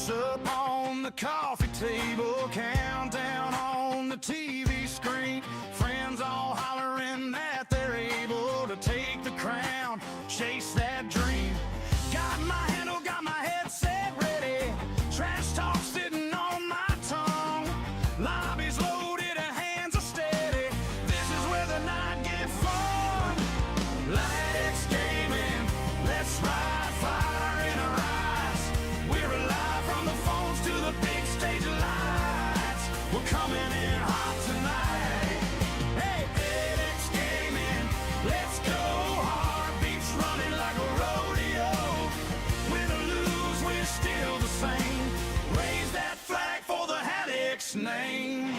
Close up on the coffee table, countdown on the TV screen. Friends all hollering that they're able to take the crown, chase that dream. Got my handle, got my headset ready. Trash talk sitting on my tongue. Lobby's loaded, hands are steady. This is where the night gets fun. Lights gaming, let's ride, fire in our eyes. We're alive from the phones to the big stage lights. We're coming in hot tonight. Hey, FedEx gaming, let's go. Heartbeats running like a rodeo. Win or lose, we're still the same. Raise that flag for the Haddix name.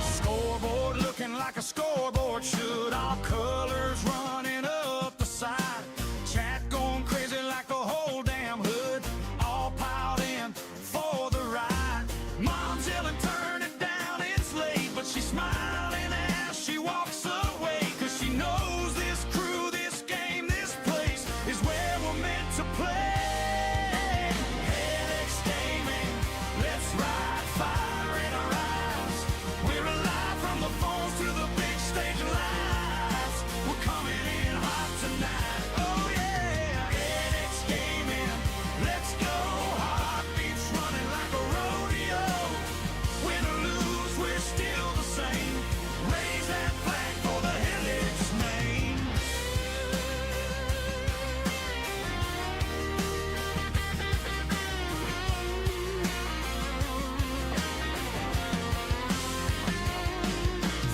Scoreboard looking like a scoreboard should. All colors running up the side. Chat going crazy like the whole damn hood. All piled in for the ride. Mom's yelling, turn it down, it's late. But she's smiling as she walks away. Cause she knows this crew, this game, this place is where we're meant to play. Helix Gaming, let's ride, fire in our eyes. We're alive from the phones to the big stage lights. We're coming in hot tonight. Oh yeah, Helix Gaming, let's go. Heartbeats running like a rodeo. Win or lose, we're still the same. Raise that flag for the Helix name.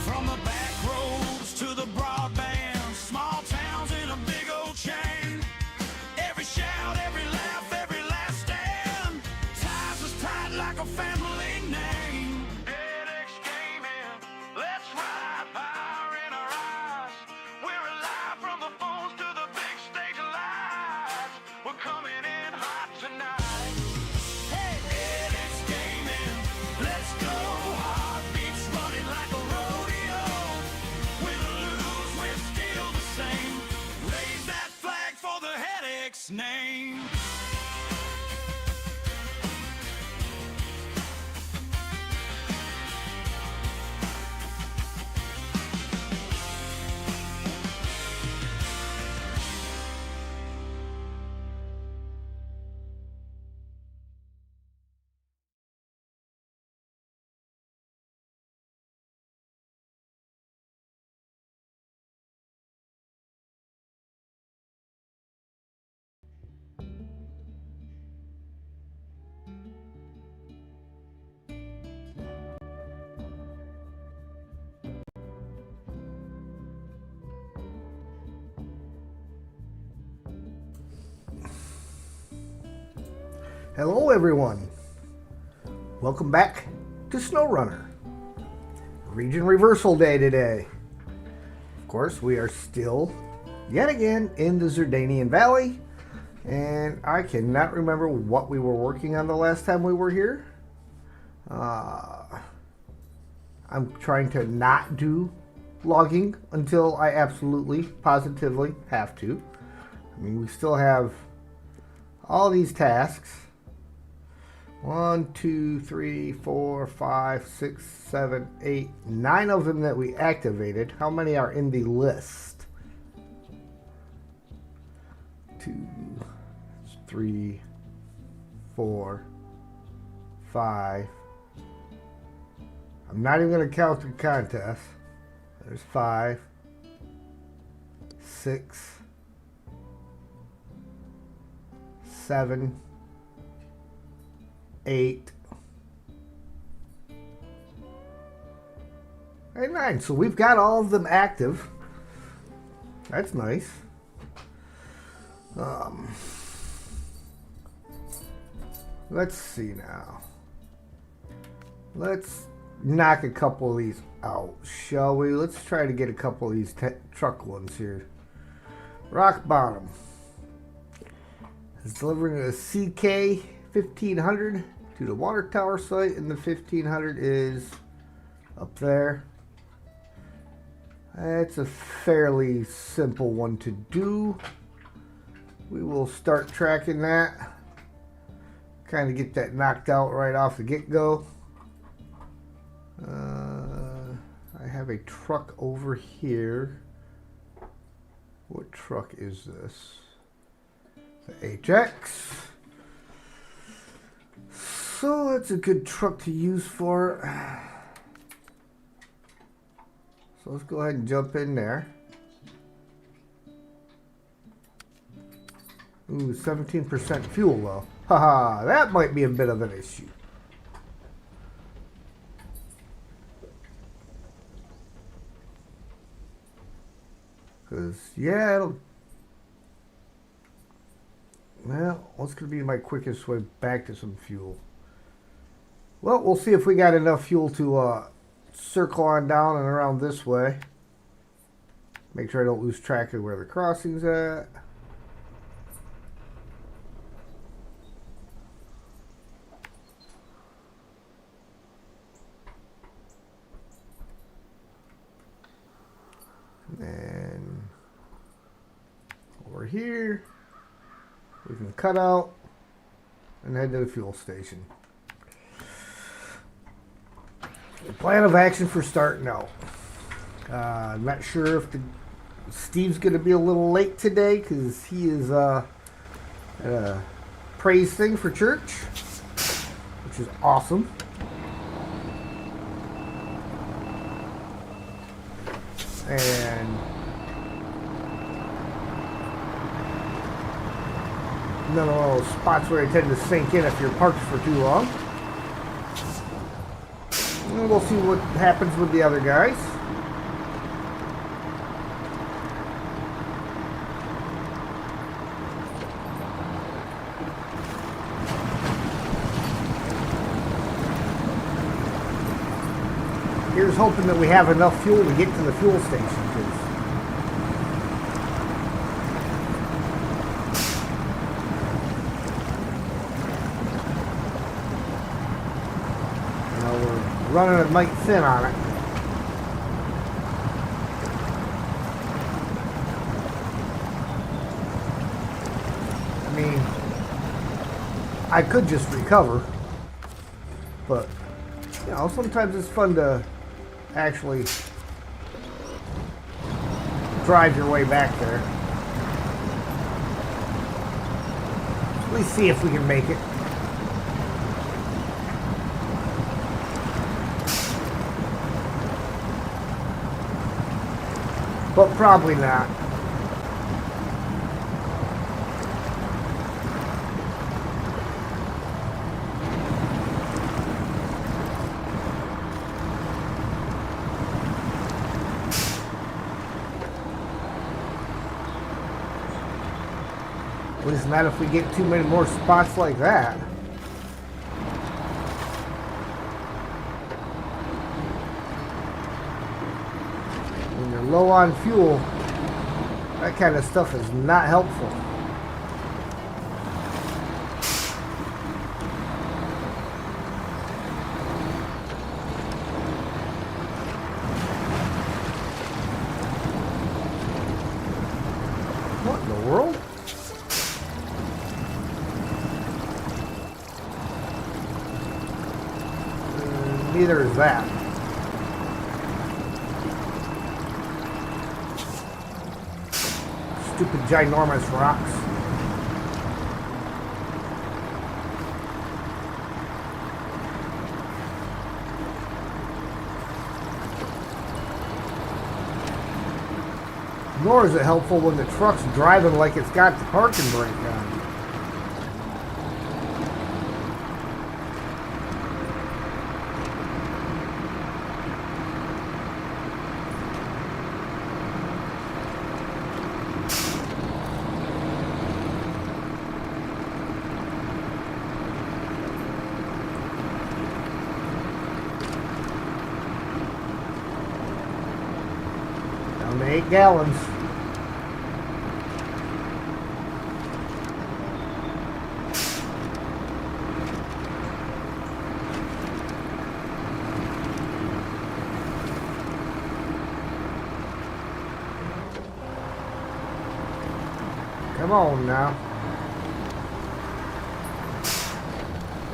From the back roads to the broadband, small towns in a big old chain. Every shout, every laugh, every last stand ties us tight like a family name. FedEx Gaming, let's ride, fire in our eyes. We're alive from the phones to the big stage lights. We're coming in hot tonight. Hey, FedEx Gaming, let's go. Heartbeats running like a rodeo. Win or lose, we're still the same. Raise that flag for the Headaches name. Hello everyone, welcome back to Snowrunner. Region Reversal Day today. Of course, we are still, yet again, in the Zerdanian Valley, and I cannot remember what we were working on the last time we were here. I'm trying to not do logging until I absolutely, positively have to. I mean, we still have all these tasks. 1, 2, 3, 4, 5, 6, 7, 8, 9 of them that we activated. How many are in the list? 2, 3, 4, 5. I'm not even going to count the contest. There's 5, 6, 7, 8, and 9. So we've got all of them active. That's nice. Let's see now. Let's knock a couple of these out, shall we? Let's try to get a couple of these truck ones here. Rock Bottom is delivering a CK 1500 to the water tower site, and the 1500 is up there. It's a fairly simple one to do. We will start tracking that. Kind of get that knocked out right off the get-go. I have a truck over here. What truck is this? The HX. So that's a good truck to use for it. So let's go ahead and jump in there. Ooh, 17% fuel though. Haha, that might be a bit of an issue. Because, yeah, it'll... Well, what's going to be my quickest way back to some fuel? Well, we'll see if we got enough fuel to circle on down and around this way. Make sure I don't lose track of where the crossing's at. And over here, we can cut out and head to the fuel station. The plan of action for starting out. I'm not sure if Steve's going to be a little late today because he is at a praise thing for church, which is awesome. And none of those spots where they tend to sink in if you're parked for too long. And we'll see what happens with the other guys. Here's hoping that we have enough fuel to get to the fuel station. You know, we're running a mite thin on it. I mean, I could just recover, but you know, sometimes it's fun to actually drive your way back there. At least see if we can make it. But probably not. At least not if we get too many more spots like that. When you're low on fuel, that kind of stuff is not helpful. What in the world? Neither is that. Stupid ginormous rocks. Nor is it helpful when the truck's driving like it's got the parking brake on. Down to 8 gallons. Come on now.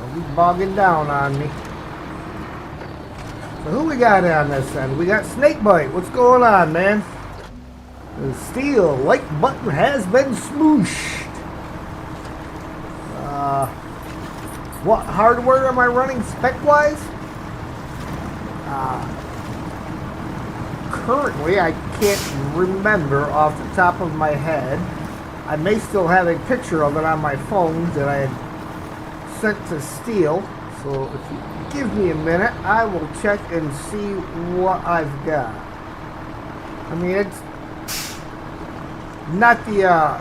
Don't be bogging down on me. So who we got on this end? We got Snakebite. What's going on, man? The steel like button has been smooshed. What hardware am I running spec-wise? Currently, I can't remember off the top of my head. I may still have a picture of it on my phone that I had sent to Steel. So if you give me a minute, I will check and see what I've got. I mean, it's not the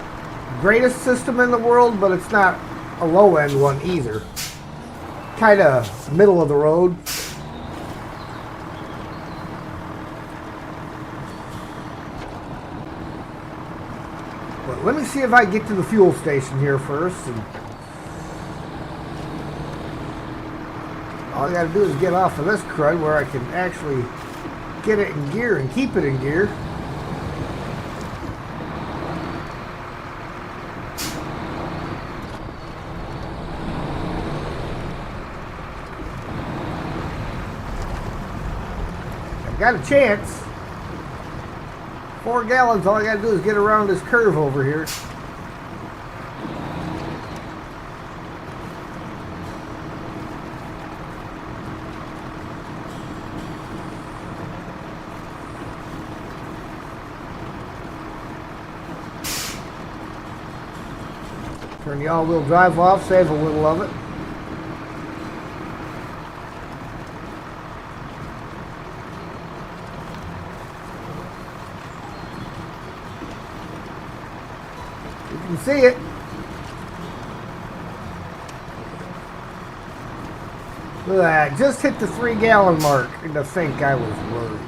greatest system in the world, but it's not a low-end one either. Kind of middle of the road. But let me see if I get to the fuel station here first. And all I gotta do is get off of this crud where I can actually get it in gear and keep it in gear. Got a chance. 4 gallons, all I gotta do is get around this curve over here. Turn the all-wheel drive off, save a little of it. You can see it. Look at that. Just hit the 3-gallon mark. And to think I was worried.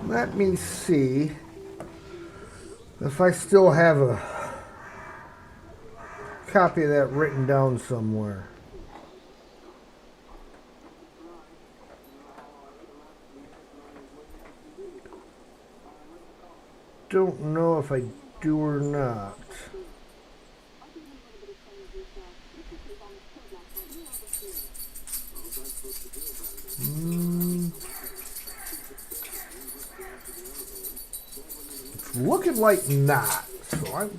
Let me see if I still have a copy of that written down somewhere. Don't know if I do or not. It's looking like not. So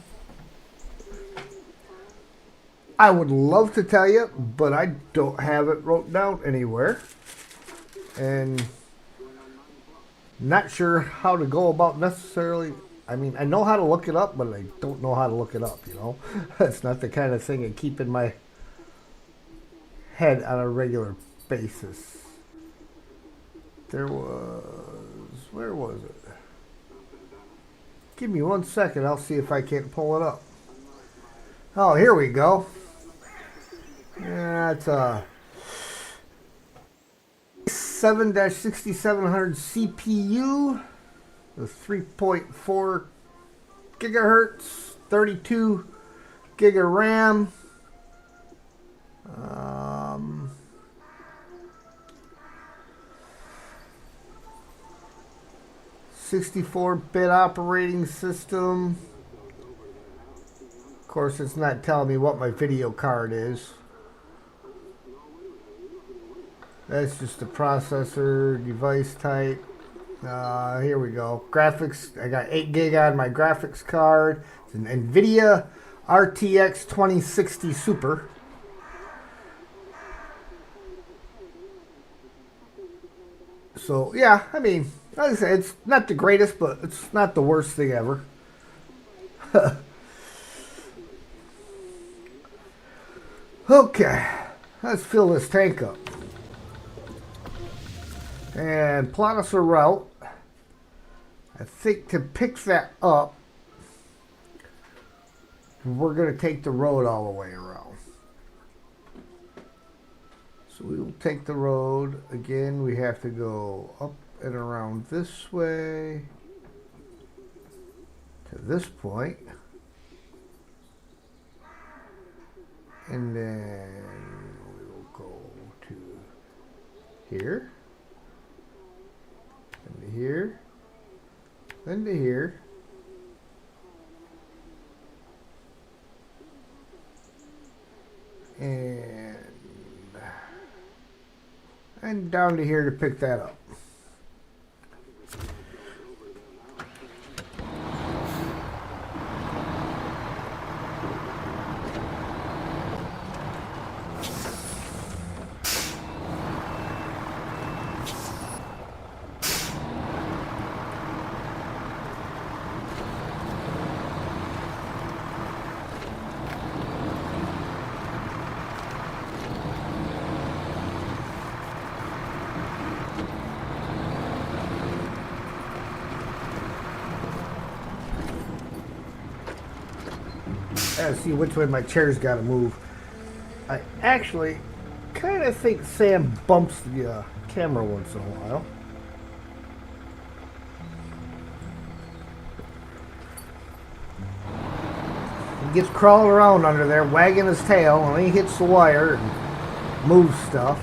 I would love to tell you, but I don't have it wrote down anywhere. And not sure how to go about necessarily. I mean, I know how to look it up, but I don't know how to look it up, you know. That's not the kind of thing I keep in my head on a regular basis. There was... Where was it? Give me 1 second. I'll see if I can't pull it up. Oh, here we go. Yeah, it's a 7-6700 CPU. The 3.4 gigahertz, 32 gig of RAM. 64-bit operating system. Of course, it's not telling me what my video card is. That's just the processor, device type. Here we go. Graphics. I got 8 gig on my graphics card. It's an NVIDIA RTX 2060 Super. So, yeah, I mean, like I said, it's not the greatest, but it's not the worst thing ever. Okay, let's fill this tank up. And plot us a route. I think to pick that up, we're going to take the road all the way around. So we will take the road. Again, we have to go up and around this way to this point. And then we will go to here. And to here. Then to here. And down to here to pick that up. Gotta see which way my chair's gotta move. I actually kind of think Sam bumps the camera once in a while. He gets crawling around under there, wagging his tail, and he hits the wire and moves stuff.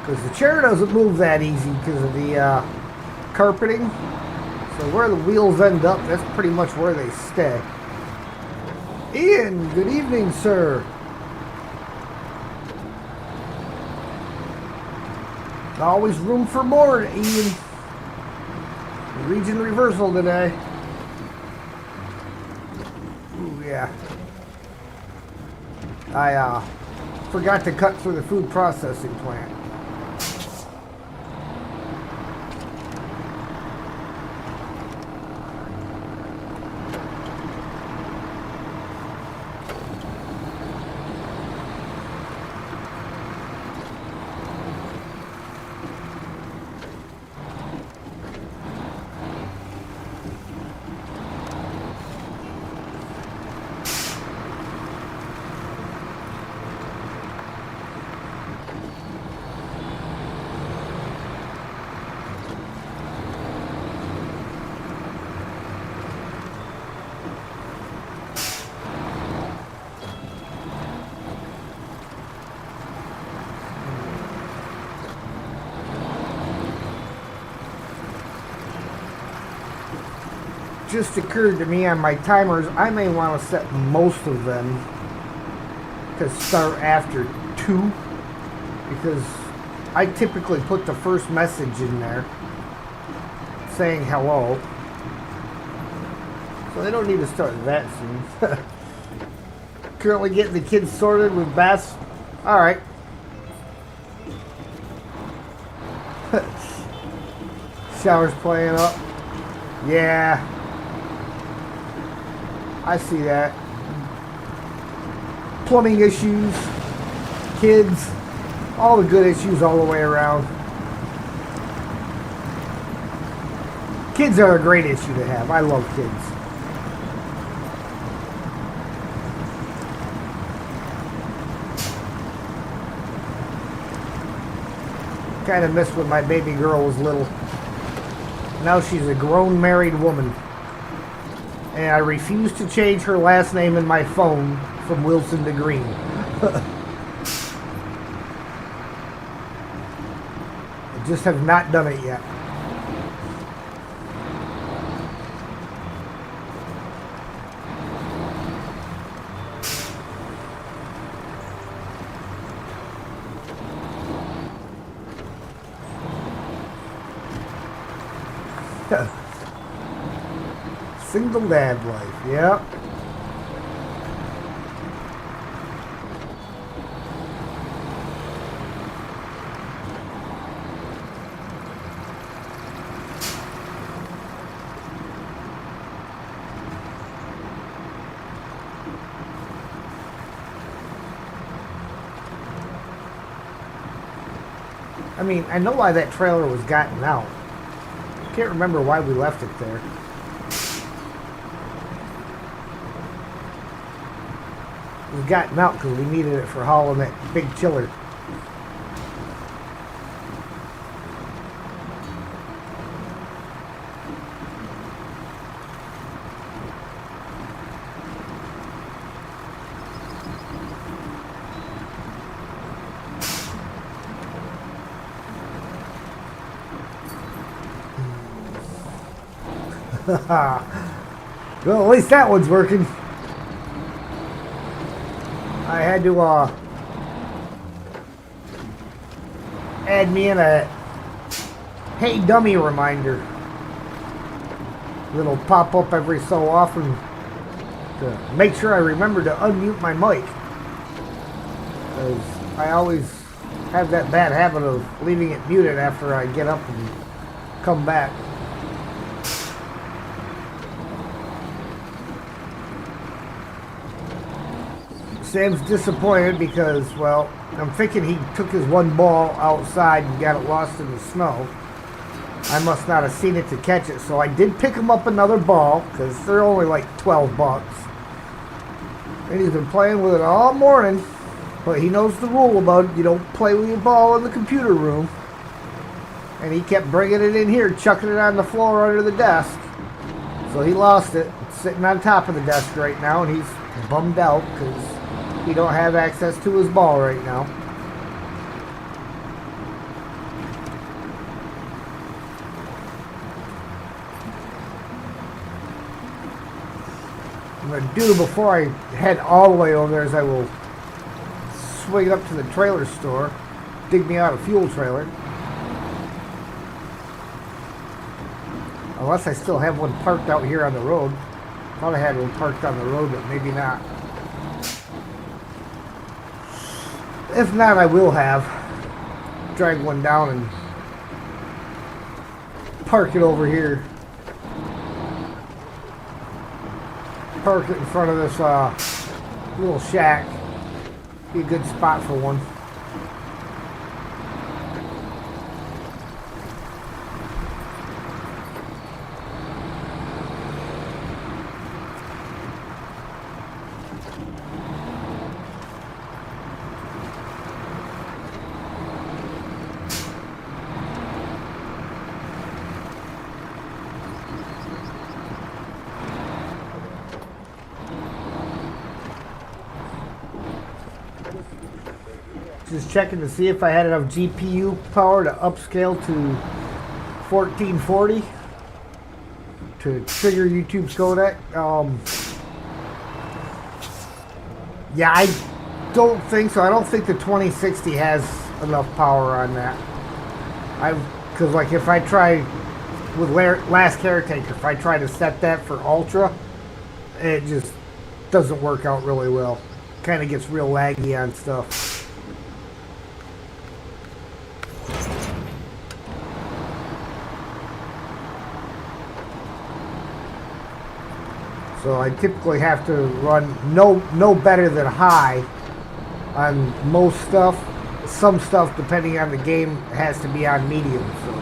Because the chair doesn't move that easy because of the carpeting. So where the wheels end up, that's pretty much where they stay. Ian, good evening, sir. Always room for more, Ian. Region reversal today. Ooh, yeah. I forgot to cut through the food processing plant. Just occurred to me on my timers, I may want to set most of them to start after 2, because I typically put the first message in there saying hello, so they don't need to start that soon. Currently getting the kids sorted with baths. Alright. Shower's playing up. Yeah, I see that. Plumbing issues, kids, all the good issues all the way around. Kids are a great issue to have. I love kids. Kind of missed when my baby girl was little. Now she's a grown married woman. And I refuse to change her last name in my phone from Wilson to Green. I just have not done it yet. Single dad life, yeah. I mean, I know why that trailer was gotten out. I can't remember why we left it there. It was gotten out because we needed it for hauling that big chiller. Well, at least that one's working. I had to add me in a hey dummy reminder. It'll pop up every so often to make sure I remember to unmute my mic. Because I always have that bad habit of leaving it muted after I get up and come back. Sam's disappointed because, well, I'm thinking he took his one ball outside and got it lost in the snow. I must not have seen it to catch it, so I did pick him up another ball because they're only like 12 bucks. And he's been playing with it all morning, but he knows the rule about it. You don't play with your ball in the computer room. And he kept bringing it in here, chucking it on the floor under the desk. So he lost it. It's sitting on top of the desk right now, and he's bummed out because he don't have access to his ball right now. I'm going to do before I head all the way over there is I will swing up to the trailer store, dig me out a fuel trailer. Unless I still have one parked out here on the road. Thought I had one parked on the road, but maybe not. If not, I will drag one down and park it over here. Park it in front of this little shack. Be a good spot for one. Just checking to see if I had enough GPU power to upscale to 1440 to trigger YouTube's codec. Yeah, I don't think so. I don't think the 2060 has enough power on that. Because like if I try with Last Caretaker, if I try to set that for Ultra, it just doesn't work out really well. Kind of gets real laggy on stuff. So I typically have to run no better than high on most stuff. Some stuff, depending on the game, has to be on medium. So.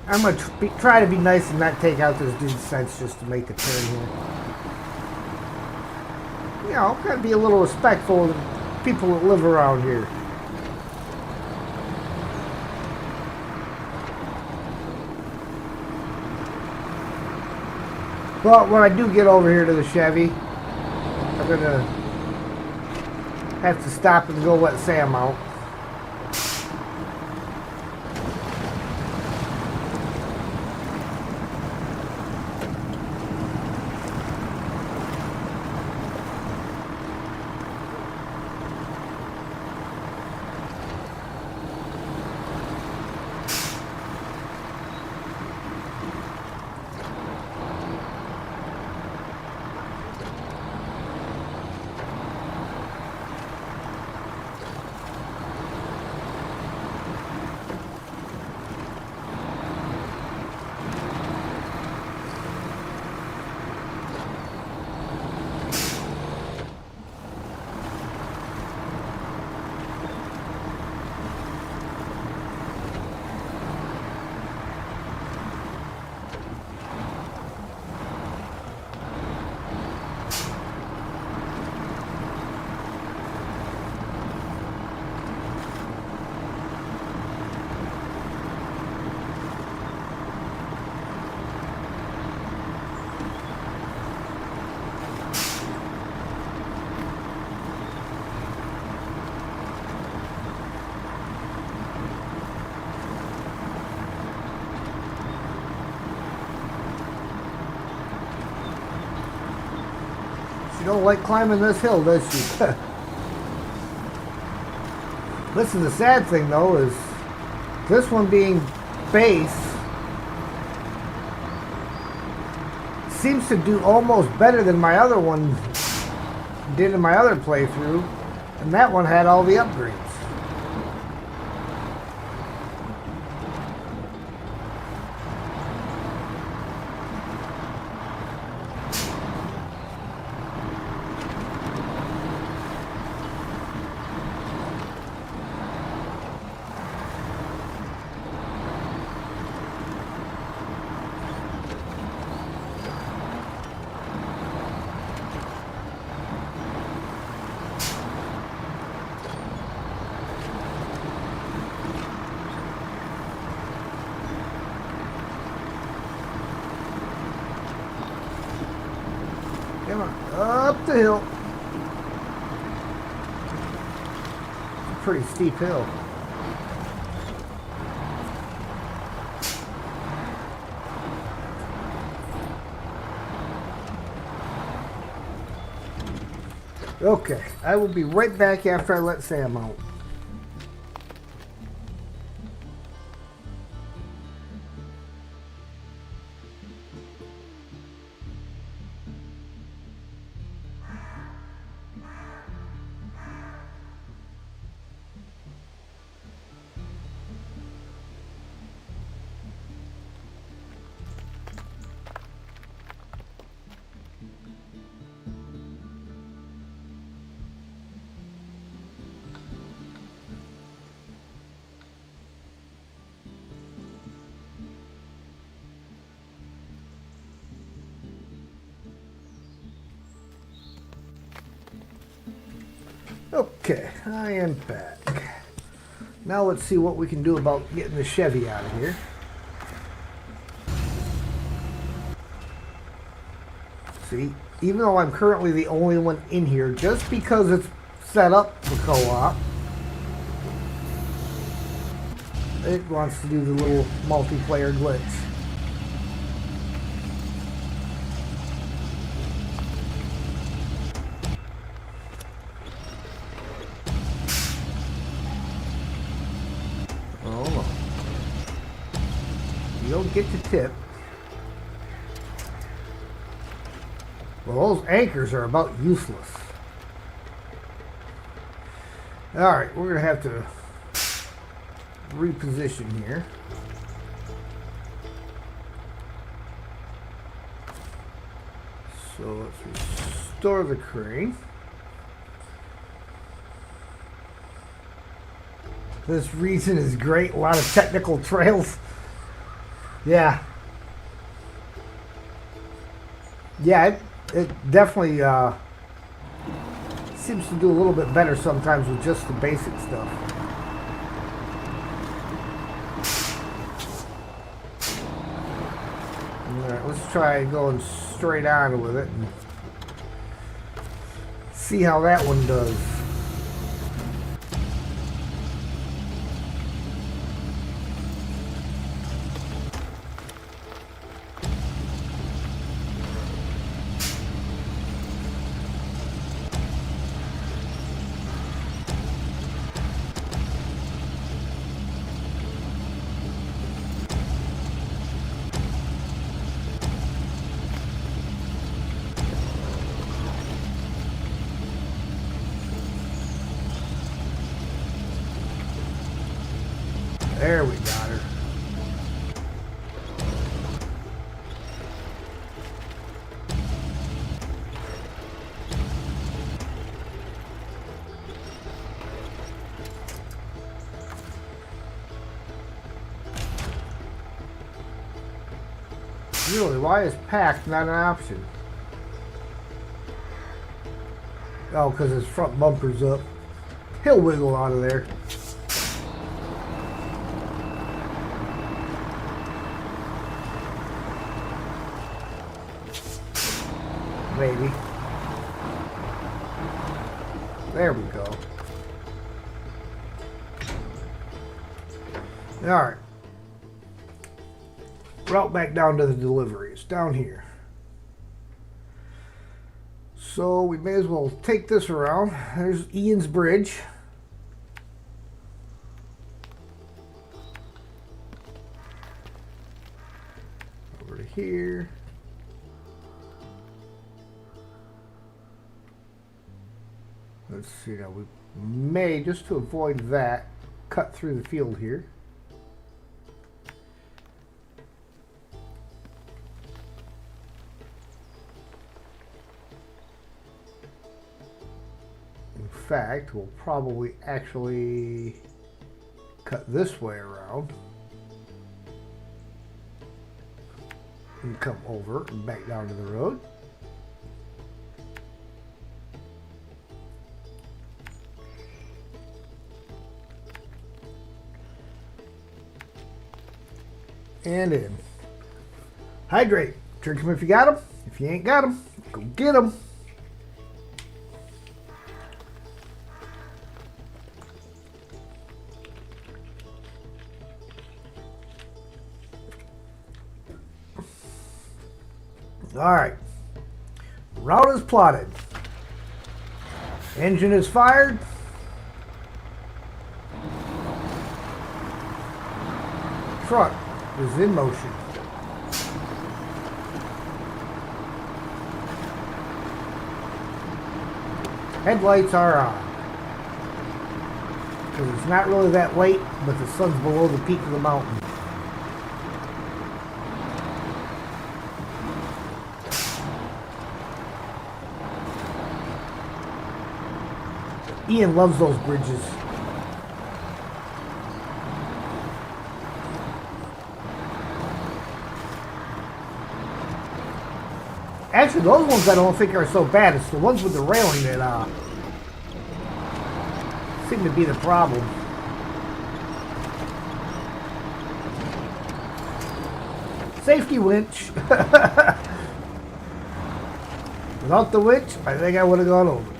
I'm going to try to be nice and not take out this dude's sense just to make the turn here. You know, got to be a little respectful of the people that live around here. But when I do get over here to the Chevy, I'm going to have to stop and go let Sam out. don't like climbing this hill, does she? Listen, the sad thing though is this one being base seems to do almost better than my other one did in my other playthrough, and that one had all the upgrades. Come on, up the hill. It's a pretty steep hill. Okay, I will be right back after I let Sam out. Okay, I am back. Now let's see what we can do about getting the Chevy out of here. See, even though I'm currently the only one in here, just because it's set up for co-op, it wants to do the little multiplayer glitch. You don't get to tip. Well, those anchors are about useless. Alright, we're going to have to reposition here. So let's restore the crane. This region is great. A lot of technical trails. Yeah. Yeah, it definitely seems to do a little bit better sometimes with just the basic stuff. Alright, let's try going straight on with it and see how that one does. There we got her. Really, why is packed not an option? Oh, because his front bumper's up. He'll wiggle out of there. Maybe. There we go. Alright. Route back down to the deliveries. Down here. So we may as well take this around. There's Ian's bridge. Over to here. Let's see now. We may, just to avoid that, cut through the field here. In fact, we'll probably actually cut this way around and come over and back down to the road. And in. Hydrate. Drink them if you got them. If you ain't got them, go get them. All right. Route is plotted. Engine is fired. Truck is in motion. Headlights are on. Because it's not really that late, but the sun's below the peak of the mountain. Ian loves those bridges. Actually, those ones I don't think are so bad. It's the ones with the railing that seem to be the problem. Safety winch. Without the winch, I think I would have gone over.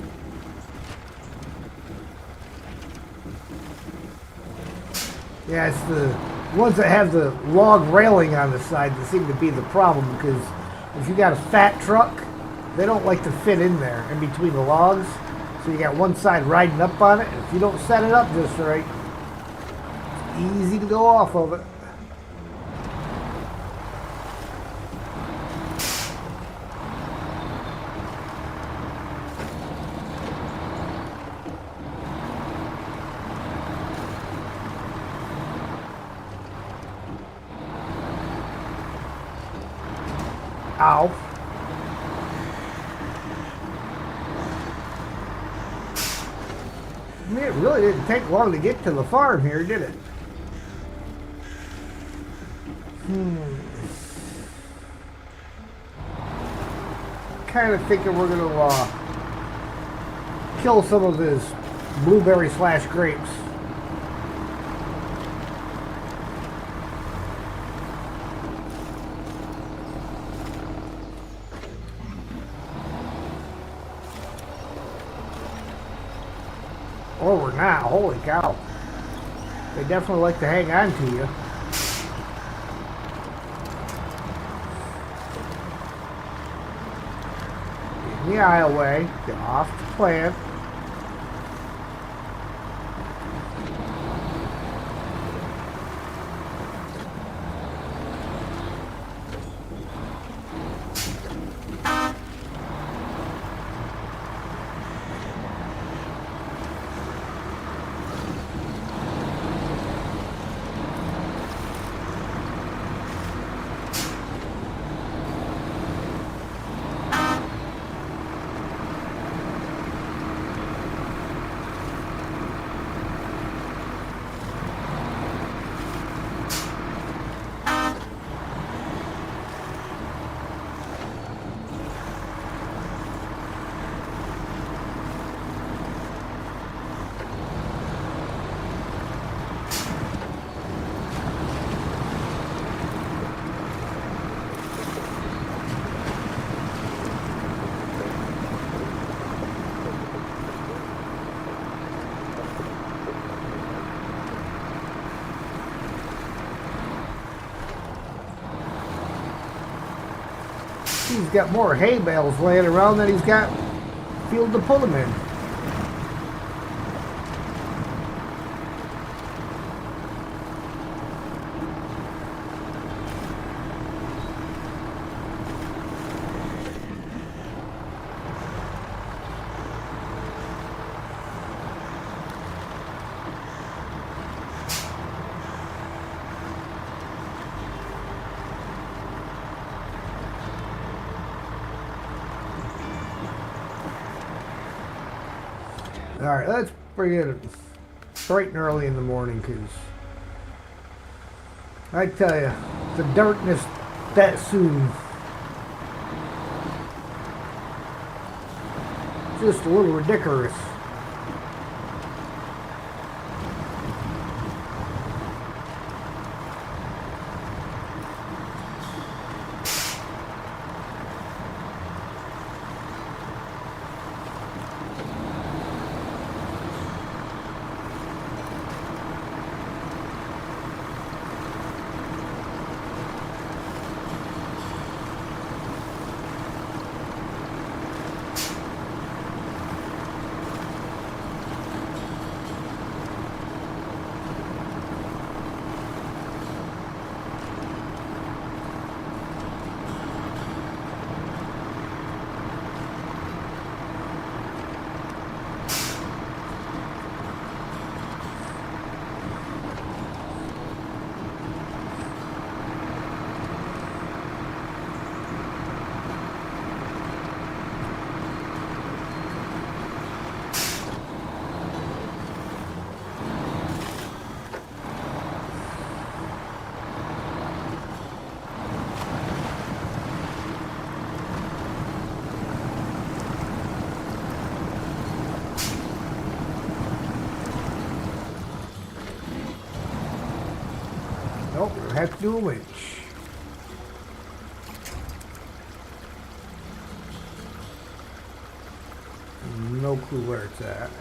Yeah, it's the ones that have the log railing on the side that seem to be the problem, because if you got a fat truck, they don't like to fit in there in between the logs. So you got one side riding up on it, and if you don't set it up just right, it's easy to go off of it. Ow. I mean, it really didn't take long to get to the farm here, did it? Kind of thinking we're going to kill some of his blueberry slash grapes. Or we're not. Holy cow. They definitely like to hang on to you. Get in the aisleway. Get off the plant. He's got more hay bales laying around than he's got field to pull them in. Alright, let's bring it bright and early in the morning, because I tell you, the darkness that soon, just a little ridiculous. Nope, we'll have to do a winch. No clue where it's at.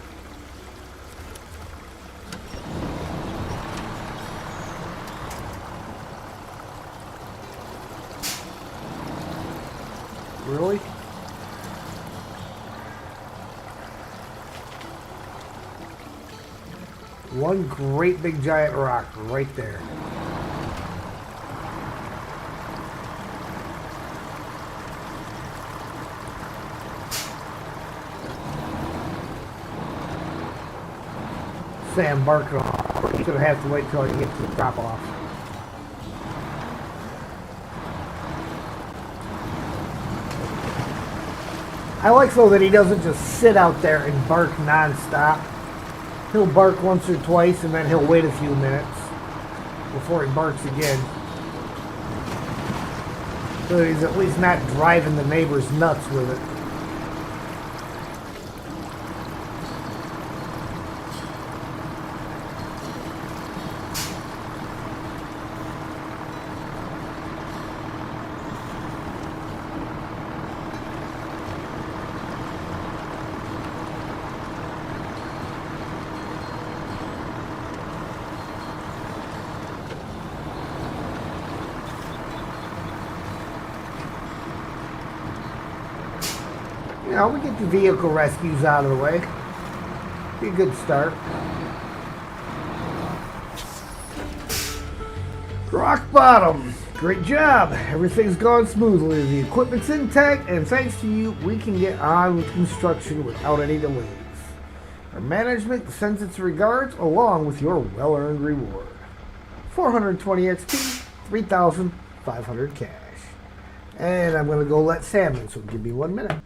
Really? One great big giant rock right there. Sam barking off. He's gonna have to wait till he gets to the drop off. I like though that he doesn't just sit out there and bark non-stop. He'll bark once or twice and then he'll wait a few minutes before he barks again. So he's at least not driving the neighbors nuts with it. You know, we get the vehicle rescues out of the way. Be a good start. Rock bottom. Great job. Everything's gone smoothly. The equipment's intact, and thanks to you, we can get on with construction without any delays. Our management sends its regards along with your well-earned reward. 420 XP, 3,500 cash. And I'm going to go let Sam in, so give me 1 minute.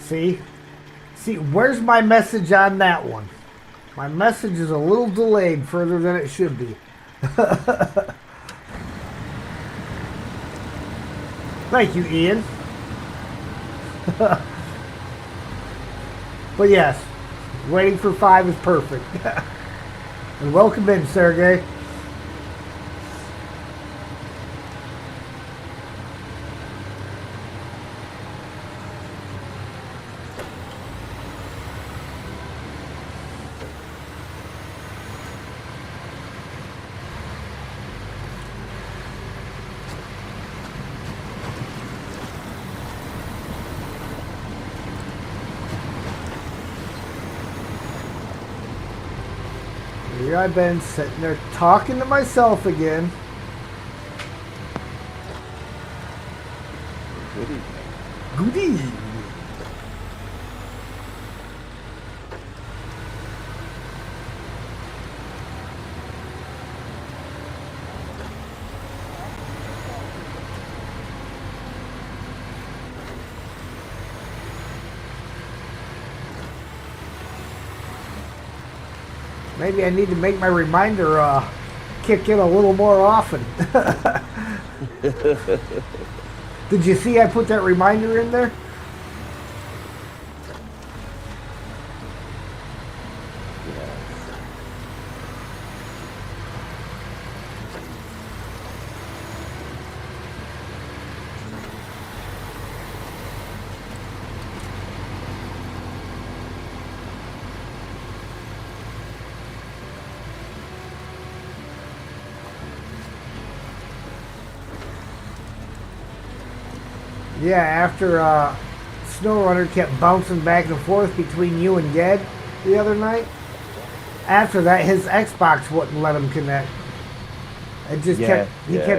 See? See, where's my message on that one? My message is a little delayed further than it should be. Thank you, Ian. But yes, waiting for 5 is perfect. And welcome in, Sergey. Here I've been sitting there talking to myself again. Good evening. Good evening. Maybe I need to make my reminder kick in a little more often. Did you see I put that reminder in there? Yeah, after Snowrunner kept bouncing back and forth between you and Ged the other night. After that, his Xbox wouldn't let him connect. It just kept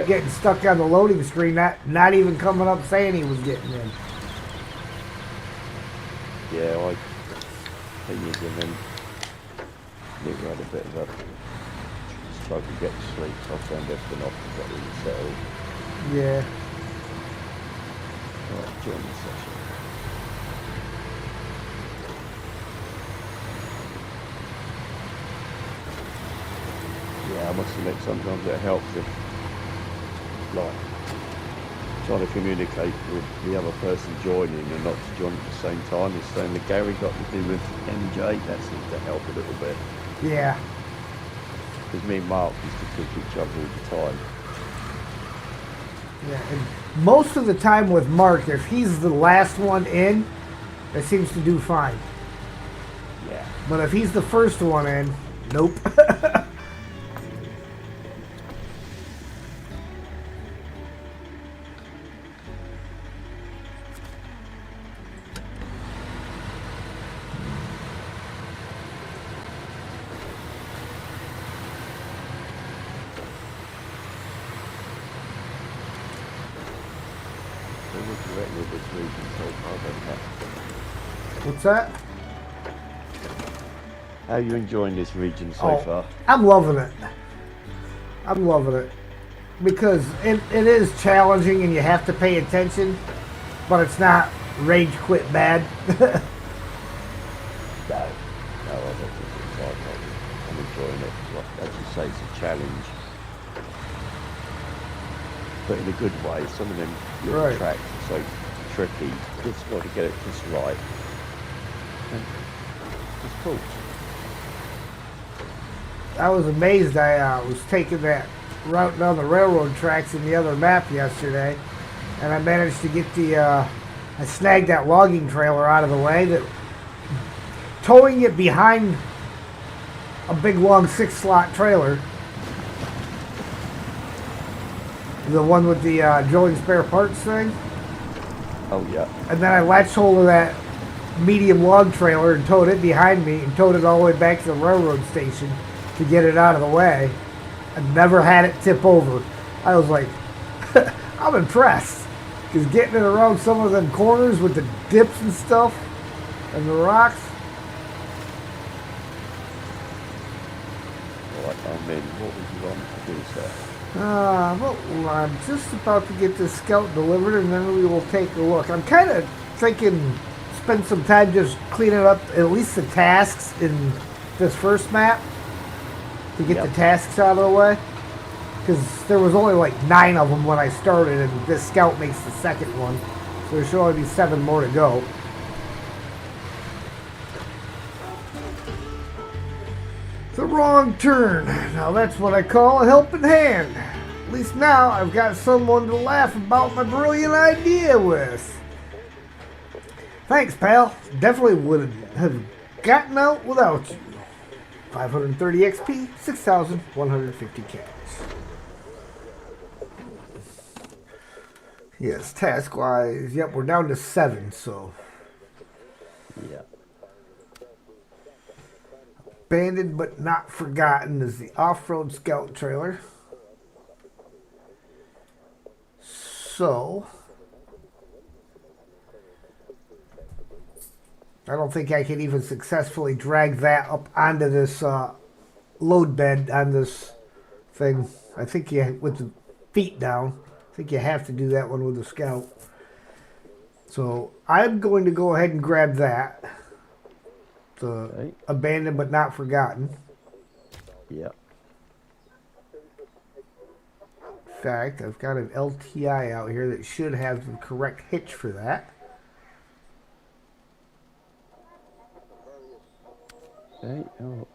getting stuck on the loading screen, not even coming up saying he was getting in. Yeah, I think and then Nick had a bit of a struggle to get to sleep, so I turned everything off to get really settled. Yeah. Right, join the session. Yeah, I must admit sometimes it helps if, like, trying to communicate with the other person joining and not to join at the same time. It's saying that Gary got to do with MJ, that seems to help a little bit. Yeah. Because me and Mark used to talk to each other all the time. Yeah, and most of the time with Mark, if he's the last one in, it seems to do fine. Yeah. But if he's the first one in, nope. With this region so far, What's that? how are you enjoying this region so far? I'm loving it. I'm loving it. Because it is challenging and you have to pay attention, but it's not rage quit bad. No, I don't think it's like I'm enjoying it. Like, as you say, it's a challenge. But in a good way. Some of them little tracks are so tricky. Just got to get it just right. And it's cool. I was amazed. I was taking that route down the railroad tracks in the other map yesterday, and I managed to get I snagged that logging trailer out of the way, towing it behind a big long 6-slot trailer. The one with the drilling spare parts thing. Oh, yeah. And then I latched hold of that medium log trailer and towed it behind me and towed it all the way back to the railroad station to get it out of the way. I never had it tip over. I was like, I'm impressed. Because getting it around some of them corners with the dips and stuff and the rocks. Right, I'm in. What would you want to do, sir? Well, I'm just about to get this scout delivered and then we will take a look. I'm kind of thinking spend some time just cleaning up at least the tasks in this first map to get the tasks out of the way. Because there was only like 9 of them when I started, and this scout makes the second one. So there should only be 7 more to go. The wrong turn. Now that's what I call a helping hand. At least now I've got someone to laugh about my brilliant idea with. Thanks, pal. Definitely wouldn't have gotten out without you. 530 XP, 6,150 cash. Yes, task-wise, yep, we're down to 7, so. Yeah. Abandoned but not forgotten is the off-road scout trailer. So, I don't think I can even successfully drag that up onto this load bed on this thing. I think you, with the feet down, I think you have to do that one with the scout. So I'm going to go ahead and grab that. The abandoned but not forgotten. Yeah. In fact, I've got an LTI out here that should have the correct hitch for that. Okay. Oh.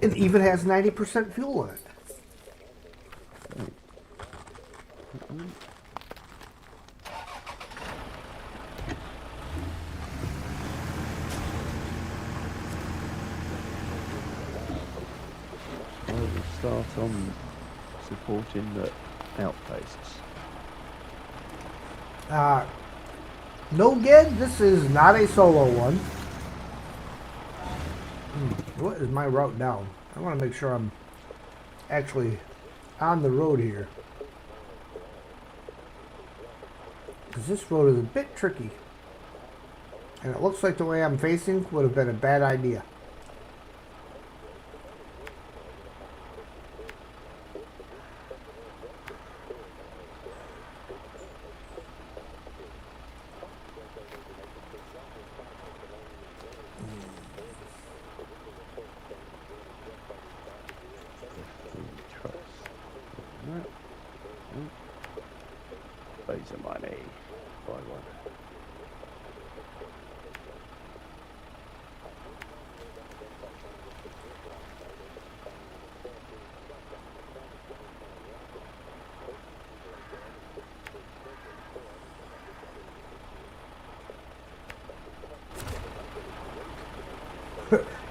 It even has 90% fuel in it. I will start on supporting the outposts. No, Ged, this is not a solo one. What is my route down? I want to make sure I'm actually on the road here. Because this road is a bit tricky. And it looks like the way I'm facing would have been a bad idea. Loads of money. Buy one.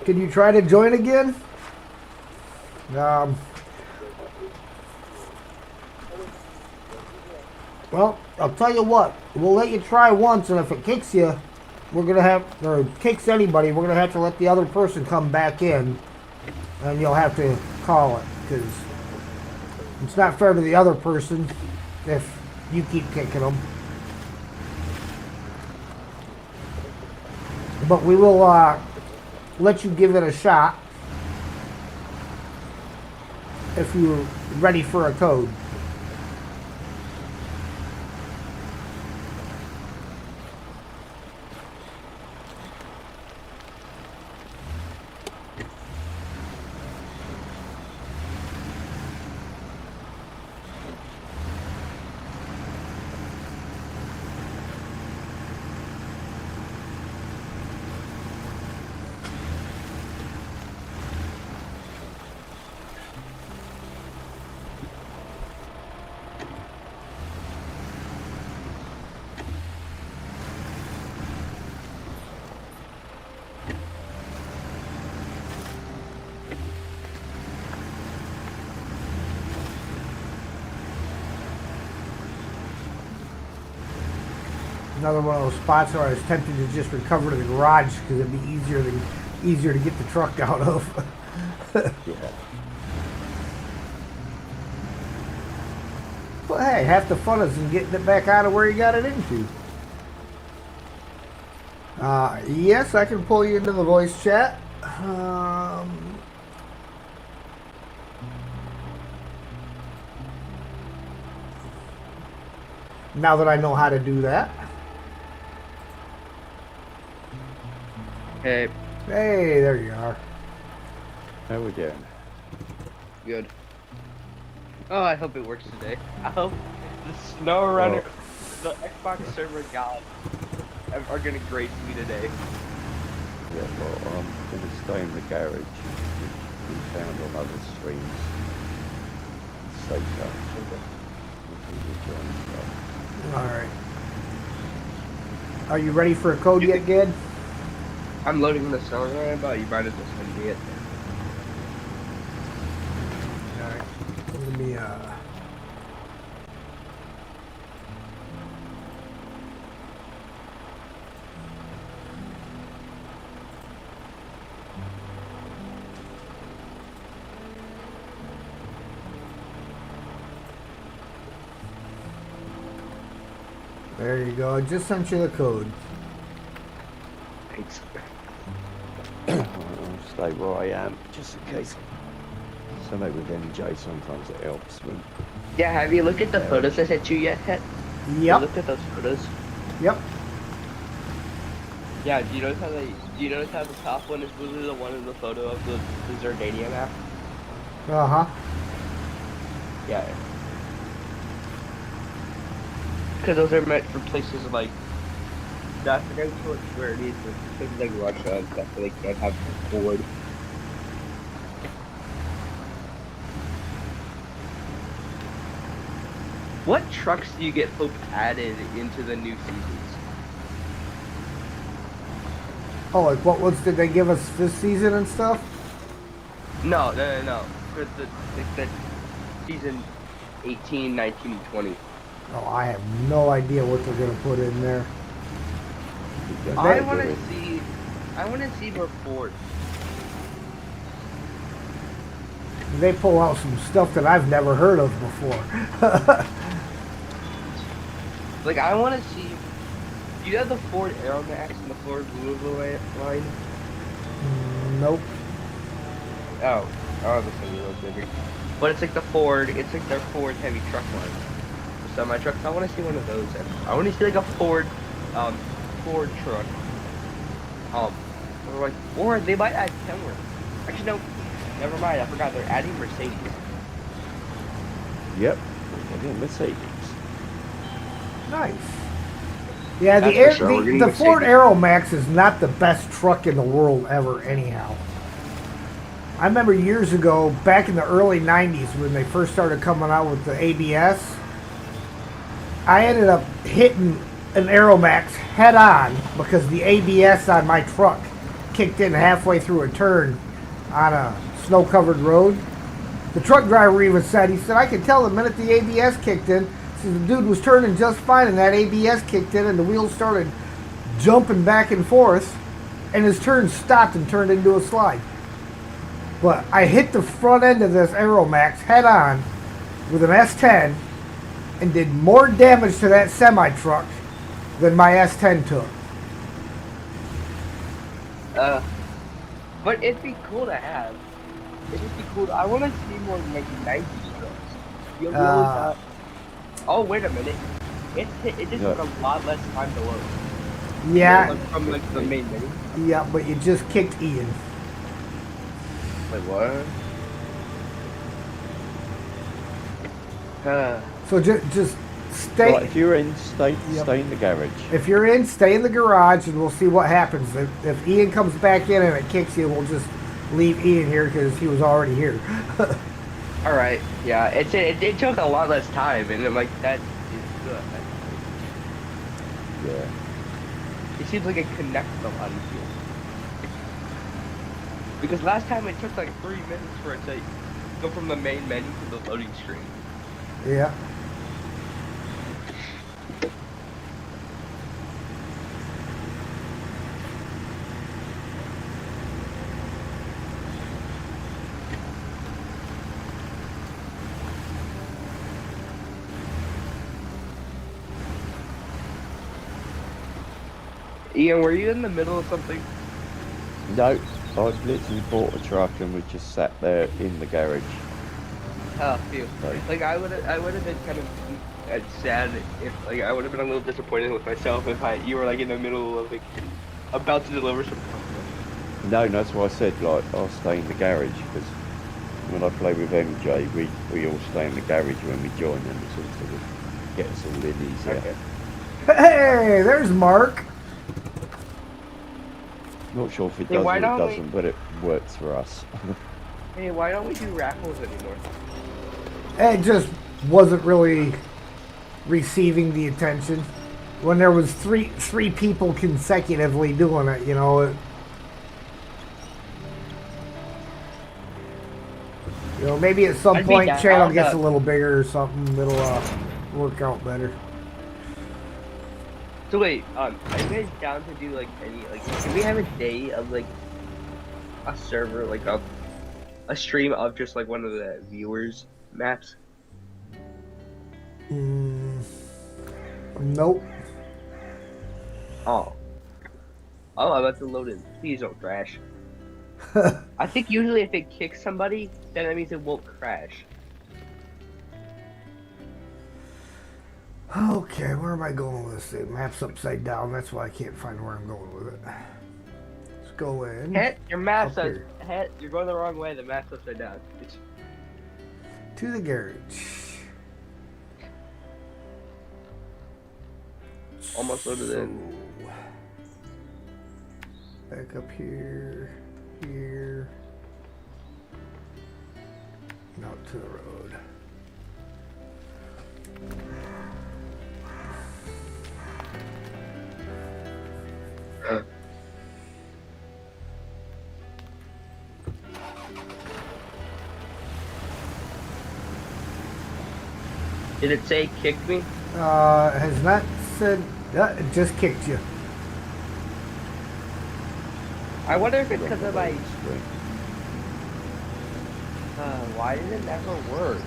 Can you try to join again? Well, I'll tell you what. We'll let you try once, and if it kicks you, we're gonna have, or kicks anybody, we're gonna have to let the other person come back in, and you'll have to call it, because it's not fair to the other person if you keep kicking them. But we will let you give it a shot if you're ready for a code. Another one of those spots where I was tempted to just recover to the garage because it'd be easier to get the truck out of. Yeah. But hey, half the fun is in getting it back out of where you got it into. Yes, I can pull you into the voice chat. Now that I know how to do that. Hey, Hey, there you are. How we doing? good. Oh, I hope it works today. I hope the Snowrunner, the Xbox server gods are gonna grace me today. Yeah, well, I'm going to stay in the garage, which we found on other streams. Safer. All right. Are you ready for a code yet, Ged? I'm loading the Snowrunner, but you might as well send me it. All right. Let me There you go. I just sent you the code. Thanks. I'll stay where I am, just in case. Something with MJ, sometimes it helps. But Yeah, have you looked at the photos I sent you yet, Het? You Yep. looked at those photos? Yep. Yeah, do you notice how the top one is literally the one in the photo of the Zerdania map? Uh-huh. Yeah. Because those are meant for places like, I forget where it is, but places like Russia and stuff where they can't have forward. What trucks do you get hope added into the new seasons? Oh, like what ones did they give us this season and stuff? No. For the season 18, 19, and 20. Oh, I have no idea what they're gonna put in there. I want to see more Ford. They pull out some stuff that I've never heard of before. Like, I want to see. Do you have the Ford Aeromax and the Ford Louisville line? Nope. Oh, this thing is a little bigger. But it's like the Ford. It's like their Ford heavy truck line. The semi trucks. I want to see one of those. I want to see like a Ford truck. Or they might add Kenworth. Actually, no. Never mind. I forgot. They're adding Mercedes. yep, again, Mercedes. Nice. Yeah, That's the for sure. We're getting the Ford Mercedes. Aeromax is not the best truck in the world ever anyhow. I remember years ago, back in the early 90s when they first started coming out with the ABS, I ended up hitting an Aeromax head on because the ABS on my truck kicked in halfway through a turn on a snow-covered road. The truck driver even said, I could tell the minute the ABS kicked in, the dude was turning just fine and that ABS kicked in and the wheels started jumping back and forth and his turn stopped and turned into a slide. But I hit the front end of this Aeromax head on with an S10 and did more damage to that semi-truck than my S10 took. But it'd be cool to have. It'd just be cool. I want to see more like 90s trucks. You know, oh, wait a minute. It just took a lot less time to load. Yeah. From like the main menu. Yeah, but you just kicked Ian. Wait, what? So just stay. Right, if you're in, stay in the garage. If you're in, stay in the garage, and we'll see what happens. If Ian comes back in and it kicks you, we'll just leave Ian here because he was already here. All right. Yeah. It took a lot less time, and I'm like that is good. Yeah. It seems like it connects a lot easier. Because last time it took like 3 minutes for it to go from the main menu to the loading screen. Yeah. Ian, were you in the middle of something? No, I literally bought a truck and we just sat there in the garage. Oh, phew. Right. Like I would have been kind of sad if like I would have been a little disappointed with myself if you were like in the middle of like about to deliver some. No, that's why I said, like, I'll stay in the garage, because when I play with MJ, we all stay in the garage when we join, and it's all sort of get us all in easier. Okay. Hey, there's Mark. Not sure if it Hey, does or why it don't we- doesn't, but it works for us. Hey, why don't we do raffles anymore? It just wasn't really receiving the attention. When there was three people consecutively doing it, you know, maybe at some I'd be point down channel to- gets a little bigger or something, it'll work out better. So wait, are you guys down to do like any can we have a day of like a server, like a stream of just like one of the viewers maps? Nope. Oh, I'm about to load in. Please don't crash. I think usually if it kicks somebody, then that means it won't crash. Okay, where am I going with this thing? Map's upside down, that's why I can't find where I'm going with it. Let's go in. Your map Up says here. you're going the wrong way. The map's upside down. To the garage. Almost loaded in. Back up here, here, and out to the road. Did it say kick me? Has not said, it just kicked you. I wonder if it's because of my. Screen. Why did it never work?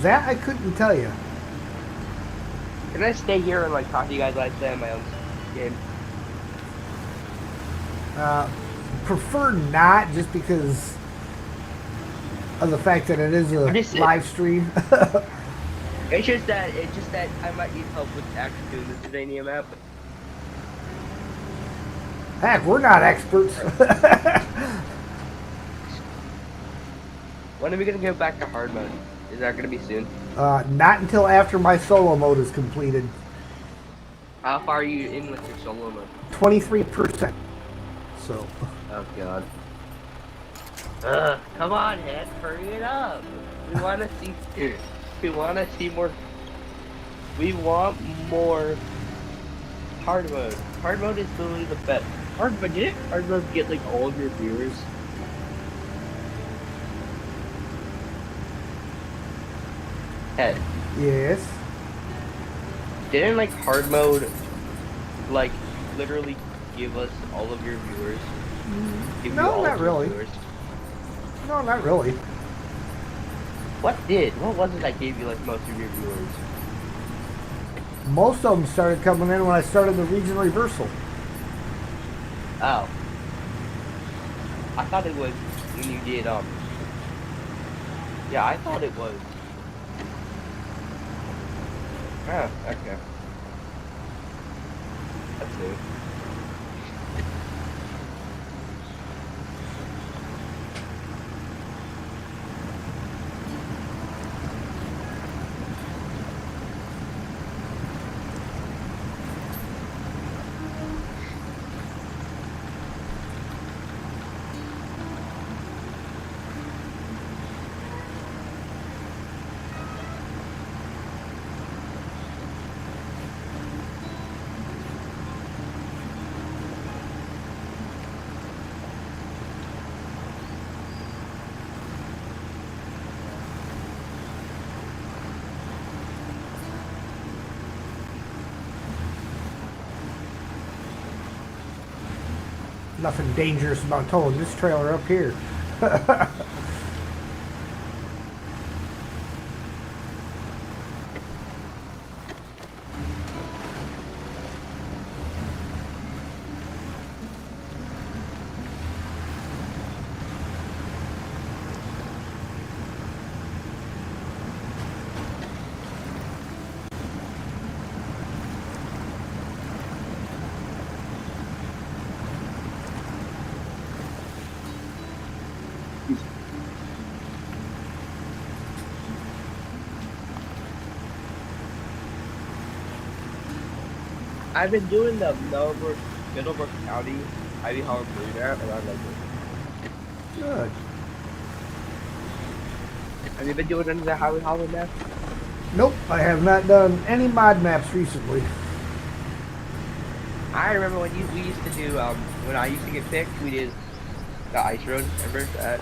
That I couldn't tell you. Can I stay here and like talk to you guys like that in my own game? Prefer not, just because of the fact that it is a Just- live stream. It's just that I might need help with actually doing the Sedania map. Heck, we're not experts. When are we gonna go back to hard mode? Is that gonna be soon? Not until after my solo mode is completed. How far are you in with your solo mode? 23%. So. Oh god. Come on, Head, hurry it up. We wanna see. We wanna see more. We want more hard mode. Hard mode is literally the best. Hard mode, didn't hard mode get like all of your viewers? Head. Yes. Didn't like hard mode like literally give us all of your viewers? Give No, you all not of your really. viewers? No, not really. What did? What was it that gave you like most of your viewers? Most of them started coming in when I started the region reversal. Oh. I thought it was when you did yeah, I thought it was. Oh, okay. That's new. Nothing dangerous about towing this trailer up here. I've been doing the Middlebrook County Ivy Hollow Brew map, and I like it. Good. Have you been doing any of the Ivy Hollow map? Nope, I have not done any mod maps recently. I remember when we used to do when I used to get picked, we did the ice road. Remember that?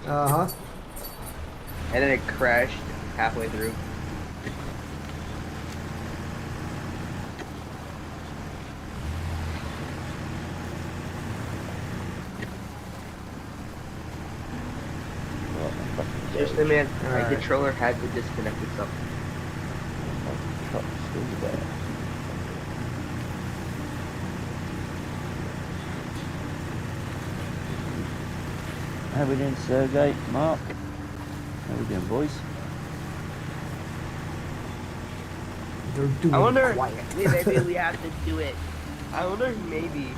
Uh-huh. And then it crashed halfway through. Just the man, my Alright. controller had to disconnect itself. Truck's still there. How we doing, Sergey? Mark? How we doing, boys? They're doing I wonder quiet. maybe we have to do it. I wonder if maybe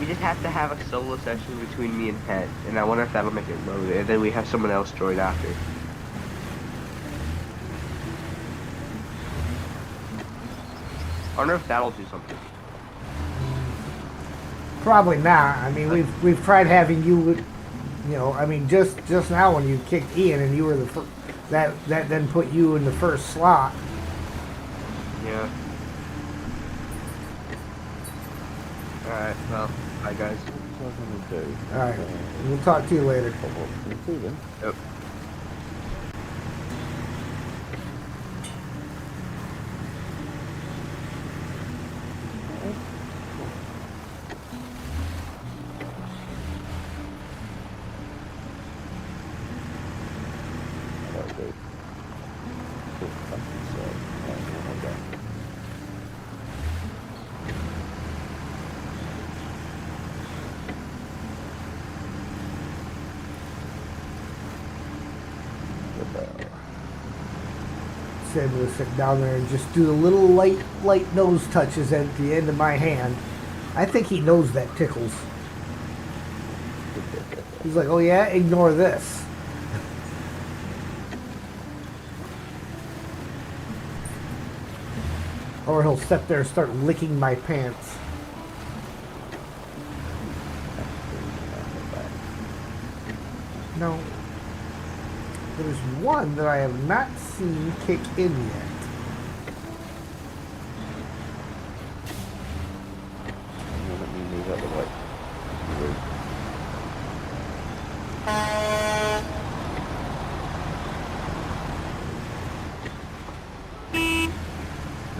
we just have to have a solo session between me and Pet, and I wonder if that'll make it load, and then we have someone else join after. I wonder if that'll do something. Probably not. I mean, we've tried having you, you know. I mean, just now when you kicked Ian and you were the first, that then put you in the first slot. Yeah. Alright, well, bye guys. What am I going to do? All right, we'll talk to you later. What can we do then? Yep. What do I do? Cool, countryside. Right, what am I doing? Said to sit down there and just do the little light nose touches at the end of my hand. I think he knows that tickles. He's like, oh yeah, ignore this. Or he'll sit there and start licking my pants. No. There's one that I have not seen kick in yet. Let me move out the way.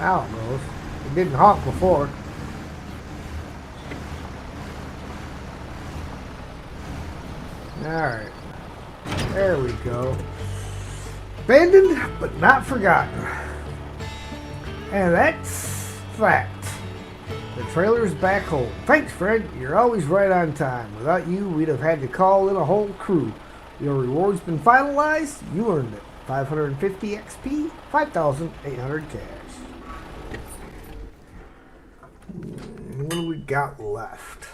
Now it goes. It didn't honk before. Alright. There we go. Abandoned, but not forgotten. And that's fact. The trailer's back home. Thanks, Fred. You're always right on time. Without you, we'd have had to call in a whole crew. Your reward's been finalized. You earned it. 550 XP, 5,800 cash. What do we got left?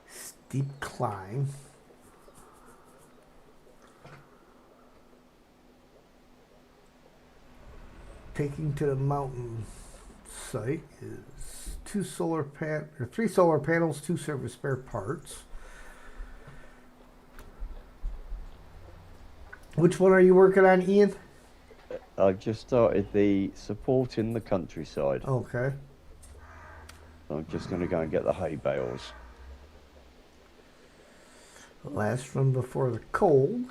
Steep climb. Taking to the mountain site is three solar panels, 2 service spare parts. Which one are you working on, Ian? I've just started the support in the countryside. Okay. I'm just going to go and get the hay bales. Last run before the cold.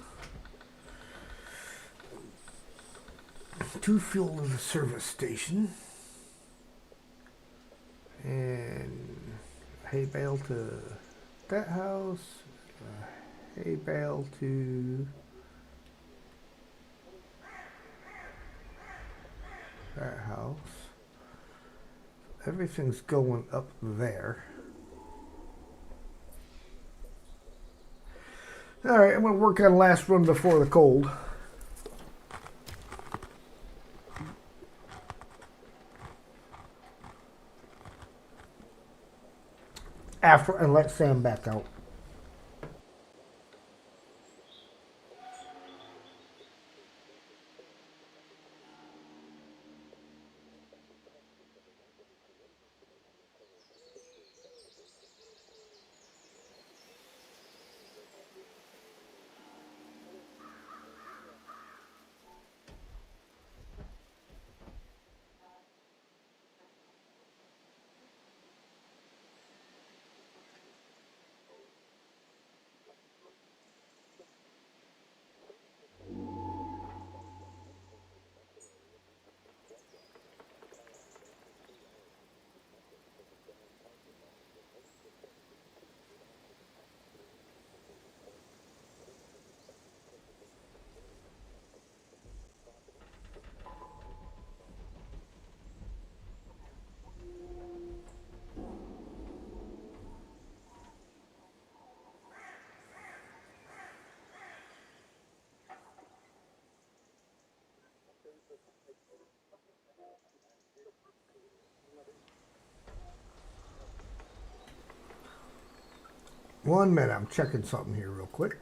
2 fuel to the service station. And hay bale to that house. Hay bale to that house. Everything's going up there. Alright, I'm going to work on last run before the cold. After and let Sam back out. 1 minute, I'm checking something here real quick.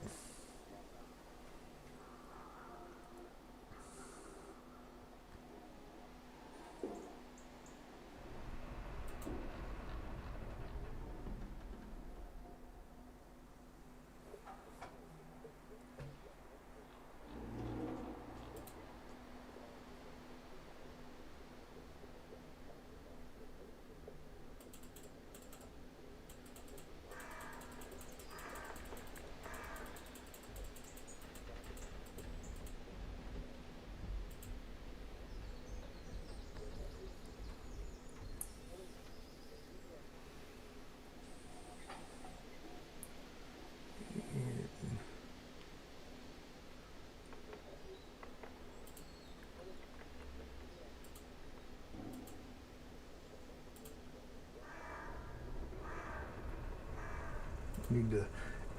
Need to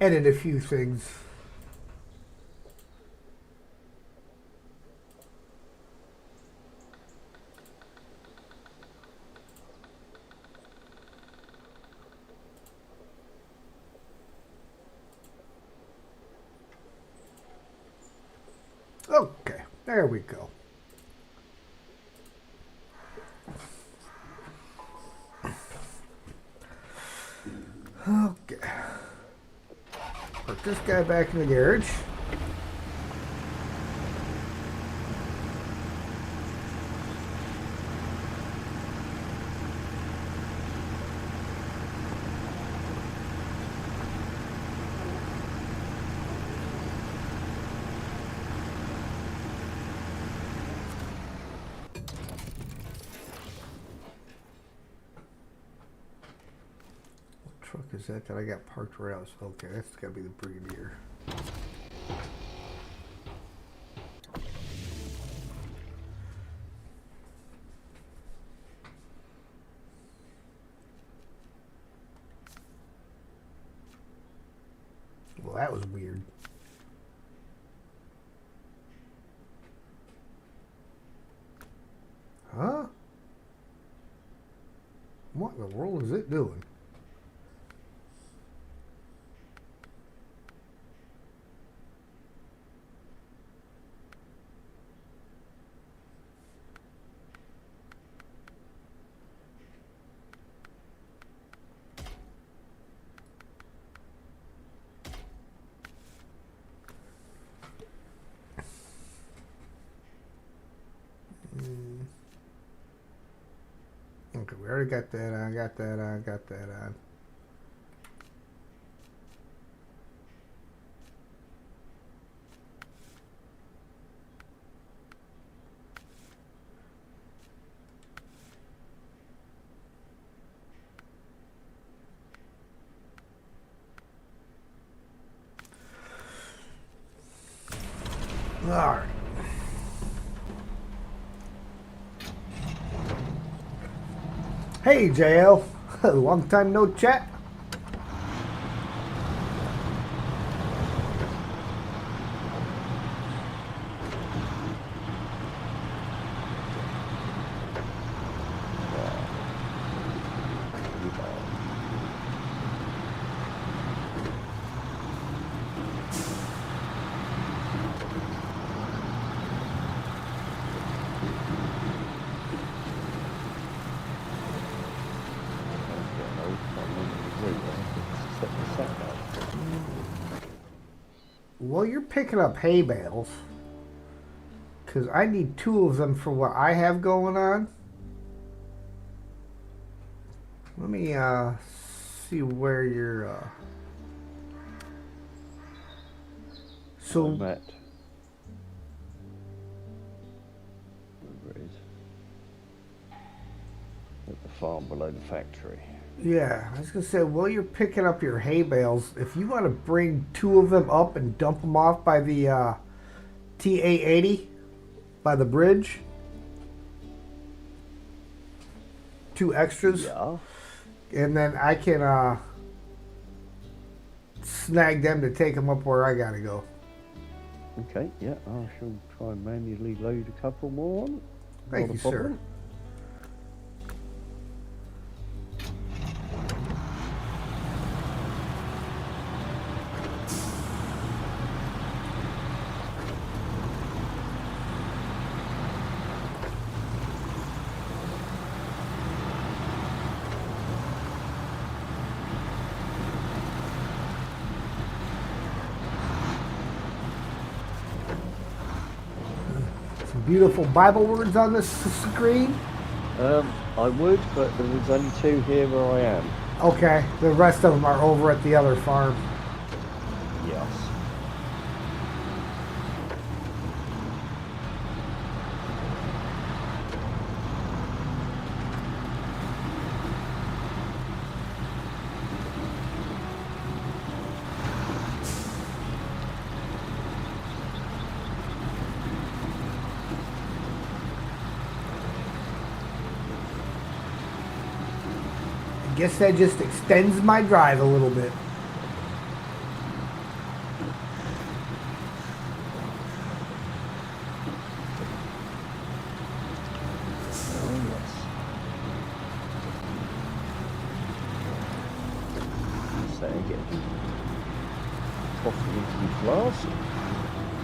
edit a few things. Okay, there we go. Okay. Put this guy back in the garage. What truck is that I got parked right out? Okay, that's got to be the Brigadier. Well, that was weird. Huh? What in the world is it doing? Okay, we already got that on, got that on, got that on. All right. Hey, JL. Long time no chat. Well, you're picking up hay bales. Because I need 2 of them for what I have going on. Let me see where you're... So... Matt. Where it is. At the farm below the factory. Yeah, I was going to say, while you're picking up your hay bales, if you want to bring 2 of them up and dump them off by the TA80, by the bridge. 2 extras. Yeah. And then I can snag them to take them up where I got to go. Okay, yeah, I shall try and manually load a couple more on. Thank Not you, a problem. sir. Some beautiful Bible words on this screen. I would, but there was only 2 here where I am. Okay, the rest of them are over at the other farm. Yes. I guess that just extends my drive a little bit. Oh, yes. So get coffee into the flask.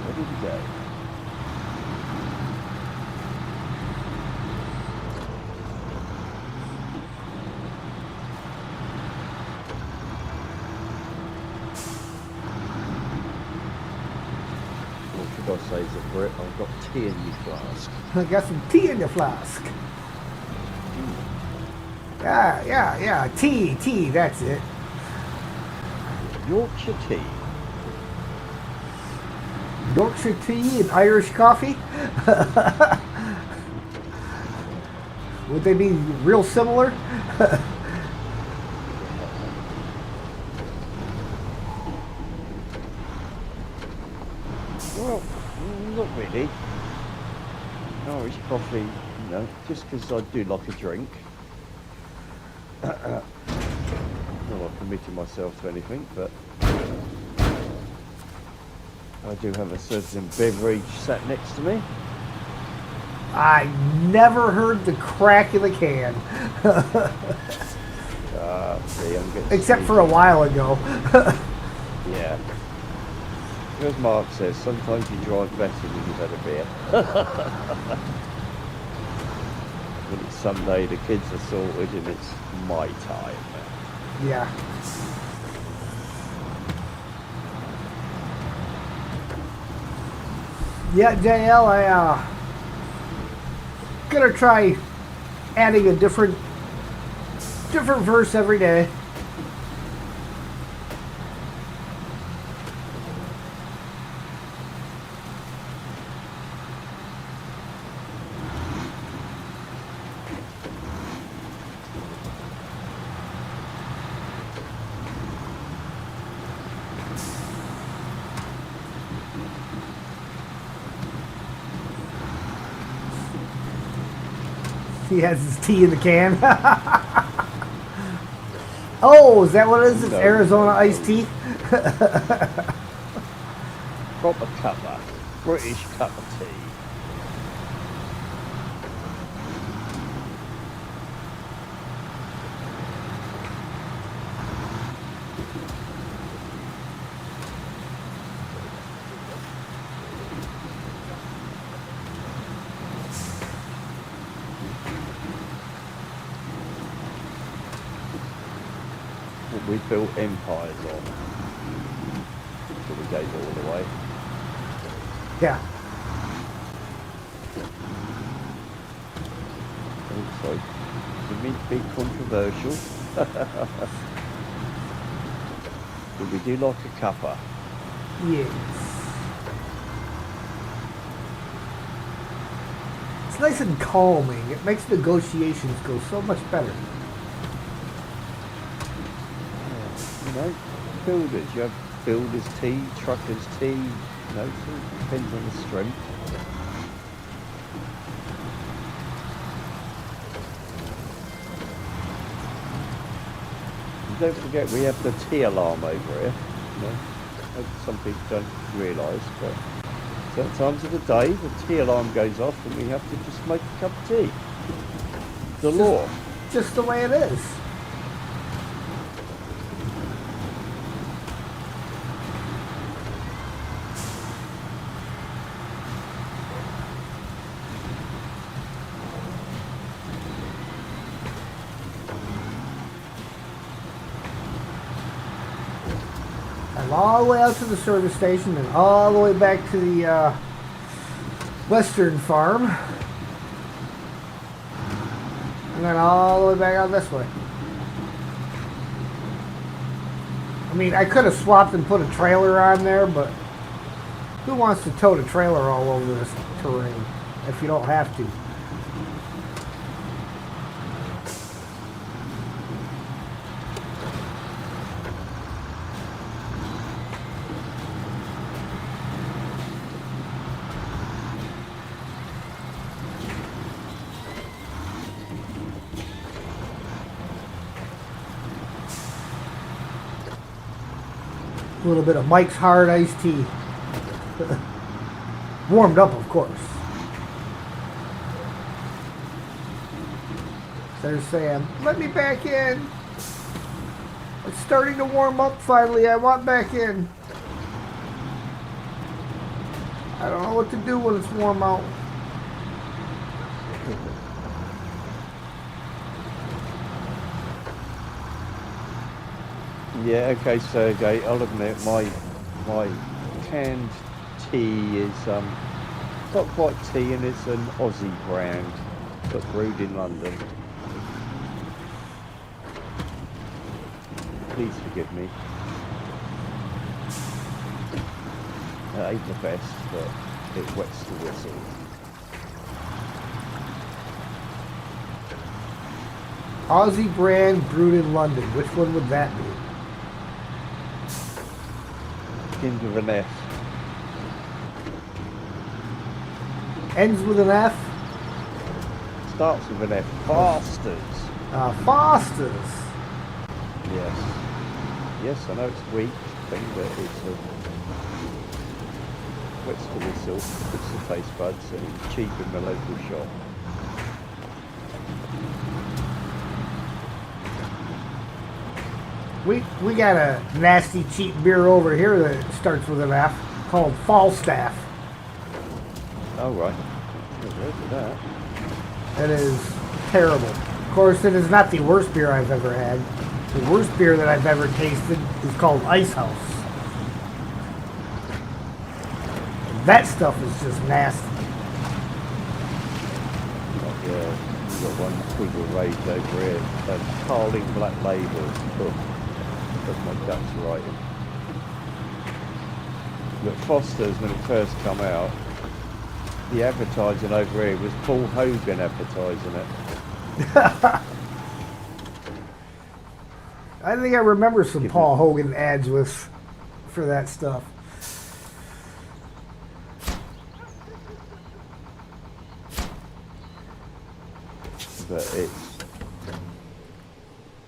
Ready to go. What should I say, Brit? I've got tea in your flask. I got some tea in the flask. Yeah. Tea, that's it. Yorkshire tea. Yorkshire tea and Irish coffee. Would they be real similar? Well, not really. Irish coffee, you know, just because I do like a drink. Not like committing myself to anything, but I do have a certain beverage sat next to me. I never heard the crack of the can. See, I'm getting Except for a while ago. Yeah. As Mark says, sometimes you drive better when you've had a beer. When it's Sunday, the kids are sorted and it's my time. Yeah. Yeah, JL, I gonna try adding a different verse every day. He has his tea in the can. Oh, is that what it is? It's No. Arizona iced tea? Proper cuppa. British cup of tea. What we built empires on. So we gave it all away. Yeah. Also, didn't mean to be controversial. But we do like a cuppa. Yes. It's nice and calming. It makes negotiations go so much better. You know, builders. You have builders' tea, truckers' tea. You know, so it depends on the strength. And don't forget, we have the tea alarm over here. You know, some people don't realise, but Certain times of the day, the tea alarm goes off and we have to just make a cup of tea. The law. Just the way it is. I'm all the way out to the service station and all the way back to the western farm. And then all the way back out this way. I mean, I could have swapped and put a trailer on there, but who wants to tote a trailer all over this terrain if you don't have to? A little bit of Mike's Hard Iced Tea. Warmed up, of course. There's Sam. Let me back in. It's starting to warm up finally. I want back in. I don't know what to do when it's warm out. Yeah, okay, Sergey, I'll admit my canned tea is not quite tea, and it's an Aussie brand, but brewed in London. Please forgive me. It ain't the best, but it wets the whistle. Aussie brand brewed in London. Which one would that be? Begins with an F. Ends with an F? Starts with an F. Fosters. Foster's. Yes. Yes, I know it's weak thing, but it's wets the whistle, puts the taste buds, and it's cheap in the local shop. We got a nasty cheap beer over here that starts with an F called Falstaff. Oh right. I've heard of that. It is terrible. Of course, it is not the worst beer I've ever had. The worst beer that I've ever tasted is called Ice House. That stuff is just nasty. Oh, yeah, we've got one squiggle rage over here. Carling Black Label. Does my guts right. But Foster's, when it first come out, the advertising over here was Paul Hogan advertising it. I think I remember some Paul Hogan ads for that stuff. But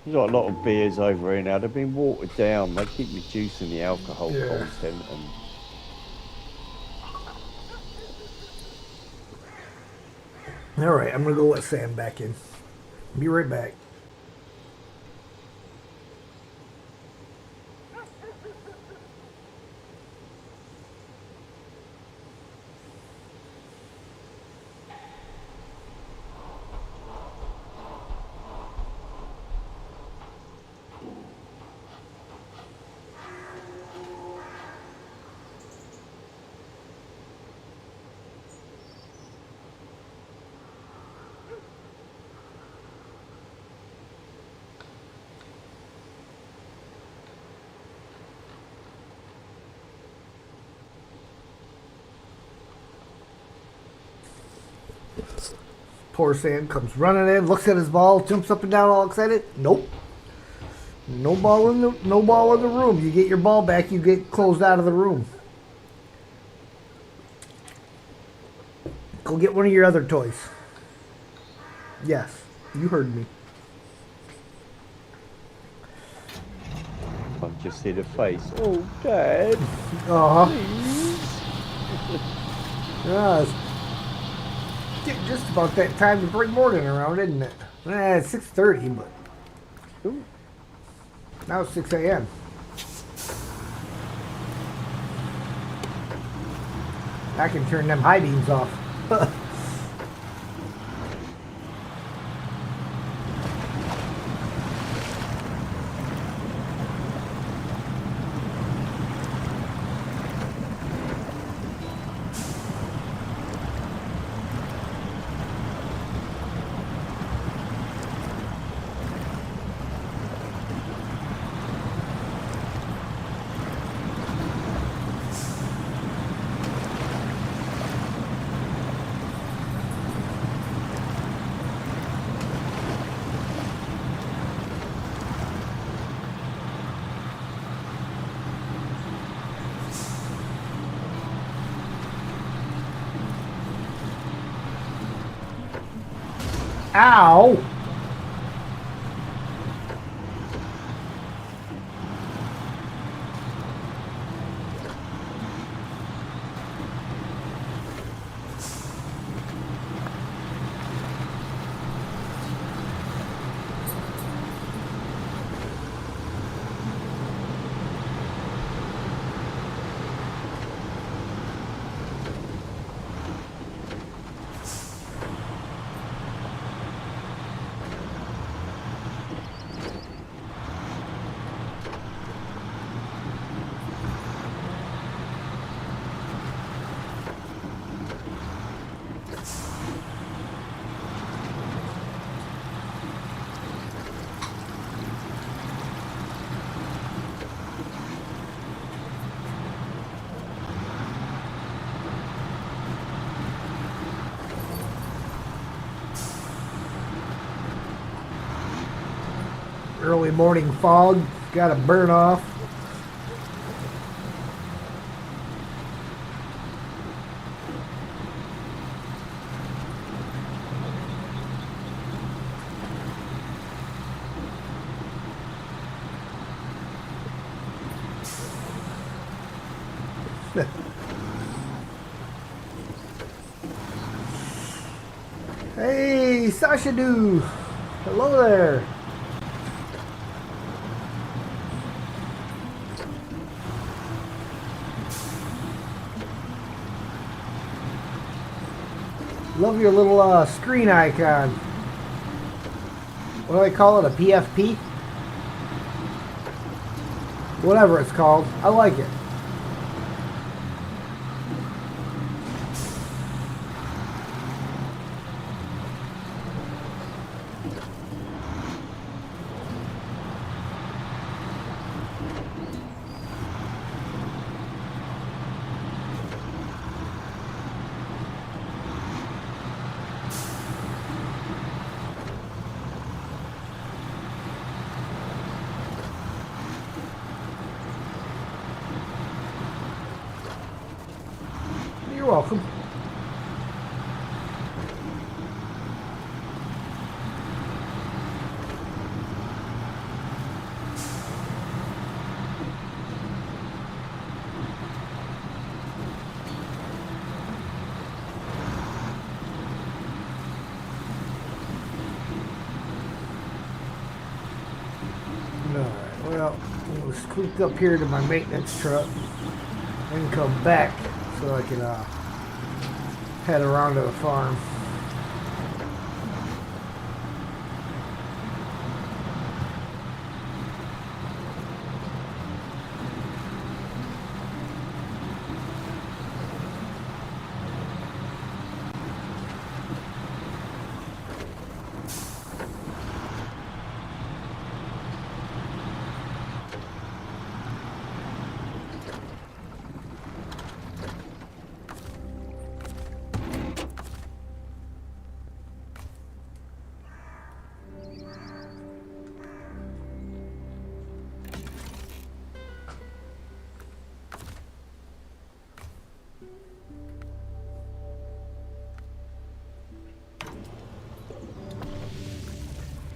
there's got a lot of beers over here now. They've been watered down. They keep reducing the alcohol content. And all right, I'm gonna go let Sam back in. Be right back. Poor Sam comes running in, looks at his ball, jumps up and down all excited. Nope. No ball in the room. You get your ball back, you get closed out of the room. Go get one of your other toys. Yes, you heard me. I just see the face. Oh, Dad. Uh-huh. Please. It's getting just about that time to bring morning around, isn't it? It's 6:30, but Ooh. now it's 6 a.m. I can turn them high beams off. Ow! Early morning fog, gotta burn off. Hey, Sasha Doo. Hello there. Love your little screen icon. What do they call it? A PFP? Whatever it's called. I like it. You're welcome. Alright, well, we'll squeak up here to my maintenance truck and come back so I can head around to the farm.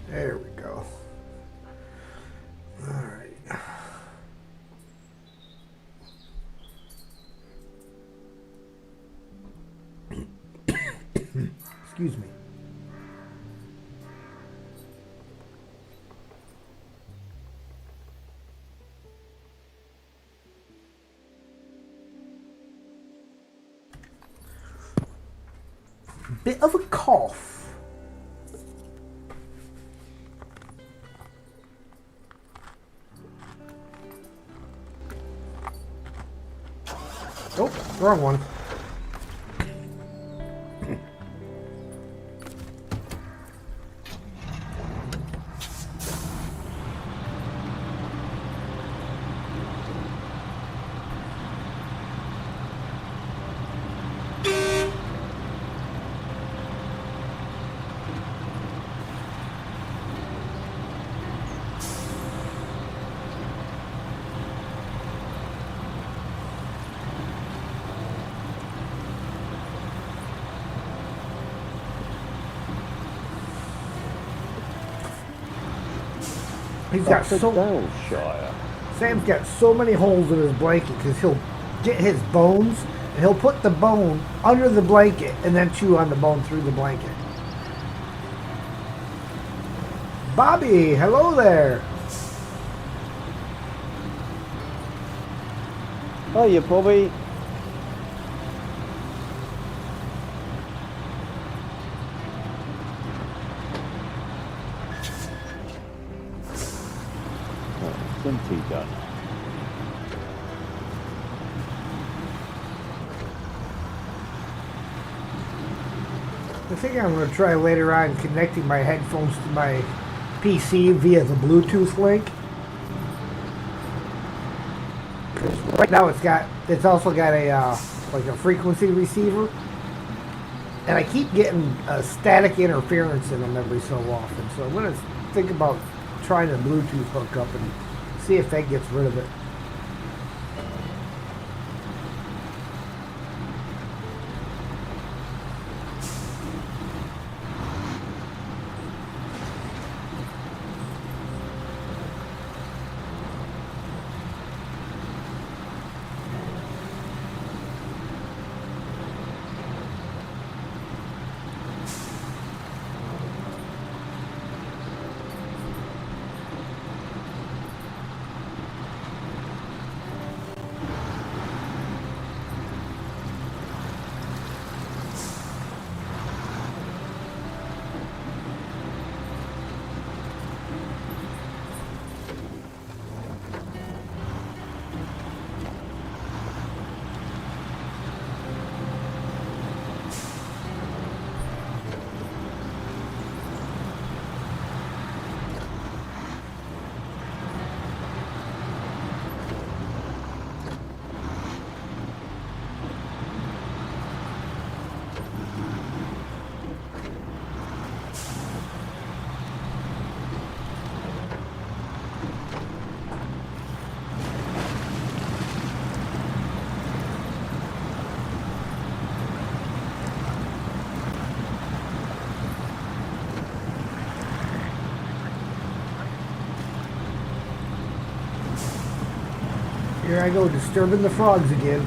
There we go. All right. Excuse me. Bit of a cough. Oh, wrong one. He's got Shire. Sam's got so many holes in his blanket because he'll get his bones and he'll put the bone under the blanket and then chew on the bone through the blanket. Bobby, hello there. Hiya, Bobby. Plenty done. I think I'm going to try later on connecting my headphones to my PC via the Bluetooth link. 'Cause right now it's also got a like a frequency receiver, and I keep getting static interference in them every so often. So I'm going to think about trying a Bluetooth hookup and see if that gets rid of it. Here I go, disturbing the frogs again.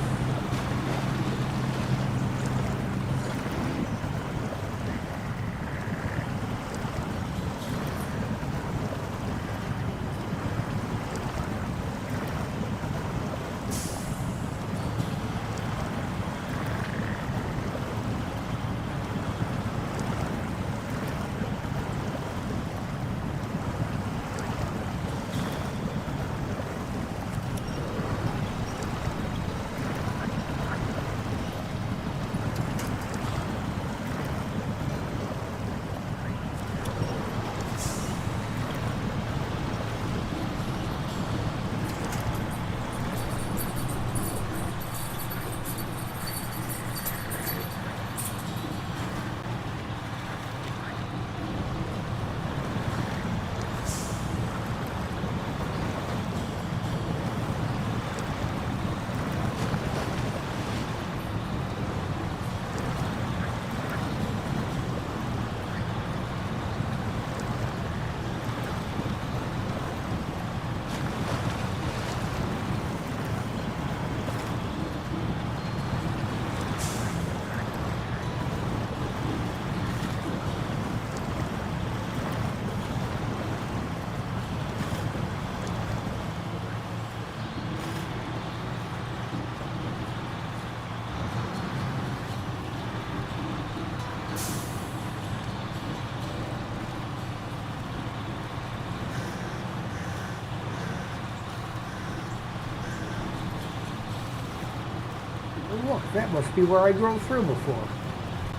look, that must be where I drove through before.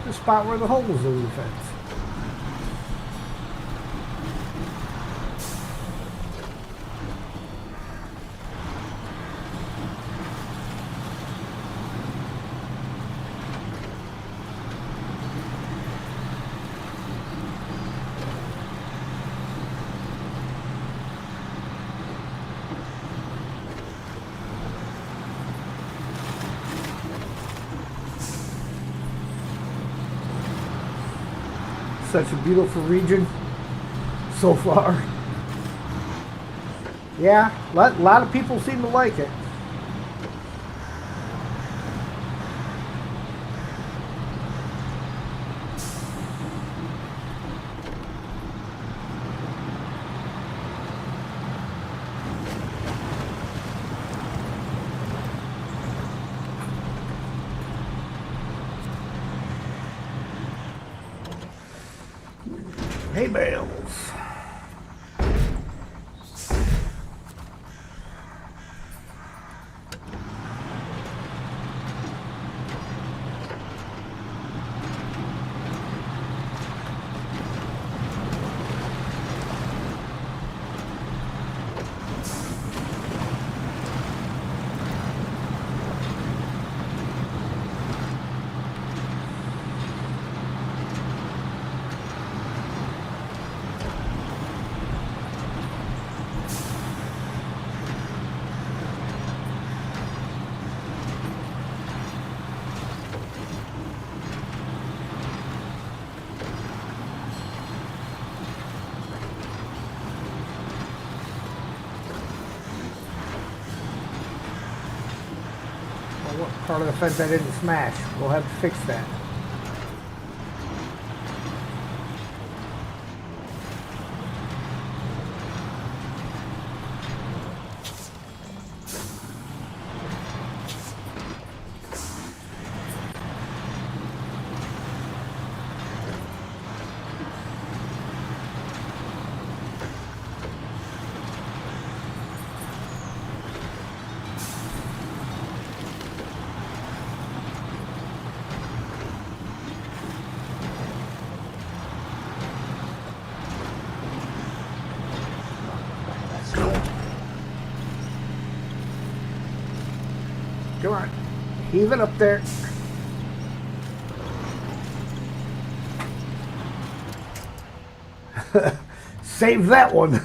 The spot where the holes in the fence. Such a beautiful region so far. Yeah, a lot of people seem to like it. Hay bales. What part of the fence I didn't smash? We'll have to fix that. Come on. Heave it up there. Save that one.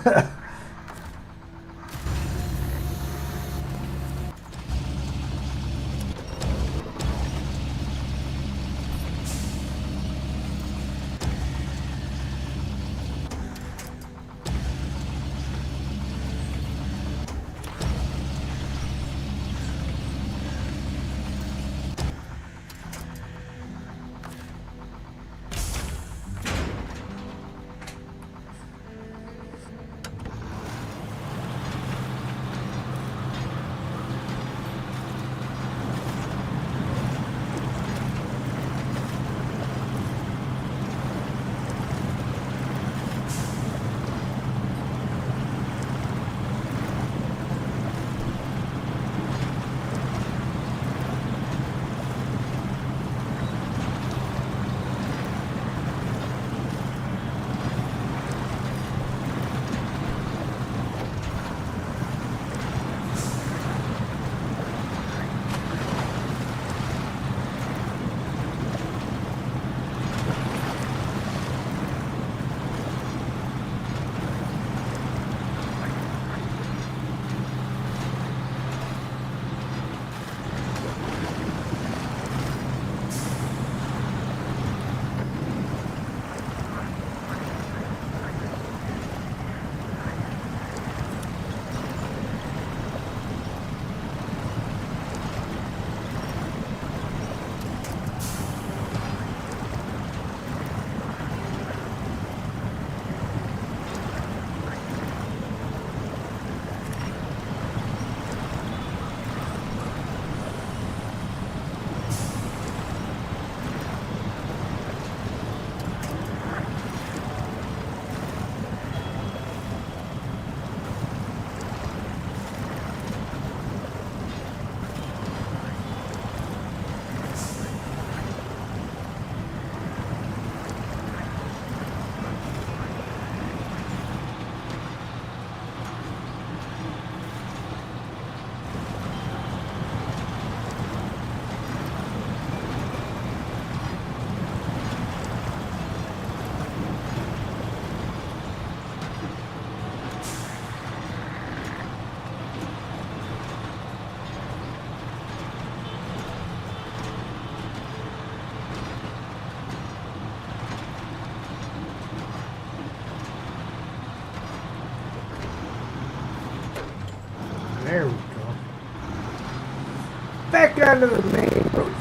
onto the main road.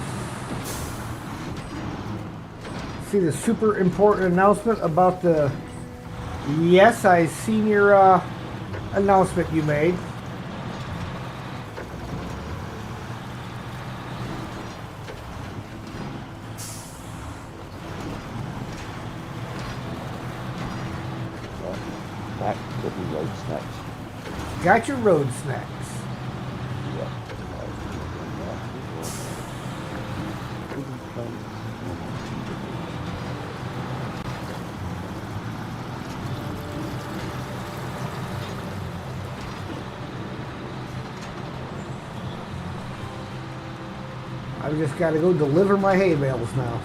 See the super important announcement about the... Yes, I seen your announcement you made. Back to the road snacks. Got your road snacks. Yeah. I've just got to go deliver my hay bales now.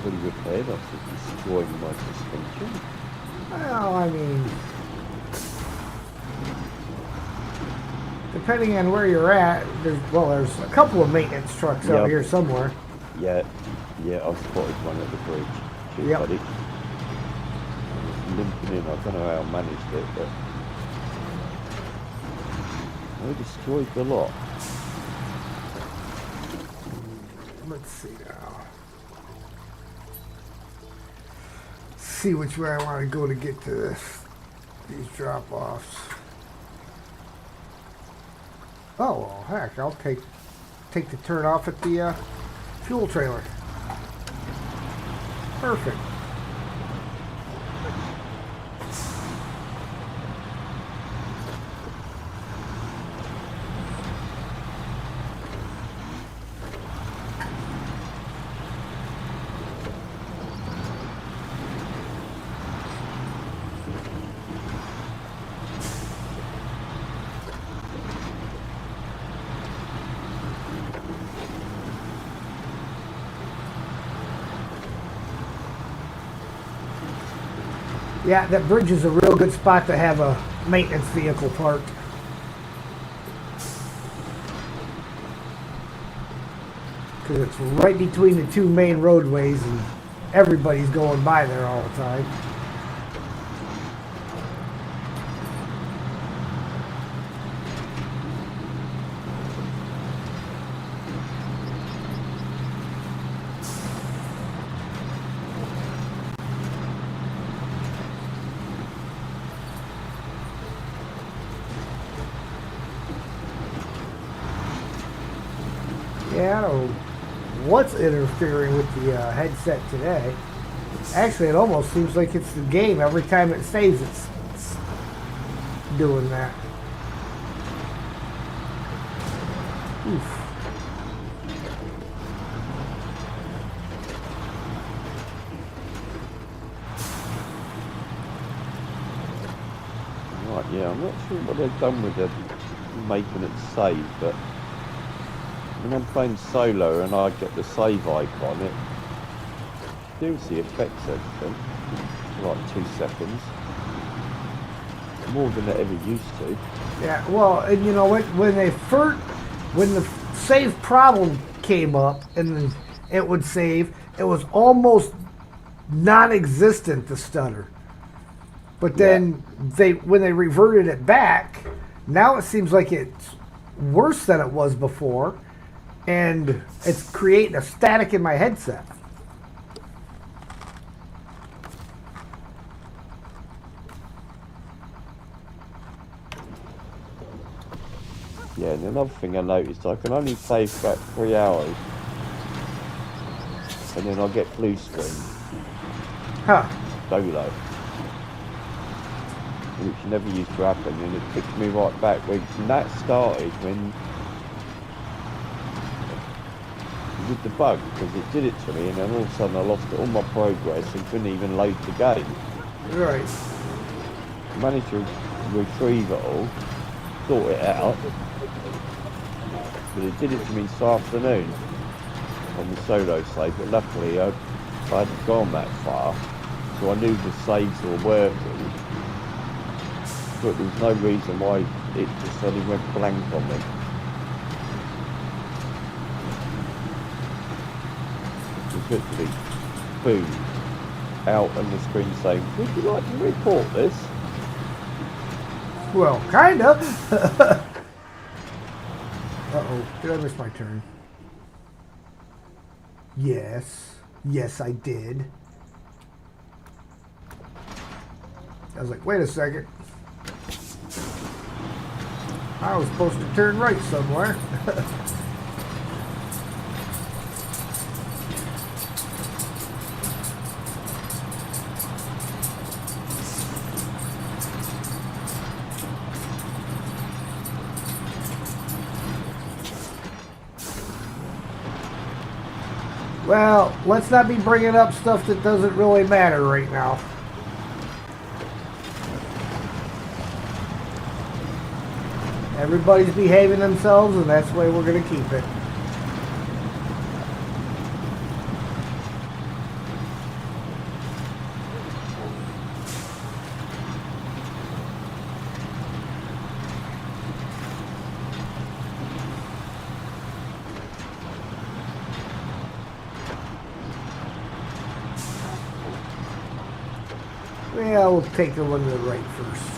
Pretty repaired, I think, destroying my suspension. Well, I mean, depending on where you're at, there's a couple of maintenance trucks out Yep. here somewhere. Yeah, I spotted one at the bridge. Cheers, Yep. buddy. I was limping in, I don't know how I managed it, but I destroyed the lot. Let's see now. See which way I want to go to get to these drop-offs. Oh, well, heck, I'll take the turn off at the fuel trailer. Perfect. Yeah, that bridge is a real good spot to have a maintenance vehicle parked. Because it's right between the two main roadways and everybody's going by there all the time. Yeah, I don't know what's interfering with the headset today. Actually, it almost seems like it's the game. Every time it saves, it's doing that. Oof. Right, yeah, I'm not sure what they've done with the making it save, but when I'm playing solo and I get the save icon, it seriously affects everything for like 2 seconds. More than it ever used to. Yeah, well, and you know what? When the save problem came up and then it would save, it was almost non-existent, the stutter. But then when they reverted it back, now it seems like it's worse than it was before, and it's creating a static in my headset. Yeah, and another thing I noticed, I can only play for about 3 hours, and then I get blue screen Huh. solo, which never used to happen, and it kicks me right back. When that started, when with the bug, because it did it to me, and then all of a sudden I lost all my progress and couldn't even load the game. Right. Managed to retrieve it all, sort it out, but it did it to me this afternoon on the solo save. But luckily I hadn't gone that far, so I knew the saves were working. But there was no reason why it just suddenly went blank on me. It was literally boom, out on the screen saying, "Would you like to report this?" Well, kind of. Uh-oh, did I miss my turn? Yes. Yes, I did. I was like, wait a second. I was supposed to turn right somewhere. Well, let's not be bringing up stuff that doesn't really matter right now. Everybody's behaving themselves, and that's the way we're going to keep it. Yeah, we'll take the one to the right first.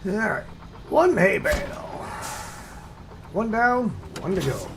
Alright, one hay bale. One down, one to go.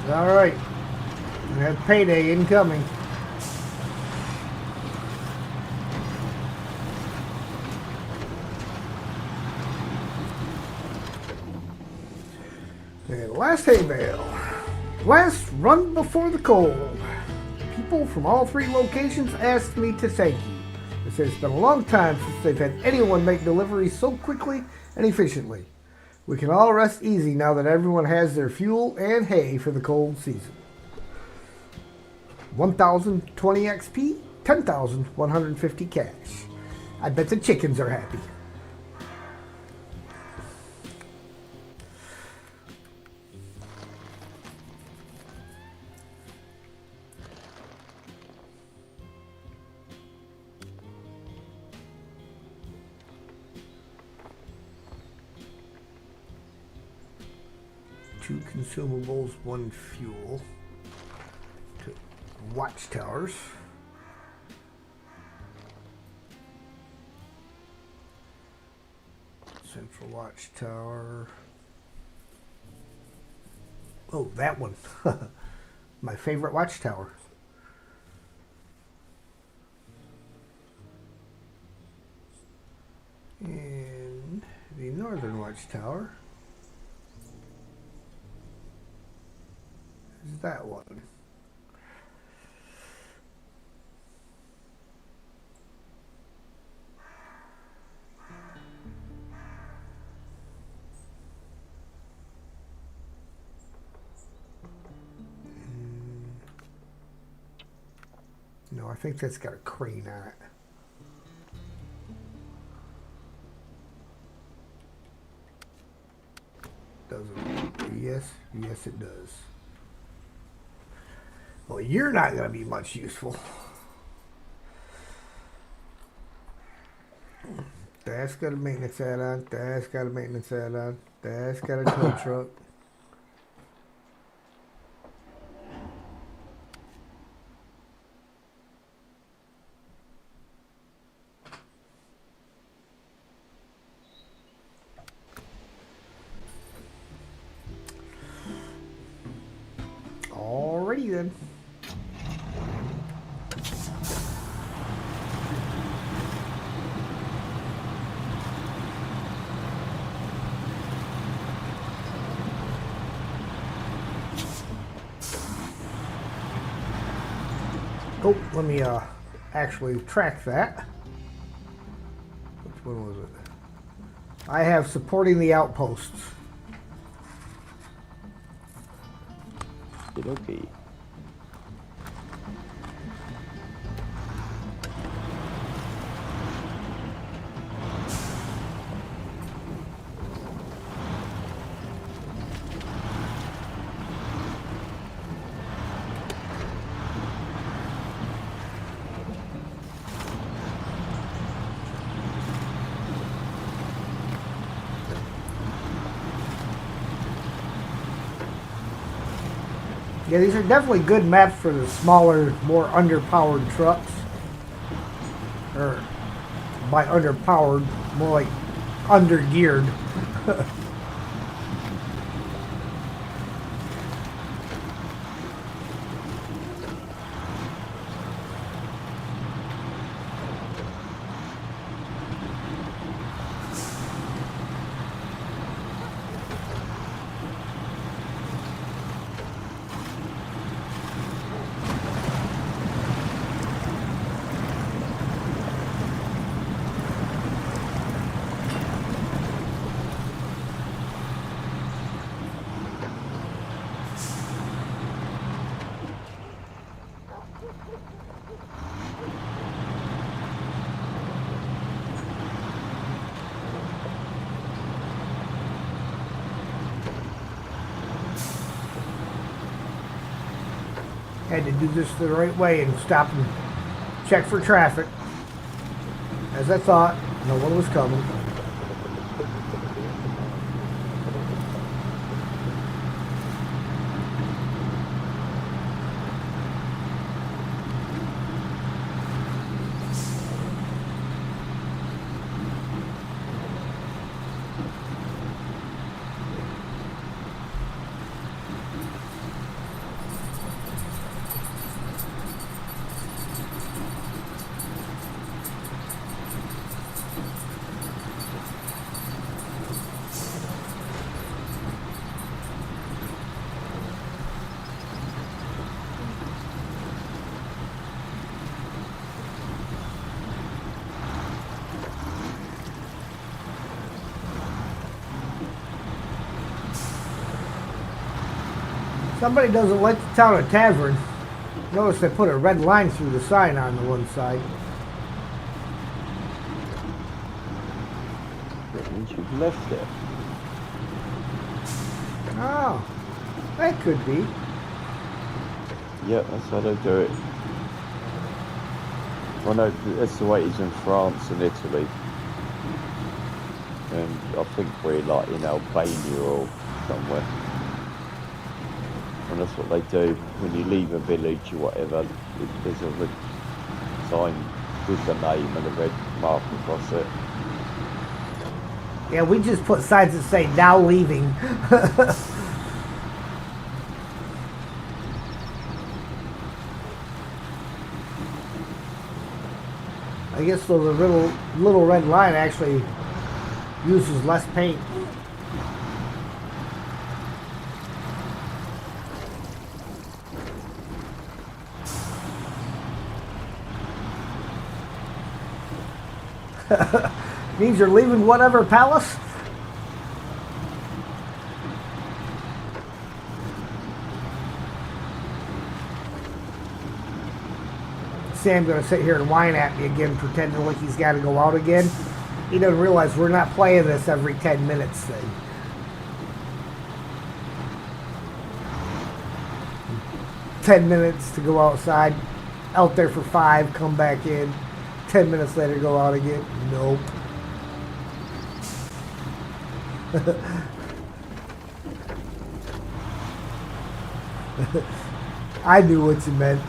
Alright, we have payday incoming. Okay, last hay bale. Last run before the cold. People from all three locations asked me to thank you. They said it's been a long time since they've had anyone make deliveries so quickly and efficiently. We can all rest easy now that everyone has their fuel and hay for the cold season. 1,020 XP, 10,150 cash. I bet the chickens are happy. 2 consumables, 1 fuel. To watchtowers. Central watchtower. Oh, that one. My favorite watchtower. And the northern watchtower is that one. No, I think that's got a crane on it. Doesn't. Yes, yes it does. Well, you're not going to be much useful. That's got a maintenance add-on. That's got a maintenance add-on. That's got a tow truck. Alrighty then. Oh, let me actually track that. Which one was it? I have supporting the outposts. Okay. Yeah, these are definitely good maps for the smaller, more underpowered trucks. Or by underpowered, more like undergeared. Had to do this the right way and stop and check for traffic. As I thought, no one was coming. Somebody doesn't like the town of Tavern. Notice they put a red line through the sign on the one side. That means you've left it. Oh, that could be. Yep, that's how they do it. Well, no, that's the way it is in France and Italy. And I think we're like in Albania or somewhere. and that's what they do when you leave a village or whatever. There's a red sign with the name and a red mark across it. Yeah, we just put signs that say now leaving. I guess so. The little red line actually uses less paint. Means you're leaving whatever palace? Sam's gonna sit here and whine at me again, pretending like he's gotta go out again. He doesn't realize we're not playing this every 10 minutes thing. "10 minutes to go outside, out there for 5, come back in. 10 minutes later, go out again." Nope. I knew what you meant.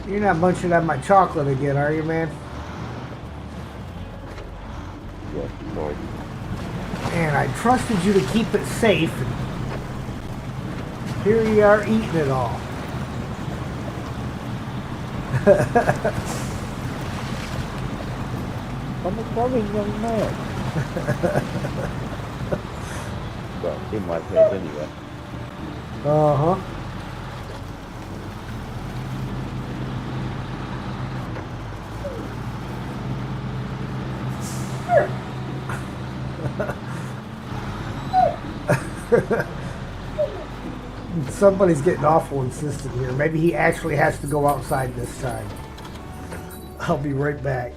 You're not munching on my chocolate again, are you, man? Yeah, sorry. And I trusted you to keep it safe. And here you are eating it all. I'm a growing young man. Well, in my head anyway. Uh-huh. Somebody's getting awful insistent here. Maybe he actually has to go outside this time. I'll be right back.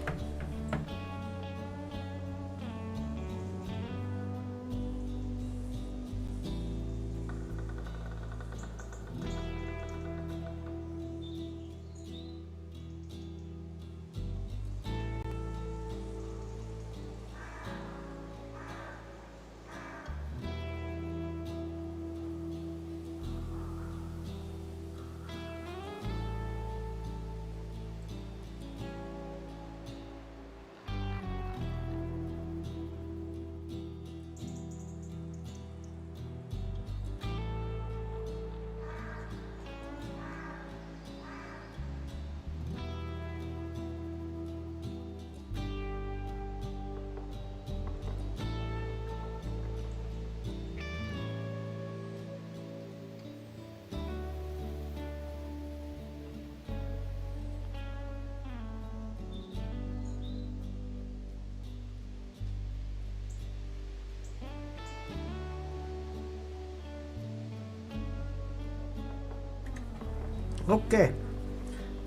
Okay,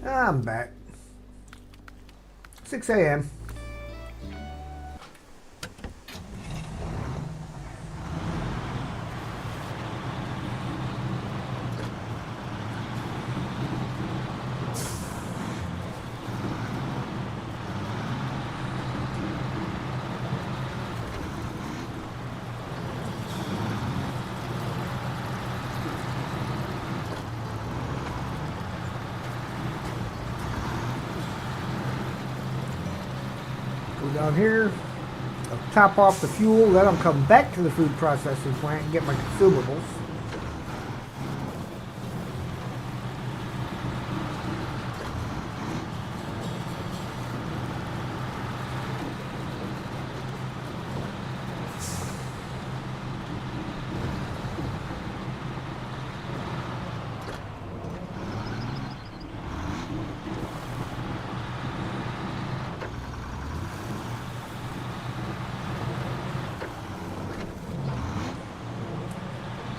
I'm back. 6 a.m. Go down here. I'll top off the fuel, then I'll come back to the food processing plant and get my consumables.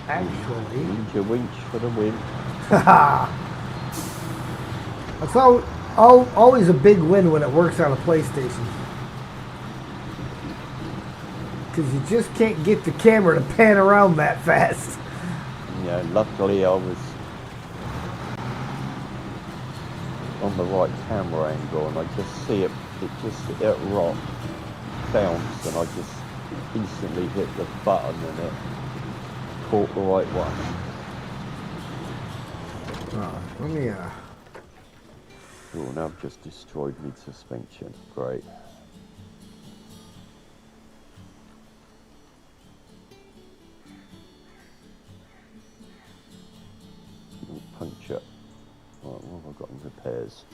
Actually, Ninja winch for the win. it's always a big win when it works on a PlayStation. Because you just can't get the camera to pan around that fast. Yeah, luckily I was on the right camera angle and I just see it rock, bounce, and I just instantly hit the button and it caught the right one. Let me, Oh, now I've just destroyed mid suspension. Great. Puncture. Right, what have I got in repairs?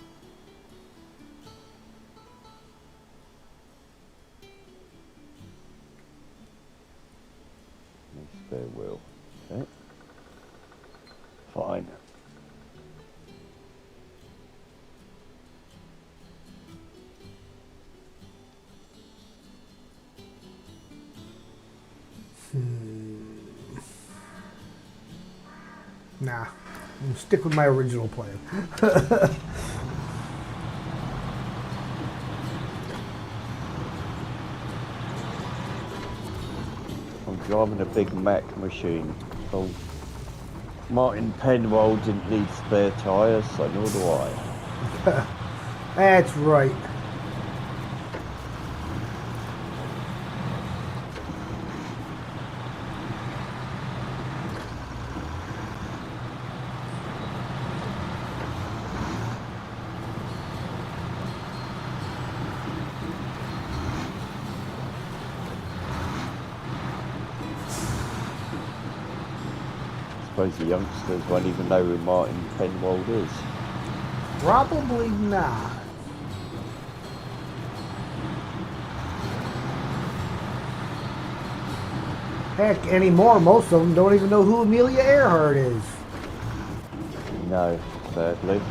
No spare wheel. Okay. Fine. Nah, I'm stick with my original plan. I'm driving a big Mac machine. Oh, Martin Penwell didn't need spare tyres, so nor do I. That's right. I suppose the youngsters won't even know who Martin Penwell is. Probably not. Heck, anymore, most of them don't even know who Amelia Earhart is. No, sadly.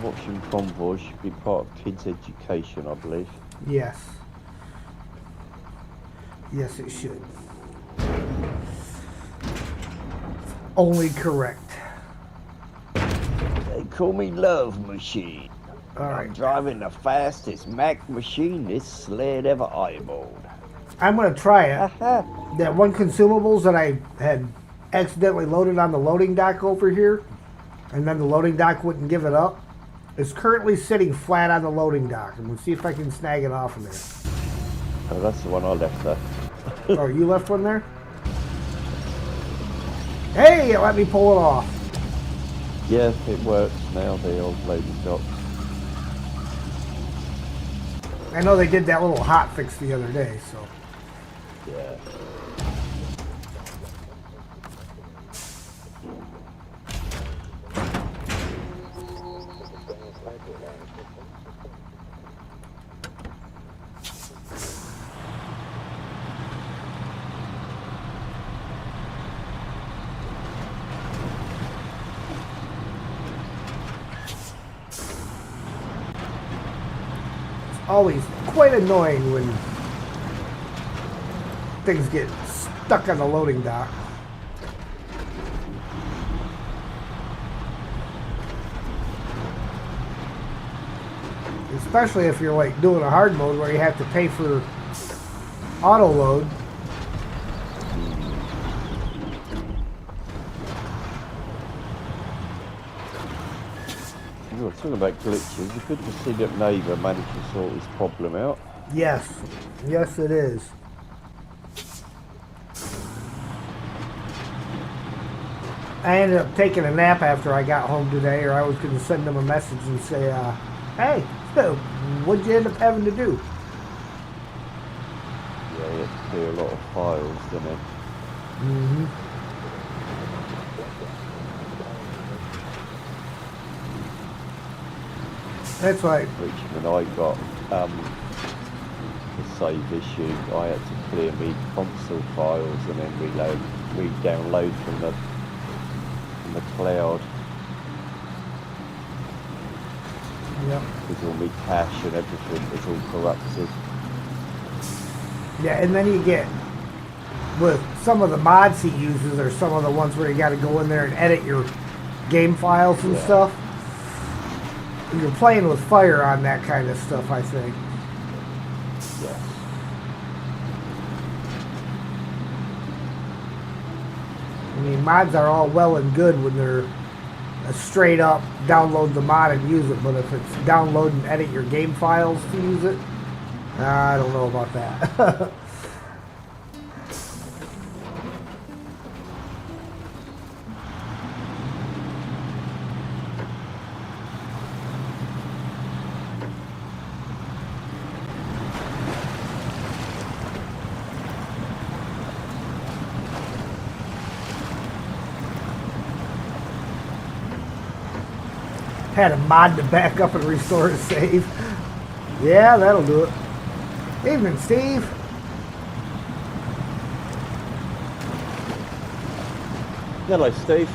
Watching convoys should be part of kids' education, I believe. Yes. Yes, it should. Only correct. They call me Love Machine. All right. I'm driving the fastest Mac machine this sled ever eyeballed. I'm going to try it. That one consumables that I had accidentally loaded on the loading dock over here, and then the loading dock wouldn't give it up. It's currently sitting flat on the loading dock, and we'll see if I can snag it off of there. Oh, that's the one I left there. Oh, you left one there? Hey, it let me pull it off. Yeah, it works now, the old loading dock. I know they did that little hot fix the other day, so. Yeah. Always quite annoying when things get stuck on the loading dock. especially if you're like doing a hard mode where you have to pay for auto load. Talking about glitches, it's good to see that neighbour managed to sort his problem out. Yes, yes it is. I ended up taking a nap after I got home today, or I was going to send them a message and say, hey, so what'd you end up having to do? Yeah, you have to clear a lot of files, didn't it? Mm-hmm. That's right. Richmond, I got the save issue. I had to clear me console files and then re-download from the cloud. Yep. Because all my cache and everything was all corrupted. Yeah, and then you get, with some of the mods he uses, or some of the ones where you got to go in there and edit your game files and stuff. You're playing with fire on that kind of stuff, I think. Yes. I mean, mods are all well and good when they're a straight up download the mod and use it, but if it's download and edit your game files to use it, I don't know about that. Had a mod to back up and restore a save. Yeah, that'll do it. Evening, Steve. Hello, Steve.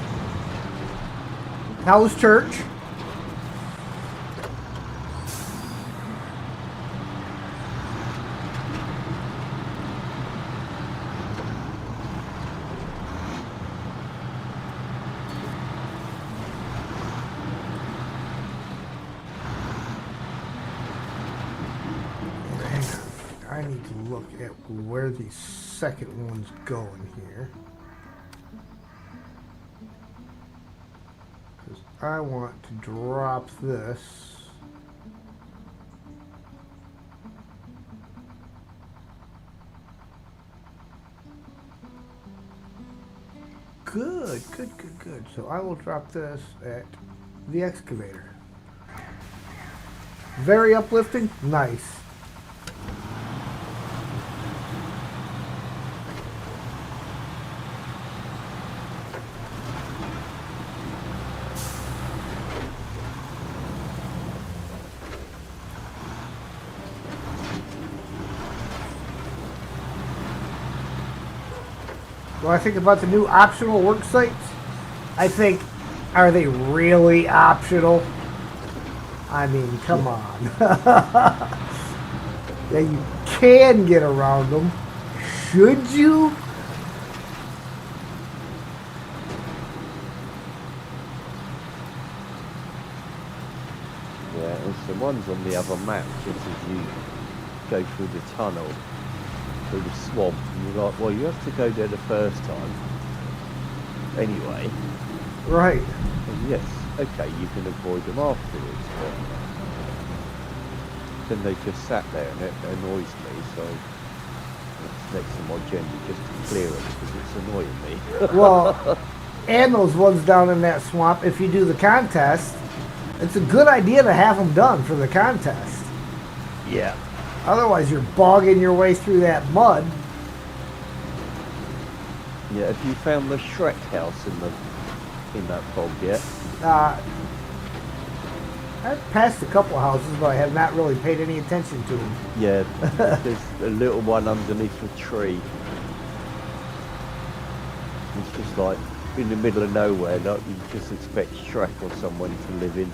How was church? I need to look at where the second one's going here. Because I want to drop this. Good. So I will drop this at the excavator. Very uplifting. Nice. When I think about the new optional work sites, I think, are they really optional? I mean, come on. Yeah, you can get around them. Should you? Yeah, and some ones on the other map, just as you go through the tunnel, through the swamp, and you're like, well, you have to go there the first time. Anyway. Right. And yes, okay, you can avoid them afterwards, but then they just sat there and it annoys me, so it's next on my agenda just to clear it because it's annoying me. Well, and those ones down in that swamp, if you do the contest, it's a good idea to have them done for the contest. Yeah. Otherwise, you're bogging your way through that mud. Yeah, have you found the Shrek house in that bog yet? I've passed a couple of houses, but I have not really paid any attention to them. Yeah, there's a little one underneath a tree. It's just like in the middle of nowhere, like you just expect Shrek or someone to live in.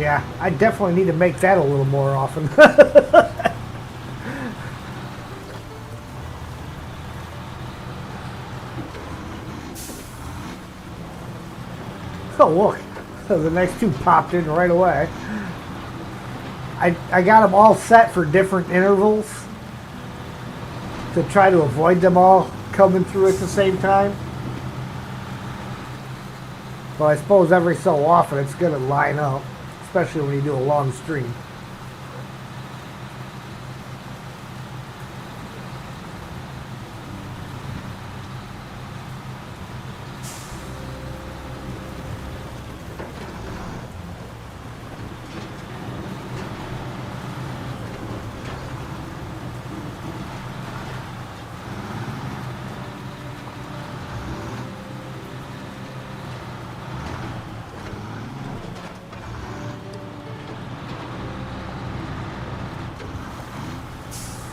Yeah, I definitely need to make that a little more often. Oh, look. The next two popped in right away. I got them all set for different intervals to try to avoid them all coming through at the same time. But I suppose every so often it's going to line up, especially when you do a long stream.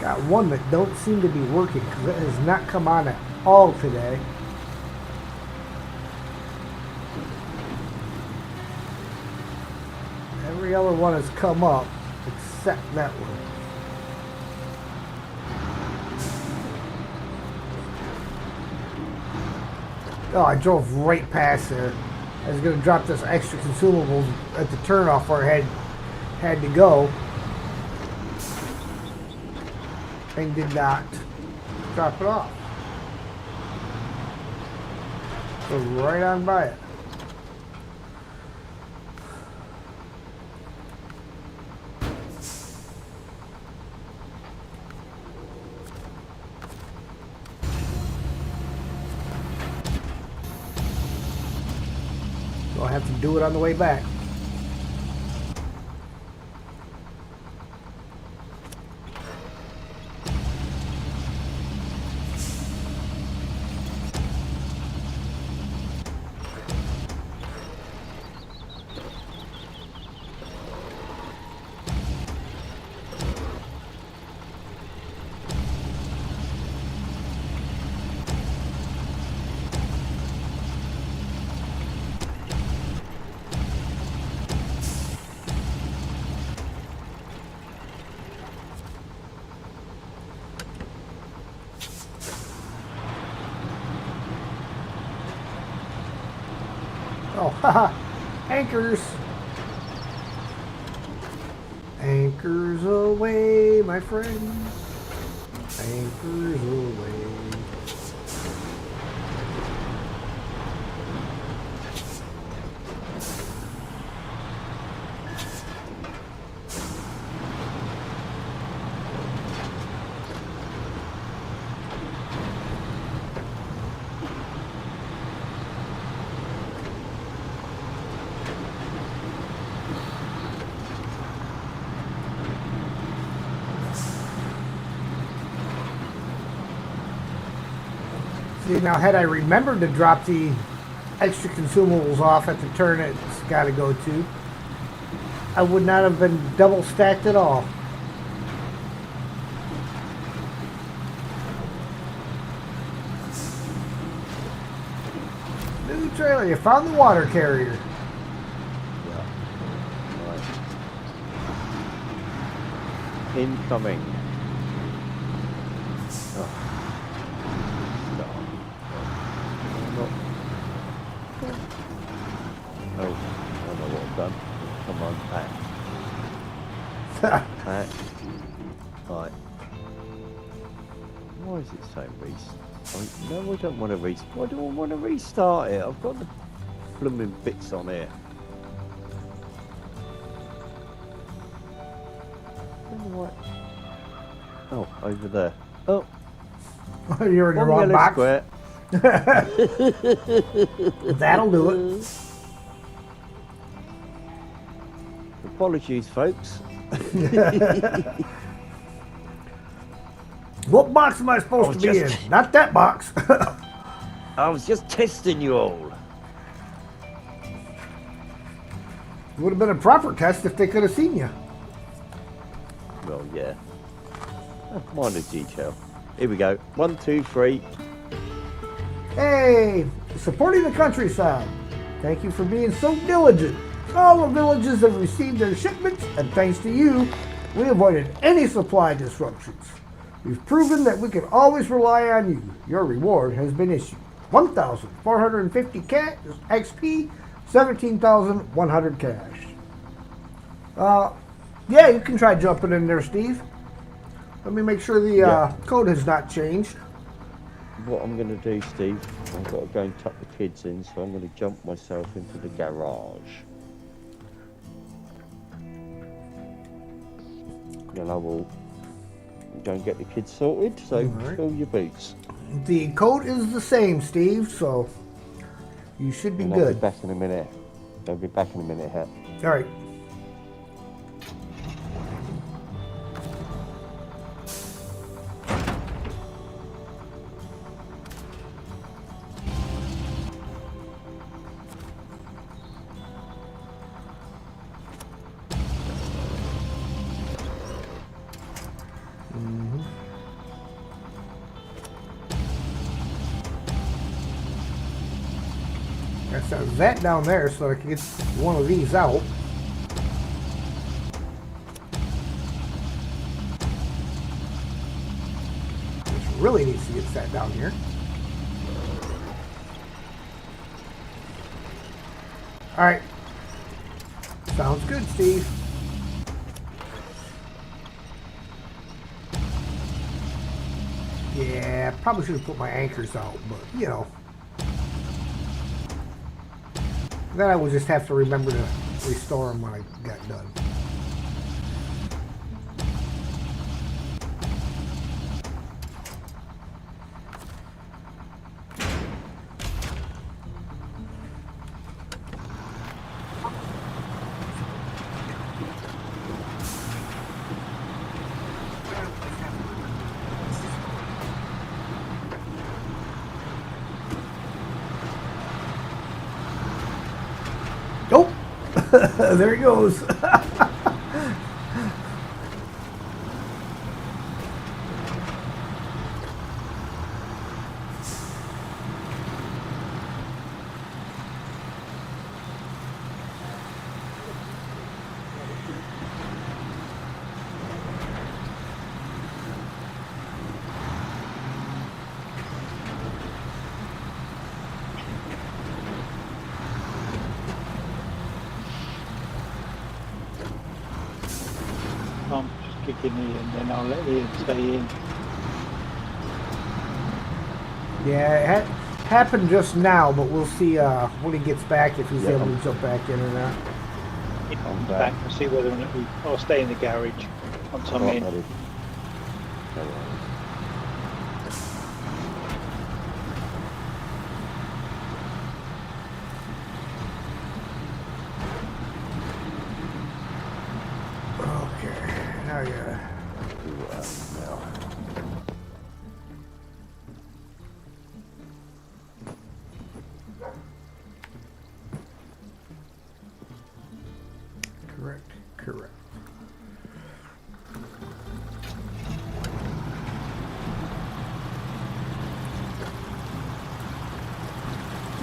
Got one that don't seem to be working because it has not come on at all today. Every other one has come up except that one. Oh, I drove right past there. I was going to drop this extra consumables at the turnoff where I had to go. And did not drop it off. So right on by it. So I have to do it on the way back. Oh, haha. Anchors. Anchors away, my friend. Anchors away. See, now had I remembered to drop the extra consumables off at the turn it's got to go to, I would not have been double stacked at all. New trailer, you found the water carrier. Yeah. Right. Incoming. Oh. Oh, I don't know what I've done. Come on, back. Back. Right. Why is it saying restart? No, I don't want to restart. Why do I want to restart it? I've got the blooming bits on here. What? Oh, over there. Oh. You're in the wrong box. Square. That'll do it. Apologies, folks. What box am I supposed to be in? Not that box. I was just testing you all. It would have been a proper test if they could have seen you. Well, yeah. Minor detail. Here we go. 1, 2, 3. Hey, supporting the countryside. Thank you for being so diligent. All the villages have received their shipments, and thanks to you, we avoided any supply disruptions. We've proven that we can always rely on you. Your reward has been issued. 1,450 XP, 17,100 cash. Yeah, you can try jumping in there, Steve. Let me make sure the code has not changed. What I'm going to do, Steve, I've got to go and tuck the kids in, so I'm going to jump myself into the garage. Then I will go and get the kids sorted, so fill your boots. The code is the same, Steve, so you should be and good. I'll be back in a minute. I'll be back in a minute, Hat. All right. There's that down there, so I can get one of these out. Which really needs to get set down here. Alright. Sounds good, Steve. Yeah, probably should have put my anchors out, but you know. Then I would just have to remember to restore them when I got done. Oh, there he goes. I'm just kicking Ian, then I'll let Ian stay in. Yeah, it happened just now, but we'll see when he gets back if he's Yeah, able to jump back in or not. I'm back and see whether or not I'll stay in the garage once I'm in. Buddy. Okay, now yeah. Correct.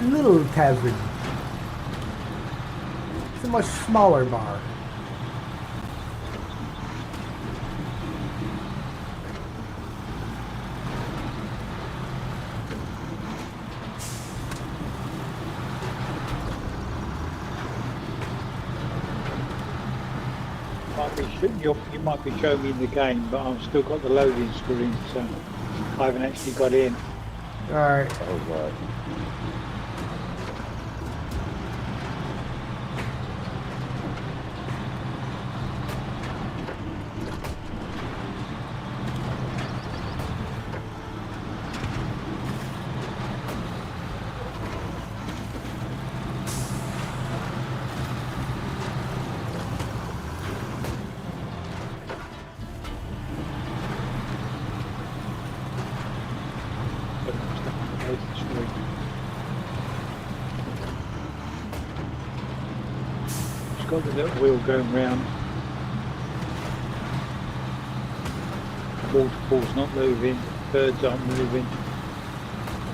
Little tavern. It's a much smaller bar. You might be showing me the game, but I've still got the loading screen, so I haven't actually got in. Alright. Oh, right. It's got the little wheel going round. Waterfall's not moving, birds aren't moving,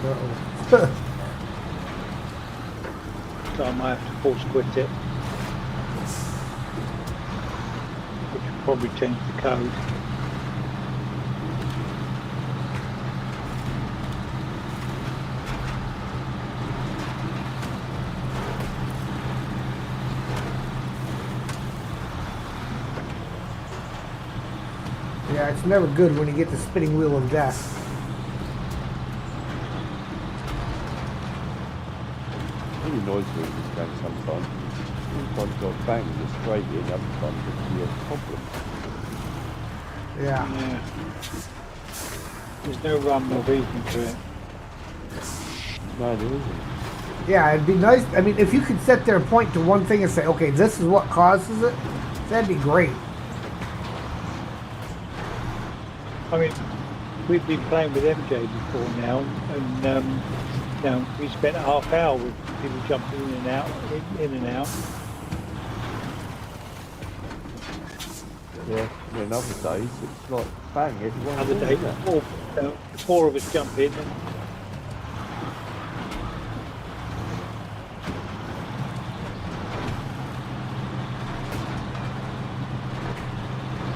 Uh-oh. so I might have to force quit it. probably change the code. Yeah, it's never good when you get the spinning wheel of death. It annoys me in this game sometimes. Sometimes got bang and just straight in, other times it can be a problem. Yeah. Yeah. There's no rhyme or reason to it. No, there isn't. Yeah, it'd be nice. I mean, if you could sit there and point to one thing and say, okay, this is what causes it, that'd be great. I mean, we've been playing with MJ before now, and you know, we spent a half hour with people jumping in and out, in and out. Yeah, I mean, other days it's like bang, everyone. Other day, four of us jump in. And,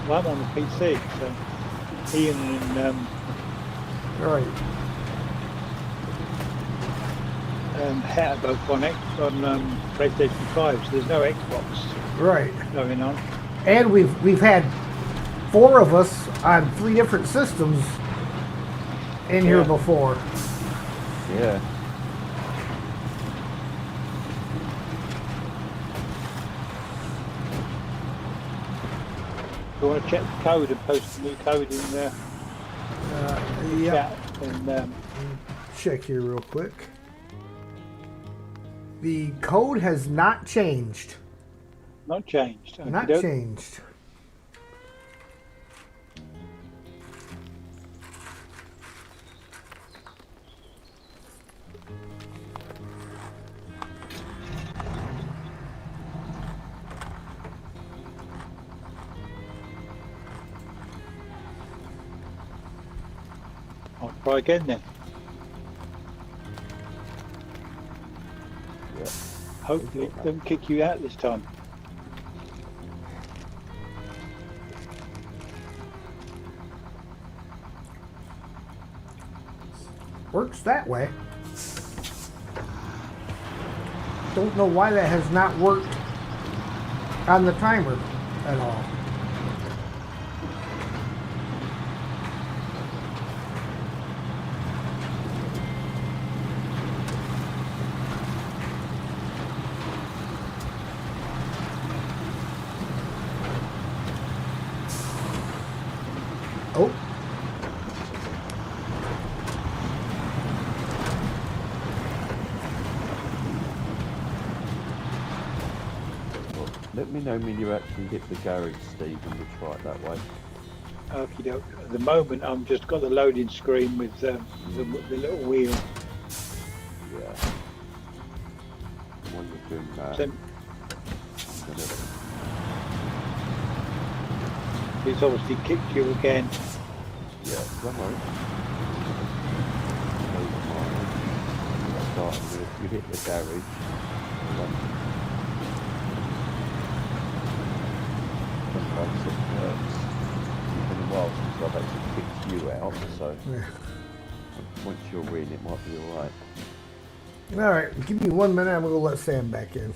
well, I'm on the PC, so Ian and Right. Hat are both on PlayStation 5, so there's no Xbox Right. going on. And we've had 4 of us on 3 different systems in here Yeah. before. Yeah. You want to check the code and post the new code in the Yeah. chat, and Check here real quick. The code has not changed. not changed. Not Okey-doke. changed. I'll try again then. Yeah. Hopefully it doesn't kick you out this time. Works that way. Don't know why that has not worked on the timer at all. Oh. Well, let me know when you actually hit the garage, Steve, and we'll try it that way. Okie doke. At the moment, I'm just got the loading screen with the little wheel. Yeah. When you're doing that, So I'm gonna it's obviously kicked you again. yeah, don't worry. Start with if you hit the garage. Sometimes it works. It's been a while since I've actually kicked you out, so once you're in, it might be alright. Alright, give me 1 minute. I'm going to let Sam back in.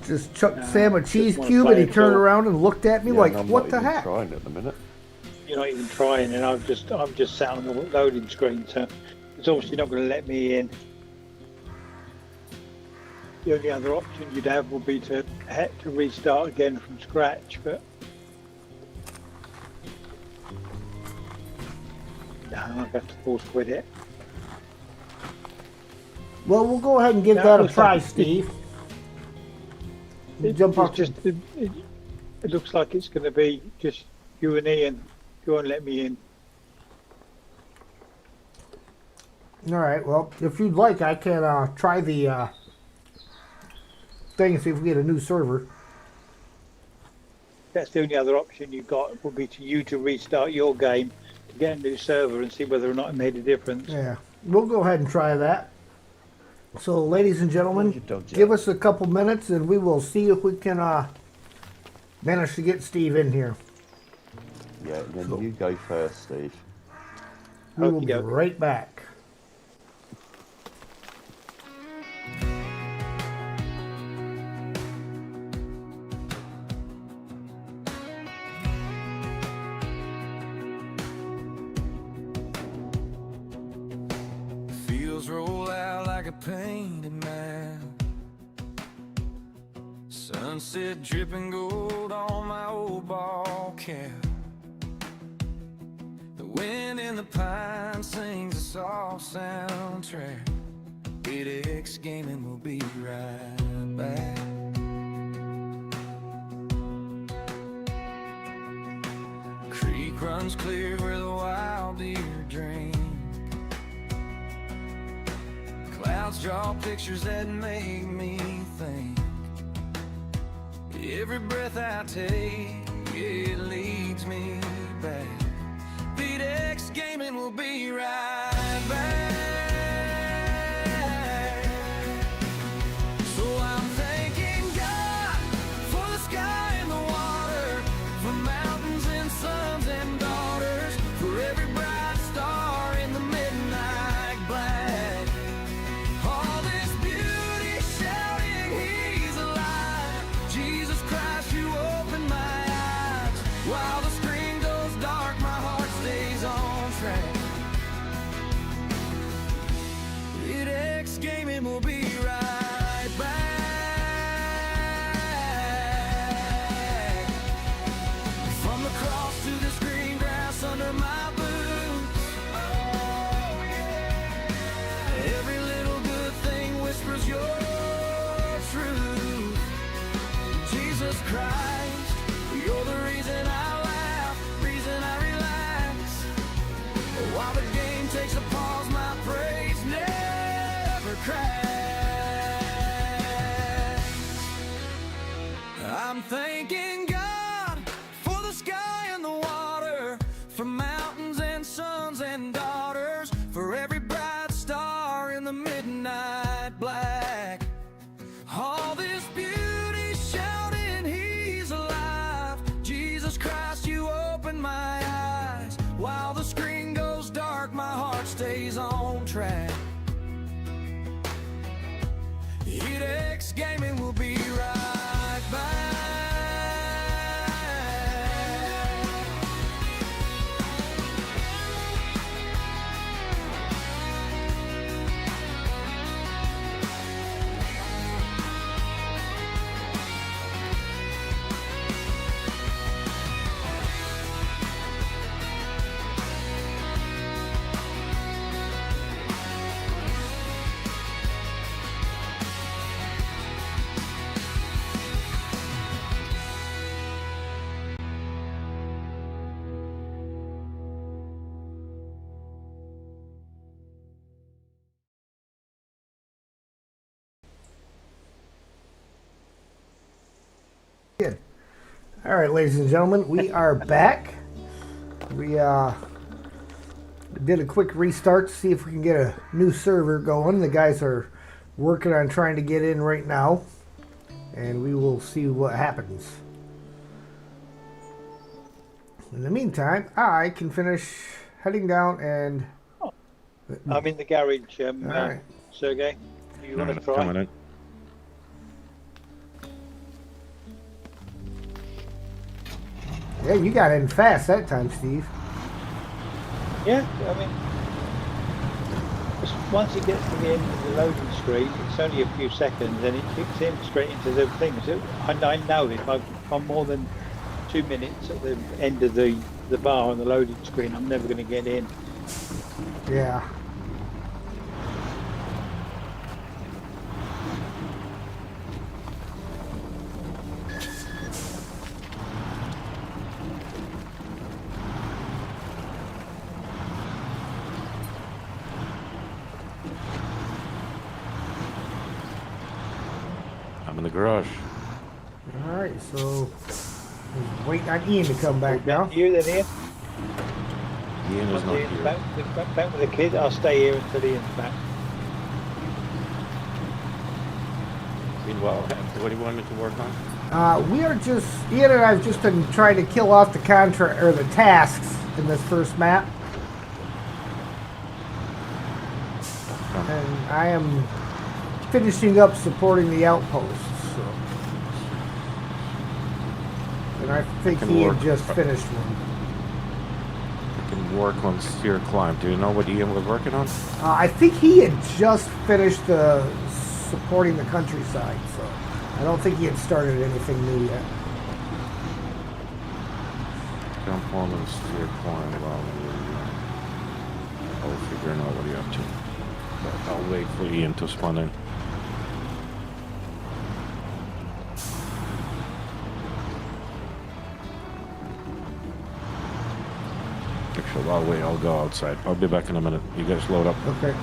Just chucked Sam a cheese wanna cube play and he it turned all. around and looked at me Yeah, like, and I'm what not the even heck? trying at the minute. You're not even trying, and I'm just sat on the loading screen, so it's obviously not going to let me in. the only other option you'd have would be to restart again from scratch, but no, I'll have to force quit it. Well, we'll go ahead and give No, that it a looks try, like Steve. It, Jump it's off. just it looks like it's going to be just you and Ian. Go and let me in. All right. Well, if you'd like, I can try the thing and see if we get a new server. That's the only other option you've got would be to restart your game to get a new server and see whether or not it made a difference. Yeah, we'll go ahead and try that. So, ladies and gentlemen, Dodge give out. us a couple minutes and we will see if we can manage to get Steve in here. Yeah, then you go first, Steve. We will be Okey-doke. right back. Fields roll out like a painted map. Sunset dripping gold on my old ball cap. The wind in the pine sings a soft soundtrack. 8X Gaming will be right back. Creek runs clear where the wild deer dream. Clouds draw pictures that make me think. Every breath I take, it leads me back. 8X Gaming will be right back. So I'm thanking God for the sky and the water, for mountains and sons and daughters, for every bright star in the midnight black. All this beauty shouting, He's alive. Jesus Christ, you open my eyes. While the screen goes dark, my heart stays on track. 8X Gaming will be right back. From the cross to this green grass under my boots. Oh, yeah. Every little good thing whispers your truth. Jesus Christ, you're the reason I laugh, reason I relax. While the game takes a pause, my praise never cracks. I'm thanking God for the sky and the water, for mountains and sons and daughters, for every bright star in the midnight black. All this beauty shouting, He's alive. Jesus Christ, you open my eyes. While the screen goes dark, my heart stays on track. 8X Gaming will be right back. Good. All right, ladies and gentlemen, we are back. We did a quick restart to see if we can get a new server going. The guys are working on trying to get in right now, and we will see what happens. In the meantime, I can finish heading down and... I'm in the garage, All right. Sergey. You want to Come try? on in. Yeah, you got in fast that time, Steve. Yeah, I mean, once it gets to the end of the loading screen, it's only a few seconds, and it kicks in straight into the thing. So I know if I'm more than 2 minutes at the end of the bar on the loading screen, I'm never going to get in. Yeah. I'm in the garage. All right, so just waiting on Ian to come back now. You then, Ian? Ian is not Ian's here. back with the kid. I'll stay here until Ian's back. Meanwhile, what do you want me to work on? We are just Ian and I've just been trying to kill off the contract or the tasks in this first map, and I am finishing up supporting the outposts. So. And I think can Ian work. just finished one. I can work on steer climb. Do you know what Ian was working on? I think he had just finished supporting the countryside, so I don't think he had started anything new yet. Jump on and steer climb while I'll figure out what you're up to. But I'll wait for Ian to spawn in. Actually, I'll wait. I'll go outside. I'll be back in a minute. You guys load up. Okay.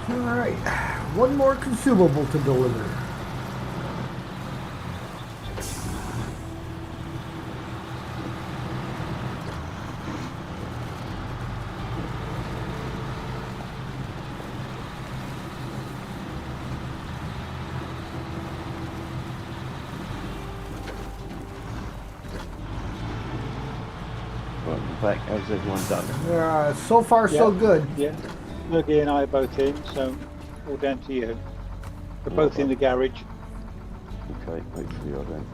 All right, one more consumable to deliver. Welcome back. How's everyone done? So far, so Yeah. good. Yeah. Muggy and I are both in, so all down to you. We're both in the garage. Okay, wait for you then.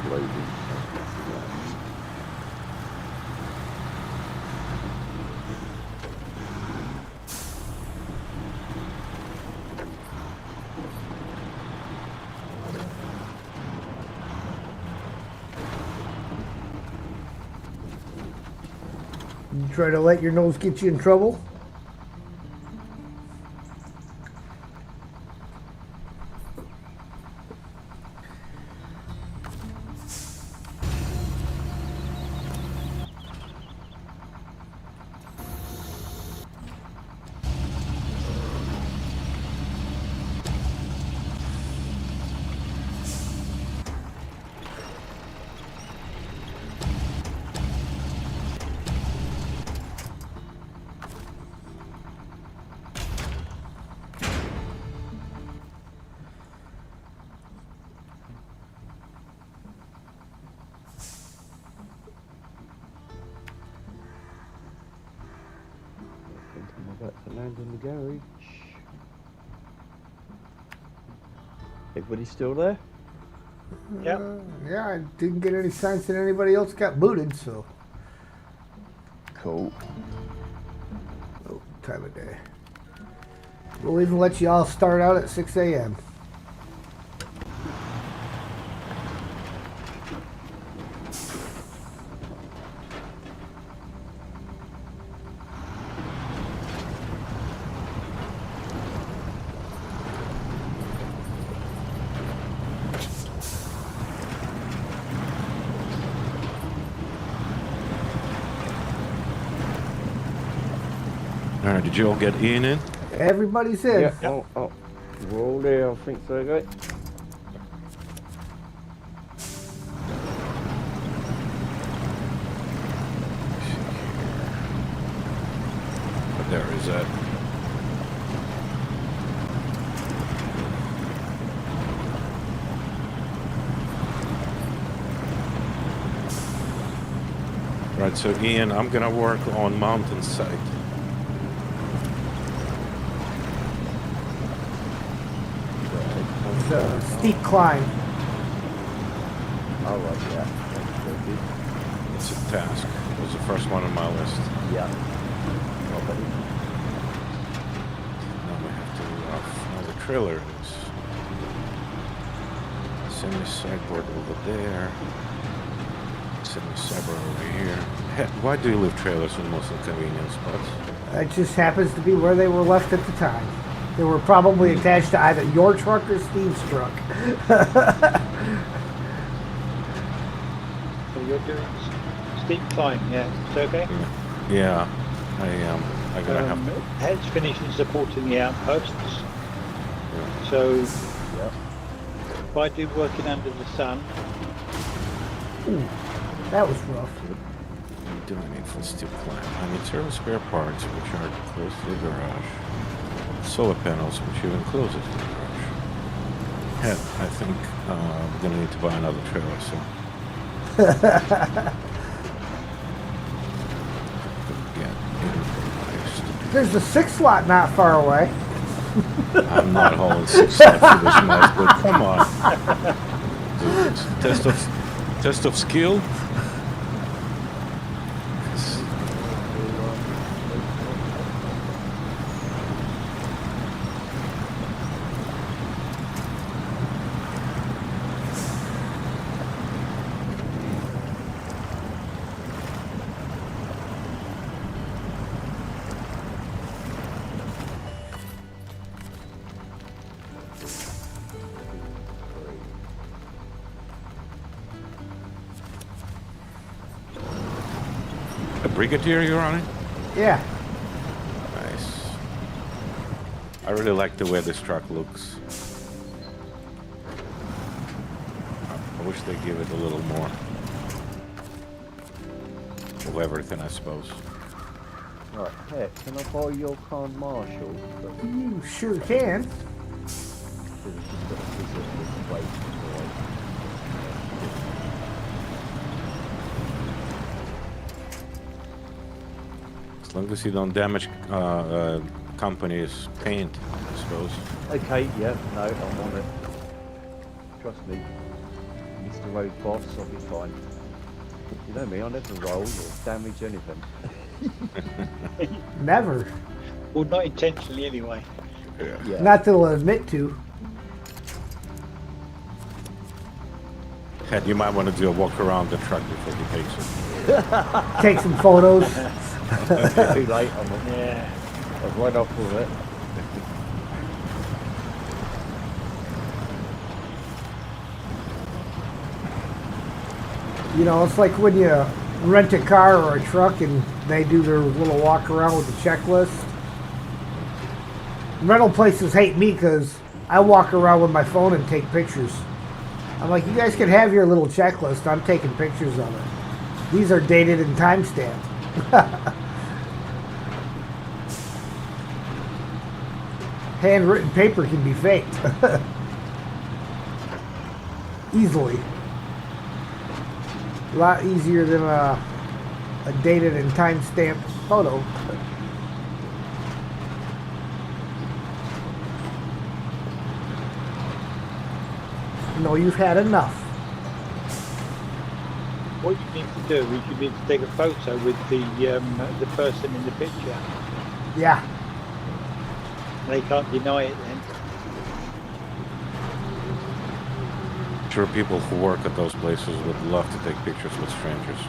Loading. You try to let your nose get you in trouble? I'm about to land in the garage. Everybody still there? Yep. Yeah, I didn't get any signs that anybody else got booted, so. Cool. Oh, time of day. We'll even let you all start out at 6 a.m. All right, did you all get Ian in? Everybody's in. Yeah. Oh, we're all there. I think so, guys. But there is that. Right, so Ian, I'm gonna work on mountainside. It's a steep climb. All right, yeah. It's a task. It was the first one on my list. Yeah. Well, Now we have to find the trailers. Semi-sideboard over there. Semi-sideboard over here. Hey, why do you leave trailers in the most inconvenient spots? It just happens to be where they were left at the time. They were probably attached to either your truck or Steve's truck. So you're doing steep climb, yeah? It's okay? Yeah, I am. I gotta have. Head's finishing supporting the outposts. So if I do working under the sun, Ooh, that was rough. What do I need for steep climb? I need several spare parts, which are close to the garage. Solar panels, which are even closer to the garage. Head, I think we're gonna need to buy another trailer soon. There's a 6-slot not far away. I'm not hauling 6 slots for this mess, but come on. Test of skill. A Brigadier you're on it? Yeah. Nice. I really like the way this truck looks. I wish they give it a little more of everything, I suppose. right, hey, can I borrow your car, Marshall? You sure can. Because it's just got a visit this way. As long as you don't damage company's paint, I suppose. Okay, yeah, no, I'm on it. Trust me, Mr. Road Boss, I'll be fine. You know me, I never roll or damage anything. Never. well, not intentionally anyway. Yeah. Not that they'll admit to. Head, you might want to do a walk around the truck before he takes it. Take some photos. Too late, Yeah. I've run off with it. You know, it's like when you rent a car or a truck and they do their little walk around with the checklist. Rental places hate me because I walk around with my phone and take pictures. I'm like, you guys can have your little checklist. I'm taking pictures of it. These are dated and timestamped. Handwritten paper can be faked. Easily. A lot easier than a dated and time-stamped photo. No, you've had enough. What you need to do is you need to take a photo with the person in the picture. Yeah. They can't deny it then. Sure, people who work at those places would love to take pictures with strangers.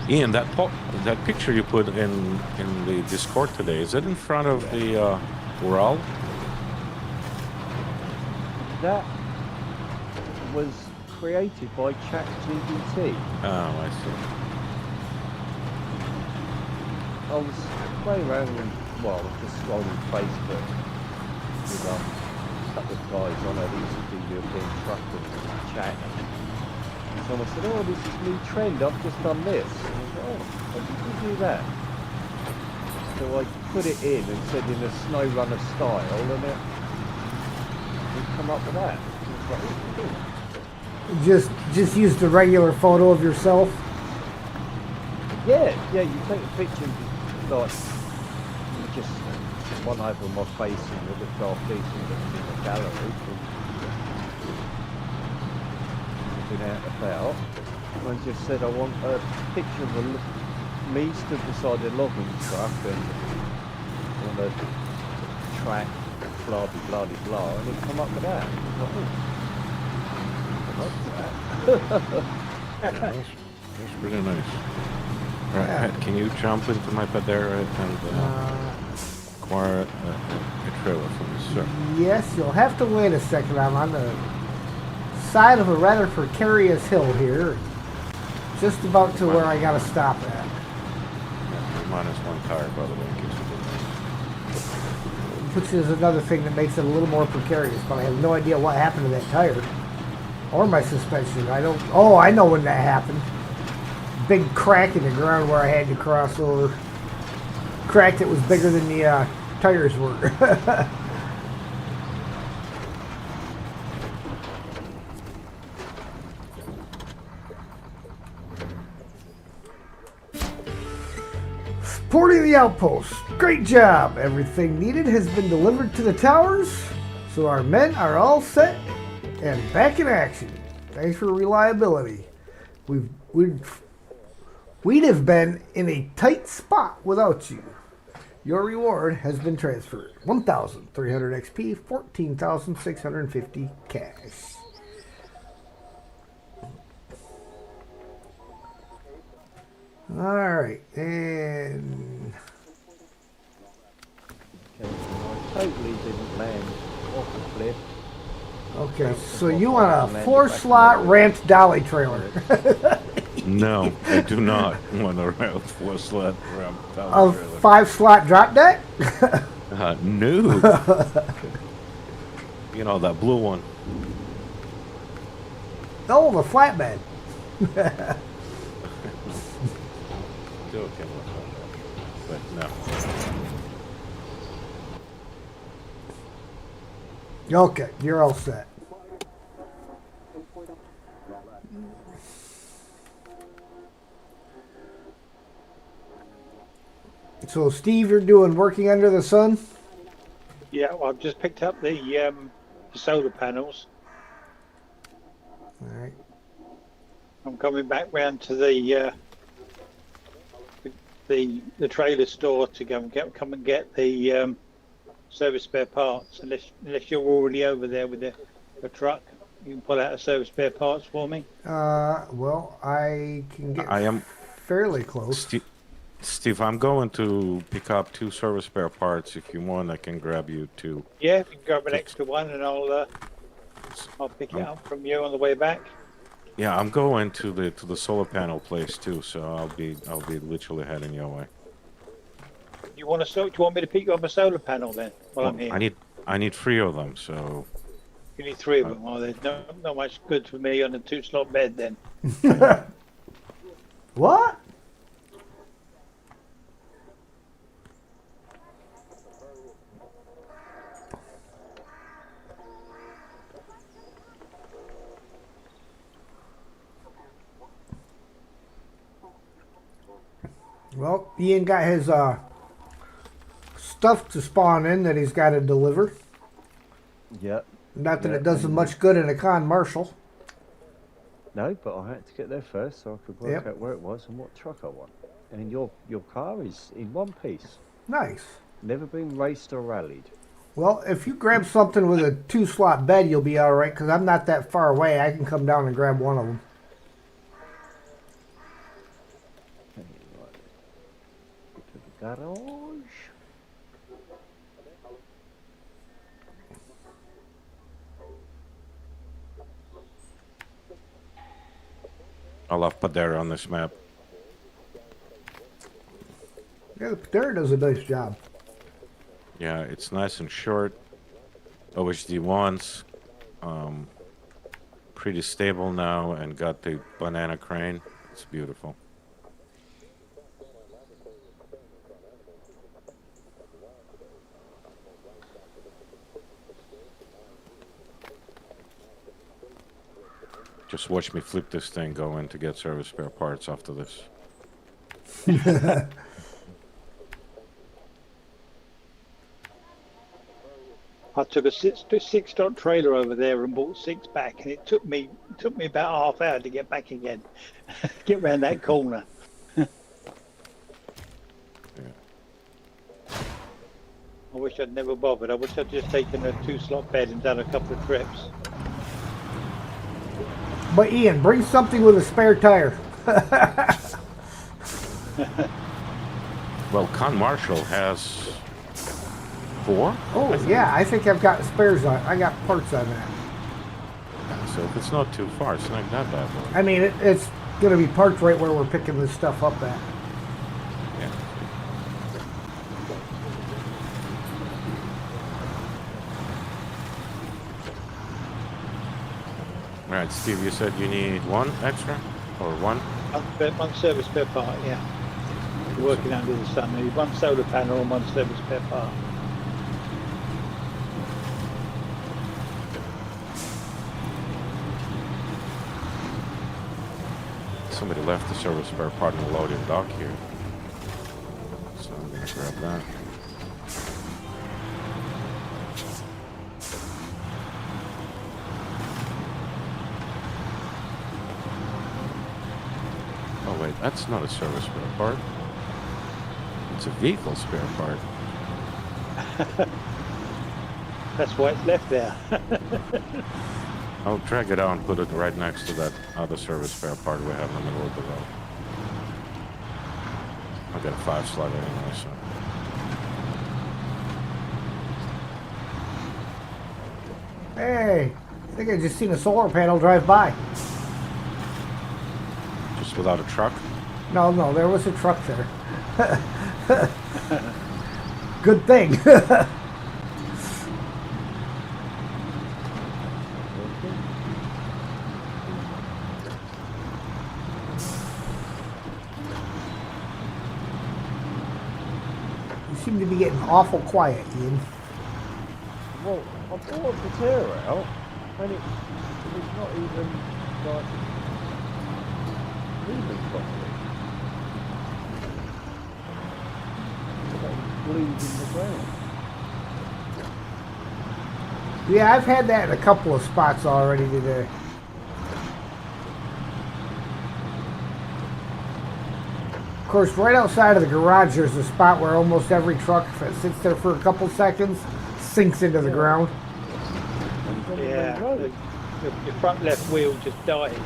Ian, that picture you put in the Discord today, is it in front of the Ural? That was created by ChatGPT. Oh, I see. I was playing around with, well, just scrolling Facebook with a couple of guys on there that used to do European truck and chat. And someone said, oh, this is a new trend, I've just done this. And I was like, oh, how did you do that? So I put it in and said in a Snowrunner style, and it come up with that. And I was like, oh, cool. Just use the regular photo of yourself. Yeah, you take a picture and like just one over my face and it looked half decent in the gallery. Been out and about. I just said I want a picture of me stood beside a logging truck and on a track, blah blah blah blah, and it come up with that. I was like, oh, That's pretty nice. All right, Pat, can you jump into my Padera and acquire a trailer for me, sir? Yes, you'll have to wait a second. I'm on the side of a rather precarious hill here. Just about to where I gotta stop at. Yeah, minus one tire, by the way, in case you didn't know. Which is another thing that makes it a little more precarious, but I have no idea what happened to that tire. Or my suspension. I know when that happened. Big crack in the ground where I had to cross over. Crack that was bigger than the tires were. Porting the outpost. Great job. Everything needed has been delivered to the towers, so our men are all set and back in action. Thanks for reliability. We'd have been in a tight spot without you. Your reward has been transferred. 1,300 XP, 14,650 cash. Alright, and... okay, I totally didn't land off the cliff. Okay, so you want a 4-slot ramped dolly trailer. No, I do not want a round 4-slot ramp. A 5-slot drop deck? No. You know, that blue one. Oh, the flatbed. Joking with that, but no. Okay, you're all set. So, Steve, you're doing working under the sun? Yeah, well, I've just picked up the solar panels. All right. I'm coming back round to the trailer store to come and get the service spare parts. Unless you're already over there with the truck, you can pull out a service spare parts for me. Well, I can get fairly close. Steve, I'm going to pick up 2 service spare parts. If you want, I can grab you 2. Yeah, you can grab an extra one, and I'll pick it up from you on the way back. Yeah, I'm going to the solar panel place too, so I'll be literally heading your way. Do you want me to pick you up a solar panel then while I'm here? I need 3 of them, so. You need 3 of them. Oh, there's not much good for me on a 2-slot bed then. What? Well, Ian got his stuff to spawn in that he's got to deliver. Yep. Not that it does him much good in a con marshal. No, but I had to get there first so I could work out where it was and what truck I want. And your car is in one piece. Nice. Never been raced or rallied. Well, if you grab something with a 2-slot bed, you'll be all right, because I'm not that far away. I can come down and grab one of them. Okay. garage. I love Padera on this map. Yeah, the Patera does a nice job. Yeah, it's nice and short. OHD ones. Pretty stable now and got the banana crane. It's beautiful. Just watch me flip this thing going to get service spare parts after this. I took a six ton trailer over there and bought 6 back, and it took me about half hour to get back again, get round that corner. Yeah. I wish I'd never bothered. I wish I'd just taken a 2-slot bed and done a couple of trips. But Ian, bring something with a spare tire. Well, Con Marshall has 4. Oh, yeah, I think I've got spares on. I got parts on that. So if it's not too far, it's not that bad. I mean, it's going to be parked right where we're picking this stuff up at. Yeah. All right, Steve, you said you need 1 extra? Or 1? One service spare part, yeah. Working under the sun. I need 1 solar panel and 1 service spare part. Somebody left the service spare part in the loading dock here. So I'm going to grab that. Oh wait, that's not a service spare part. It's a vehicle spare part. That's why it's left there. I'll drag it out and put it right next to that other service spare part we have in the middle of the road. I've got a 5-slot anyway, so. Hey, I think I just seen a solar panel drive by. Just without a truck? No, there was a truck there. Good thing. You seem to be getting awful quiet, Ian. Well, I brought the Patera out, and it's not even like moving properly. It's like glued in the ground. Yeah, I've had that in a couple of spots already today. Of course, right outside of the garage, there's a spot where almost every truck, if it sits there for a couple seconds, sinks into the ground. Yeah, your front left wheel just died.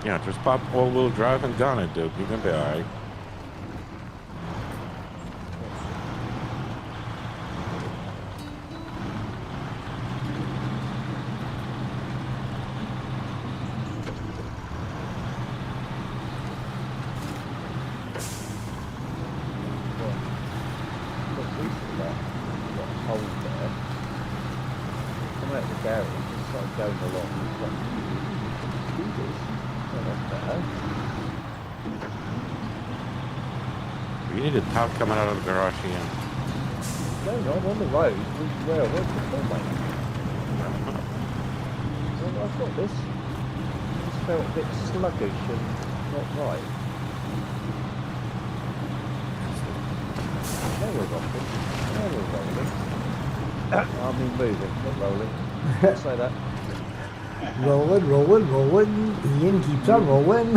Yeah, just pop all-wheel drive and gun it, dude. You're gonna be alright. Going along, it's like, do this. Oh, that's better. You need a top coming out of the garage again. No, I'm on the road. Where's the full mate? Well, I've got this. Just felt a bit sluggish and not right. Now we're rocking. Now we're rolling. I mean moving, not rolling. Say that. Rolling. Ian keeps on rolling.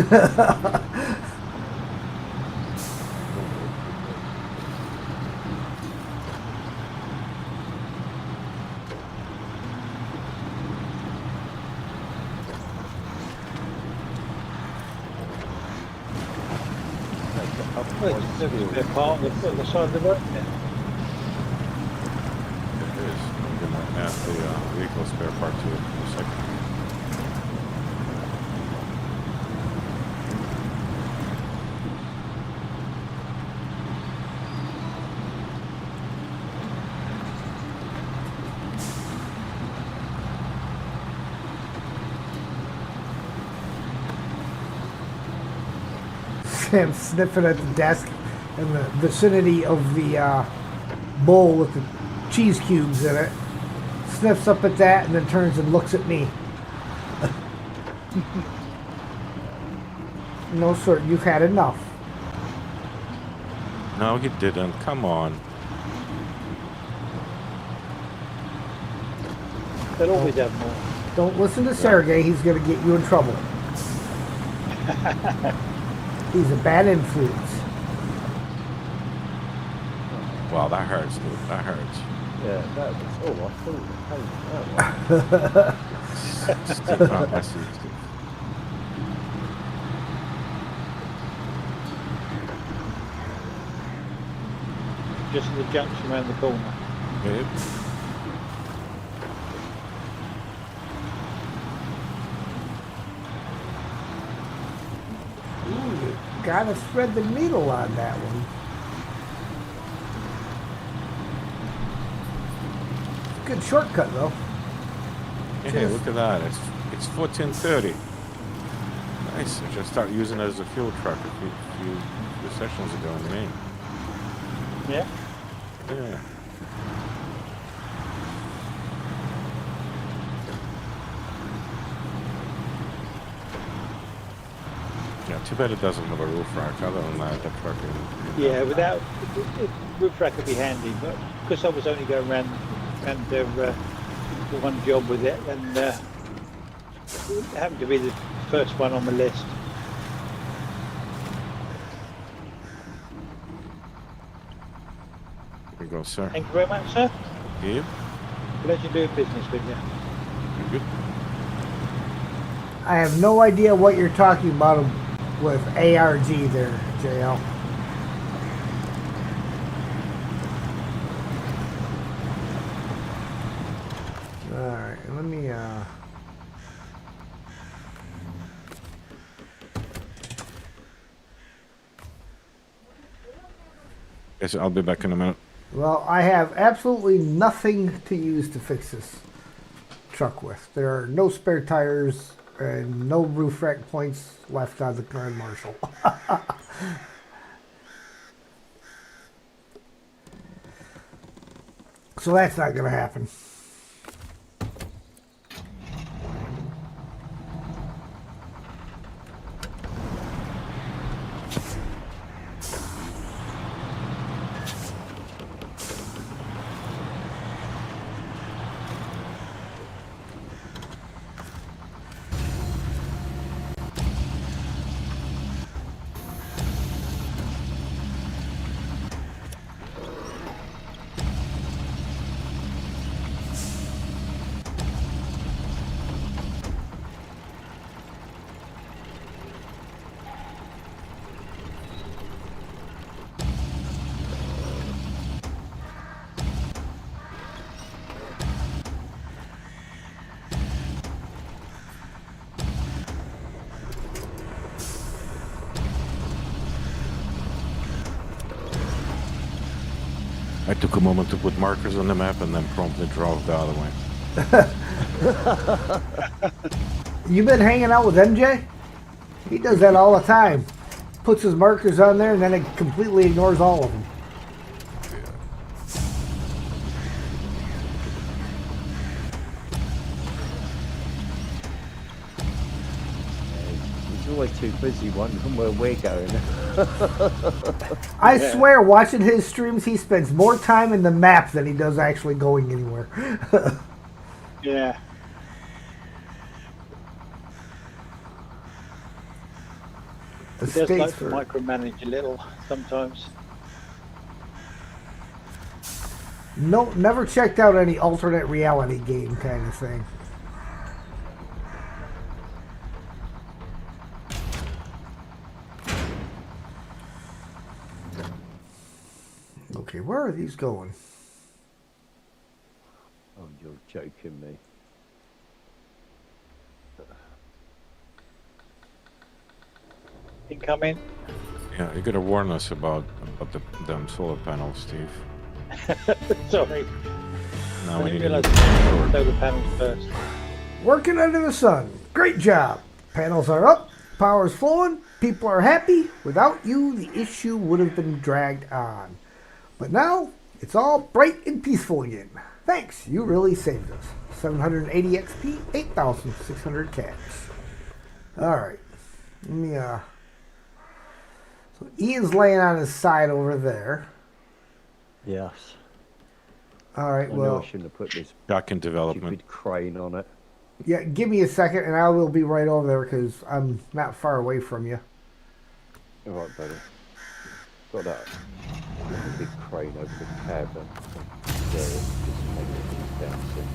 Well, it's just a spare part on the side of the road there. It is. I'm gonna add the vehicle spare part to it in a second. Sam sniffing at the desk in the vicinity of the bowl with the cheese cubes in it. Sniffs up at that and then turns and looks at me. No, sir, you've had enough. No, you didn't. Come on. They'll always have more. Don't listen to Sergey, he's going to get you in trouble. He's a bad influence. Wow, that hurts, dude. That hurts. Yeah, that was. Oh, I feel the pain. That one. Still not my suit, Steve. Just at the junction around the corner. Yep. Ooh, gotta thread the needle on that one. Good shortcut though. Hey, look at that. It's 14:30. Nice. I should start using it as a fuel truck a few sessions ago in Maine. Yeah. Yeah. Yeah, too bad it doesn't have a roof rack. Other than that, the truck is... Yeah, without roof rack would be handy, but because I was only going around the one job with it, and it happened to be the first one on the list. Here we go, sir. Thank you very much, sir. Yep. Pleasure doing business with you. You're good. I have no idea what you're talking about with ARG there, JL. Alright, let me Yes, I'll be back in a minute. well, I have absolutely nothing to use to fix this truck with. There are no spare tires and no roof rack points left on the Grand Marshal. So that's not going to happen. I took a moment to put markers on the map and then promptly drove the other way. You been hanging out with MJ? He does that all the time. Puts his markers on there and then it completely ignores all of them. He's always too busy wondering where we're going. I swear, watching his streams, he spends more time in the map than he does actually going anywhere. Yeah. The He does states like to for- micromanage a little sometimes. No, never checked out any alternate reality game kind of thing. Okay, where are these going? Oh, you're joking me. Incoming. Yeah, you gotta warn us about them solar panels, Steve. Sorry. Now I we didn't need realise to I the panels first. Working under the sun. Great job. Panels are up. Power's flowing. People are happy. Without you, the issue would have been dragged on. But now, it's all bright and peaceful again. Thanks. You really saved us. 780 XP, 8,600 cash. Alright. Let me, So Ian's laying on his side over there. Yes. Alright, I knew well... I shouldn't have put this Dock in development. stupid crane on it. Yeah, give me a second and I will be right over there because I'm not far away from you. All right, buddy. Got that big crane over the cabin. Yeah, just make it down soon.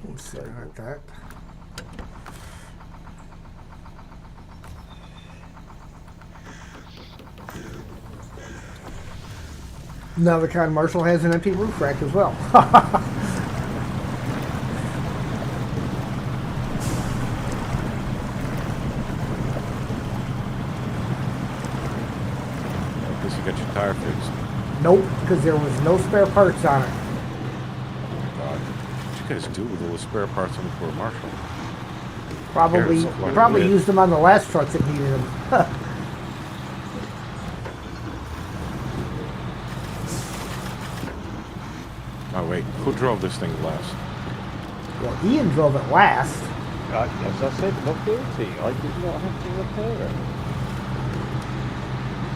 Let's see about that. Now the Con Marshal has an empty roof rack as well. I guess you got your tire fixed. Nope, because there was no spare parts on it. God, what you guys do with all the spare parts on the Ford Marshall? Probably, Cares what probably it is. used them on the last truck that needed them. Oh wait, who drove this thing last? Well, Ian drove it last. As I said, not guilty. I did not have to repair it.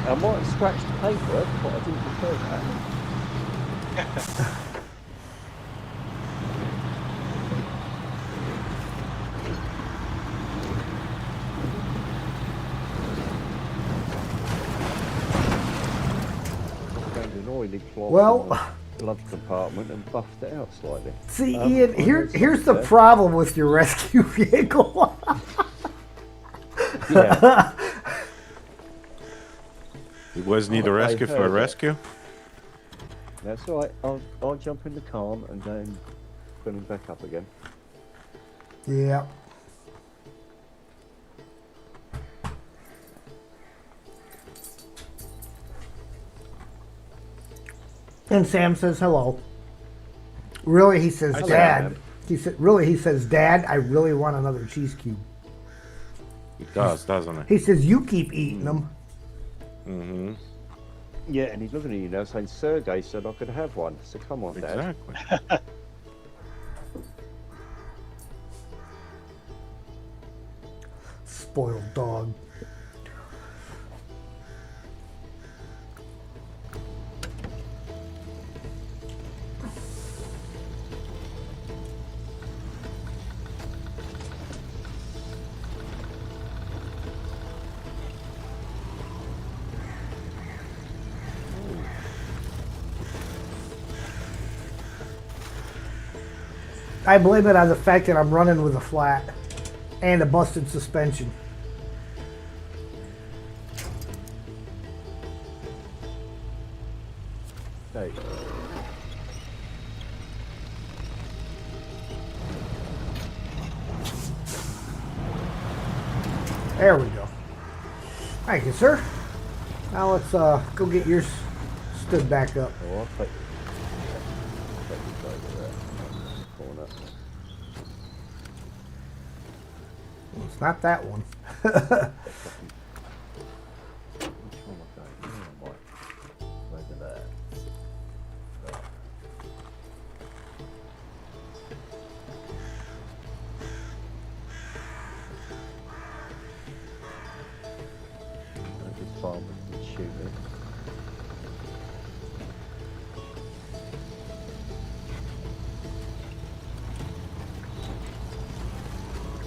I might have scratched the paintwork, but I didn't repair that. Found an oily cloth Well- in the glove compartment and buffed it out slightly. See, I Ian, know here's the something problem with your rescue vehicle. there. Yeah. It was need a I rescue for a heard it. rescue? That's all right. I'll jump in the car and then put him back up again. Yeah. And Sam says hello. Really, he says, Hi, Dad. Sam. He says, Dad, I really want another cheese cube. It does, doesn't it? He says, you keep eating them. Mm-hmm. Yeah, and he's looking at you now saying, Sergey said I could have one. So come on, Dad. Exactly. Spoiled dog. I blame it on the fact that I'm running with a flat and a busted suspension. Hey. There we go. Thank you, sir. Now let's go get yours stood back up. Oh, I'll take this over there. Corner. It's not that one. Which one am I going? Oh, my. Over there.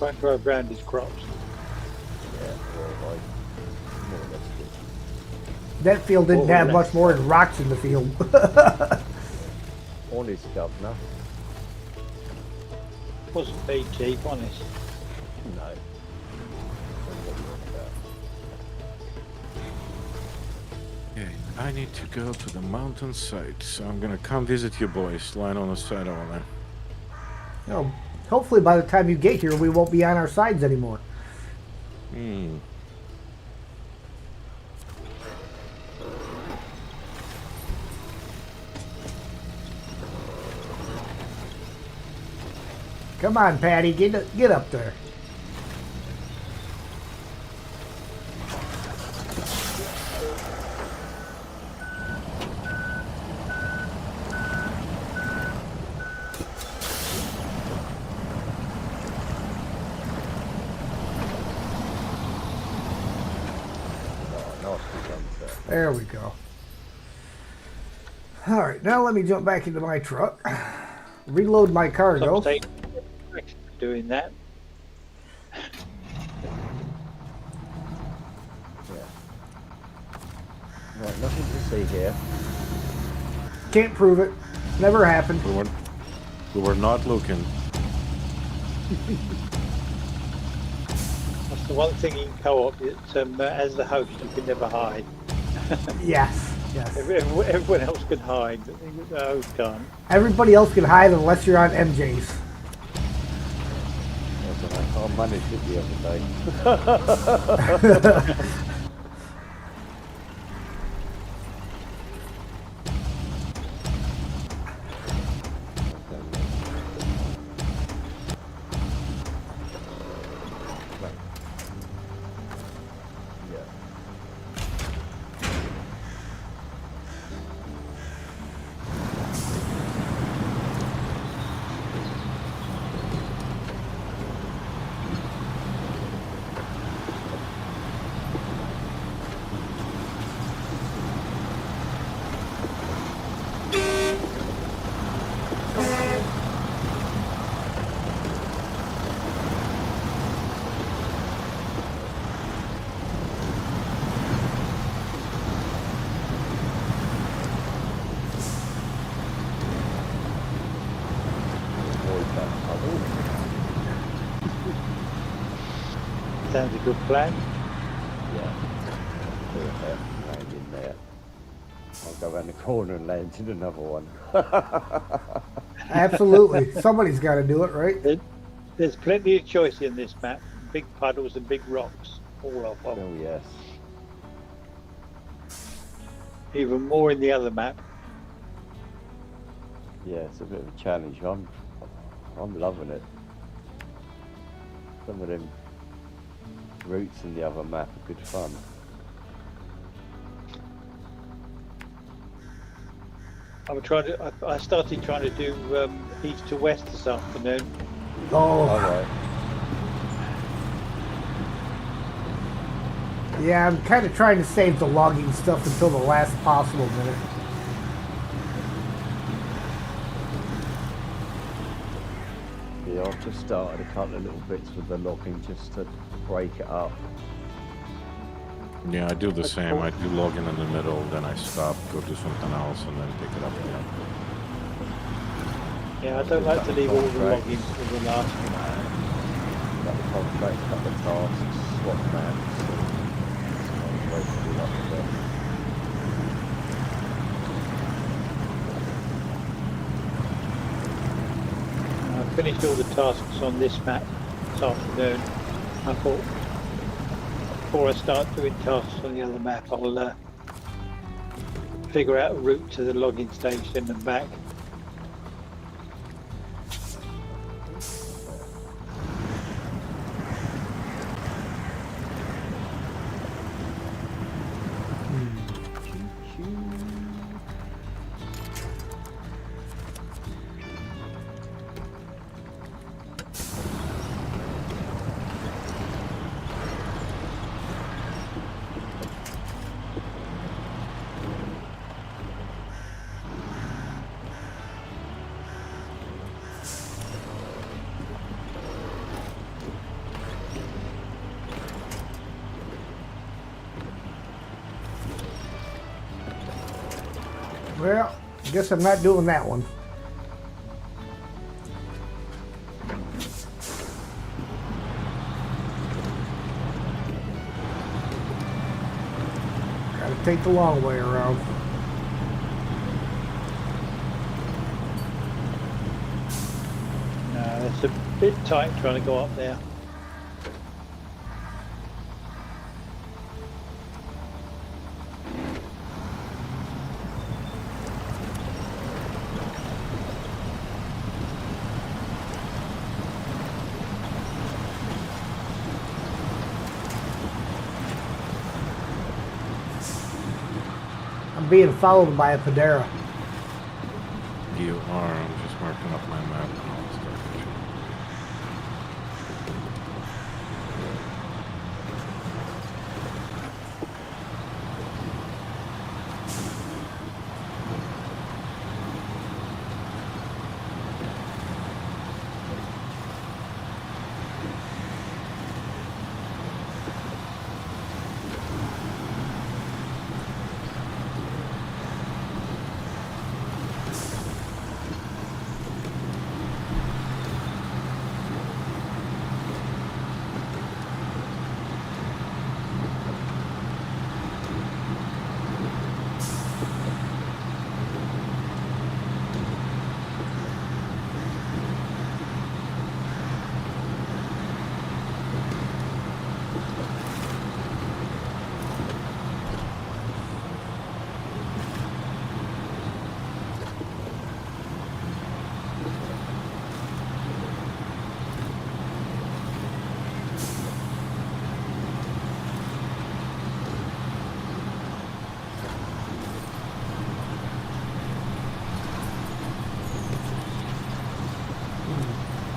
try and drive around his crops. Yeah, well, more or less good. That field didn't Well, have relax. much more than rocks in the field. Honest, governor. Wasn't very cheap, honest. No. Don't know what you're about. Okay, I need to go to the mountainside, so I'm gonna come visit you boys, lying on the side over there. You know, hopefully by the time you get here, we won't be on our sides anymore. Hmm. Come on, Patty, get up there. There we go. All right, now let me jump back into my truck, reload my cargo. Some state doing that. Yeah. Right, nothing to see here. Can't prove it. Never happened. We were not looking. That's the one thing in co-op. It's as the host, you can never hide. Yes, yes. Everyone else can hide, but the host can't. Everybody else can hide unless you're on MJ's. I managed it the other day. Sounds a good plan. Yeah. Land in there. I'll go around the corner and land in another one. Absolutely. Somebody's got to do it, right? There's plenty of choice in this map. Big puddles and big rocks. All of them. Oh yes. Even more in the other map. Yeah, it's a bit of a challenge. I'm loving it. Some of them routes in the other map are good fun. I started trying to do east to west this afternoon. Oh, Alright. yeah, I'm kind of trying to save the logging stuff until the last possible minute. Yeah, I've just started a couple of little bits with the logging just to break it up. Yeah, I do the same. I do log in the middle, then I stop, go do something else, and then pick it up again. Yeah, I don't like to leave all the logging for the last one. Got the contract, cut the tasks, swap maps. Wait to do that with it. I finished all the tasks on this map this afternoon. I thought before I start doing tasks on the other map, I'll figure out a route to the logging station and back. Well, I guess I'm not doing that one. Gotta take the long way around. No, it's a bit tight trying to go up there. I'm being followed by a Padera. You are. I'm just marking up my map and I'll start fishing.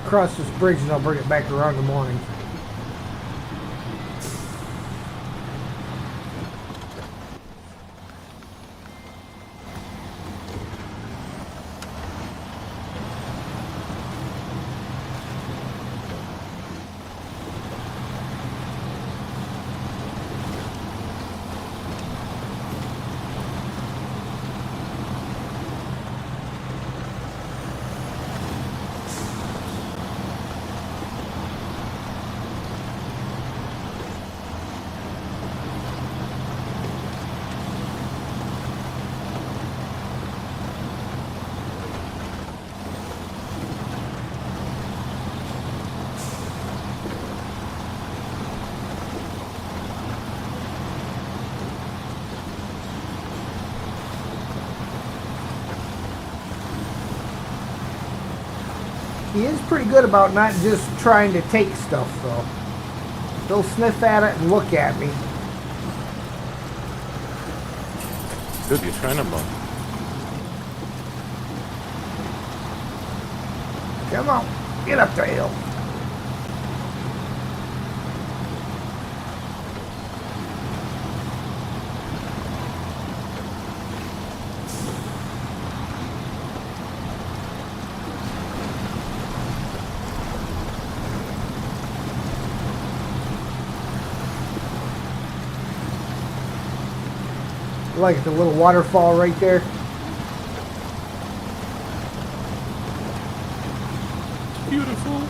Cross this bridge and I'll bring it back around in the morning. He is pretty good about not just trying to take stuff, though. He'll sniff at it and look at me. Dude, you're trying to bump. Come on, get up the hill. Like the little waterfall right there. Beautiful.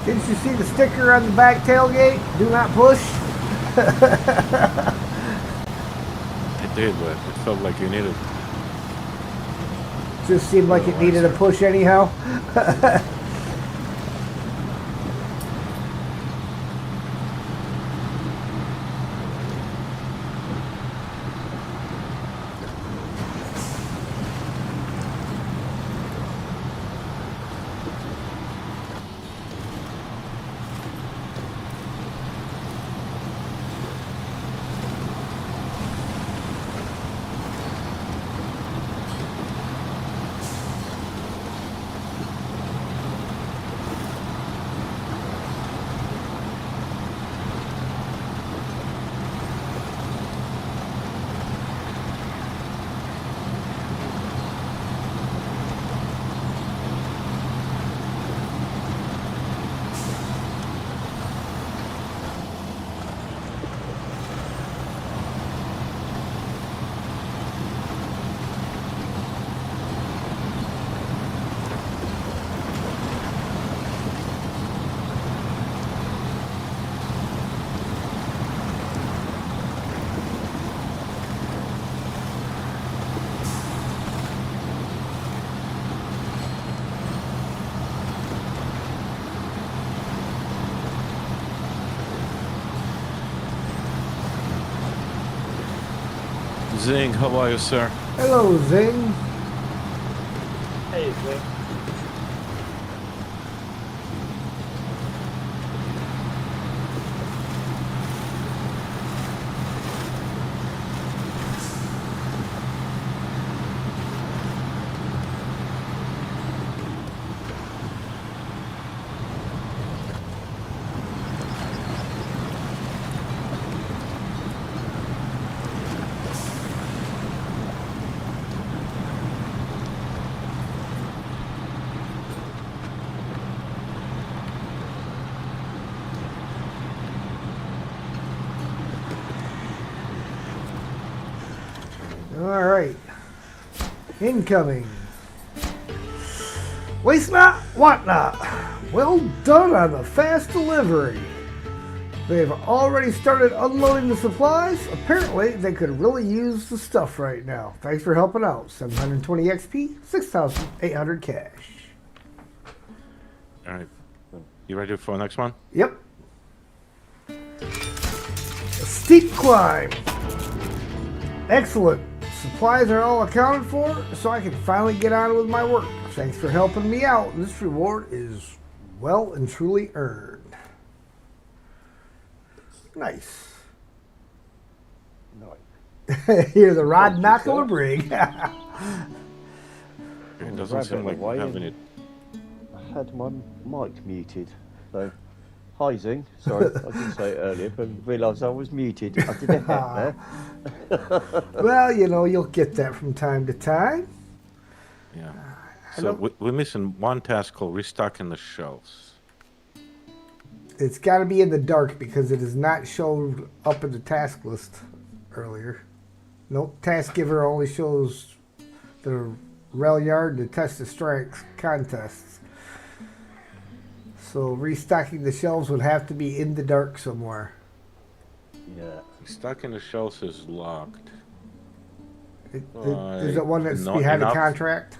Didn't you see the sticker on the back tailgate? Do not push. It did, but it felt like you needed. Just seemed like it needed a push anyhow. Zing, how are you, sir? Hello, Zing. Hey, Zing. All right. Incoming. Waste not, want not. Well done on the fast delivery. They've already started unloading the supplies. Apparently, they could really use the stuff right now. Thanks for helping out. 720 XP, 6,800 cash. All right. You ready for the next one? Yep. A steep climb. Excellent. Supplies are all accounted for, so I can finally get on with my work. Thanks for helping me out. This reward is well and truly earned. Nice. Nice. Here's a rod Thank you, knuckle sir. or brig. It doesn't seem like we have any. I had my mic muted, so hi Zing. Sorry, I didn't say it earlier, but realised I was muted. I did a hat there. Well, you know, you'll get that from time to time. Yeah. So we're missing one task called restocking the shelves. It's got to be in the dark because it is not showed up in the task list earlier. Nope, task giver only shows the rail yard and the test of strength contests. So restocking the shelves would have to be in the dark somewhere. Yeah. Restocking the shelves is locked. Is it one that's Not behind the enough. contract?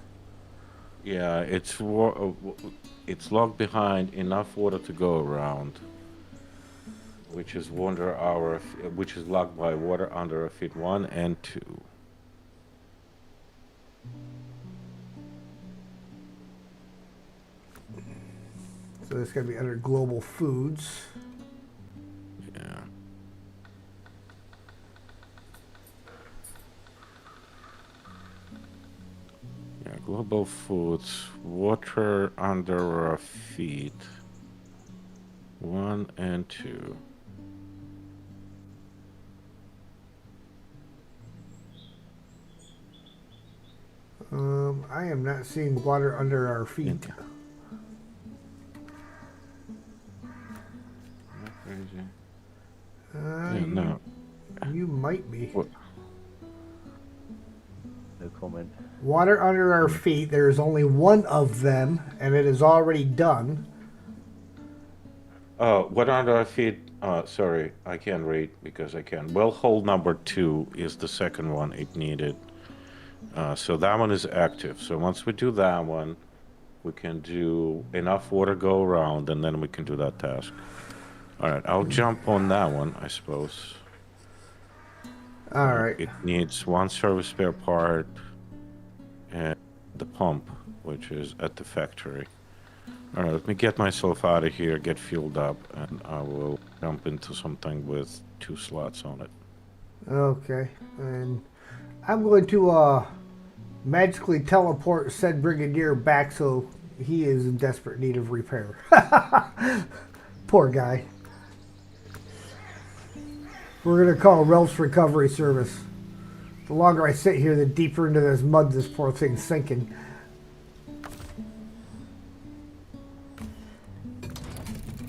Yeah, it's locked behind enough water to go around, which is which is locked by water under feet 1 and 2. So it's going to be under global foods. Yeah. Yeah, global foods, water under our feet. 1 and 2. I am not seeing water under our feet. Crazy. Yeah, no. You might be. What? No comment. Water under our feet. There is only one of them, and it is already done. Oh, what under our feet? Sorry, I can't read because I can't. Well, hole number 2 is the second one it needed. So that one is active. So once we do that one, we can do enough water go around, and then we can do that task. All right, I'll jump on that one, I suppose. All right. It needs 1 service spare part and the pump, which is at the factory. All right, let me get myself out of here, get fueled up, and I will jump into something with 2 slots on it. Okay. And I'm going to magically teleport said Brigadier back so he is in desperate need of repair. Poor guy. We're going to call Ralph's Recovery Service. The longer I sit here, the deeper into this mud this poor thing's sinking.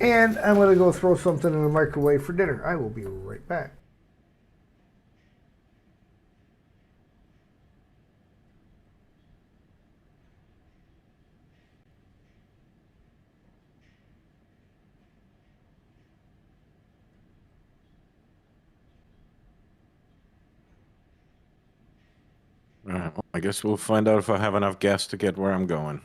And I'm going to go throw something in the microwave for dinner. I will be right back. All right, well, I guess we'll find out if I have enough gas to get where I'm going.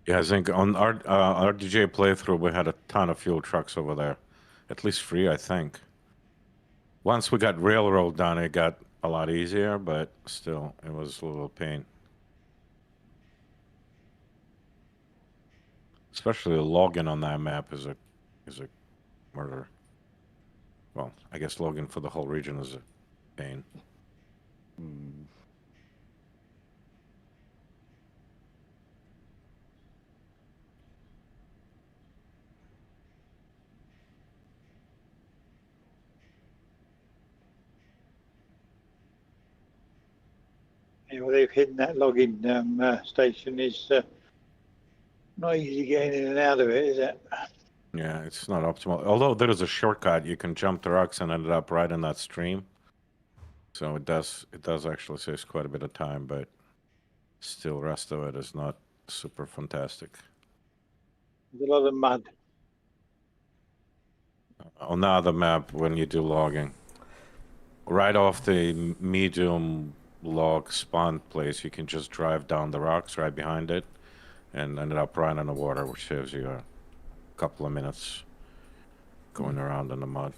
Yeah, I think on our RDJ playthrough, we had a ton of fuel trucks over there. At least 3, I think. Once we got railroad done, it got a lot easier, but still, it was a little pain. Especially logging on that map is a murder. Well, I guess logging for the whole region is a pain. Hmm. Yeah, well, they've hidden that login station. Is not easy getting in and out of it, is it? Yeah, it's not optimal. Although there is a shortcut, you can jump the rocks and end up right in that stream. So it does actually save quite a bit of time, but still, rest of it is not super fantastic. There's a lot of mud. On the other map, when you do logging, right off the medium log spawn place, you can just drive down the rocks right behind it and end up right in the water, which saves you a couple of minutes going around in the mud.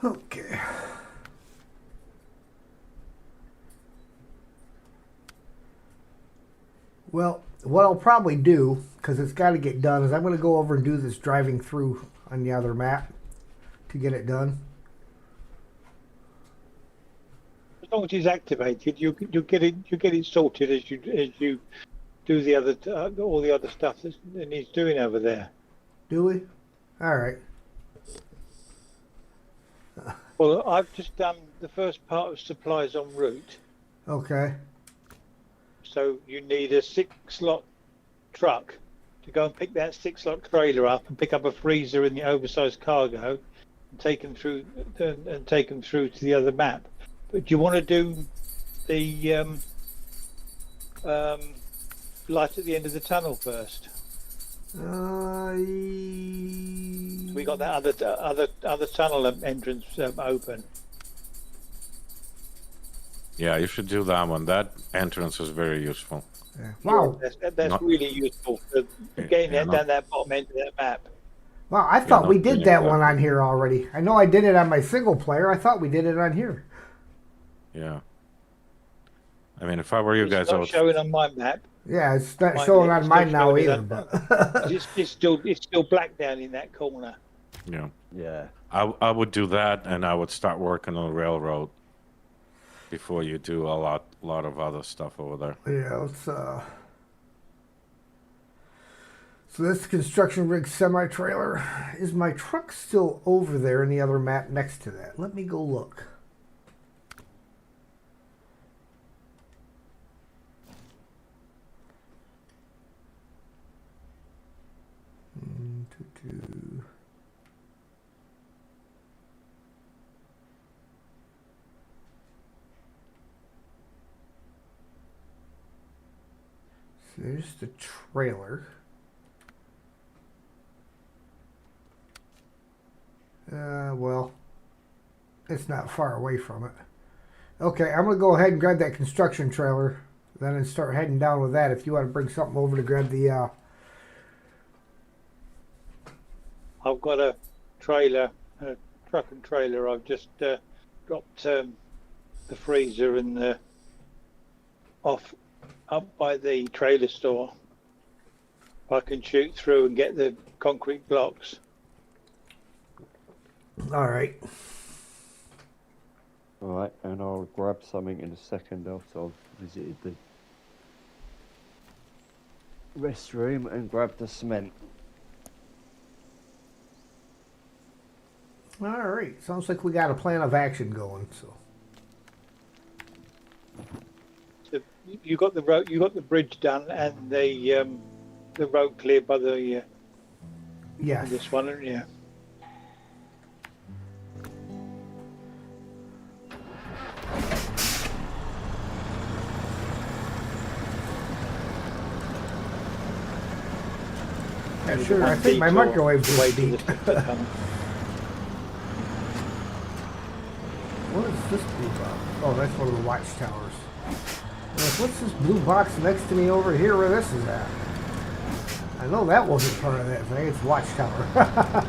Okay. Well, what I'll probably do, because it's got to get done, is I'm going to go over and do this driving through on the other map to get it done. As long as it's activated, you get it sorted as you do the other all the other stuff that he's doing over there. Do we? All right. Well, I've just done the first part of supplies en route. Okay. So you need a 6-slot truck to go and pick that 6-slot trailer up and pick up a freezer and the oversized cargo and take them through to the other map. But do you want to do the light at the end of the tunnel first? We got that other tunnel entrance open. Yeah, you should do that one. That entrance is very useful. Yeah. Wow. That's really useful for getting down that bottom end of that map. Wow, I thought we did yeah, that one on here already. I know I did it on my single player. I thought we did it on here. Yeah. I mean, if I were you guys, It's not showing on my map. Yeah, it's not showing on mine now either. But It's still black down in that corner. yeah, Yeah. I would do that, and I would start working on the railroad before you do a lot of other stuff over there. yeah, let's. So this construction rig semi-trailer, is my truck still over there in the other map next to that? Let me go look. So there's the trailer. Well, it's not far away from it. Okay, I'm going to go ahead and grab that construction trailer then and start heading down with that if you want to bring something over to grab the... I've got a trailer, a truck and trailer. I've just dropped the freezer and the up by the trailer store. I can shoot through and get the concrete blocks. All right. All right, and I'll grab something in a second after I've visited the restroom and grab the cement. All right. Sounds like we got a plan of action going. So You got the road, you got the bridge done, and the road cleared by the yes. this one, yeah. Yeah, sure. I think my microwave's way was to deep. the tunnel. this blue box? Oh, that's one of the watchtowers. What's this blue box next to me over here where this is at? I know that wasn't part of that thing. It's watchtower.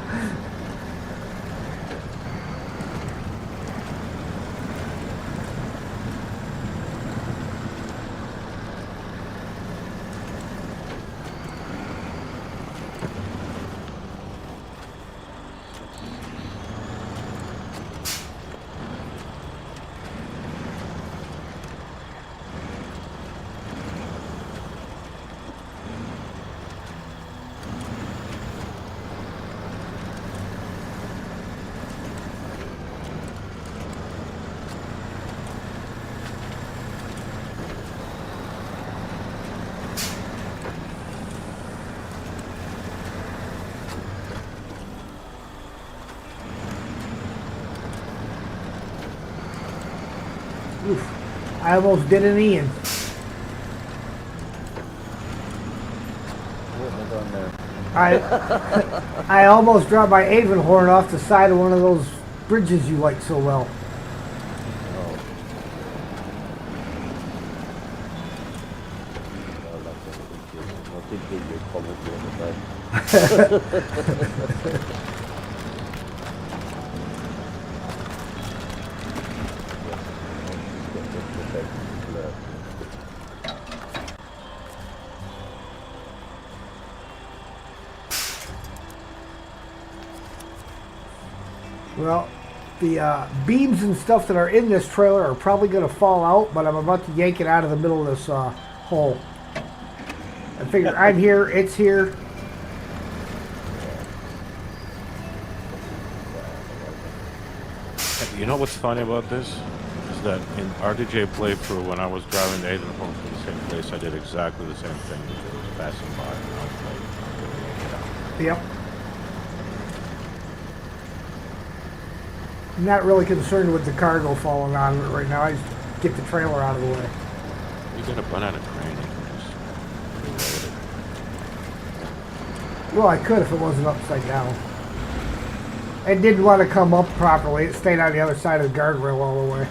Oof. I almost did an Ian. What have I done there? I almost dropped my Avonhorn off the side of one of those bridges you like so well. Oh. I love that. I did give you a comment the other day. Well, the beams and stuff that are in this trailer are probably going to fall out, but I'm about to yank it out of the middle of this hole. I figure I'm here, it's here. You know what's funny about this? Is that in RDJ playthrough, when I was driving the Aiden home from the same place, I did exactly the same thing. It was passing by, and I was like, I'm gonna yank it out. Yep. I'm not really concerned with the cargo falling on it right now. I just get the trailer out of the way. You got a banana crane, you can just reload it. Well, I could if it wasn't upside down. It didn't want to come up properly. It stayed on the other side of the guardrail all the way.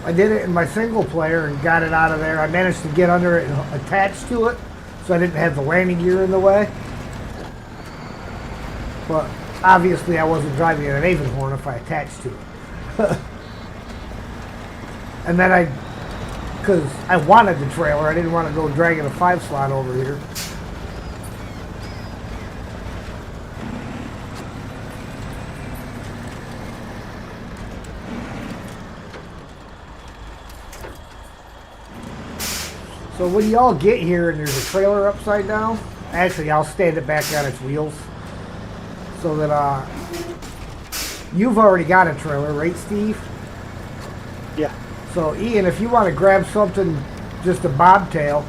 I did it in my single player and got it out of there. I managed to get under it and attach to it, so I didn't have the landing gear in the way. But obviously I wasn't driving an Avonhorn if I attached to it. And then because I wanted the trailer, I didn't want to go dragging a 5-slot over here. So when y'all get here and there's a trailer upside down, actually I'll stand it back on its wheels. So that you've already got a trailer, right, Steve? Yeah. So Ian, if you want to grab something, just a bobtail,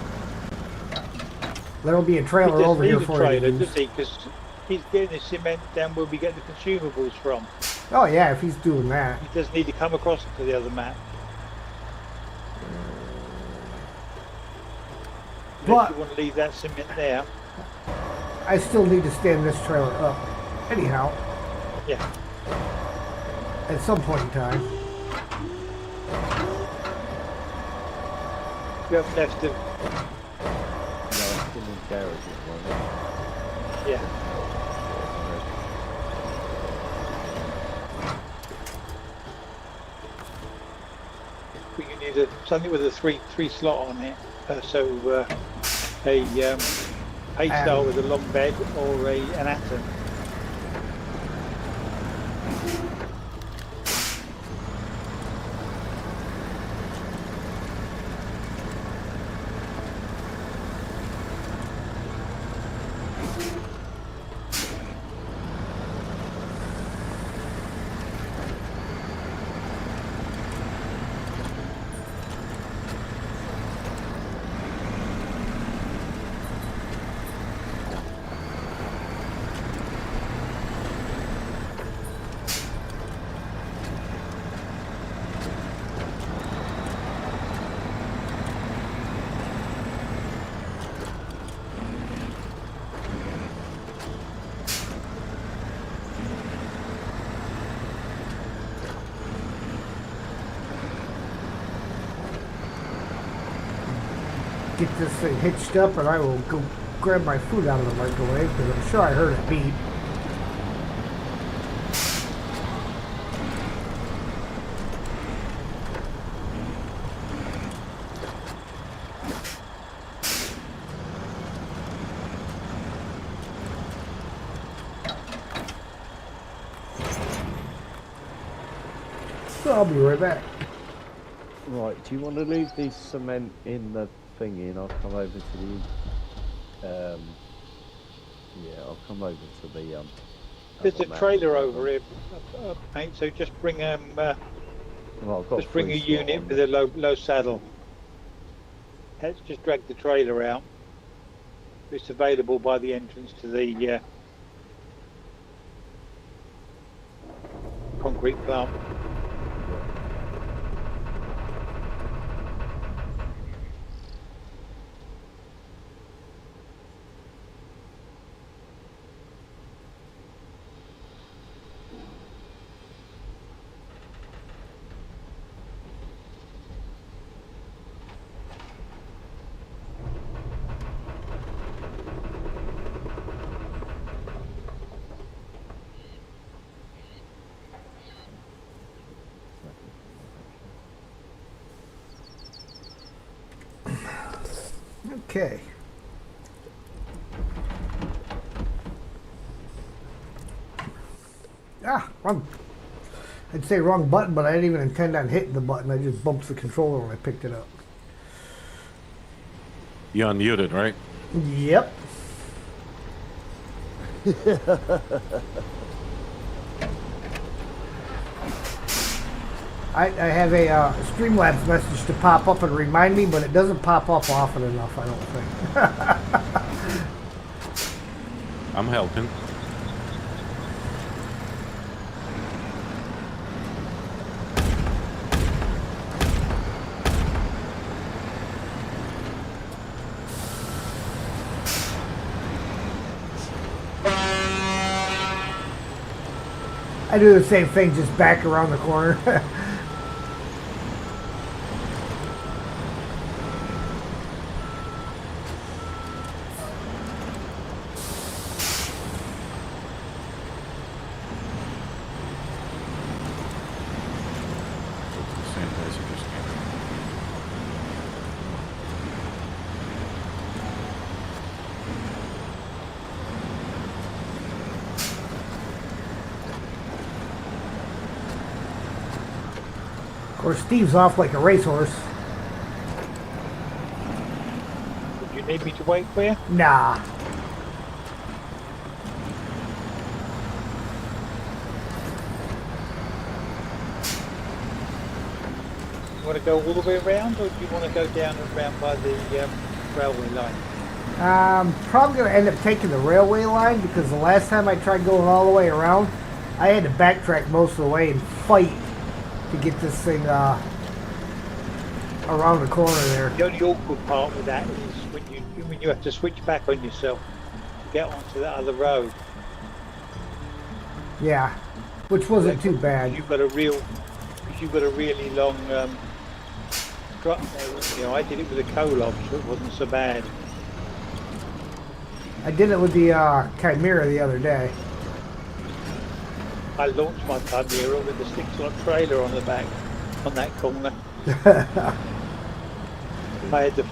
there'll be a trailer over here for you to use. Does he? Because he's getting the cement down where we get the consumables from. Oh yeah, if he's doing that. He doesn't need to come across to the other map. Unless But you want to leave that cement there. I still need to stand this trailer up. Anyhow, Yeah. at some point in time. You haven't left him. No, it's still in garage at the moment. Yeah. We can need something with a three slot on it. So a A-star with a long bed or an atom. get this thing hitched up, and I will go grab my food out of the microwave because I'm sure I heard it beep. So I'll be right back. Right, do you want to leave the cement in the thingy and I'll come over to the, yeah, I'll come over to the, There's a other map trailer and over here, mate, so just bring well, I've got just bring a free slot unit on with there. a low saddle. Let's just drag the trailer out. It's available by the entrance to the concrete plant. Okay. Wrong. I'd say wrong button, but I didn't even intend on hitting the button. I just bumped the controller when I picked it up. You unmuted, right? Yep. I have a Streamlabs message to pop up and remind me, but it doesn't pop up often enough, I don't think. I'm helping. I do the same thing, just back around the corner. Same place I just came from. Of course, Steve's off like a racehorse. Would you need me to wait for you? Nah. You want to go all the way around, or do you want to go down and around by the railway line? I'm probably going to end up taking the railway line because the last time I tried going all the way around, I had to backtrack most of the way and fight to get this thing around the corner there. The only awkward part with that is when you have to switch back on yourself to get onto that other road. Yeah, which wasn't too bad. You've got a really long truck there. You know, I did it with a Kolob, so it wasn't so bad. I did it with the Chimera the other day. I launched my Chimera with the 6-lot trailer on the back, on that corner. I had the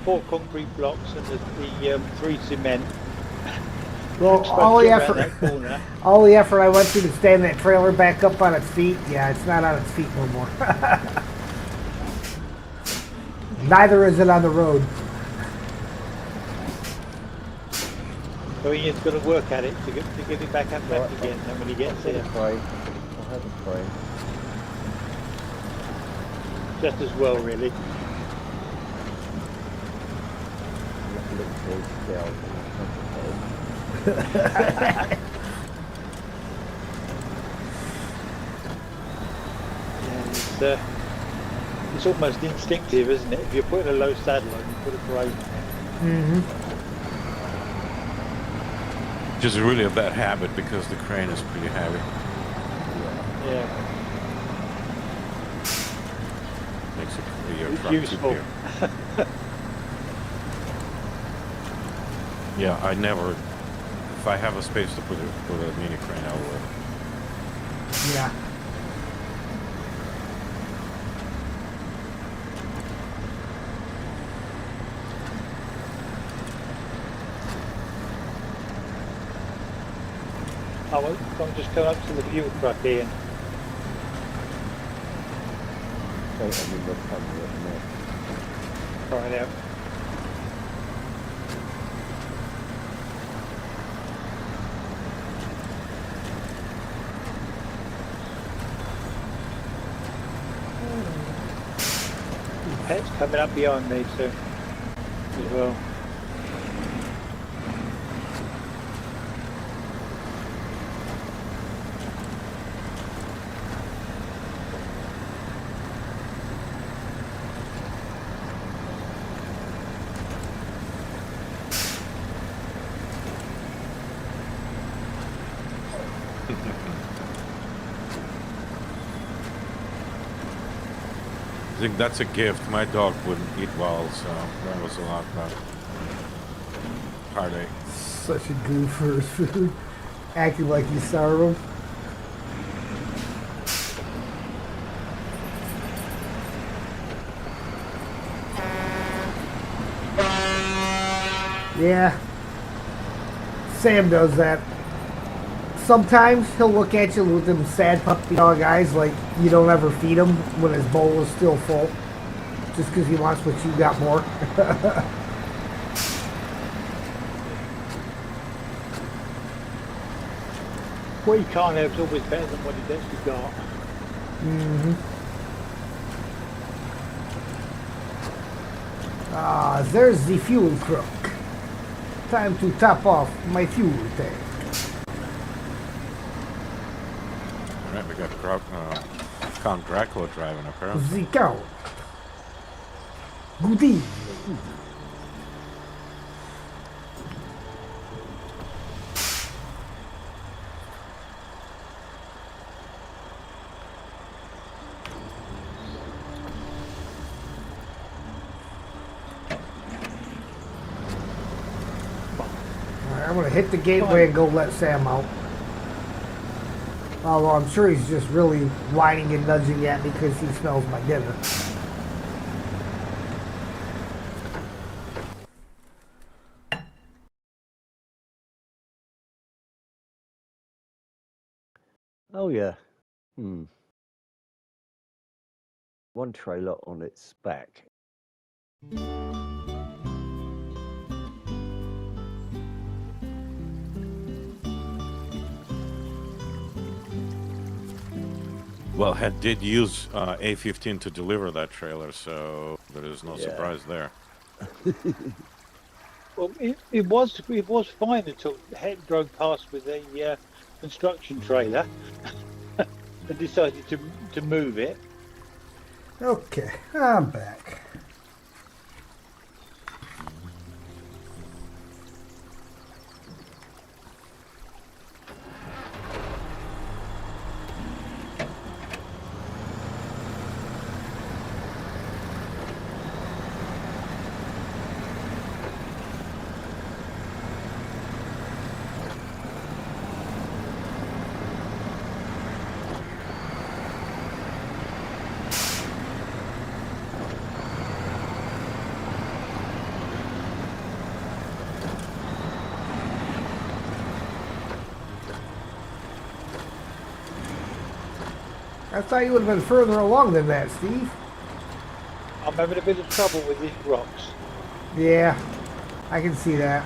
four concrete blocks and the 3 cement. Well, all the effort I went through to stand that trailer back up on its feet, yeah, it's not on its feet no more. Neither is it on the road. So Ian's going to work at it to get it back up again. And when he gets there, I'll have a frame. just as well, really. It's almost instinctive, isn't it? If you're putting a low saddle on, you put a brake. Mm-hmm. Which is really a bad habit because the crane is pretty heavy. Yeah, Makes it for your it's truck useful. too here. Yeah, I never. If I have a space to put a mini crane, I will. Yeah. Oh, I'm just coming up to the fuel truck here. So, I mean, they're coming up now. Trying out. Pet's coming up behind me, so as well. I think that's a gift. My dog wouldn't eat well, so that was a lot of heartache. Such a goof for his food. Acting like he starved him. Yeah. Sam does that. Sometimes he'll look at you with them sad puppy dog eyes like you don't ever feed him when his bowl is still full. Just because he wants what you got more. What he can't have is always better than what he actually got. Ah, there's the fuel truck. Time to top off my fuel tank. Alright, we got Count Dracula driving apparently. The count. Good evening. Alright, I'm gonna hit the gateway and go let Sam out. Although I'm sure he's just really whining and nudging at me because he smells my dinner. Oh yeah. One trailer on its back. Well, Head did use A15 to deliver that trailer, so there is no Yeah. surprise there. Well, it was fine until Head drove past with a construction trailer and decided to move it. Okay, I'm back. I thought you would have been further along than that, Steve. I'm having a bit of trouble with these rocks. Yeah, I can see that.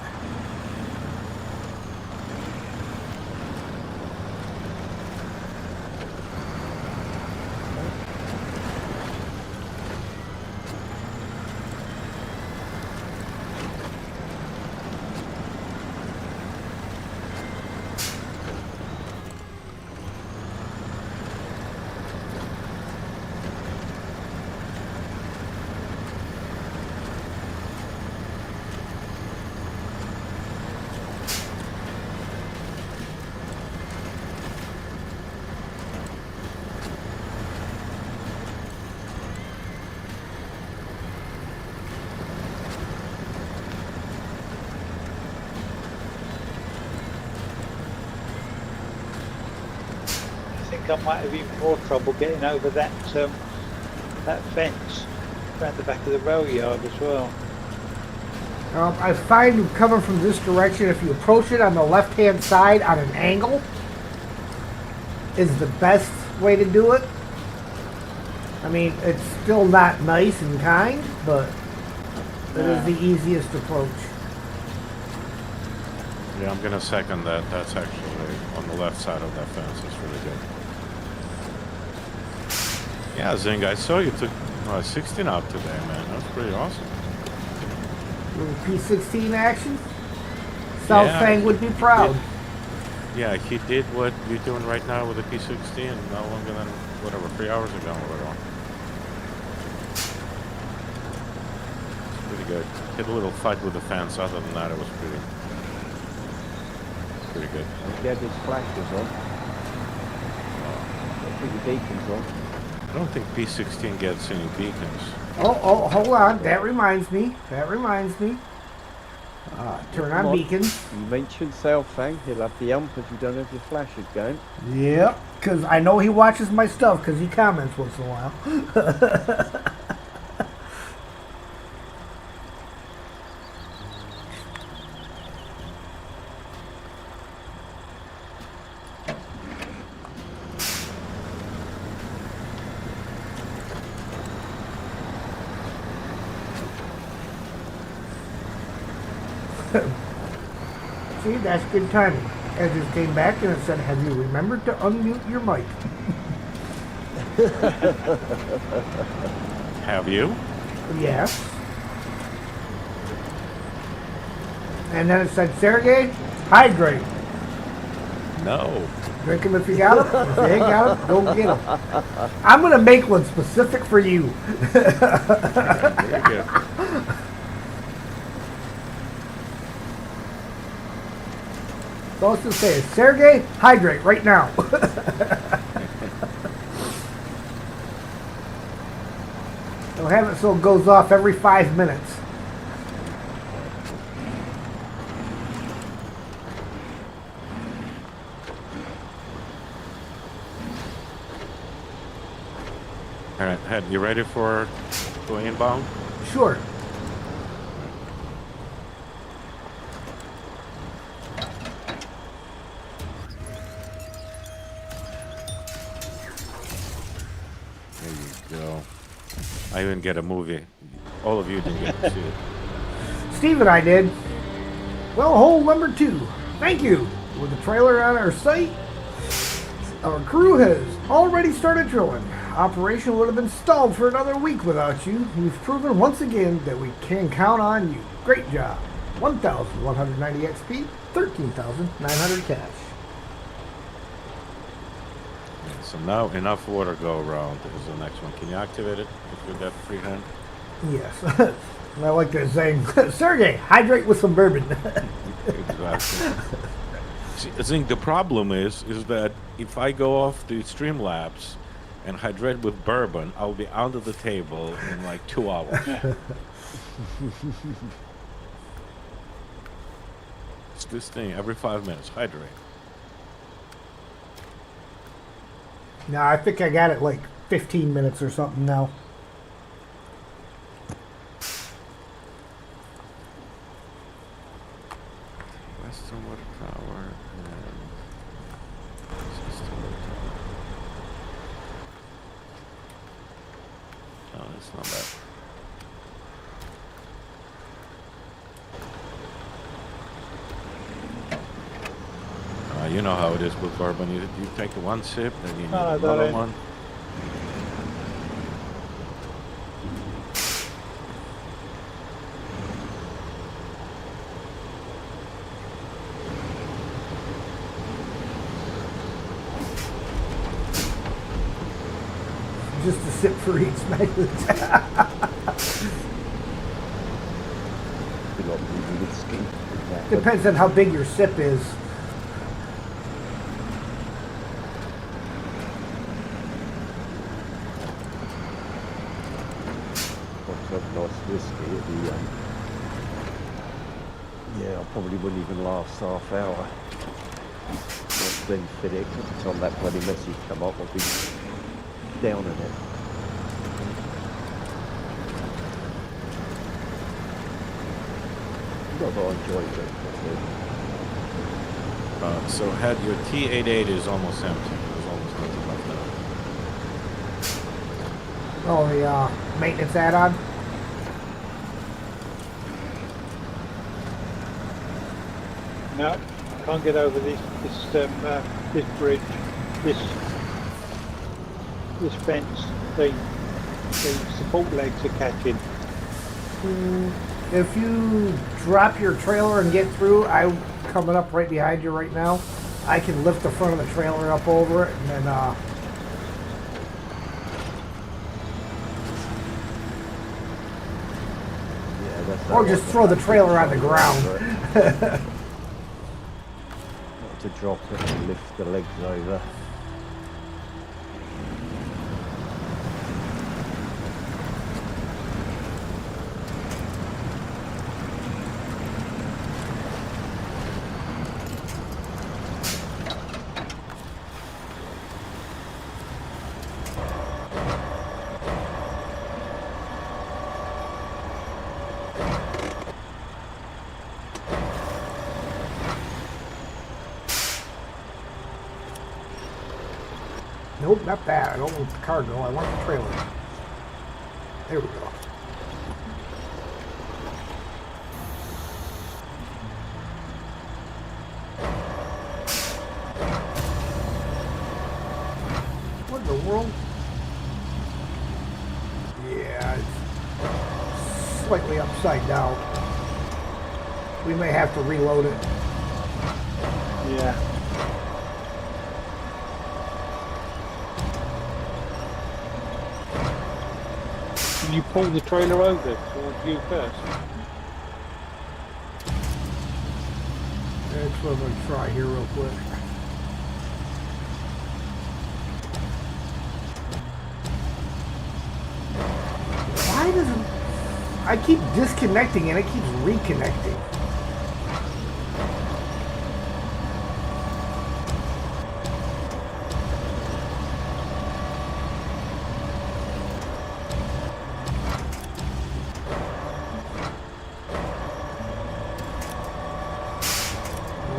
think I might have even more trouble getting over that that fence around the back of the rail yard as well. I find coming from this direction, if you approach it on the left-hand side on an angle, is the best way to do it. I mean, it's still not nice and kind, but it is the easiest approach. Yeah, I'm gonna second that. That's actually on the left side of that fence. It's really good. Yeah, Zing, I saw you took 16 out today, man. That's pretty awesome. Little P16 action. South Yeah, Fang would be proud. Yeah, he did what you're doing right now with the P16 no longer than, whatever, 3 hours ago or whatever. It's pretty good. Hit a little fight with the fence. Other than that, it was pretty good. He had his flashes on. I think the beacon's on. I don't think P16 gets any beacons. Oh, hold on. That reminds me. Turn on beacons. You mentioned South Fang. He'll have the ump if you don't have your flashes going. Yep, because I know he watches my stuff because he comments once in a while. See, that's good timing. I just came back and it said, have you remembered to unmute your mic? Have you? Yes. And then it said, Sergey, hydrate. No. Drink them if you got them. If you ain't got them, go get them. I'm going to make one specific for you. Very good. So let's just say, Sergey, hydrate right now. They'll have it so it goes off every 5 minutes. All right, Head, you ready for going inbound? Sure. There you go. I even get a movie. All of you didn't get to see it. Steve and I did. Well, hole number 2. Thank you. With the trailer on our site, our crew has already started drilling. Operation would have been stalled for another week without you. You've proven once again that we can count on you. Great job. 1,190 XP, 13,900 cash. So now enough water go around is the next one. Can you activate it if you've got free hand? Yes. I like that saying, Sergey, hydrate with some bourbon. Exactly. See, I think the problem is that if I go off the Streamlabs and hydrate with bourbon, I'll be under the table in like 2 hours. It's this thing every 5 minutes. Hydrate. No, I think I got it like 15 minutes or something now. Western Water Tower and Eastern Water Tower. No, it's not bad. You know how it is with bourbon. You take one sip, then you need another one. Just a sip for each Depends on how big your sip is. Nice whiskey at the yeah, I probably wouldn't even last half hour. Once Glenn's finished, every time that bloody message come up, I'll be down on it. Not that I enjoy it, So Head, your T88 is almost empty. There's almost nothing left now. Oh, the maintenance add-on? No, I can't get over this bridge, this fence. The support legs are catching. If you drop your trailer and get through, I'm coming up right behind you right now. I can lift the front of the trailer up over it and then yeah, that's or just throw the trailer on the ground. Not to drop it and lift the legs over. Nope, not that. I don't want the cargo. I want the trailer. There we go. What in the world? Yeah, it's slightly upside down. We may have to reload it. Yeah. Can you pull the trailer over towards you first? That's what I'm going to try here real quick. Why doesn't... I keep disconnecting and it keeps reconnecting.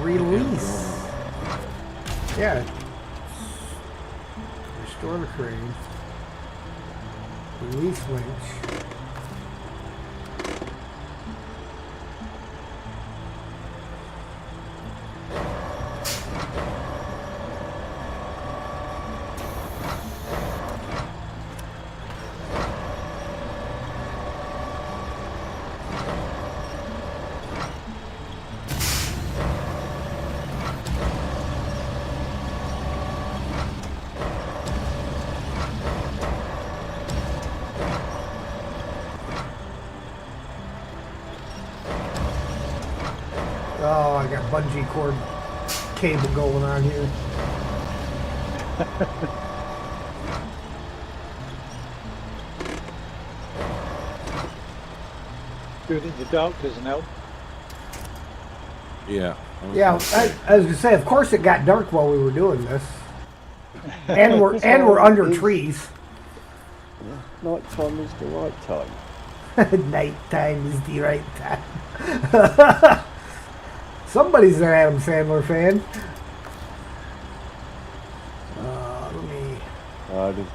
Release. Yeah. Restore the crane. Release winch. Oh, I got bungee cord cable going on here. Doing it in the dark doesn't help. Yeah. Yeah, I was gonna say, of course it got dark while we were doing this, and we're under trees. Yeah. Night time is the right time. Nighttime is the right time. Somebody's an Adam Sandler fan. Let me.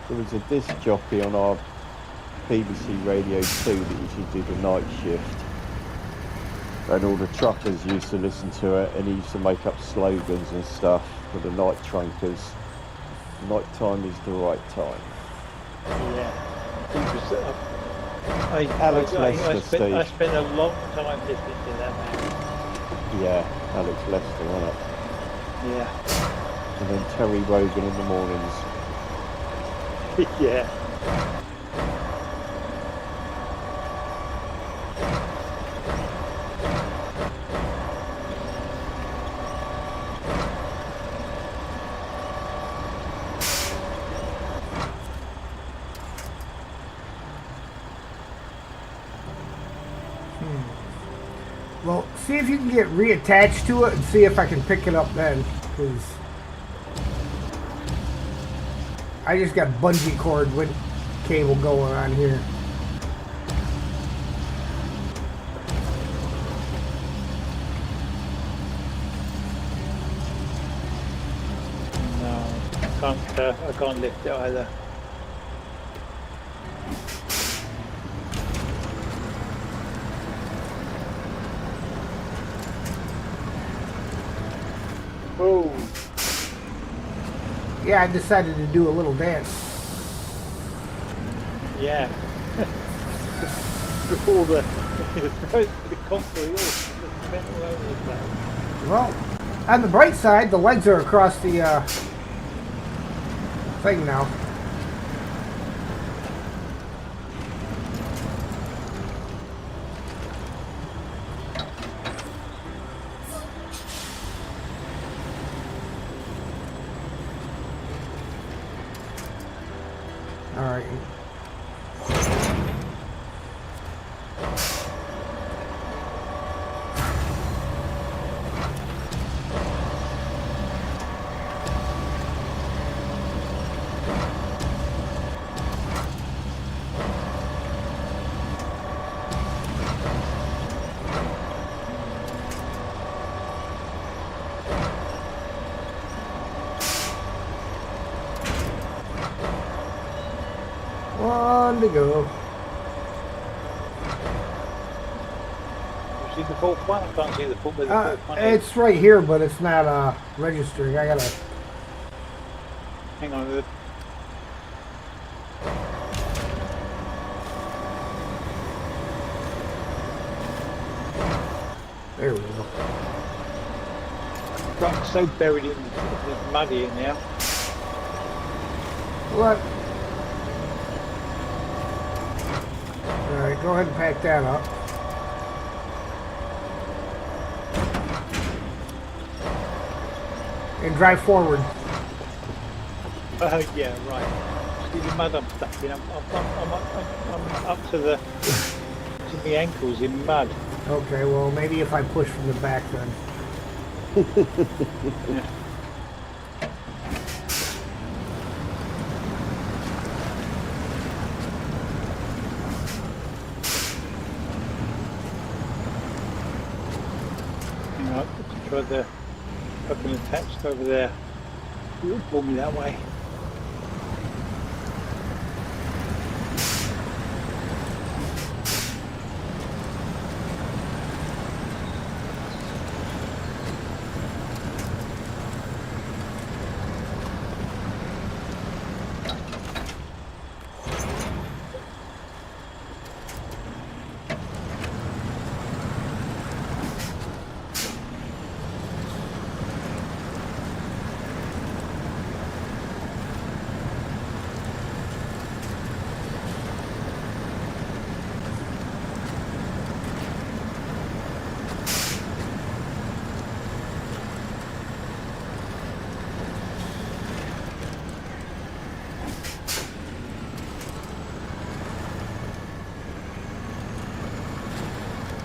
There was a disc jockey on our BBC Radio 2 that used to do the night shift. And all the truckers used to listen to it, and he used to make up slogans and stuff for the night trunkers. Night time is the right time. Yeah. Alex Lester, Steve. I spent a long time listening to that man. Yeah, Alex Lester, wasn't it? Yeah. And then Terry Wogan in the mornings. Yeah. Well, see if you can get reattached to it and see if I can pick it up then. because I just got bungee cord with cable going on here. No, I can't lift it either. Oh, Yeah, I decided to do a little dance. yeah. Before the concrete all metal over the place. Well, on the bright side, the legs are across the thing now. All right. One to go. You see the fourth one? I can't see the fourth, where the fourth one is. It's right here, but it's not registering. I gotta. Hang on. The, There we go. truck's so buried in the muddy in there. What? All right, go ahead and pack that up. And drive forward. Yeah, right. See the mud I'm stuck in. I'm up to the ankles in mud. Okay, well, maybe if I push from the back then. Yeah. You know, try the fucking attached over there. You'll pull me that way.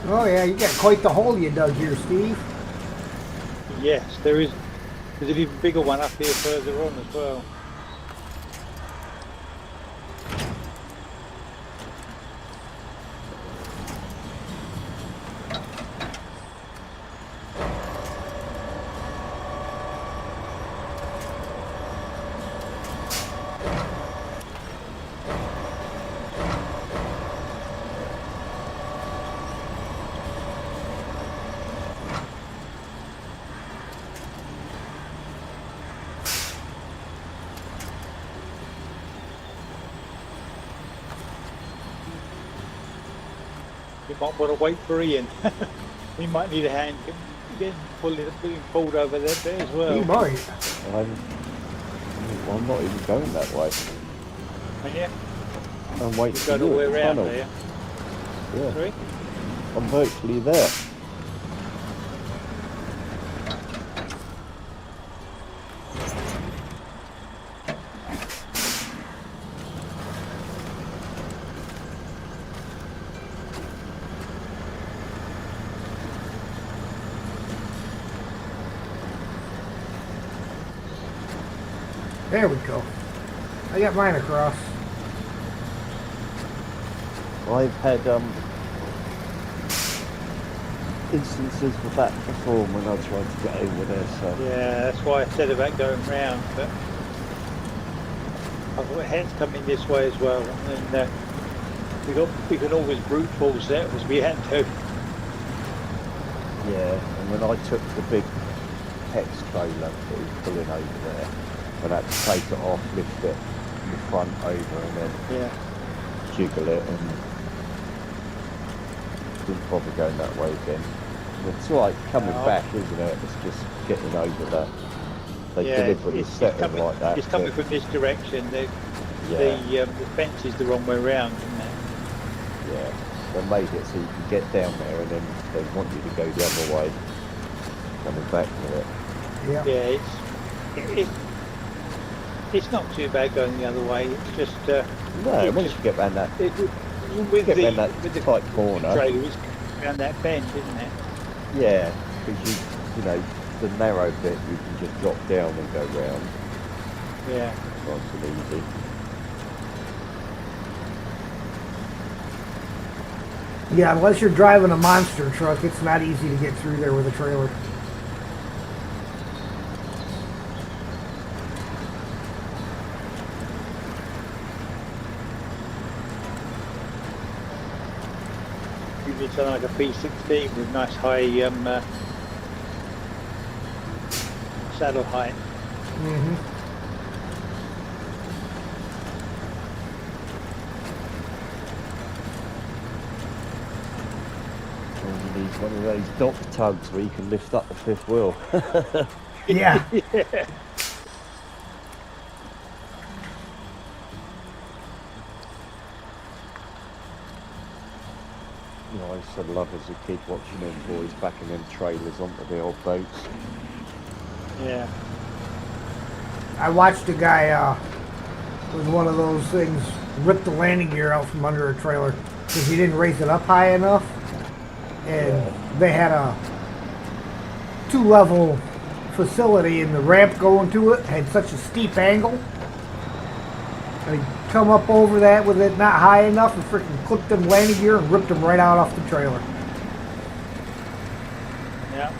Oh yeah, you got quite the hole you dug here, Steve. Yes, there is. There's an even bigger one up here further on as well. You might want to wait for Ian. We might need a hand getting being pulled over there bit as well. You might. I'm not even going that way. And yeah, I'm waiting you've for got all you the way at the around tunnel. there. Yeah, Sorry? I'm virtually there. There we go. I got mine across. I've had instances of that before when I tried to get over there, so Yeah, that's why I said about going round, but I thought heads coming this way as well, and we could always brute force that as we had to. yeah. And when I took the big hex trailer that was pulling over there, I had to take it off, lift it from the front over, and then Yeah, jiggle it, and didn't bother going that way again. It's like coming No. back, isn't it? It's just getting over that. They yeah. deliberately set it coming, like that. it's coming but- from this direction. The yeah, fence is the wrong way round, isn't it? yeah. They made it so you can get down there, and then they want you to go the other way, coming back with it. Yeah. Yeah, it's not too bad going the other way. It's just No, it's once just- you get round that, with get the round that with the tight corner, trailer, it's around that bend, isn't it? yeah, because you know, the narrow bit you can just drop down and go round, Yeah. nice and easy. Yeah, unless you're driving a monster truck, it's not easy to get through there with a trailer. Usually it's like a B16 with nice high saddle height. Mm-hmm. And you need one of those dock tugs where you can lift up the fifth wheel. Yeah. Yeah. You know, I used to love as a kid watching them boys backing them trailers onto the old boats. Yeah. I watched a guy with one of those things rip the landing gear out from under a trailer because he didn't raise it up high enough. And they had a 2-level facility, and the ramp going to it had such a steep angle. And he come up over that with it not high enough and freaking clipped them landing gear and ripped them right out off the trailer. Yeah.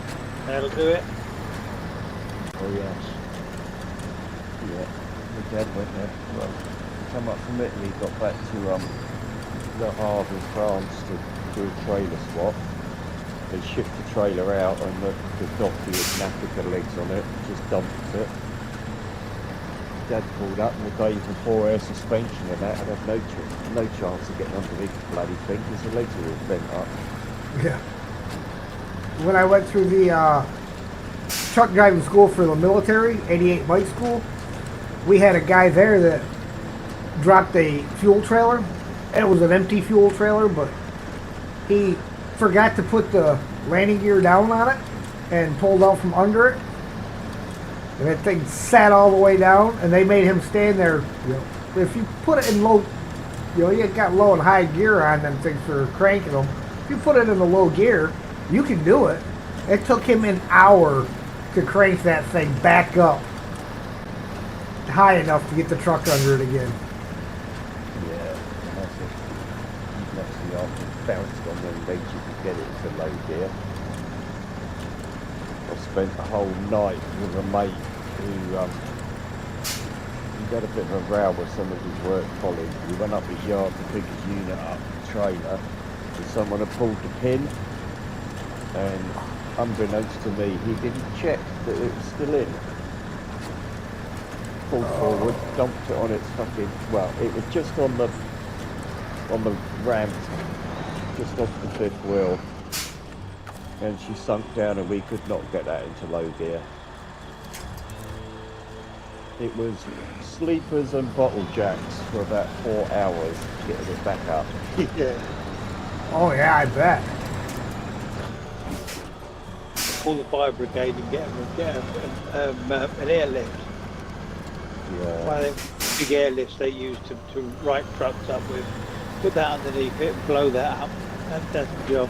That'll do it. Oh yes. Yeah. My dad went there. Well, come up from Italy, got back to Le Havre in France to do a trailer swap. They shipped the trailer out, and the donkey had knackered the legs on it, just dumped it. Dad pulled up, and the day before air suspension and that, and had no chance of getting underneath the bloody thing because the legs were all bent up. Yeah. When I went through the truck driving school for the military, 88 Bike School, we had a guy there that dropped a fuel trailer. It was an empty fuel trailer, but he forgot to put the landing gear down on it and pulled out from under it. And that thing sat all the way down, and they made him stand there. You know, if you put it in low, you know, you got low and high gear on them things for cranking them. If you put it in the low gear, you can do it. It took him an hour to crank that thing back up high enough to get the truck under it again. Yeah, and that's it. Actually, after it bounced on them legs, you could get it to low gear. I spent the whole night with a mate who he had a bit of a row with some of his work colleagues. We went up his yard to pick his unit up, the trailer, and someone had pulled the pin, and unbeknownst to me, he didn't check that it was still in. Pulled forward, dumped it on its fucking, well, it was just on the ramp, just off the fifth wheel, and she sunk down, and we could not get that into low gear. It was sleepers and bottle jacks for about 4 hours getting it back up. Yeah. Oh yeah, I bet. Call the fire brigade and get an airlift. Yeah. One of them big airlifts they use to right trucks up with. Put that underneath it and blow that up. That does the job.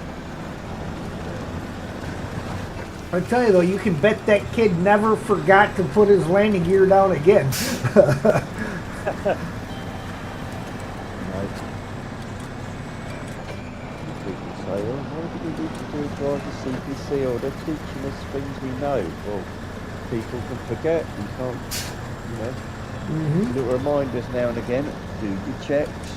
I tell you though, you can bet that kid never forgot to put his landing gear down again. People say, oh, why do we need to do a driver's CPC? Or they're teaching us things we know. Well, people can forget. You can't, you know. Little reminders now and again. Do your checks.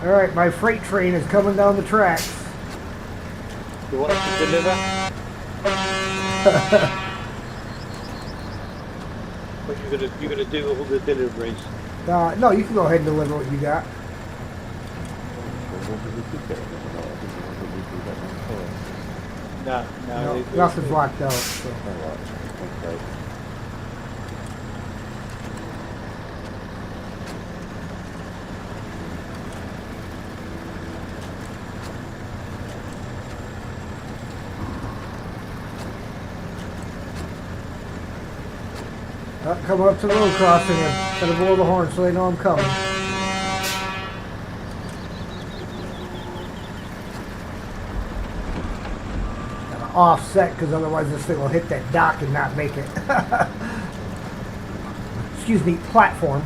All right, my freight train is coming down the tracks. You want us to deliver? But you're gonna do all the deliveries. No, you can go ahead and deliver what you got. No, Nothing's locked out. So. Alright, okay. Coming up to the road crossing and gotta blow the horn so they know I'm coming. Gotta offset because otherwise this thing will hit that dock and not make it. Excuse me, platform.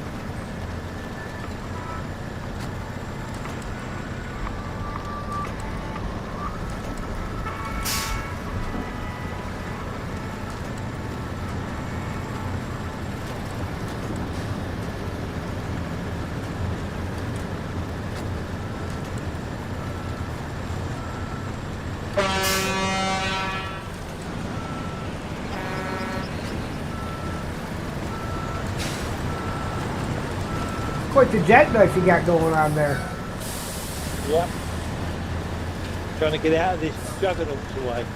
Quite the jackknife you got going on there. Yeah. Trying to get out of this juggernaut's way.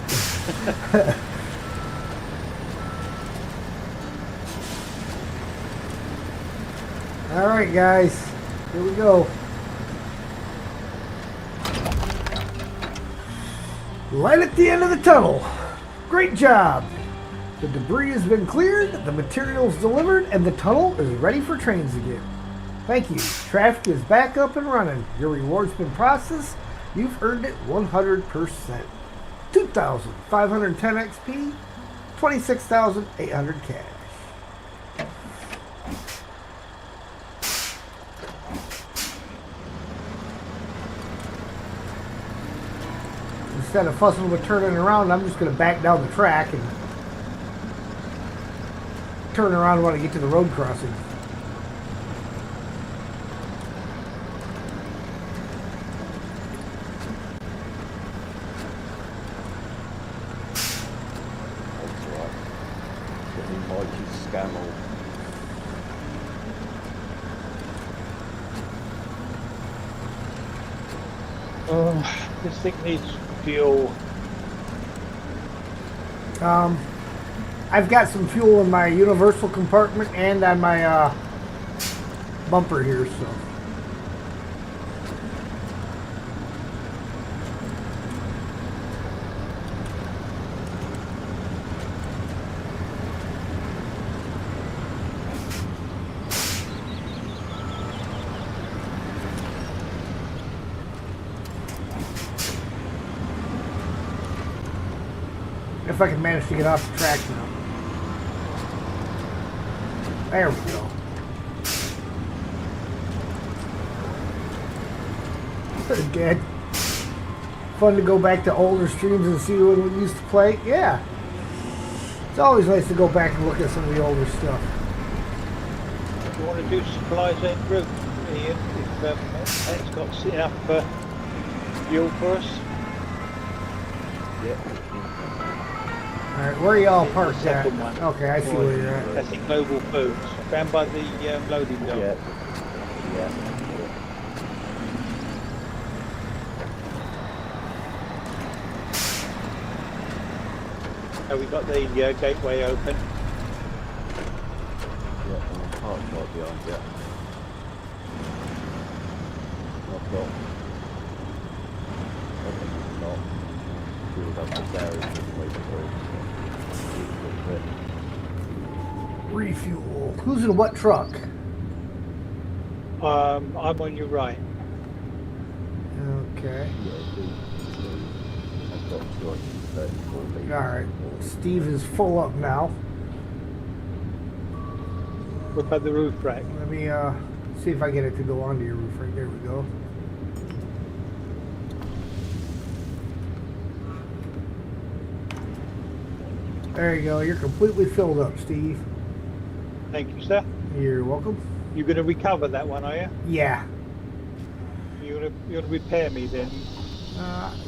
All right, guys, here we go. Light at the end of the tunnel. Great job. The debris has been cleared, the materials delivered, and the tunnel is ready for trains again. Thank you. Traffic is back up and running. Your reward's been processed. You've earned it 100%. 2,510 XP, 26,800 cash. Instead of fussing with turning around, I'm just going to back down the track and turn around when I get to the road crossing. This thing needs fuel. I've got some fuel in my universal compartment and on my bumper here, so. If I can manage to get off the track now. There we go. Good. Fun to go back to older streams and see when we used to play. Yeah. It's always nice to go back and look at some of the older stuff. You want to do supplies en route, Ian, if it's got enough fuel for us? Yeah. Alright, where are y'all parked at? Second one. Okay, I see where you're at. That's in Global Foods, down by the loading dock. Yeah. Yeah. So we got the gateway open. Yeah, and the park's right behind you. I've got. I think it's not. Filled up the garage and wait for it. Refuel. Who's in what truck? I'm on your right. Okay. Yeah, I've got 234 liters. All right. Steve is full up now. What about the roof rack? Let me see if I get it to go onto your roof. Right there we go. There you go. You're completely filled up, Steve. Thank you, sir. You're welcome. You're going to recover that one, are you? Yeah. You're going to repair me then?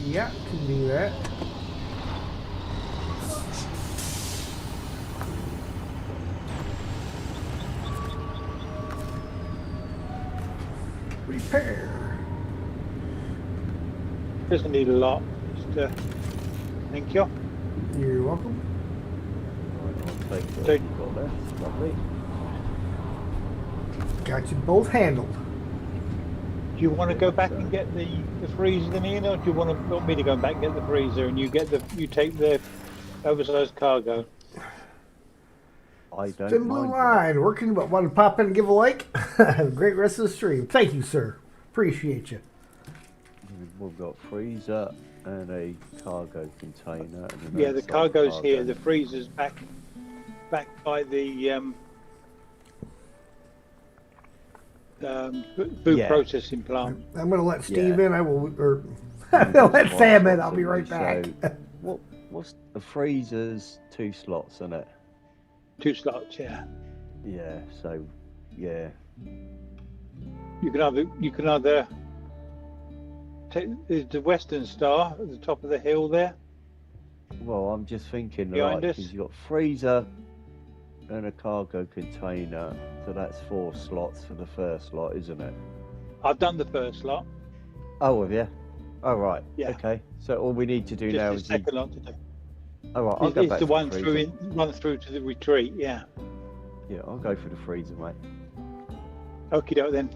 Yeah, can do that. Repair. Doesn't need a lot. Just, thank you. You're welcome. Right, I'll take what Take- you've got there. Lovely. Got you both handled. Do you want to go back and get the freezer then, Ian, or do you want me to go back and get the freezer and you take the oversized cargo? I don't Thin Blue mind that. Line, working, but want to pop in and give a like? Have a great rest of the stream. Thank you, sir. Appreciate you. We've got freezer and a cargo container. And an Yeah, the outside cargo's cargo. here. The freezer's back by the food Yeah. processing plant. I'm going to let Steve Yeah. in. I will, or I'm going to let Sam in. I'll be right back. So, what's the freezer's 2 slots in it? 2 slots, yeah. Yeah, so yeah. You can either take there's the Western Star at the top of the hill there. Well, I'm just thinking, Behind right, us? because you've got freezer and a cargo container, so that's 4 slots for the first lot, isn't it? I've done the first slot. Oh, have you? Oh, right. Yeah. Okay. So all we need to do now Just is the second lot to do. Oh, right. I'll go It's back the to one the through freezer. run through to the retreat. Yeah. Yeah, I'll go for the freezer, mate. Okie doke then.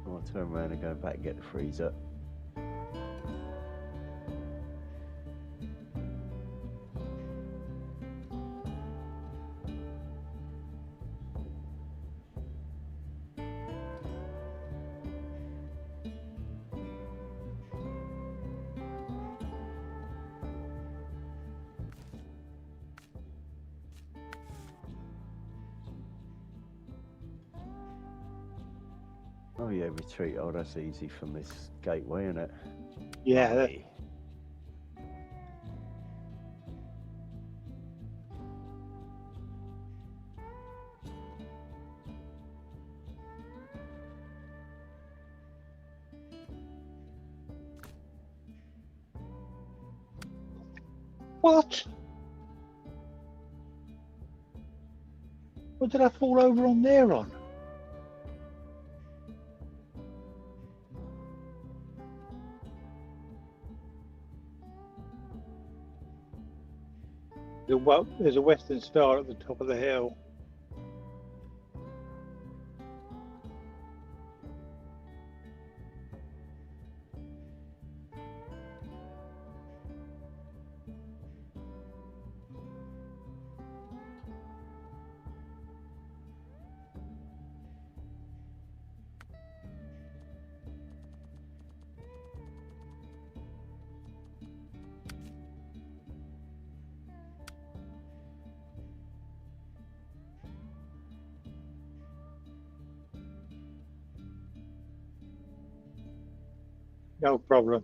I'll turn around and go back and get the freezer. Oh yeah, retreat. Oh, that's easy from this gateway, isn't it? Yeah. Lovely. What? What did I fall over on there on? There's a Western Star at the top of the hill. No problem.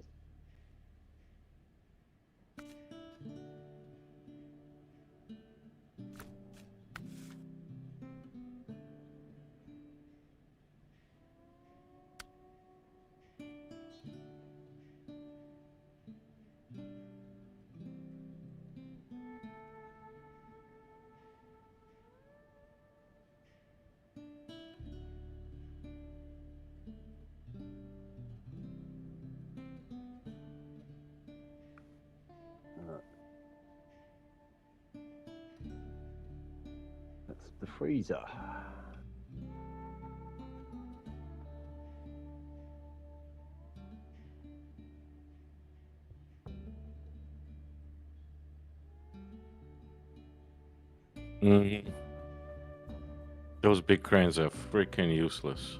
That's the freezer. Those big cranes are freaking useless.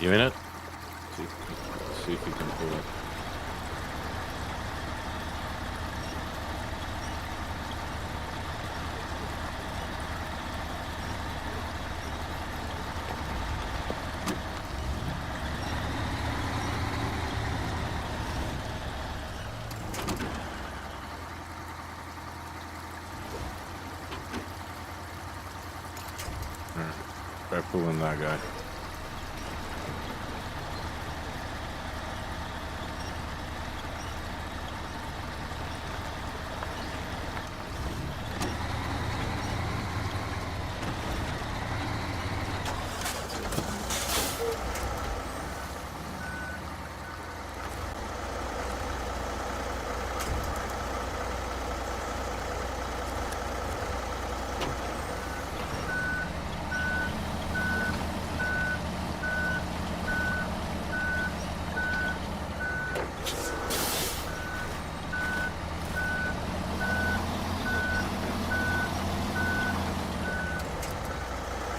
You in it? See if you can pull it. Try pulling that guy.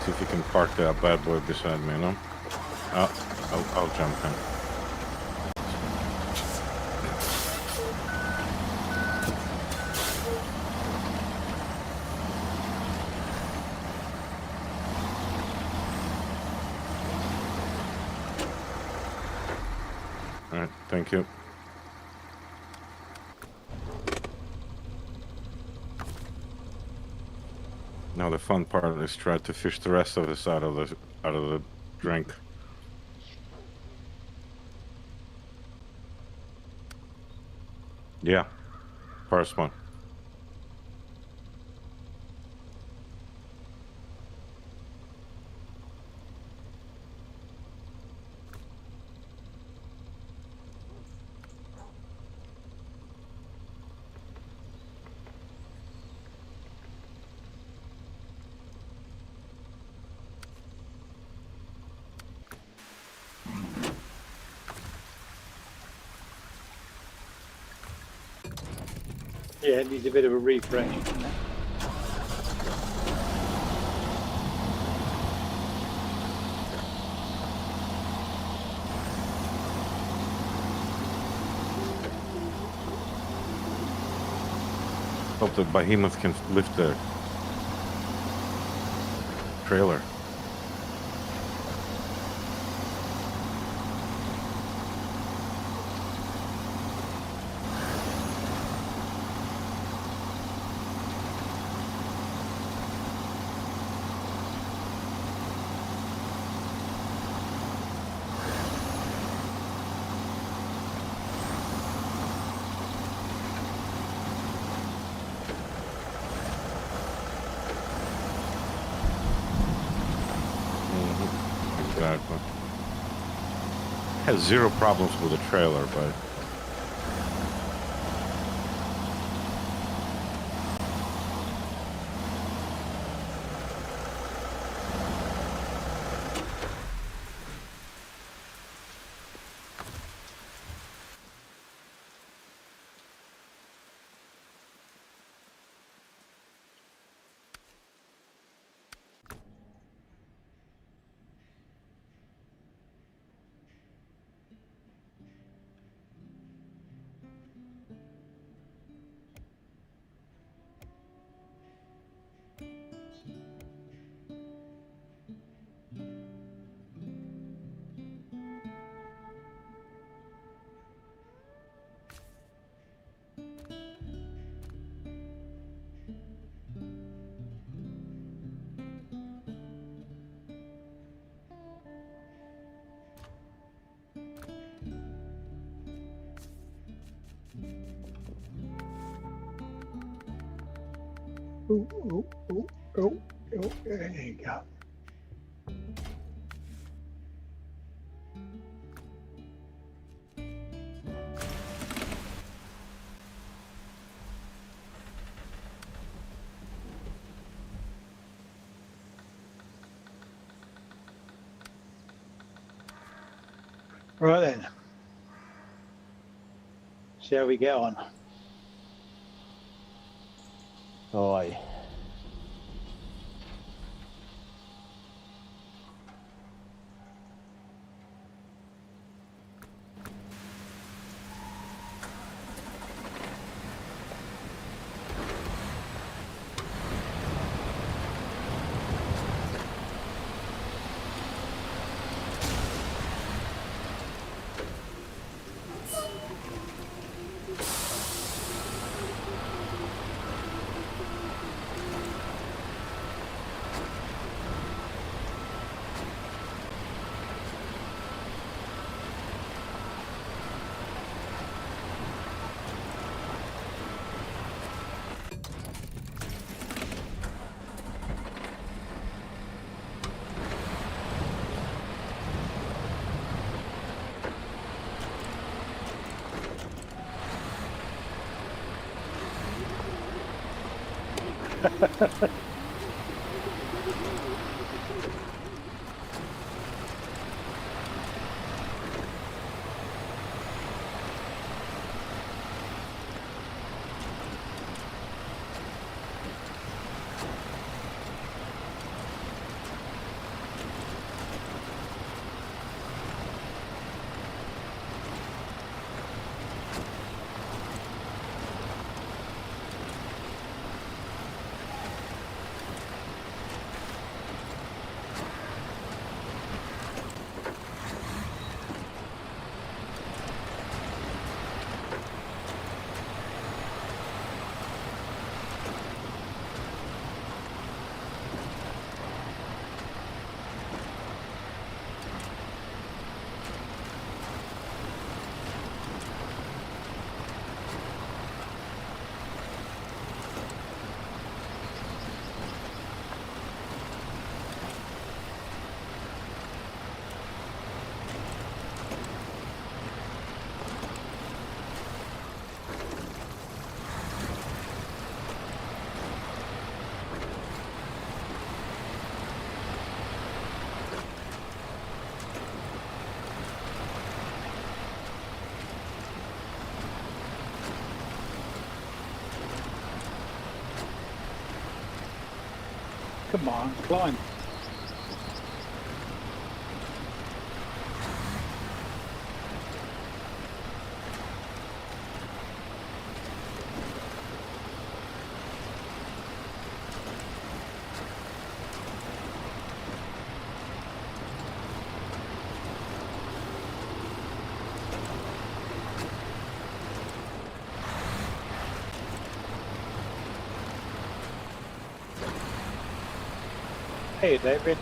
See if you can park that bad boy beside me, no? I'll jump in. Alright, thank you. Now the fun part is try to fish the rest of this out of the drink. Yeah, first one. Yeah, it needs a bit of a refresh. Hope the behemoth can lift the trailer. Exactly. Has zero problems with the trailer, but Oh, there you go. Right then. See how we get on. Aye. Come on, climb. Hey, David.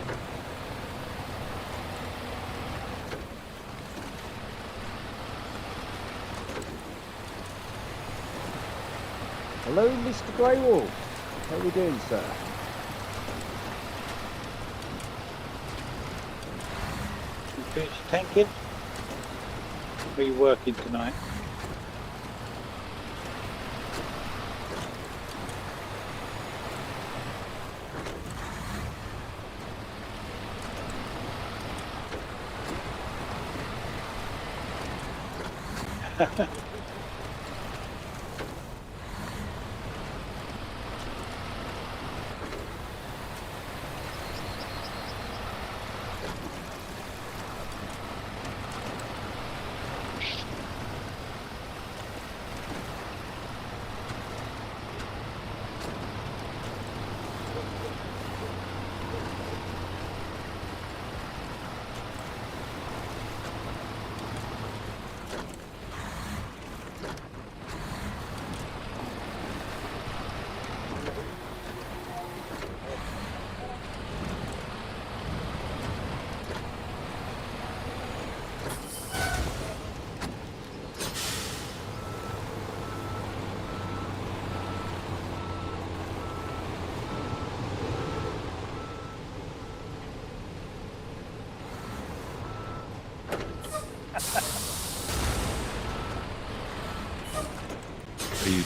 Hello, Mr. Greywolf. How are you doing, sir? You finished tanking? Or are you working tonight? Are you?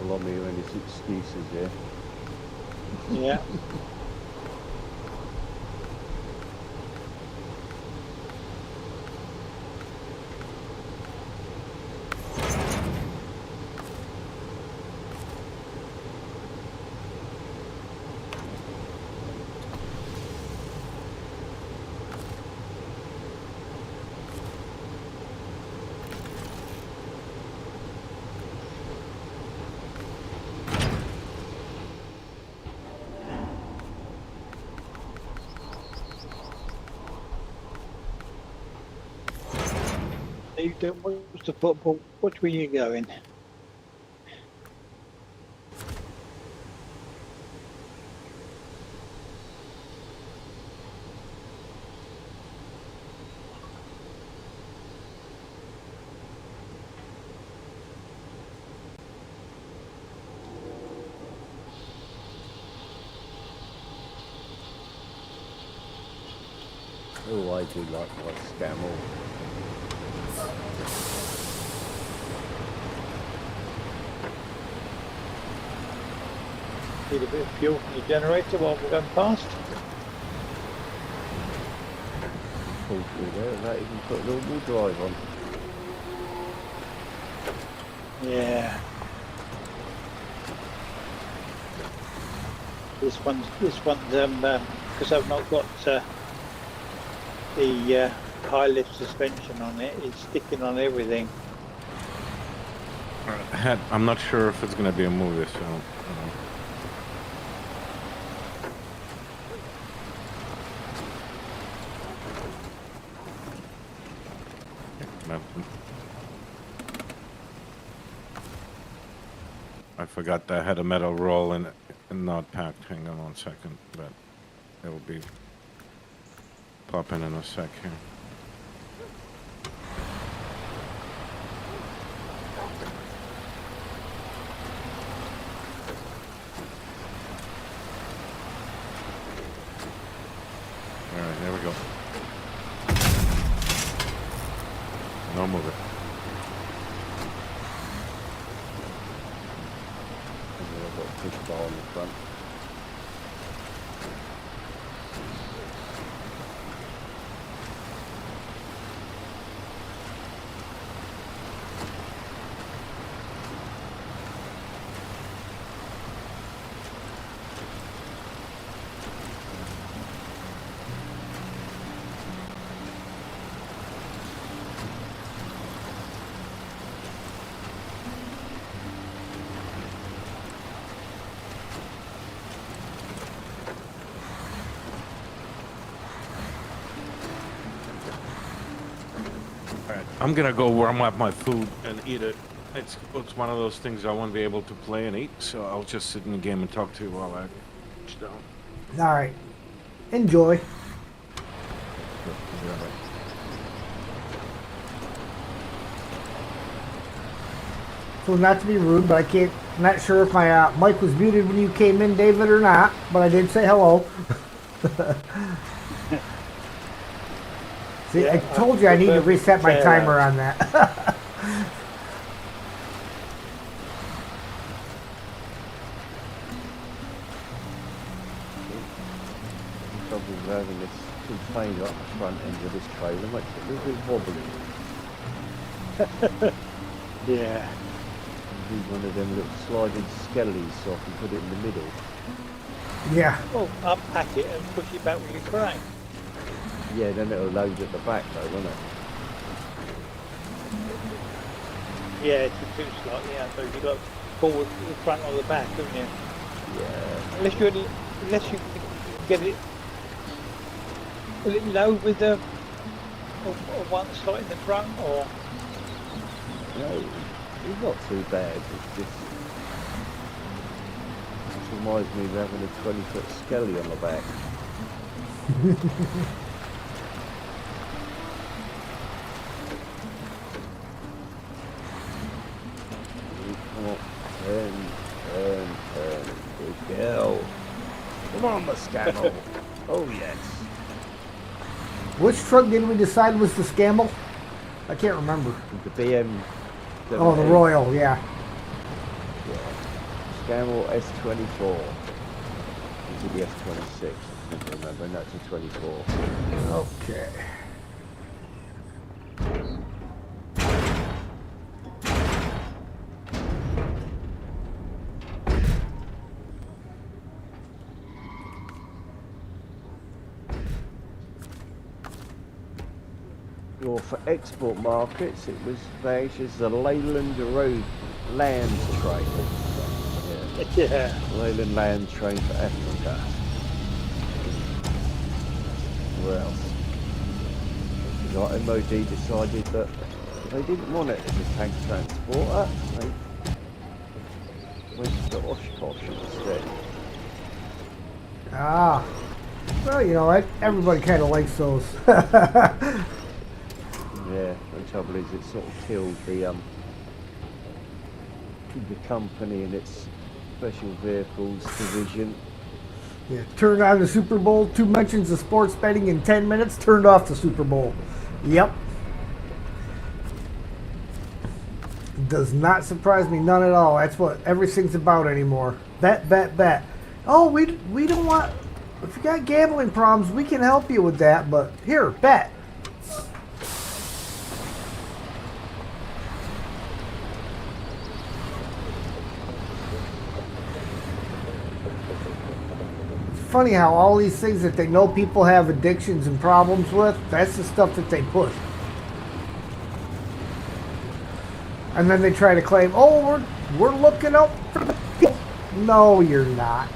Allow me any excuses here. Yeah. You don't watch the football. Which way are you going? Oh, I do like my Scammell. Need a bit of fuel from the generator while we're going past. Pull through there without even putting all-wheel drive on. Yeah. This one's because I've not got the high lift suspension on it. It's sticking on everything. I'm not sure if it's going to be a movie, so... I forgot that I had a metal roll and not packed. Hang on 1 second, but it will be popping in a sec here. All right, there we go. No moving. I've got a push bar on the front. I'm gonna go warm up my food and eat it. It's one of those things I won't be able to play and eat, so I'll just sit in the game and talk to you while I push down. All right. Enjoy. So not to be rude, but I'm not sure if my mic was muted when you came in, David, or not, but I did say hello. See, Yeah, I told you I need to reset my say timer hello. on that. The trouble with having this container up the front end of this trailer makes it a little bit wobbly. Yeah. Use one of them little sliding skellies so I can put it in the middle. Yeah. Well, unpack it and push it back with your crane. Yeah, then it'll load at the back though, won't it? Yeah, it's a two slot. Yeah, so you've got forward, the front, or the back, haven't you? Yeah. Unless you can get it a little low with the one slot in the front, or No, it's not too bad. It's just reminds me of having a 20-foot skelly on the back. Come on, turn. Good girl. Come on, the Scammell. Oh yes. Which truck did we decide was the Scammell? I can't remember. The BM. Oh, the Royal, yeah. Scammell S24. This is the S26. I can't remember. No, it's a 24. Okay. Or for export markets, it was valued as the Leyland Road Land Train. yeah. Leyland Land Train for Africa. Where else? Like MOD decided that they didn't want it as a tank transporter. They went to Oshkosh instead. Ah. Well, you know, everybody kind of likes those. Yeah, the trouble is it sort of killed the company and its special vehicles division. Yeah, turned on the Super Bowl. 2 mentions of sports betting in 10 minutes. Turned off the Super Bowl. Yep. Does not surprise me none at all. That's what everything's about anymore. Bet, bet, bet. Oh, we don't want. If you got gambling problems, we can help you with that. But here, bet. Funny how all these things that they know people have addictions and problems with, that's the stuff that they push. And then they try to claim, oh, we're looking out for the people. No, you're not.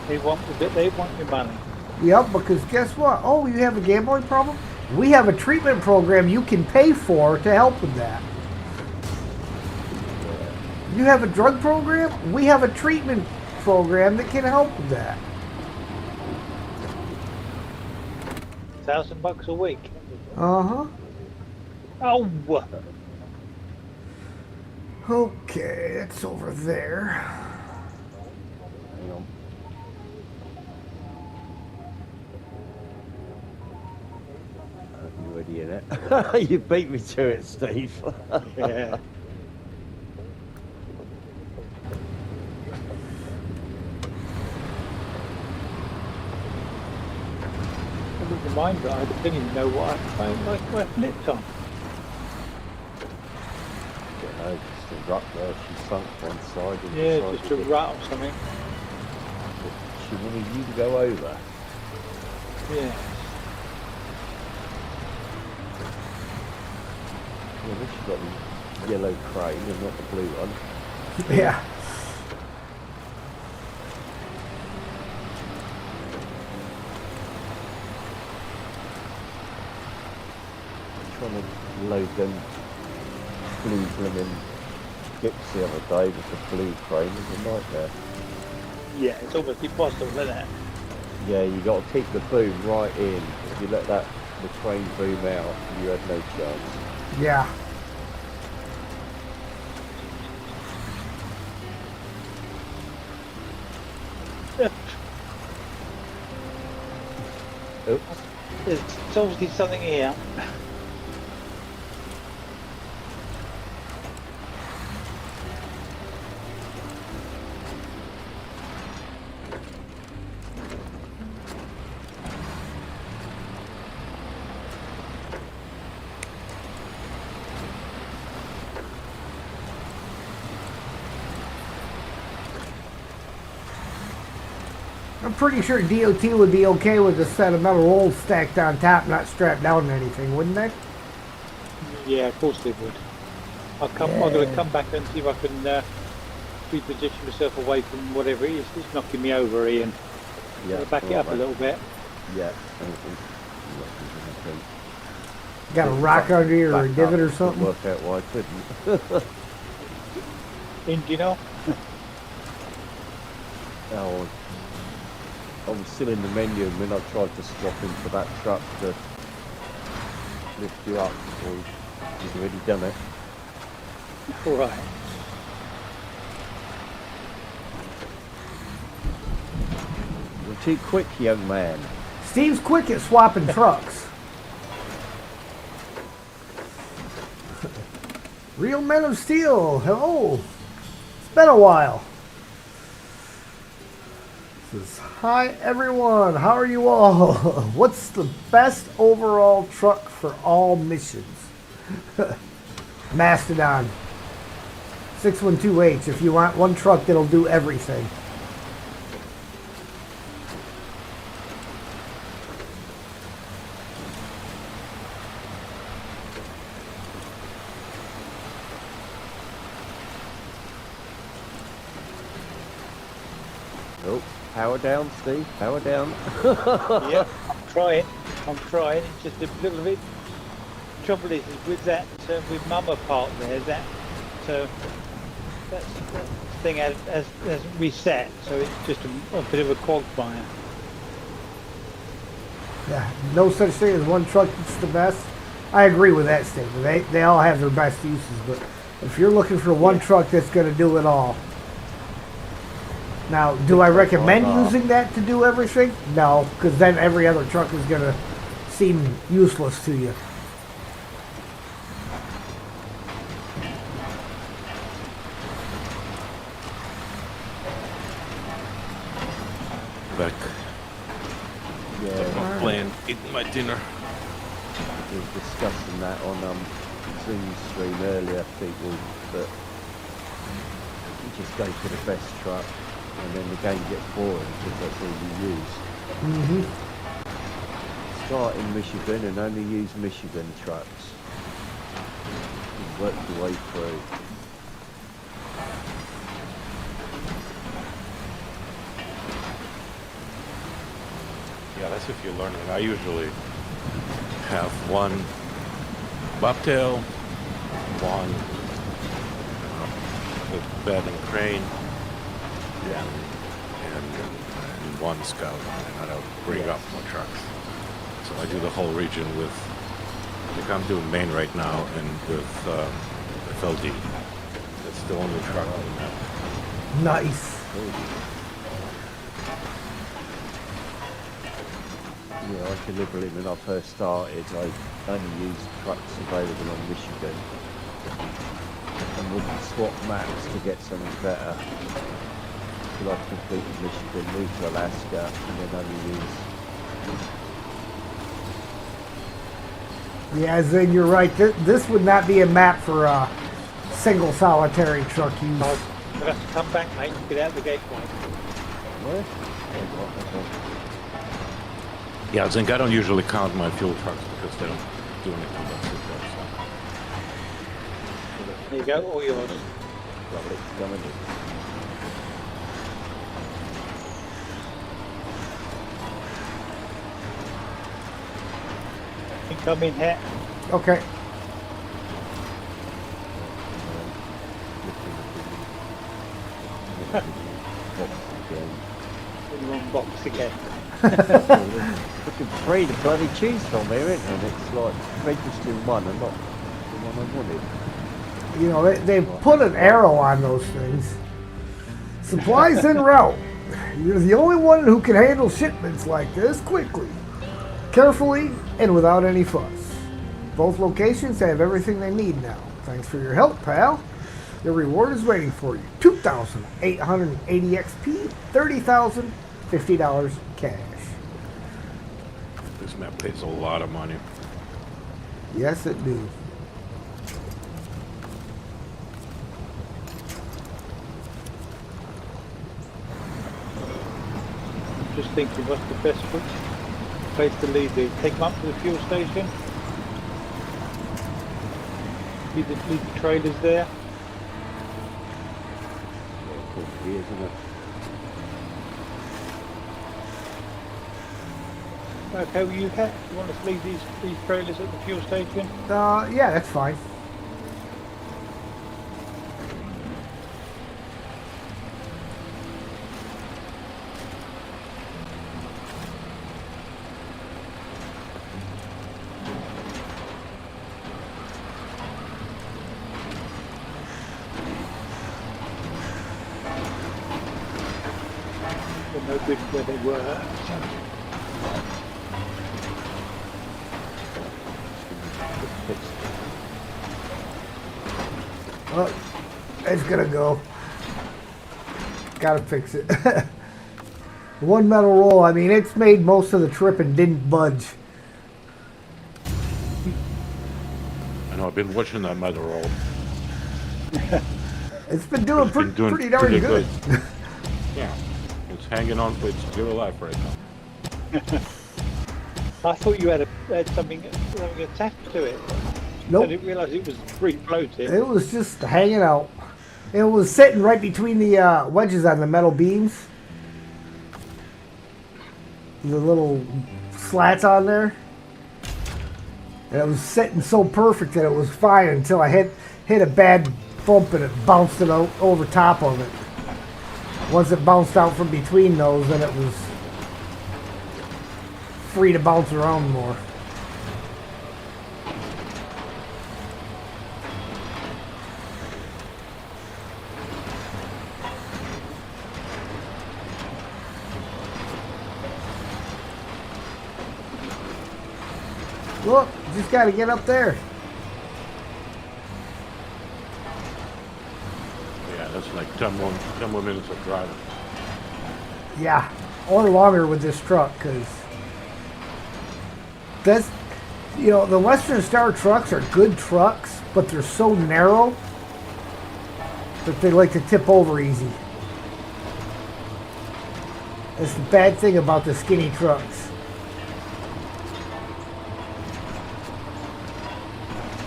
They want your money. Yep, because guess what? Oh, you have a gambling problem? We have a treatment program you can pay for to help with that. You have a drug program? We have a treatment program that can help with that. $1,000 a week. Uh-huh. Oh. Okay, that's over there. Hang on. You ready in it? You beat me to it, Steve. Yeah. I wouldn't mind, but I didn't even know what I flipped on. Just a rut there. She sunk one side. And Yeah, decided just a that rat or something. She wanted you to go over. Yeah. Yeah, at least she got the yellow crane and not the blue one. Yeah. Trying to load them blue blooming skips the other day with the blue crane was a nightmare. Yeah, it's almost impossible, isn't it? Yeah, you got to keep the boom right in. If you let the crane boom out, you had no chance. Yeah. Oops. There's obviously something here. I'm pretty sure DOT would be okay with a set of metal rolls stacked on top, not strapped down to anything, wouldn't they? Yeah, of course they would. I'm going to come back and see if I can reposition myself away from whatever it is that's knocking me over, Ian. Yeah, Back it up a little bit. Yeah. Got a rock under you or a Back divot up or to something? Work out why I couldn't. Ian, do you know? Oh, I was still in the menu and when I tried to swap into that truck to lift you up, well, you've already done it. All right. You're too quick, young man. Steve's quick at swapping trucks. Real Men of Steel, hello. It's been a while. Says, hi everyone, how are you all? What's the best overall truck for all missions? Mastodon 612H if you want one truck that'll do everything. Oh, power down, Steve, power down. Yeah, I'm trying. It's just a little bit. Trouble is with that, with Mama part there, that thing has reset, so it's just a bit of a quagmire. Yeah, no such thing as one truck that's the best. I agree with that statement. They all have their best uses, but if you're looking for one truck that's going to do it all, Now, do I recommend Like, using that to do everything? No, because then every other truck is going to seem useless to you. Back. Yeah, Playing, eating my dinner. we were discussing that on Zoom stream earlier, people, that you just go for the best truck and then the game gets boring because that's all you use. Mm-hmm. Start in Michigan and only use Michigan trucks. You work your way through. Yeah, that's if you're learning. I usually have one bobtail, one with bed and crane, and one scout, and I don't bring up more trucks. So I do the whole region with, like I'm doing Maine right now, and with FLD. That's the only truck on the map. Nice. Yeah, I deliberately, when I first started, I only used trucks available on Michigan and wouldn't swap maps to get something better. Till I've completed Michigan, moved to Alaska, and then only use. Yeah, Zig, you're right. This would not be a map for single solitary truck use. I'll have to come back, mate. Get out the gate point. Where? Yeah, I think I don't usually count my fuel trucks because they don't do anything but sit there. So. There you go, all yours. Lovely, coming in. You come in here. Okay. In the wrong box again. Looking free to bloody choose from here, isn't it? And it's like registering one and not the one I wanted. You know, they put an arrow on those things. Supplies en route. You're the only one who can handle shipments like this quickly, carefully, and without any fuss. Both locations have everything they need now. Thanks for your help, pal. Your reward is waiting for you. 2,880 XP, $30,000, $50 cash. This map pays a lot of money. Yes, it do. Just thinking, what's the best place to leave these? Take them up to the fuel station. Leave the trailers there. Cool, isn't it? Okay, will you want us to leave these trailers at the fuel station? Yeah, that's fine. They're no good where they were. Oh, it's gonna go. Gotta fix it. One metal roll, I mean, it's made most of the trip and didn't budge. I know, I've been watching that metal roll. It's been doing, It's been doing pretty darn pretty good. Yeah, it's hanging on for its dear life right now. I thought you had something attached to it. I Nope, didn't realise it was free floating. it was just hanging out. It was sitting right between the wedges on the metal beams. The little slats on there. And it was sitting so perfect that it was fine until I hit a bad bump and it bounced it out over top of it. Once it bounced out from between those, then it was free to bounce around more. Look, just got to get up there. Yeah, that's like 10 more minutes of driving. Yeah, or longer with this truck, because that's, you know, the Western Star trucks are good trucks, but they're so narrow that they like to tip over easy. That's the bad thing about the skinny trucks.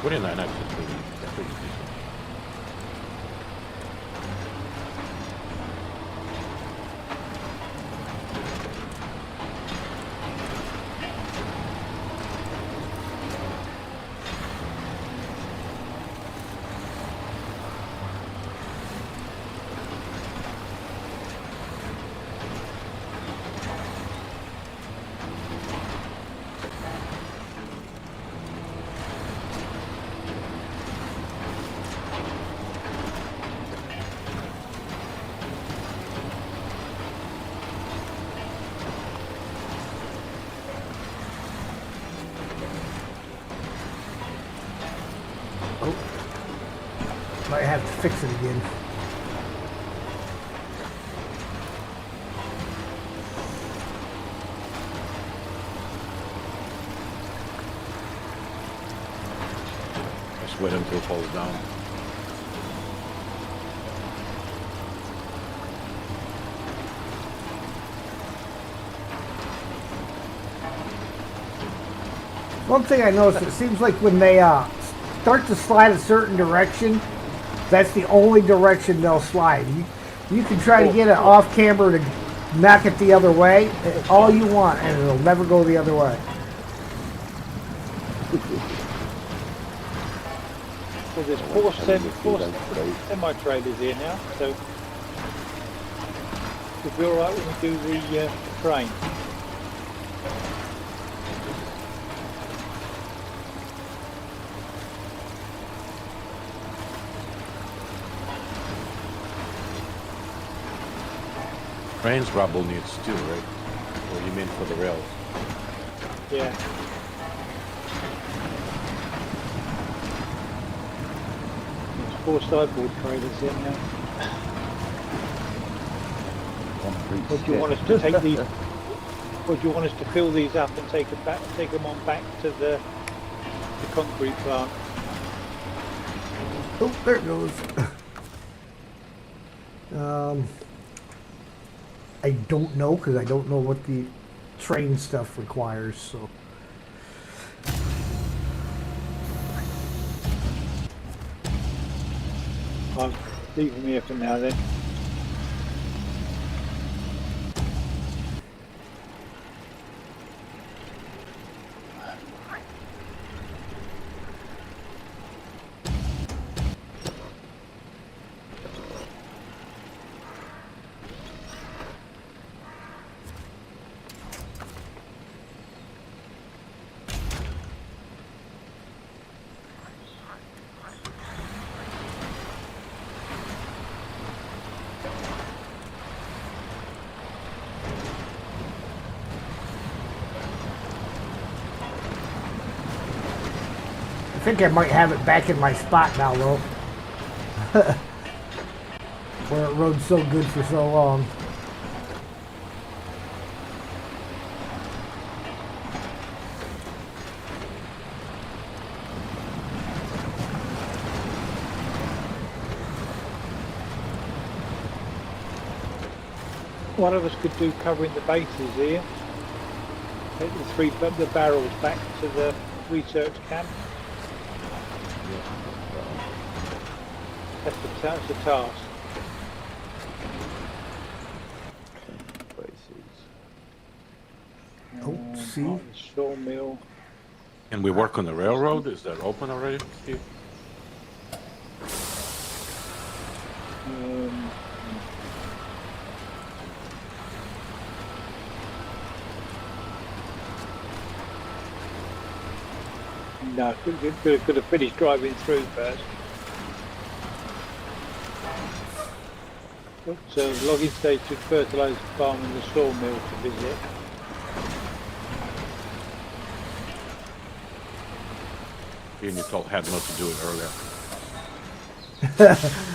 What in that access pretty decent. Might have to fix it again. Just wait until it falls down. One thing I noticed, it seems like when they start to slide a certain direction, that's the only direction they'll slide. You can try to get it off camber to knock it the other way, all you want, and it'll never go the other way. So there's four semi-trailers here now, so we'll be alright when we do the train. Trains rubble needs too, right? Or you mean for the rails? Yeah. There's four sideboard trailers here now. What do you want us to take these? Or do you want us to fill these up and take them on back to the concrete plant? Oh, there it goes. I don't know, because I don't know what the train stuff requires, so. I'll leave them here for now then. I think I might have it back in my spot now, though. Where it rode so good for so long. One of us could do covering the bases here. Take the barrels back to the research camp. That's the task. Oh, see? Sawmill. Can we work on the railroad? Is that open already, Steve? No, could have finished driving through first. So logging station, fertiliser farm and the sawmill to visit. And you told had not to do it earlier.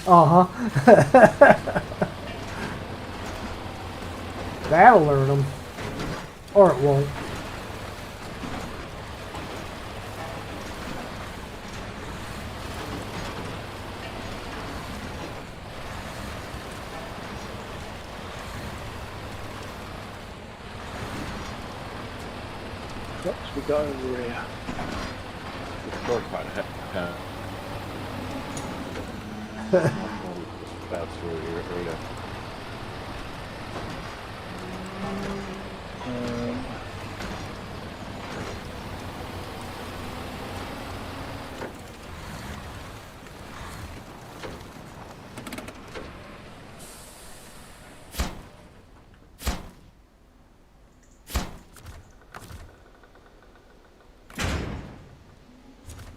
Uh-huh. That'll learn them. Or it won't. What's we got over here? The short part. That's earlier. Um,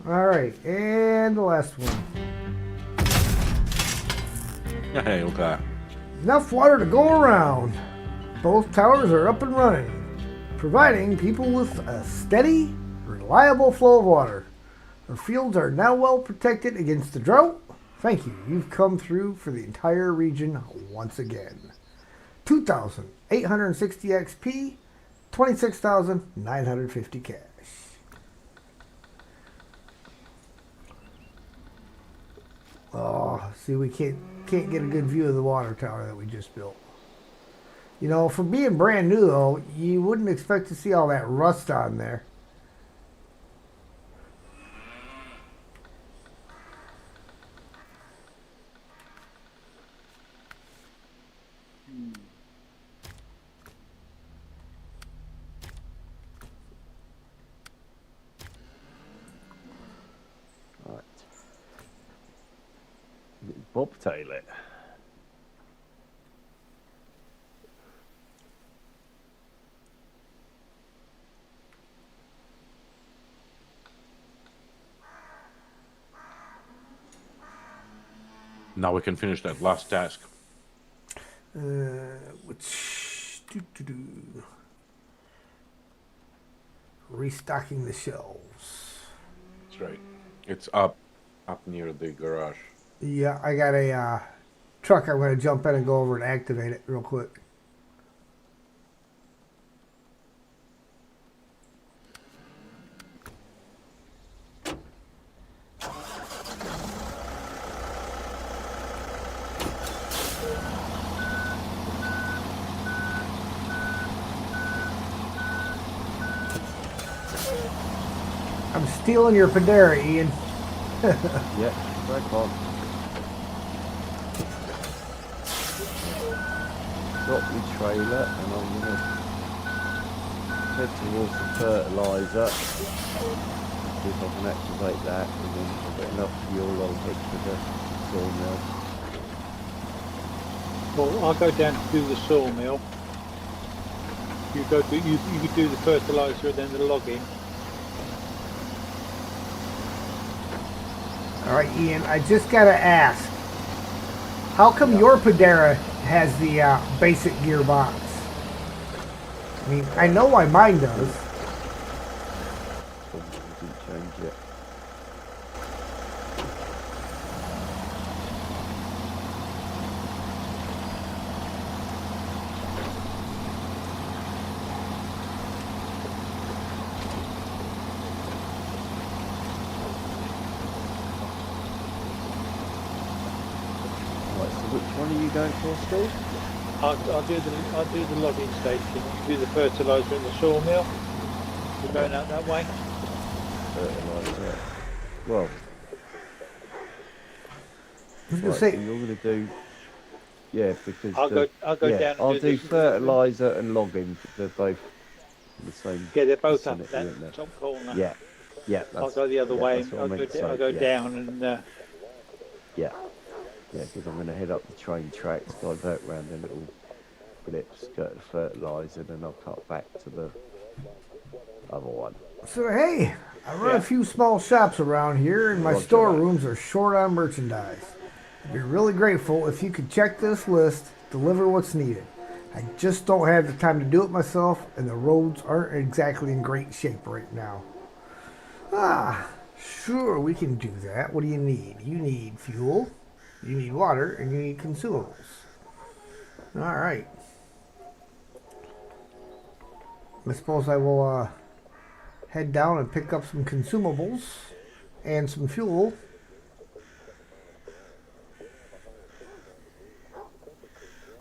Alright, and the last one. Hey, okay. Enough water to go around. Both towers are up and running, providing people with a steady, reliable flow of water. Our fields are now well protected against the drought. Thank you. You've come through for the entire region once again. 2,860 XP, 26,950 cash. Oh, see, we can't get a good view of the water tower that we just built. You know, for being brand new, though, you wouldn't expect to see all that rust on there. Right. Bobtail it. Now we can finish that last task. Which restocking the shelves. That's right. It's up near the garage. Yeah, I got a truck. I'm going to jump in and go over and activate it real quick. I'm stealing your Padera, Ian. Yeah, crack on. Drop your trailer and I'm going to head towards the fertiliser. See if I can activate that and then I've got enough fuel, I'll head to the sawmill. well, I'll go down to do the sawmill. You go do you could do the fertiliser and then the logging. All right, Ian, I just got to ask. How come your Padera has the basic gearbox? I mean, I know why mine does. Probably didn't change it. Right, so which one are you going for, Steve? I'll do the logging station. You do the fertiliser in the sawmill. We're going out that way. Fertiliser. Well, I was going to right, so say, you're going to do... Yeah, because I'll go yeah, down and I'll do do the- fertiliser and logging. They're both the same. Yeah, they're both up vicinity, that aren't they? top corner. Yeah, yeah. I'll go the other yeah, way. that's what I I'll meant to go say, yeah. down and Yeah, because I'm going to head up the train tracks, divert round the little blips, get the fertiliser, then I'll cut back to the other one. so hey, I run Yeah. a few small shops around here, and my Roger storerooms are short on merchandise. I'd be really grateful if you could check this list, deliver what's needed. I just don't have the time to do it myself, and the roads aren't exactly in great shape right now. Sure, we can do that. What do you need? You need fuel, you need water, and you need consumables. All right. I suppose I will head down and pick up some consumables and some fuel.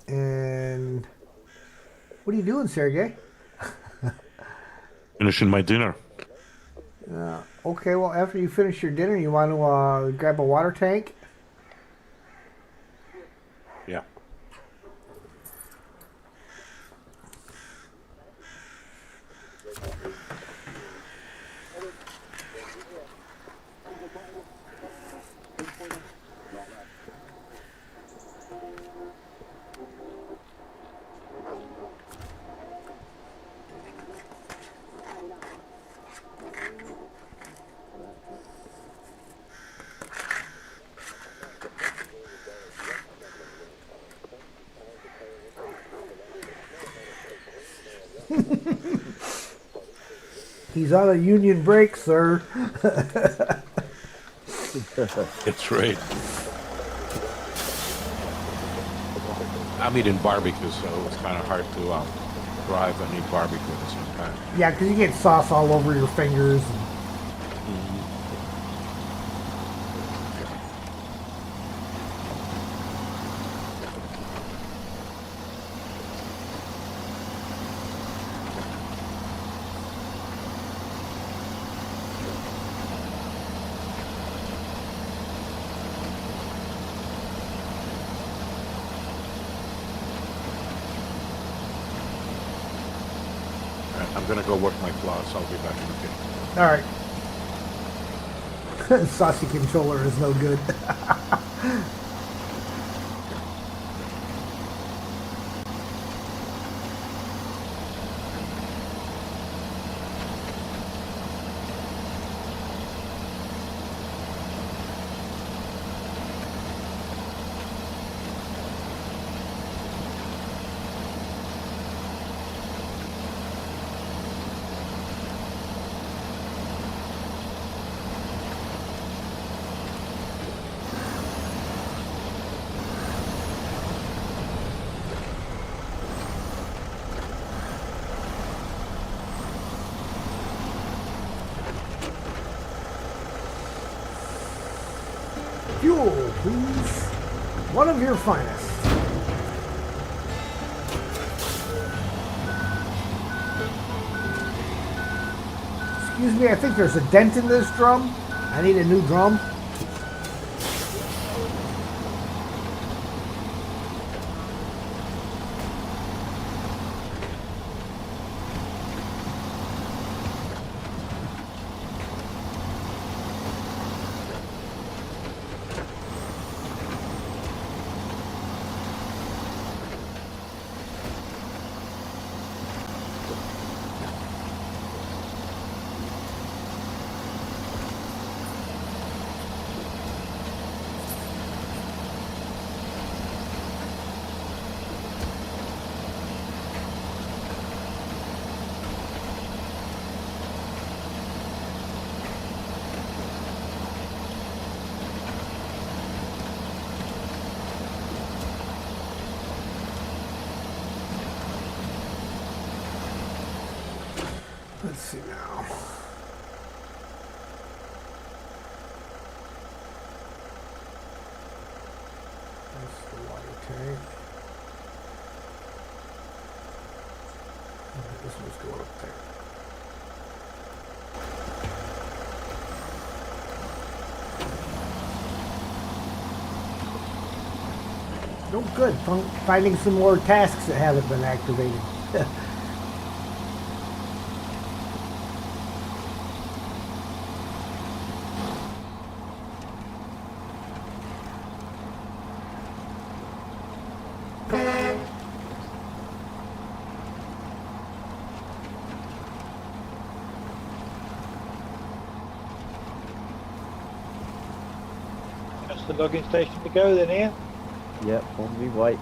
And what are you doing, Sergey? Finishing my dinner. Okay, well, after you finish your dinner, you want to grab a water tank? Yeah. He's on a union break, sir. It's right. I'm eating barbecue, so it's kind of hard to drive and eat barbecue at the same time. Yeah, because you get sauce all over your fingers. I'm gonna go work my claws. I'll be back in a bit. All right. Saucy controller is no good. Fuel, please. One of your finest. Excuse me, I think there's a dent in this drum. I need a new drum. Let's see now. That's the water tank. Okay, this one's going up there. Oh, good. Finding some more tasks that haven't been activated. That's the logging station to go then, here. Yep, on me way.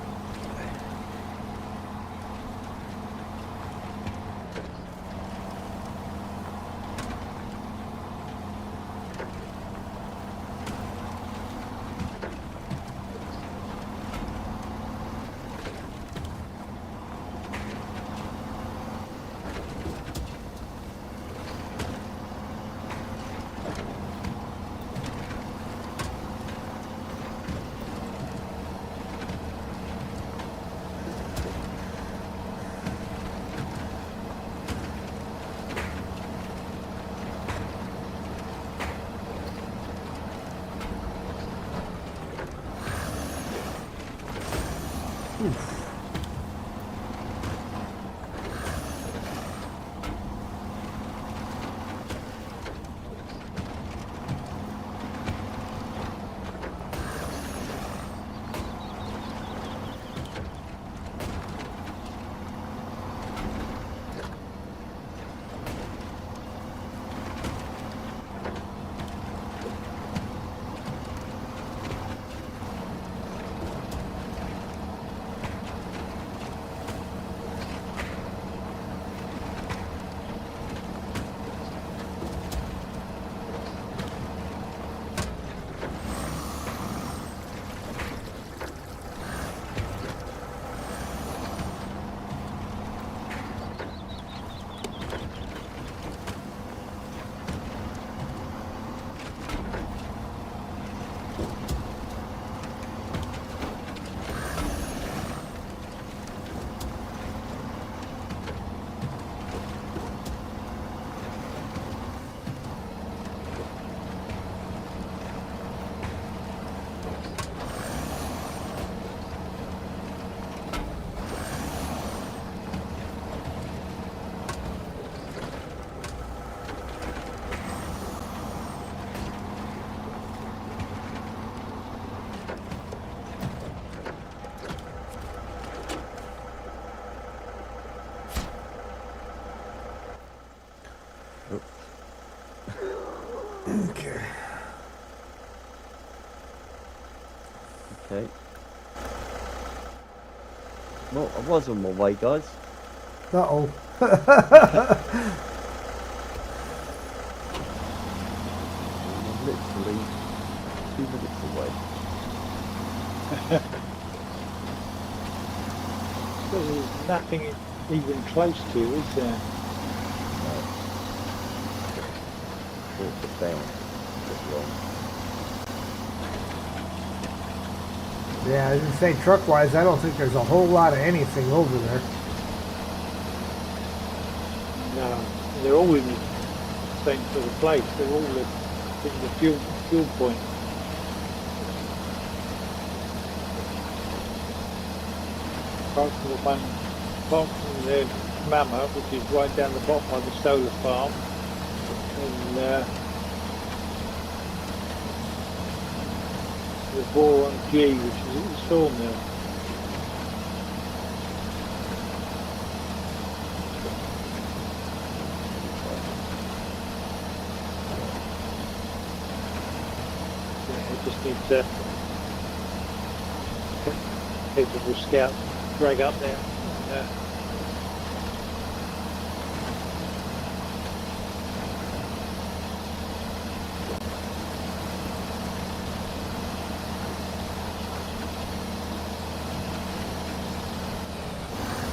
Okay. Okay. Well, I was on my way, guys. Uh-oh. I'm literally 2 minutes away. Well, there's nothing even close to, is there? No. Walk it down. Just wrong. Yeah, I didn't say truck-wise, I don't think there's a whole lot of anything over there. No, they're all in the same sort of place. They're all in the fuel point. Apart from the Mama, which is right down the bottom of the solar farm, and the Boron G, which is at the sawmill. Yeah, it just needs a capable scout drag up there.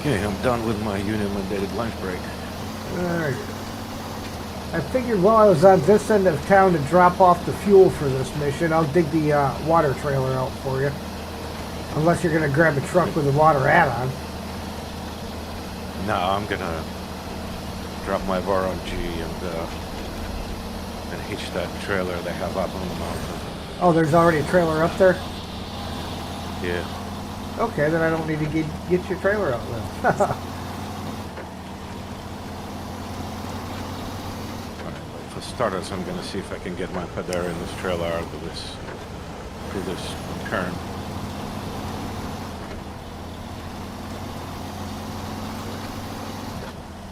Okay, I'm done with my unit-mandated lunch break. Alright. I figured while I was on this end of town to drop off the fuel for this mission, I'll dig the water trailer out for you. Unless you're going to grab a truck with a water add-on. No, I'm gonna drop my Voron G and hitch that trailer they have up on the mountain. Oh, there's already a trailer up there? Yeah. Okay, then I don't need to get your trailer out then. Alright, for starters, I'm gonna see if I can get my Padera in this trailer out of this, through this turn.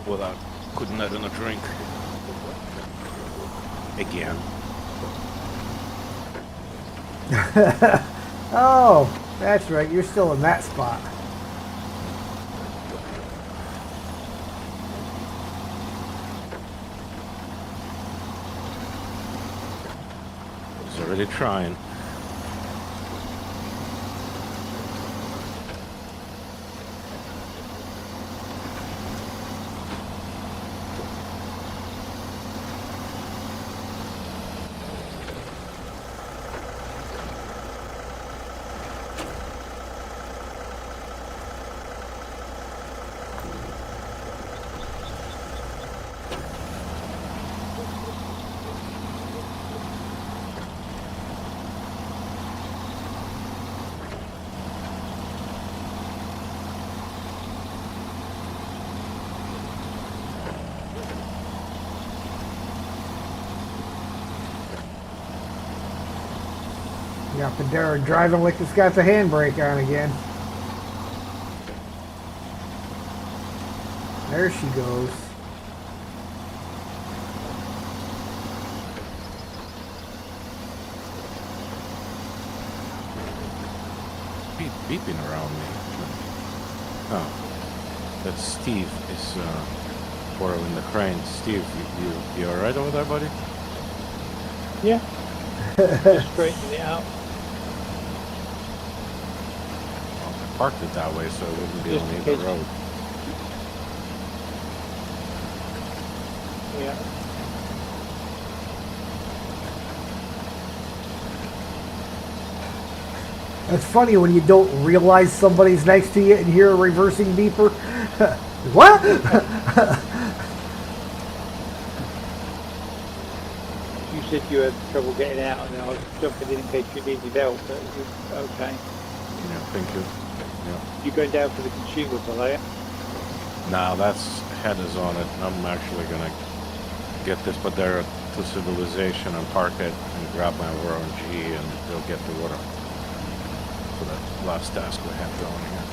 Without putting that in a drink. Again. Oh, that's right, you're still in that spot. He's already trying. Got Padera driving like it's got the handbrake on again. There she goes. Beeping around me. Oh, that's Steve is borrowing the crane. Steve, you all right over there, buddy? Yeah. Just straighten it out. Well, I parked it that way so it wouldn't be Just on in either case. road. Yeah. It's funny when you don't realize somebody's next to you and hear a reversing beeper. What? You said you had trouble getting out, and I was jumping in case you needed help, but you're okay. Yeah, thank you. Yeah. You're going down for the consumable, are you? Now that's headers on it. I'm actually gonna get this Padera to civilization and park it and grab my Voron G and they'll get the water for that last task we have going here.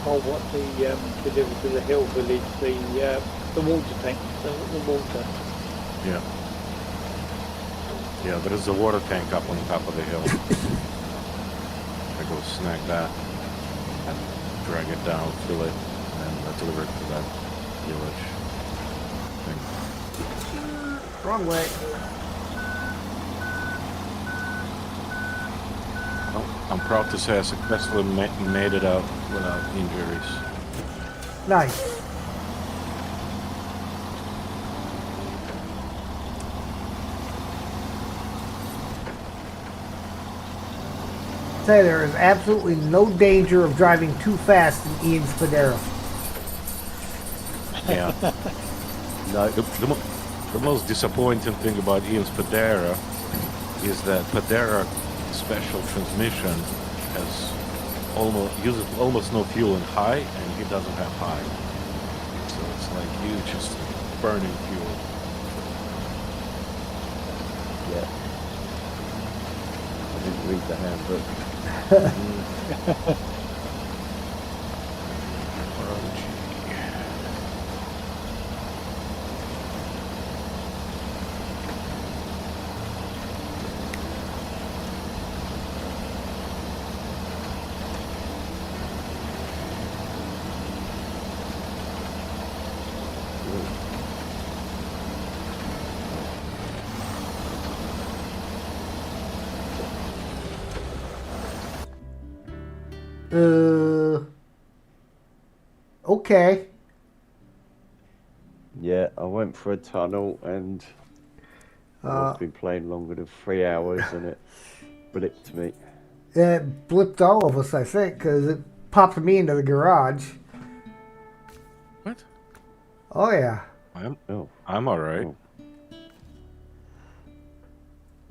Or what the deliver to the hill village, the water tank, the water. Yeah. Yeah, there is a water tank up on top of the hill. I go snag that and drag it down, fill it, and deliver it to that village thing. Wrong way. Well, I'm proud to say I successfully made it out without injuries. Nice. Say there is absolutely no danger of driving too fast in Ian Spadero. Yeah. No, The most disappointing thing about Ian Spadera is that Spadera special transmission has uses almost no fuel in high, and he doesn't have high. So it's like you just burning fuel. yeah. I didn't read the handbook. Okay. Yeah, I went for a tunnel and I've been playing longer than 3 hours and it blipped me. It blipped all of us, I think, because it popped me into the garage. What? Oh, yeah. I'm all right. Oh.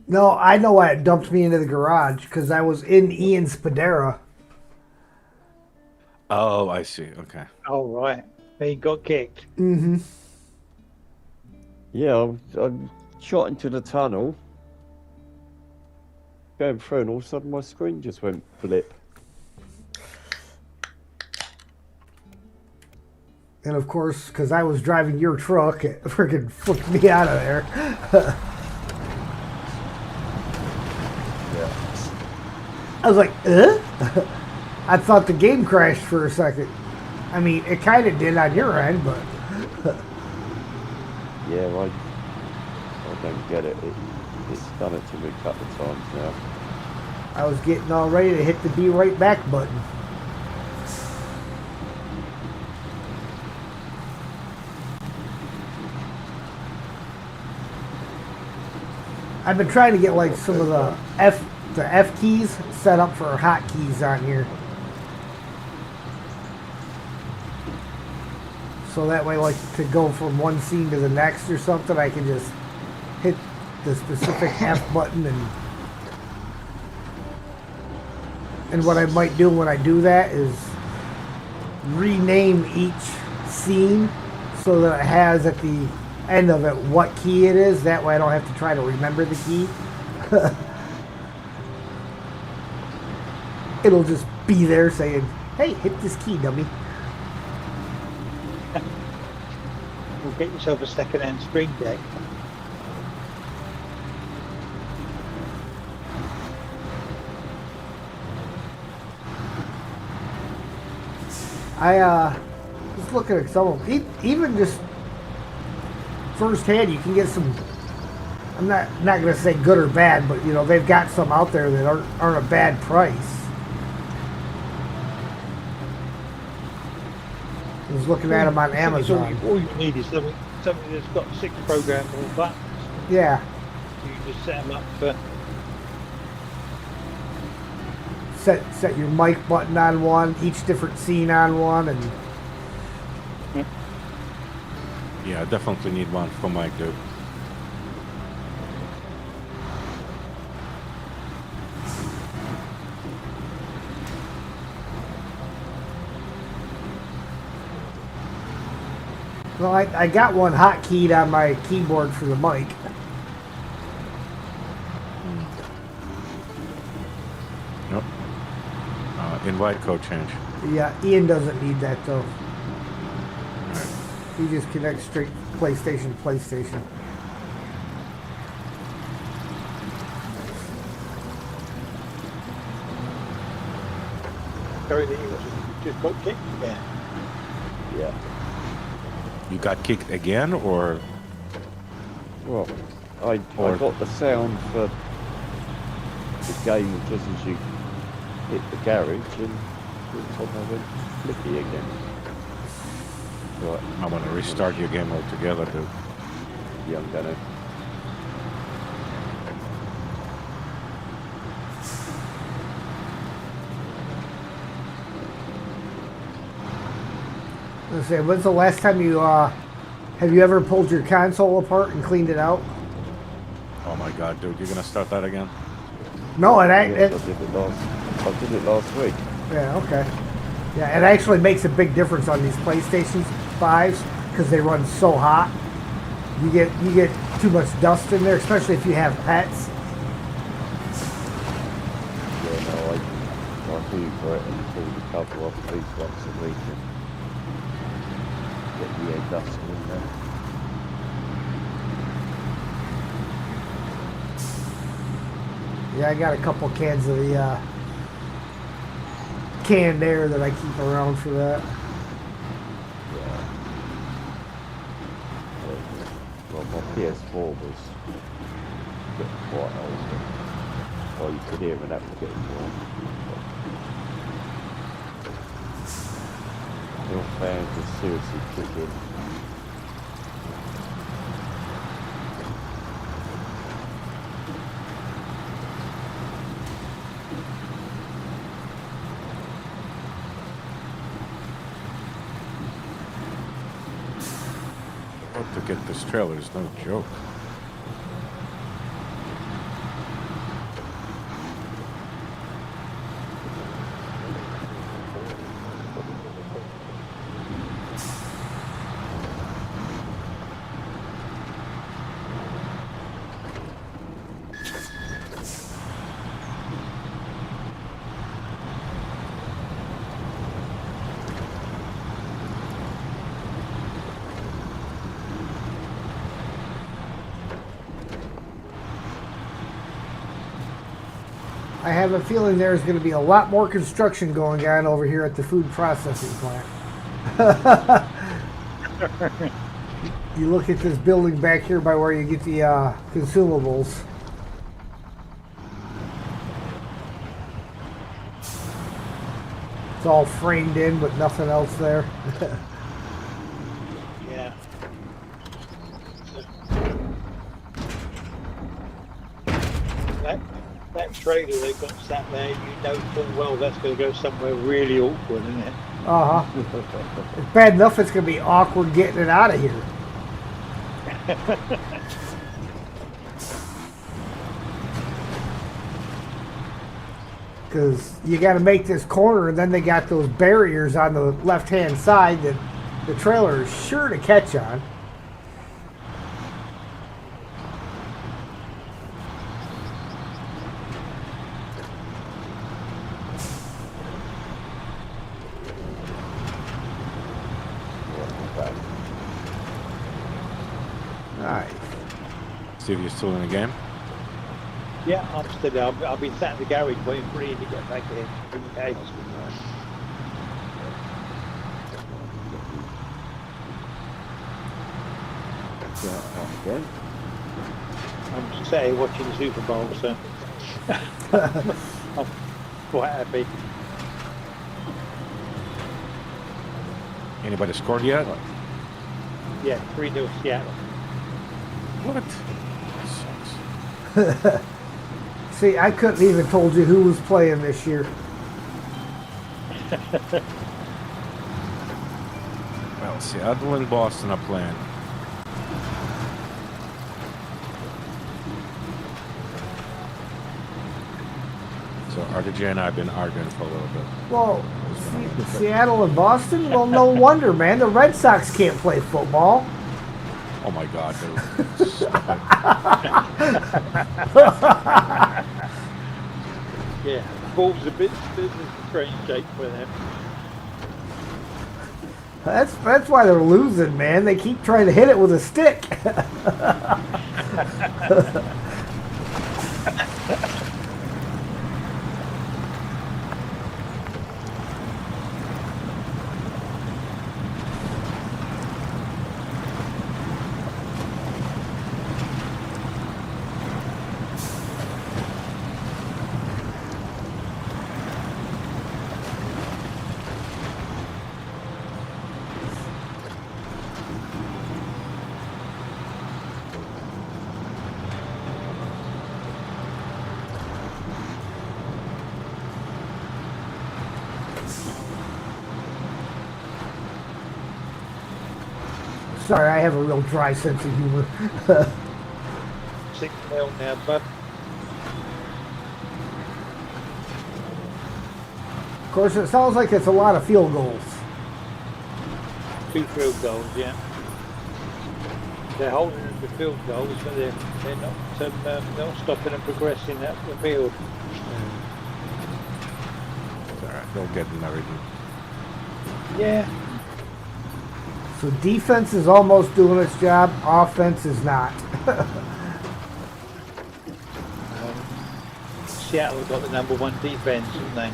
No, I know why it dumped me into the garage, because I was in Ian Spadera. Oh, I see. Okay. Oh, right. He got kicked. Mm-hmm. Yeah, I shot into the tunnel, going through, and all of a sudden my screen just went blip. And of course, because I was driving your truck, it freaking flipped me out of there. Yeah. I was like, I thought the game crashed for a second. I mean, it kind of did on your end, but... Yeah, I don't get it. It's done it to me a couple of times now. I was getting all ready to hit the be right back button. I've been trying to get like some of the F keys set up for hotkeys on here. So that way, like, to go from one scene to the next or something, I can just hit the specific F button and what I might do when I do that is rename each scene so that it has at the end of it what key it is. That way I don't have to try to remember the key. It'll just be there saying, hey, hit this key, dummy. Well, get yourself a second-hand Stream Deck. I was looking at some of them. Even just firsthand, you can get some. I'm not going to say good or bad, but you know they've got some out there that aren't a bad price. I was looking at them on Amazon. All you need is something that's got 6 programmable buttons. Yeah. You can just set them up for. Set your mic button on one, each different scene on one, and Yeah, I definitely need one for my group. well, I got one hotkeyed on my keyboard for the mic. Nope. Invite code change. Yeah, Ian doesn't need that though. He just connects straight PlayStation to PlayStation. Sorry, that you just got kicked. Yeah. Yeah. You got kicked again, or Well, I got the sound for the game just as you hit the garage, and all of a sudden I went flicky again. Right, I want to restart your game altogether, dude? yeah, I'm gonna. Let's say, when's the last time you have you ever pulled your console apart and cleaned it out? Oh my god, dude, you're gonna start that again? No, it ain't. Yes, I did it last week. Yeah, okay. Yeah, it actually makes a big difference on these PlayStation 5s because they run so hot. You get too much dust in there, especially if you have pets. Yeah, no, I do for it and pull the cover off at least once a week and get the air dust in there. Yeah, I got a couple cans of the canned air that I keep around for that. Yeah. Well, my PS4 was getting quite old. Well, you could hear it after getting warm. Your fans are seriously kicking. To get this trailer is no joke. I have a feeling there's going to be a lot more construction going on over here at the food processing plant. You look at this building back here by where you get the consumables. It's all framed in, but nothing else there. Yeah. That trailer they've got sat there, you know full well that's going to go somewhere really awkward, isn't it? Uh-huh. It's bad enough it's going to be awkward getting it out of here. Because you got to make this corner, and then they got those barriers on the left-hand side that the trailer is sure to catch on. Alright. Steve, you still in the game? Yeah, I'm still there. I've been sat in the garage waiting for Ian to get back here. Okay. Again. I'm sat here watching the Super Bowl, so I'm quite happy. Anybody scored yet? Yeah, 3-0 Seattle. What? That sucks. See, I couldn't even told you who was playing this year. Well, Seattle and Boston are playing. So RDJ and I have been arguing for a little bit. Well, Seattle and Boston? Well, no wonder, man. The Red Sox can't play football. Oh my God, dude. Stop it. Yeah, ball's a bit of a strange shape for them. That's why they're losing, man. They keep trying to hit it with a stick. Sorry, I have a real dry sense of humor. 6-0 now, bud. Of course, it sounds like it's a lot of field goals. 2 field goals, yeah. They're holding them to field goals, but they're not stopping them progressing up the field. It's alright, they'll get married. Yeah. So defense is almost doing its job. Offense is not. Seattle got the #1 defense, didn't they?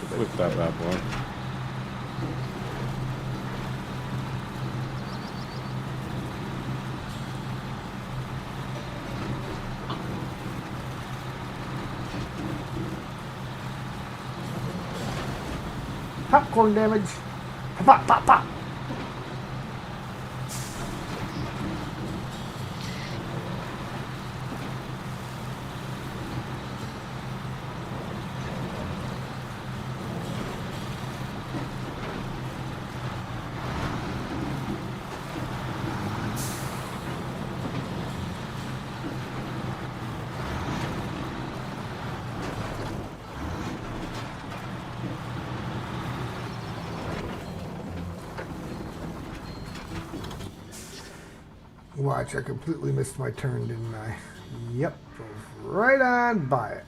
Flip that bad boy. Popcorn damage. Pop, pop, pop. Watch, I completely missed my turn, didn't I? Yep, drove right on by it.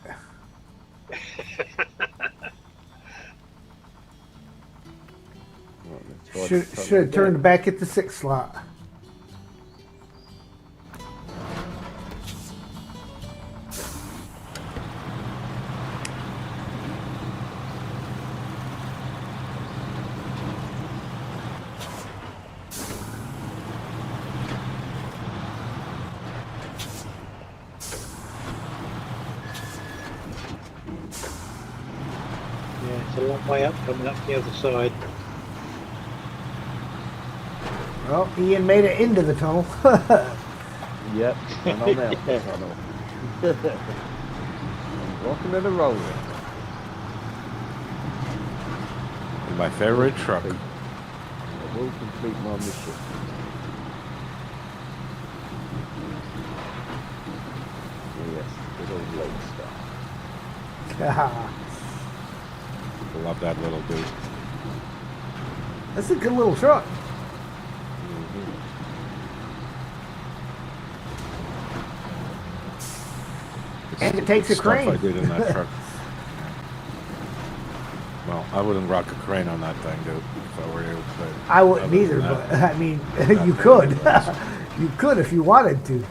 Should have turned back at the 6th slot. Yeah, it's a long way up coming up the other side. Well, Ian made it into the tunnel. Yep, and I'm out the tunnel. I'm rocking and a rolling. My favorite truck. I will complete my mission. Yes, good old late stuff. I love that little dude. That's a good little truck. And it takes a Stuff crane. I did in that truck. Well, I wouldn't rock a crane on that thing, dude, if I were you. But I wouldn't other either, than but that, I mean, not you many could. others. You could if you wanted to.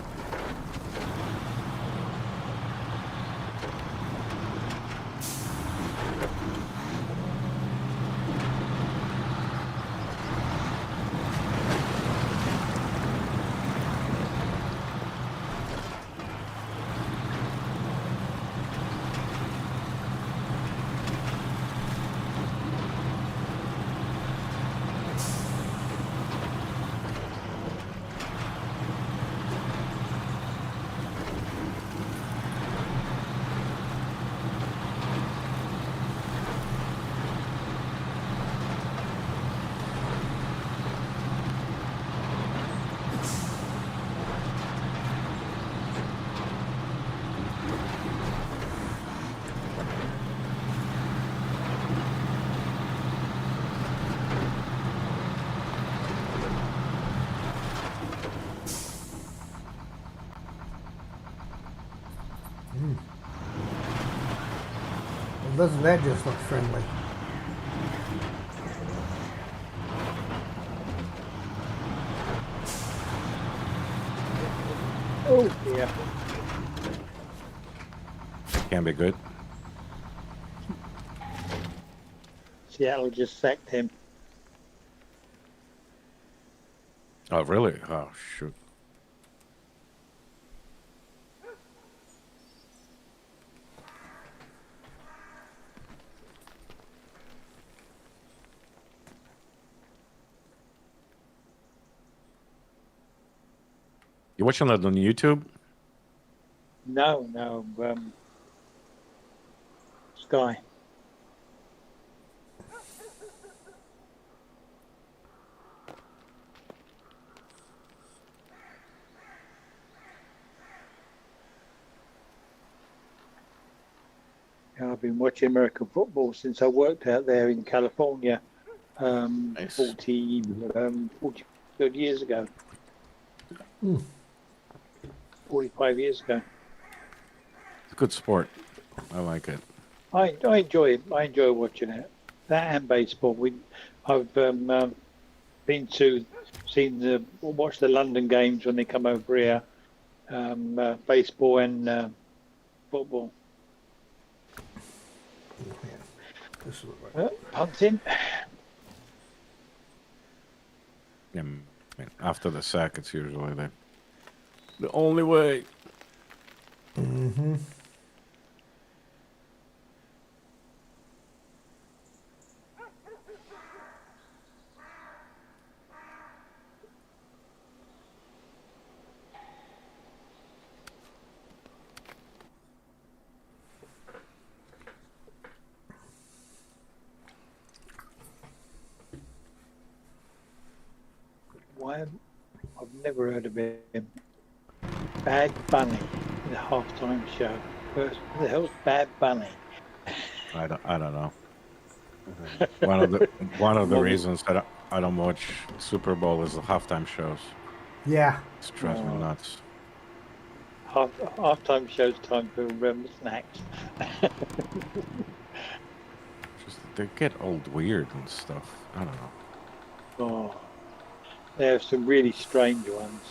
Well, doesn't that just look friendly? Oh, yeah. Can be good. Seattle just sacked him. Oh, really? Oh, shoot. You watching that on YouTube? No, Sky. Yeah, I've been watching American football since I worked out there in California, Nice. 40 good years ago, 45 years ago. It's a good sport. I like it. I enjoy it. I enjoy watching it. That and baseball. I've been to watch the London games when they come over here. Baseball and football. This is what Punting. Yeah, I mean, after the sack, it's usually the only way. Why? I've never heard of him. Bad Bunny, the halftime show. First, what the hell's Bad Bunny? I don't know. One of the reasons that I don't watch Super Bowl is the halftime shows. Yeah. It's drives me nuts. Halftime show's time for snacks. Just they get all weird and stuff. I don't know. Oh, there are some really strange ones.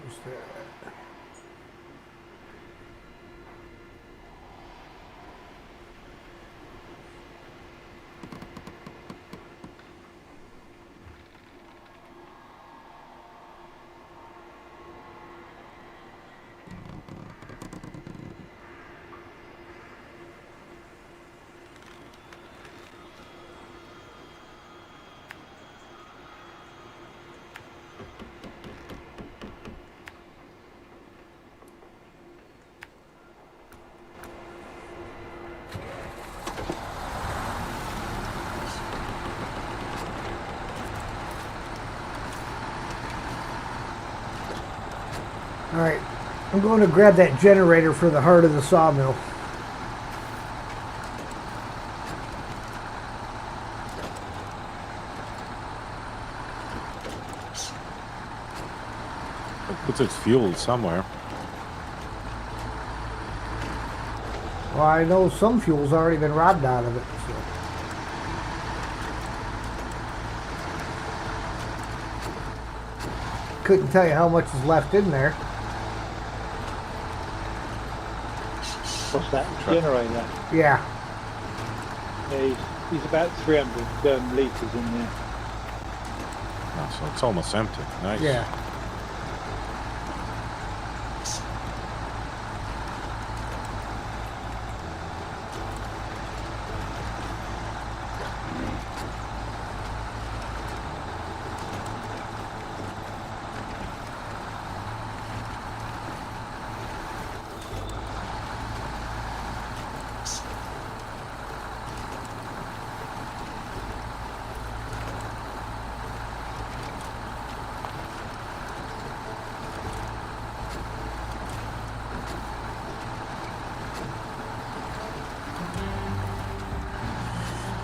What's that? All right, I'm going to grab that generator for the heart of the sawmill. It puts its fuel somewhere. Well, I know some fuel's already been robbed out of it. So. Couldn't tell you how much is left in there. What's that? Generator. Yeah. Yeah, he's about 300 litres in there. Oh, so it's almost empty. Nice. Yeah.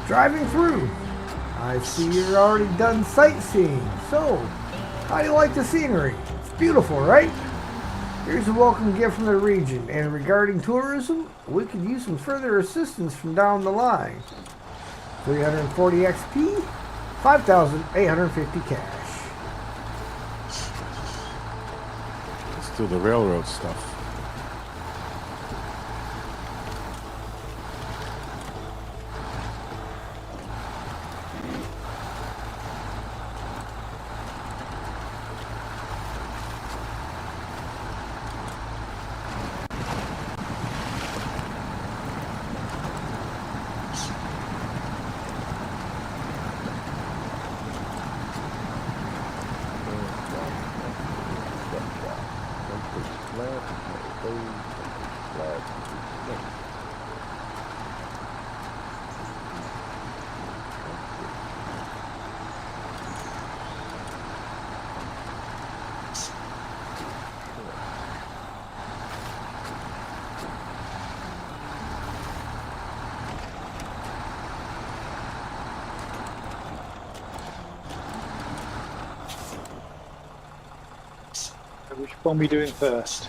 Driving through. I see you're already done sightseeing. So, how do you like the scenery? It's beautiful, right? Here's a welcome gift from the region, and regarding tourism, we could use some further assistance from down the line. 340 XP, 5,850 cash. Let's do the railroad stuff. Which one are we doing first?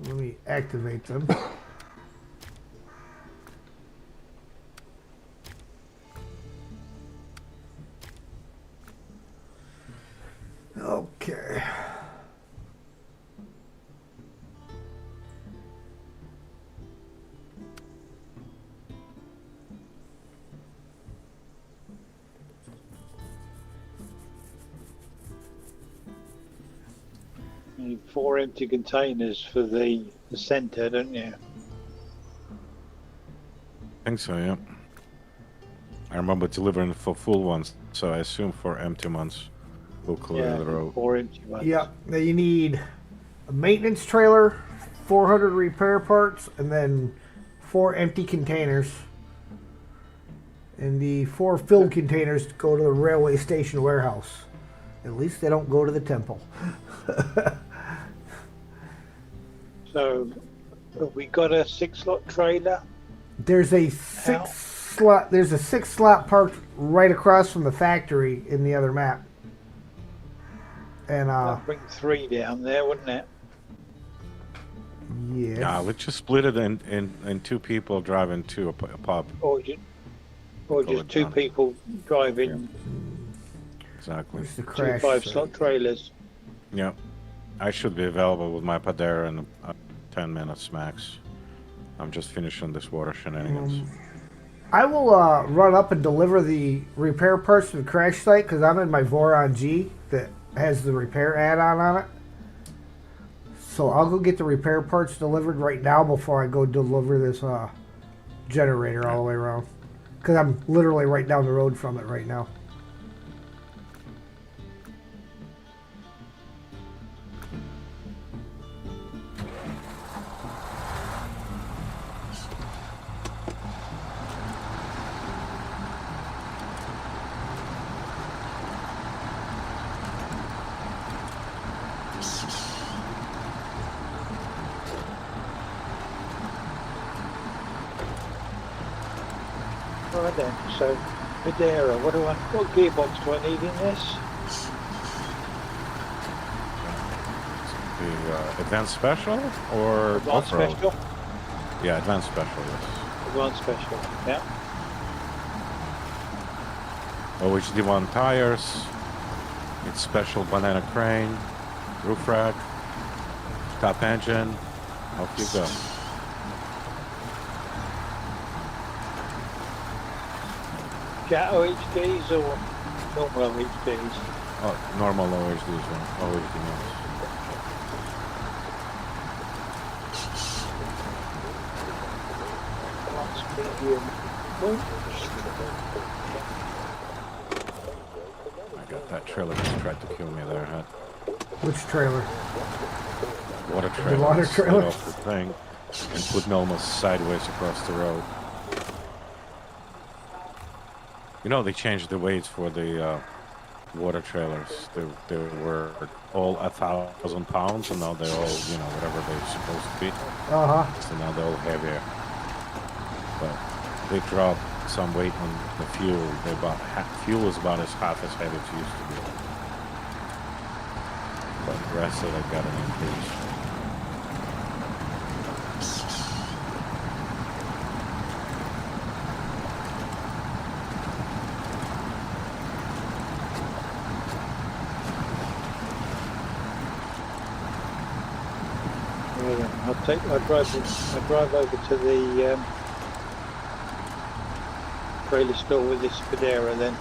Let me activate them. Okay. You need 4 empty containers for the centre, don't you? I think so, yeah. I remember delivering for full ones, so I assume for empty ones we'll clear the road. 4 empty ones. Yep. Now you need a maintenance trailer, 400 repair parts, and then 4 empty containers. And the 4 filled containers go to the railway station warehouse. At least they don't go to the temple. So, have we got a 6-slot trailer? There's a 6-slot. There's a 6-slot parked right across from the factory in the other map. And That'd bring 3 down there, wouldn't it? yes. Nah, let's just split it in 2 people driving to a pub. Or just Call it 2 done. people driving Exactly. Where's the 2 crash 5-slot site? trailers. Yeah. I should be available with my Padera in 10 minutes max. I'm just finishing this water shenanigans. I will run up and deliver the repair parts to the crash site because I'm in my Voron G that has the repair add-on on it. So I'll go get the repair parts delivered right now before I go deliver this generator all the way around. Because I'm literally right down the road from it right now. Right then, so Madeira, what gearbox do I need in this? The advanced special or Advanced off-road? special? Yeah, advanced special, yes. Advanced special, yeah. OHD1 tires. It's special banana crane, roof rack, top engine. Off you go. Cat OHDs or normal OHDs? Oh, normal OHDs, OHD ones. Advanced medium. I got that trailer just tried to kill me there, huh? Which trailer? Water trailer. water Slid trailer? off the thing and put me almost sideways across the road. You know, they changed the weights for the water trailers. They were all 1,000 pounds, and now they're all, you know, whatever they're supposed to be. So now they're all heavier. But they dropped some weight on the fuel. They about fuel is about half as heavy as it used to be. But the rest of it got an increase. I drive over to the trailer store with this Spadera then.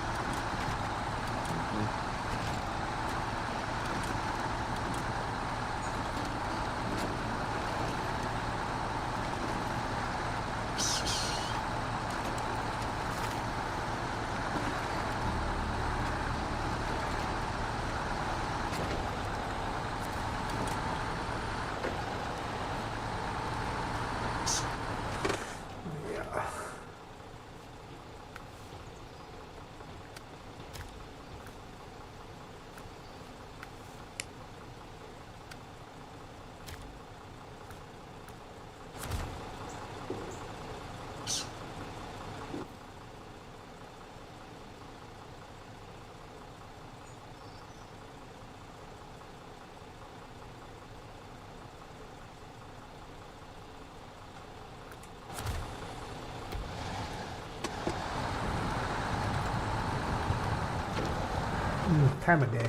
Time of day.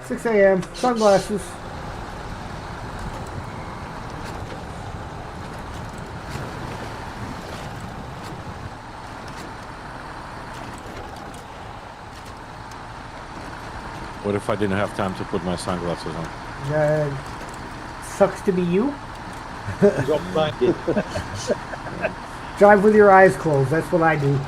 6 a.m. Sunglasses. What if I didn't have time to put my sunglasses on? Sucks to be you. Drop blinded. Drive with your eyes closed. That's what I do.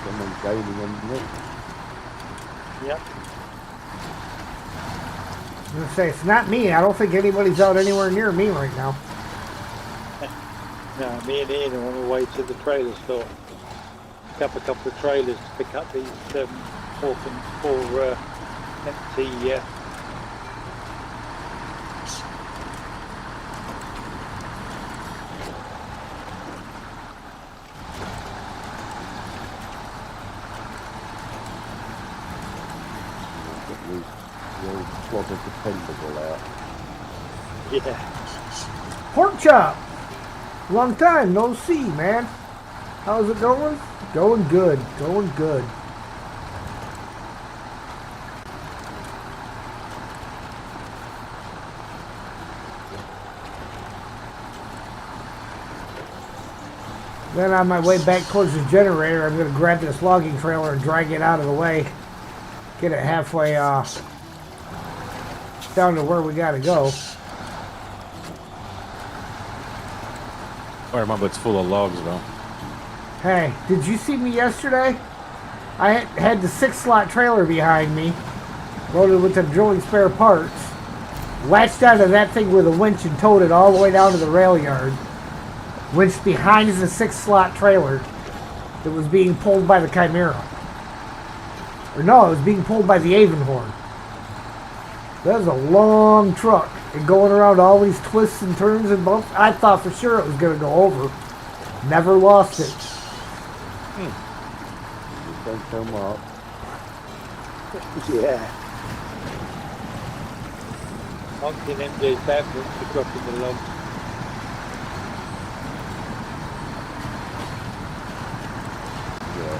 Someone gaining on me. Yep. I'm gonna say it's not me. I don't think anybody's out anywhere near me right now. No, me and Ian are on the way to the trailer store. Pick up a couple of trailers to pick up these four empty The old clog of dependable out. yeah. Pork chop. Long time no see, man. How's it going? Going good. Going good. Then on my way back towards the generator, I'm going to grab this logging trailer and drag it out of the way. Get it halfway down to where we got to go. I remember it's full of logs, though. Hey, did you see me yesterday? I had the 6-slot trailer behind me, loaded with the drilling spare parts, latched out of that thing with a winch and towed it all the way down to the rail yard. Winch behind is a 6-slot trailer that was being pulled by the Chimera. Or no, it was being pulled by the Avonhorn. That was a long truck, and going around all these twists and turns and bumps. I thought for sure it was going to go over. Never lost it. Don't come up. Yeah. One can empty his back for dropping the logs. Yeah.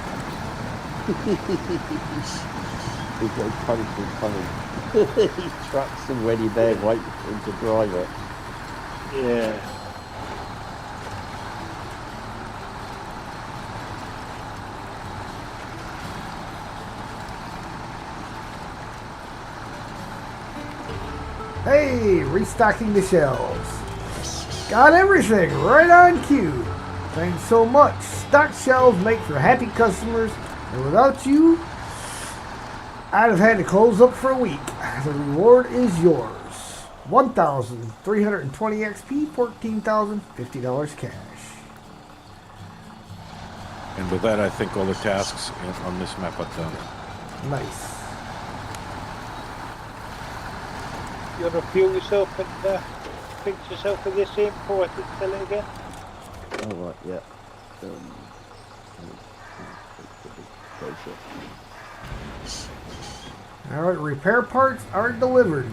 He's got his punishment coming. His truck's already there waiting for him to drive it. Yeah. Hey, restocking the shelves. Got everything right on cue. Thanks so much. Stocked shelves make for happy customers, and without you, I'd have had to close up for a week. The reward is yours. 1,320 XP, $14,050 cash. And with that, I think all the tasks on this map are done. Nice. You want to fuel yourself and fix yourself with this in before I can sell it again? Oh, right, yeah. All right, repair parts are delivered.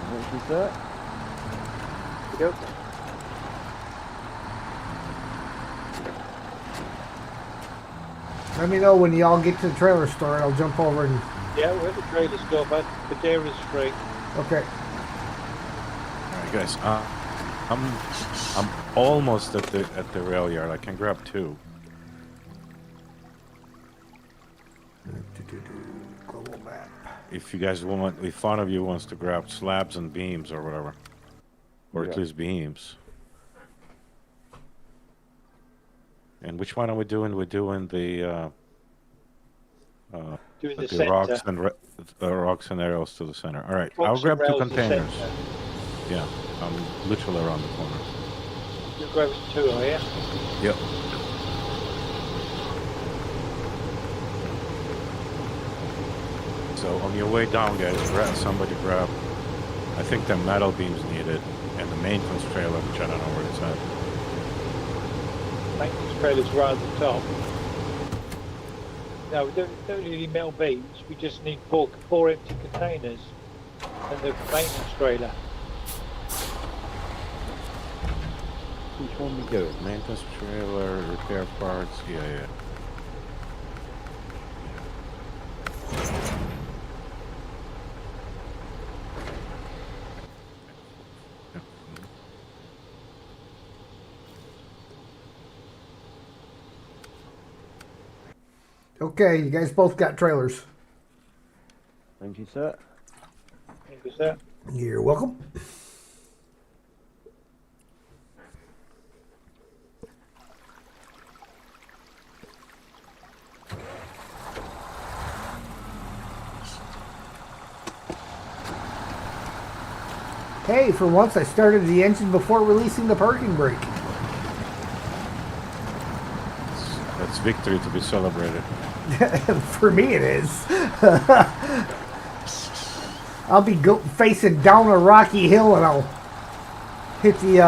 What is that? Yep. Let me know when y'all get to the trailer store. I'll jump over and... Yeah, we're at the trailer store, but Padera's free. Okay. All right, guys. I'm almost at the rail yard. I can grab 2. Global map. If you guys want, if one of you wants to grab slabs and beams or whatever, or at Yeah. least beams. And which one are we doing? We're doing the Doing the rocks centre. and rocks and arrows to the center. All right, Rocks I'll and grab 2 rails to containers. centre. Yeah, I'm literally around the corner. You're grabbing 2, are you? Yep. So on your way down, guys, somebody grab. I think the metal beams needed, and the maintenance trailer, which I don't know where it's at. Maintenance trailer's right at the top. No, we don't need any metal beams. We just need four empty containers and the maintenance trailer. Which one we doing? Maintenance trailer, repair parts, yeah. Okay, you guys both got trailers. Thank you, sir. Thank you, sir. You're welcome. Hey, for once I started the engine before releasing the parking brake. That's victory to be celebrated. For me it is. I'll be facing down a rocky hill and I'll hit the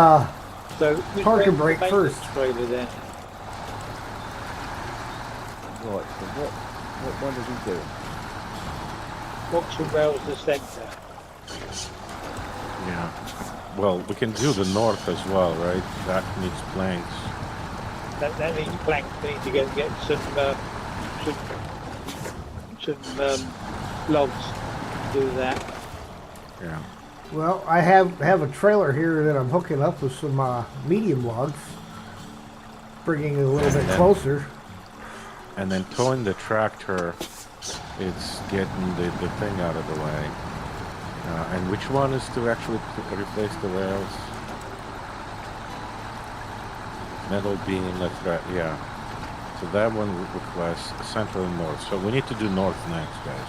So parking brake maintenance first. trailer then. Right, so what one is he doing? Rocks and rails the centre. Yeah. Well, we can do the north as well, right? That needs planks. That needs planks. We need to get some logs to do that. Yeah. Well, I have a trailer here that I'm hooking up with some medium logs, bringing it a little bit closer. And then towing the tractor, it's getting the thing out of the way. And which one is to actually replace the rails? Metal beam, that's right, yeah. So that one requires central and north. So we need to do north next, guys.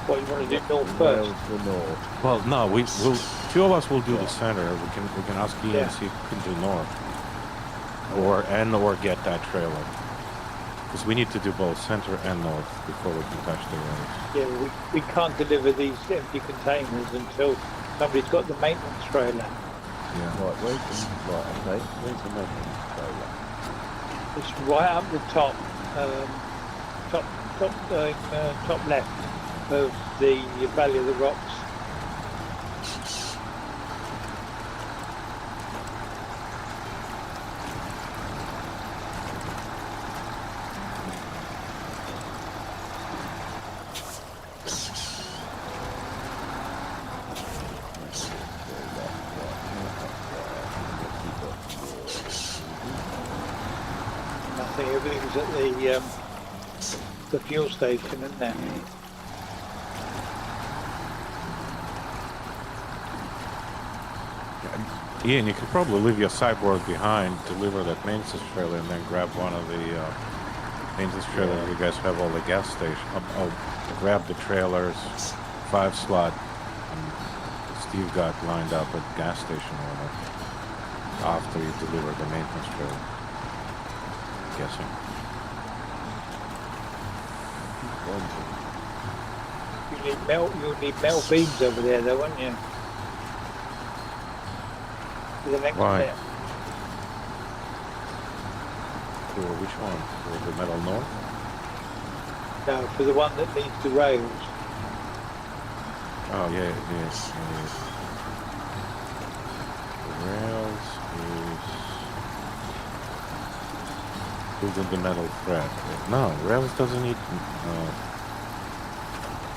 What you want to do north Rails first? the north. Well, no, we will. 2 of us will do the center. We can ask Ian Yeah. and see if we can do north. or get that trailer. Because we need to do both center and north before we can touch the roads. Yeah, we can't deliver these empty containers until somebody's got the maintenance trailer. Yeah. Right, where's the maintenance trailer? It's right up the top, top left of the Valley of the Rocks. I think everything's at the fuel station, isn't there? Ian, you could probably leave your cyborg behind, deliver that maintenance trailer, and then grab one of the maintenance trailers. You guys have all the gas station. I'll grab the trailers, 5 slot. Steve got lined up at gas station owner after you deliver the maintenance trailer. Guessing. You'll need metal beams over there, though, won't you? For the next Why? step. For which one? For the metal north? No, for the one that needs the rails. Oh yeah, yes. The rails is building the metal thread. No, rails doesn't need.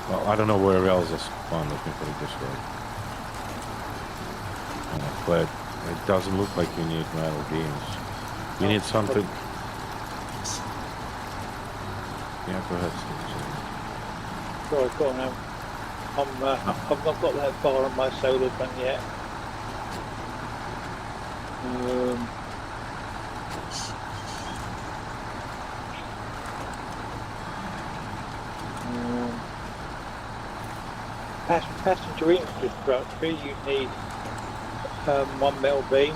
Well, I don't know where rails are spawned. Let me put it this way. But it doesn't look like you need metal beams. You need something. Yeah, go ahead, Steve. Sorry, go on now. I've not got that far on my solar gun yet. Passenger infrastructure, you need one metal beam.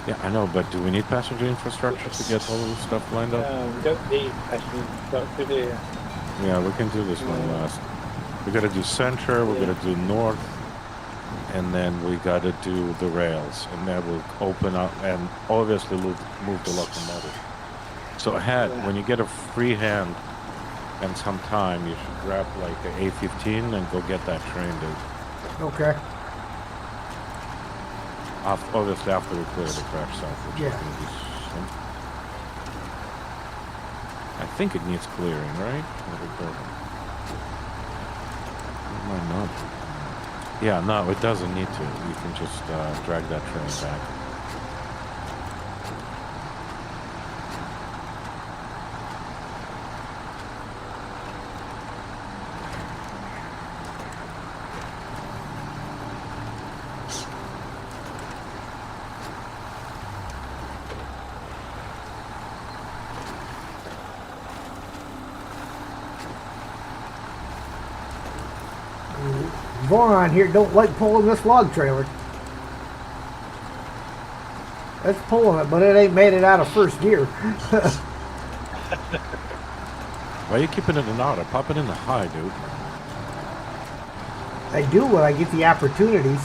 Yeah, I know, but do we need passenger infrastructure to get all of this stuff lined up? We don't need passenger infrastructure, do you? Yeah, we can do this one last. We gotta do center, we gotta do north, and then we gotta do the rails, and that will open up and obviously move the locomotive. So when you get a free hand and some time, you should grab like the A15 and go get that train, dude. Okay. Obviously after we clear the crash site, which Yeah. is gonna be I think it needs clearing, right? It might not. Yeah, no, it doesn't need to. You can just drag that train back. Vaughn here don't like pulling this log trailer. It's pulling it, but it ain't made it out of first gear. Why are you keeping it in auto? Pop it in the high, dude. I do when I get the opportunities,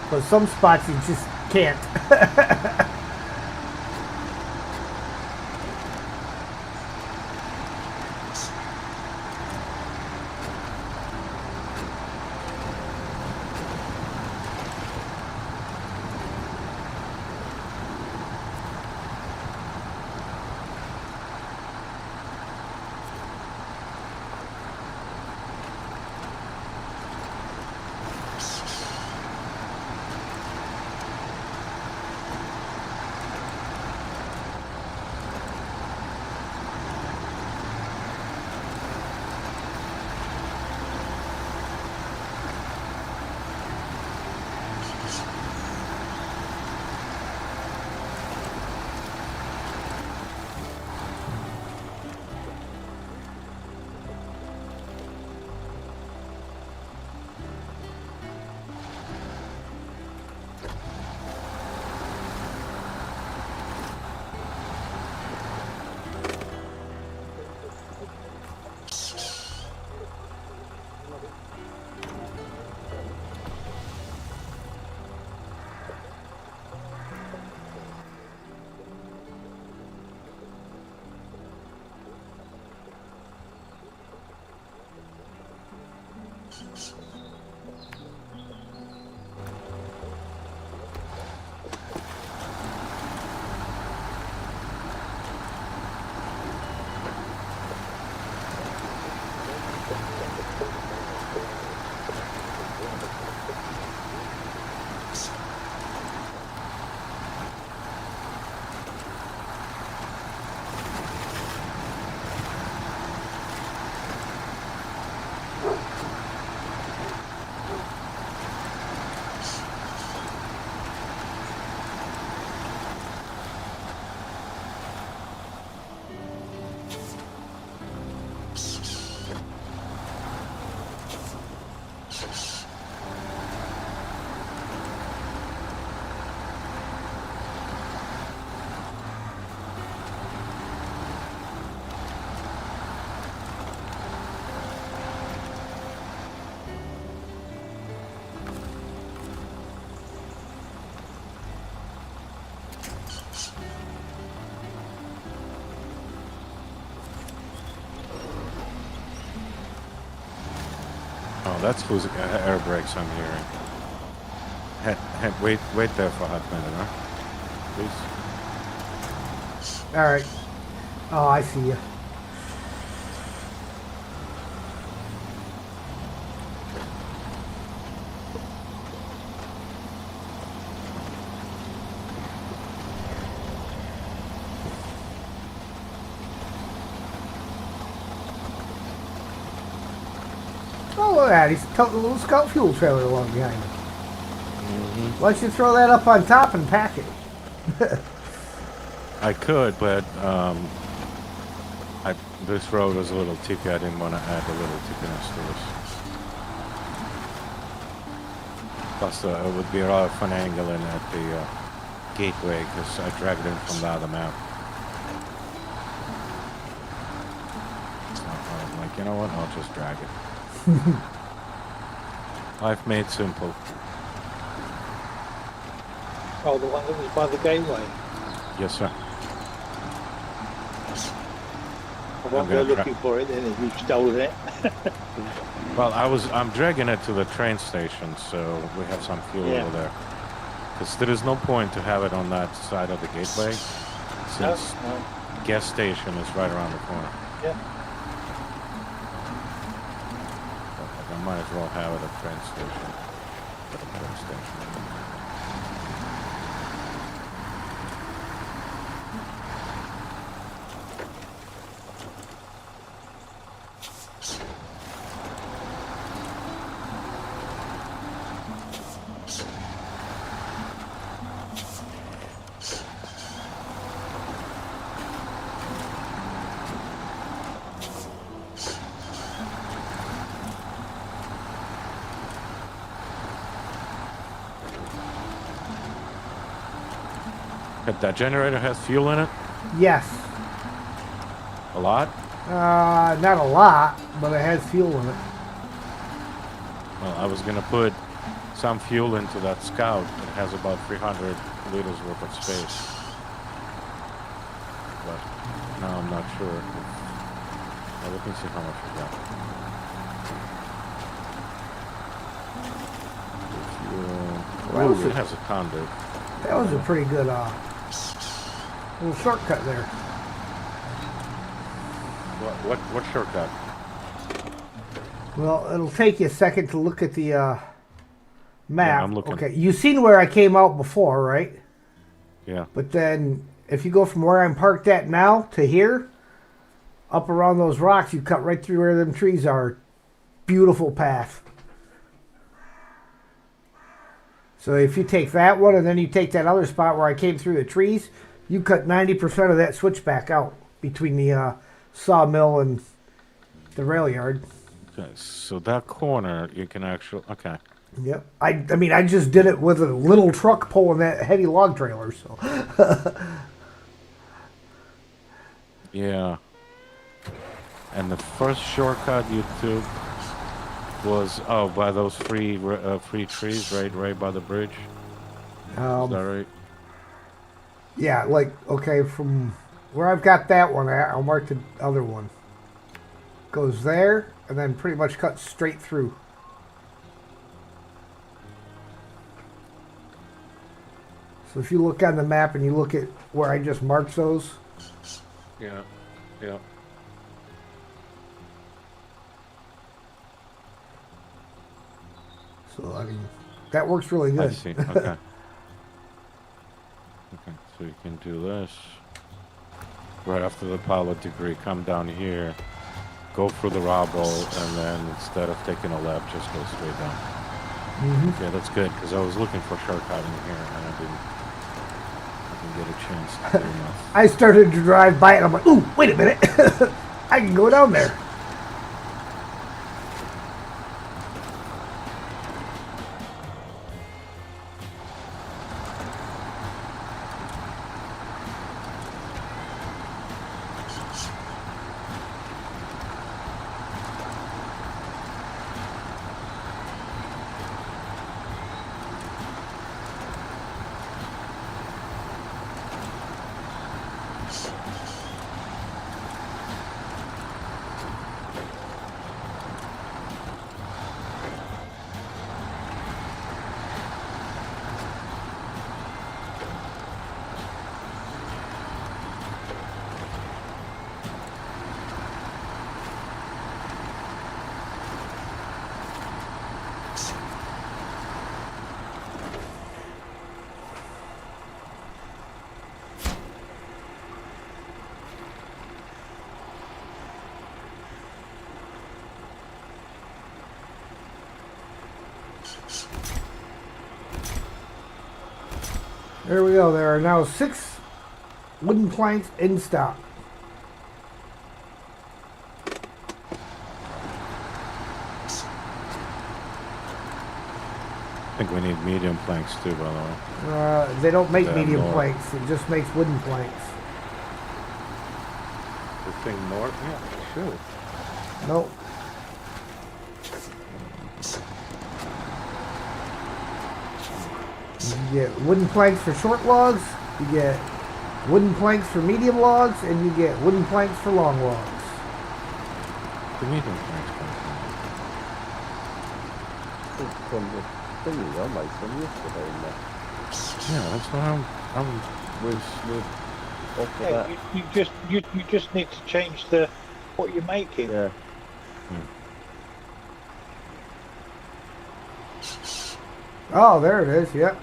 but some spots you just can't. that's losing air brakes I'm hearing. Wait there for a hot minute, huh? Please. All right. Oh, I see you. Oh, look at that. He's toting a little scout fuel trailer along behind him. Why don't you throw that up on top and pack it? I could, but this road was a little tippy. I didn't want to add a little tippiness to this. Plus, it would be a lot of fun angling at the gateway because I dragged in from the other map. So I'm like, you know what? I'll just drag it. Life made simple. Oh, the one that was by the gateway. Yes, sir. I won't go looking for it then if you've stolen it. Well, I'm dragging it to the train station, so we have some fuel over there. Because there is no point to have it on that side of the gateway, since gas station is right around the corner. Yeah. But I might as well have it at the train station. At the train station. That generator has fuel in it? Yes. A lot? Not a lot, but it has fuel in it. Well, I was gonna put some fuel into that Scout. It has about 300 liters worth of space. But now I'm not sure. Well, let me see how much we got. Well, Ooh, it has a conduit. That was a pretty good little shortcut there. What shortcut? Well, it'll take you a second to look at the map. Yeah, I'm looking. Okay, you've seen where I came out before, right? Yeah. But then, if you go from where I'm parked at now to here, up around those rocks, you cut right through where them trees are. Beautiful path. So if you take that one and then you take that other spot where I came through the trees, you cut 90% of that switchback out between the sawmill and the rail yard. Okay, so that corner you can actually. Okay. Yep. I mean, I just did it with a little truck pulling that heavy log trailer. So. Yeah. And the first shortcut you took was by those free trees, right by the bridge. Is that right? Yeah, like okay, from where I've got that one at, I'll mark the other one. Goes there, and then pretty much cuts straight through. So if you look on the map and you look at where I just marked those. Yeah. Yeah. So I mean, that works really good. I see. Okay. Okay. So you can do this right after the pilot degree. Come down here, go through the rubble, and then instead of taking a left, just go straight down. Yeah, that's good because I was looking for shortcut in here and I didn't get a chance to do enough. I started to drive by it. I'm like, ooh, wait a minute, I can go down there. There we go. There are now 6 wooden planks in stock. I think we need medium planks too, by the way. They don't make Yeah, medium more. planks. It just makes wooden planks. The thing north? Yeah, should. Nope. You get wooden planks for short logs, you get wooden planks for medium logs, and you get wooden planks for long logs. The medium planks come From the thingy, I made some yesterday in there. from. Yeah, that's what I'm With off of Yeah, that. you just need to change what you're making. Yeah. Oh, there it is, yep.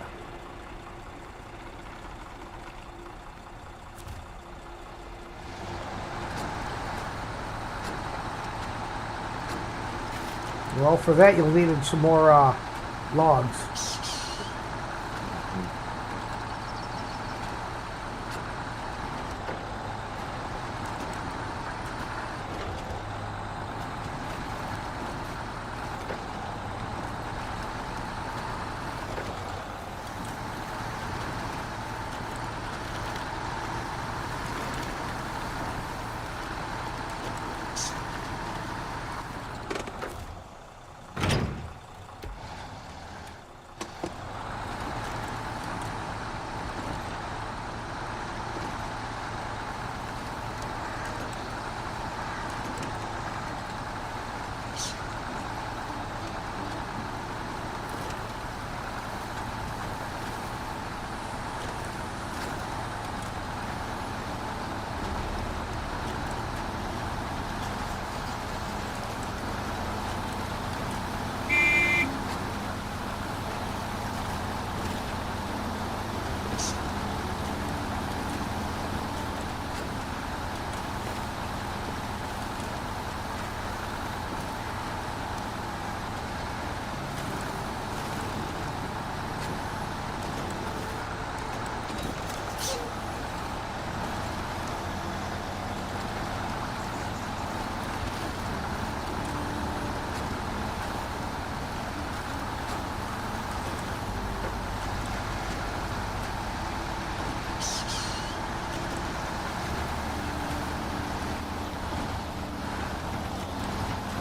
Well, for that you'll need some more logs.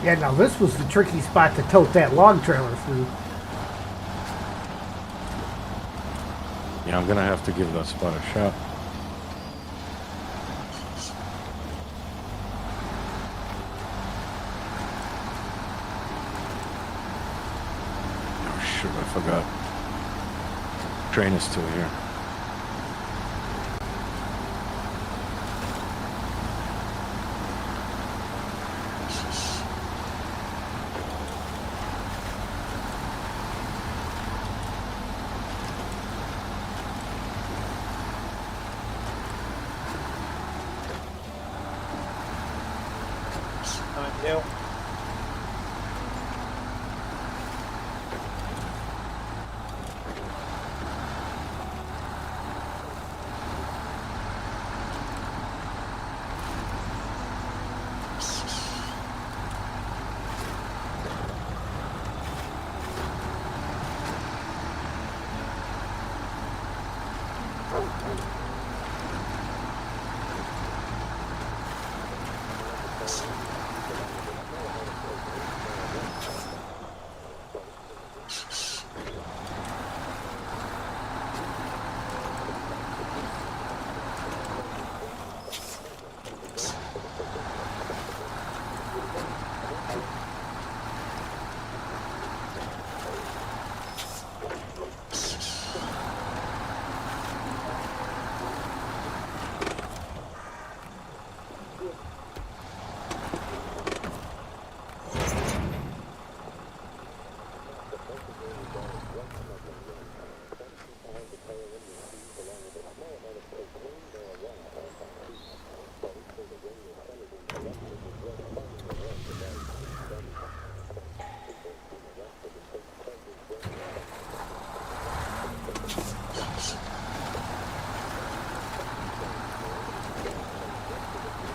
Yeah, now this was the tricky spot to tote that log trailer through. Yeah, I'm gonna have to give that spot a shot. Oh shoot, I forgot. Train is still here. Hill.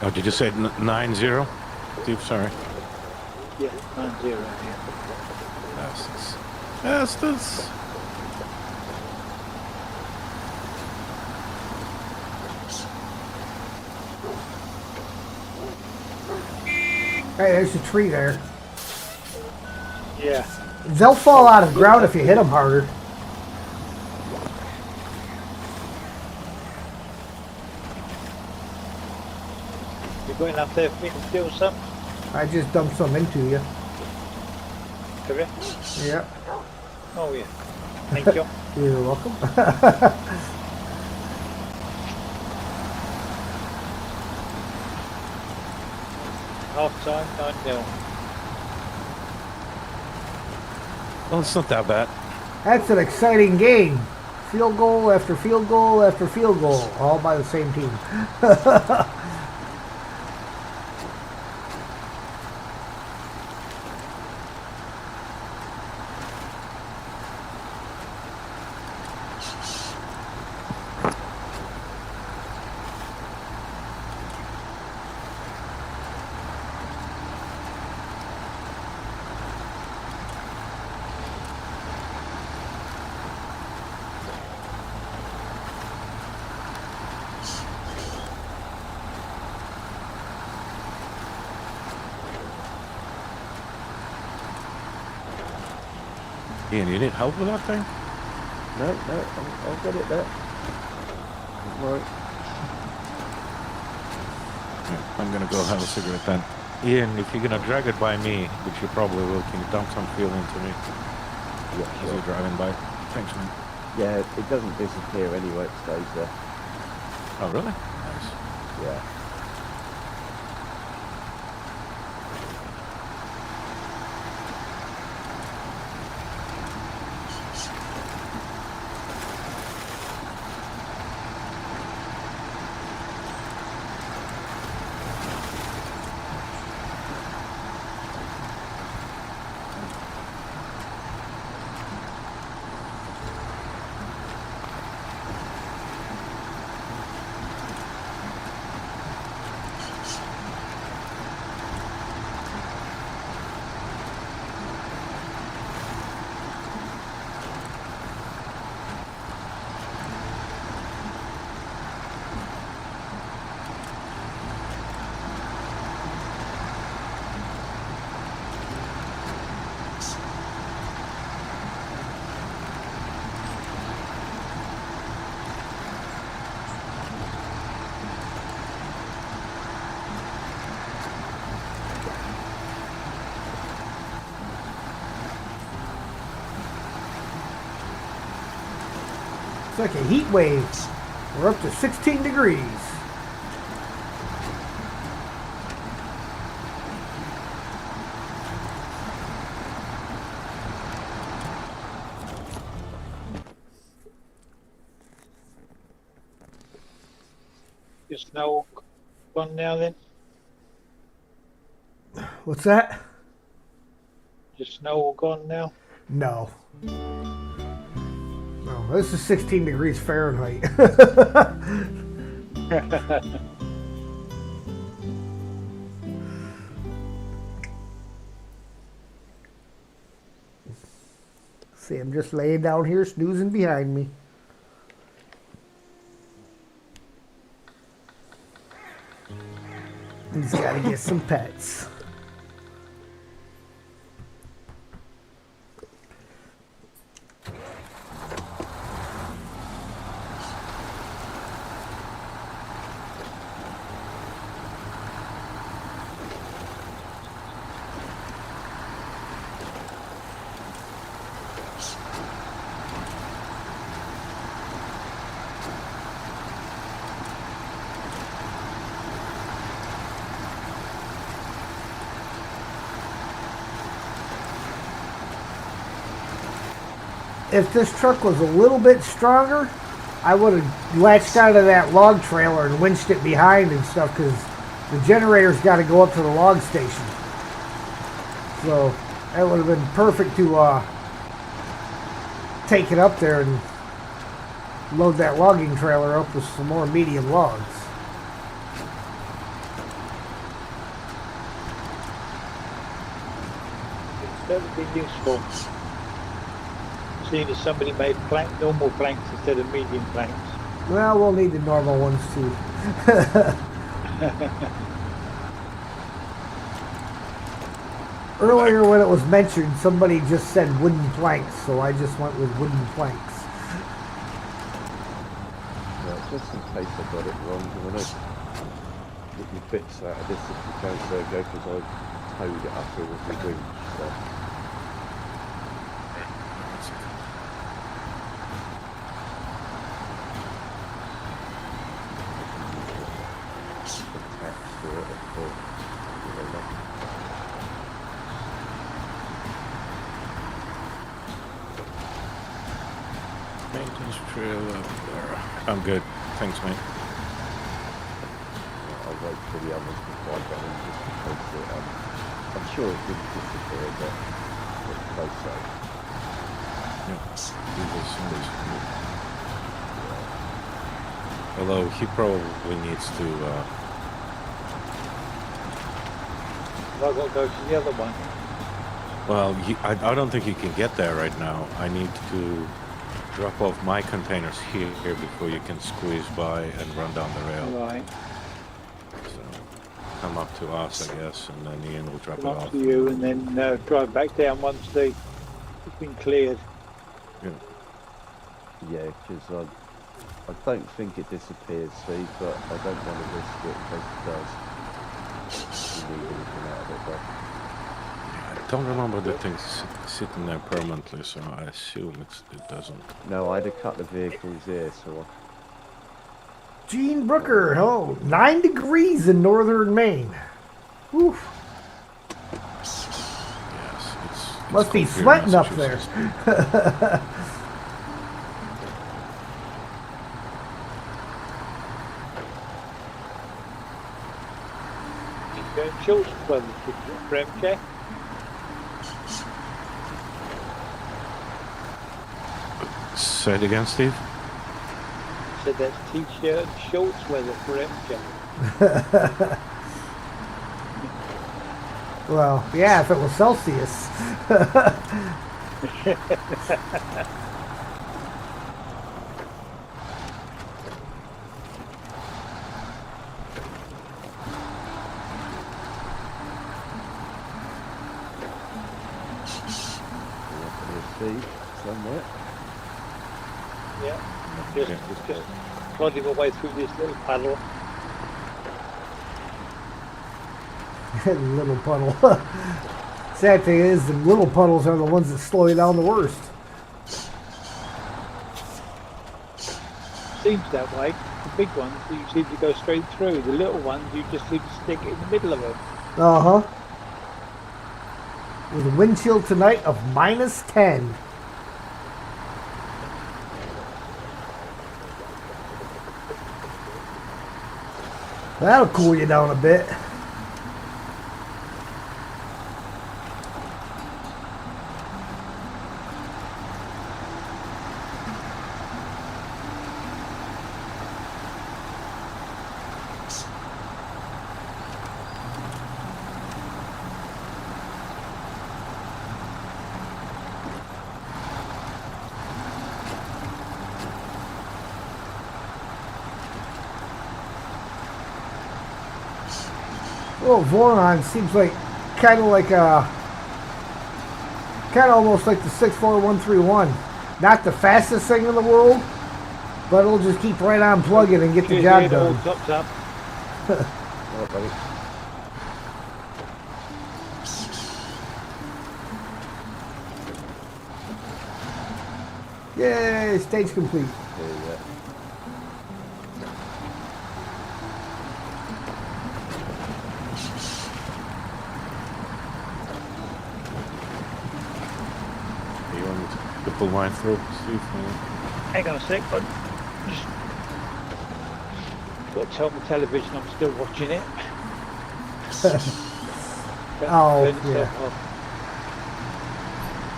Oh, did you say 9-0? Steve, sorry. Yeah, 9-0. Yeah. Bastards. Bastards. Hey, there's a tree there. Yeah. They'll fall out of the ground if you hit them harder. You got enough there for me to steal some? I just dumped some into you. Correct? Yeah. Oh, yeah. Thank you. You're welcome. Half time, 9-0. Well, it's not that bad. That's an exciting game. Field goal after field goal after field goal, all by the same team. Ian, you need help with that thing? No, I'll get it there. Right. I'm gonna go have a cigarette then. Ian, if you're gonna drag it by me, which you probably will, can you dump some fuel into me Yeah, as sure. you're driving by? Thanks, man. Yeah, it doesn't disappear anyway, it stays there. Oh, really? Nice. Yeah. It's like a heat wave. We're up to 16 degrees. Is snow gone now then? What's that? Is snow all gone now? No. No, this is 16 degrees Fahrenheit. See, I'm just laying down here snoozing behind me. He's got to get some pets. If this truck was a little bit stronger, I would have latched out of that log trailer and winched it behind and stuff, because the generator's got to go up to the log station. So that would have been perfect to take it up there and load that logging trailer up with some more medium logs. That would be useful. Seeing as somebody made normal planks instead of medium planks. Well, we'll need the normal ones too. Earlier when it was mentioned, somebody just said wooden planks, so I just went with wooden planks. Yeah, just in case I got it wrong, because I know get your bits out of this if you don't go because I towed it up here with my winch. So. Maintenance trail up there. I'm good. Thanks, mate. I'll wait for the others before I go in just in case it, I'm sure it didn't disappear, but it's close so. Although he probably needs to. I've got to go to the other one. Well, I don't think he can get there right now. I need to drop off my containers here before you can squeeze by and run down the rail. Right. So come up to us, I guess, and then Ian will drop it Come off. up to you and then drive back down once it's been cleared. Yeah, because I don't think it disappears, Steve, but I don't want to risk it in case it does. You need anything out of it, but... I don't remember the thing sitting there permanently, so I assume it doesn't. No, I had a couple of vehicles here, so Gene Brooker, hello. 9 degrees in northern Maine. Oof. Yes, it's Must be cold here in sweating up there. Massachusetts. Schultz brothers, Brem check. Say it again, Steve. Said that's t-shirt and shorts weather for MJ. Well, yeah, if it was Celsius. see somewhere. Yeah, just plodding away through this little puddle. Little puddle. Sad thing is, the little puddles are the ones that slow you down the worst. Seems that way. The big ones, you seem to go straight through. The little ones, you just seem to stick it in the middle of them. Uh-huh. With a wind chill tonight of -10. That'll cool you down a bit. Well, Voron seems like kind of almost like the 64131. Not the fastest thing in the world, but it'll just keep right on plugging and get the job done. Tops up. Right, buddy. Yay, stage complete. There you go. You want me to pull mine through, Steve? Hang on a sec, but just got to tell my television I'm still watching it. Oh, Turn itself yeah. off.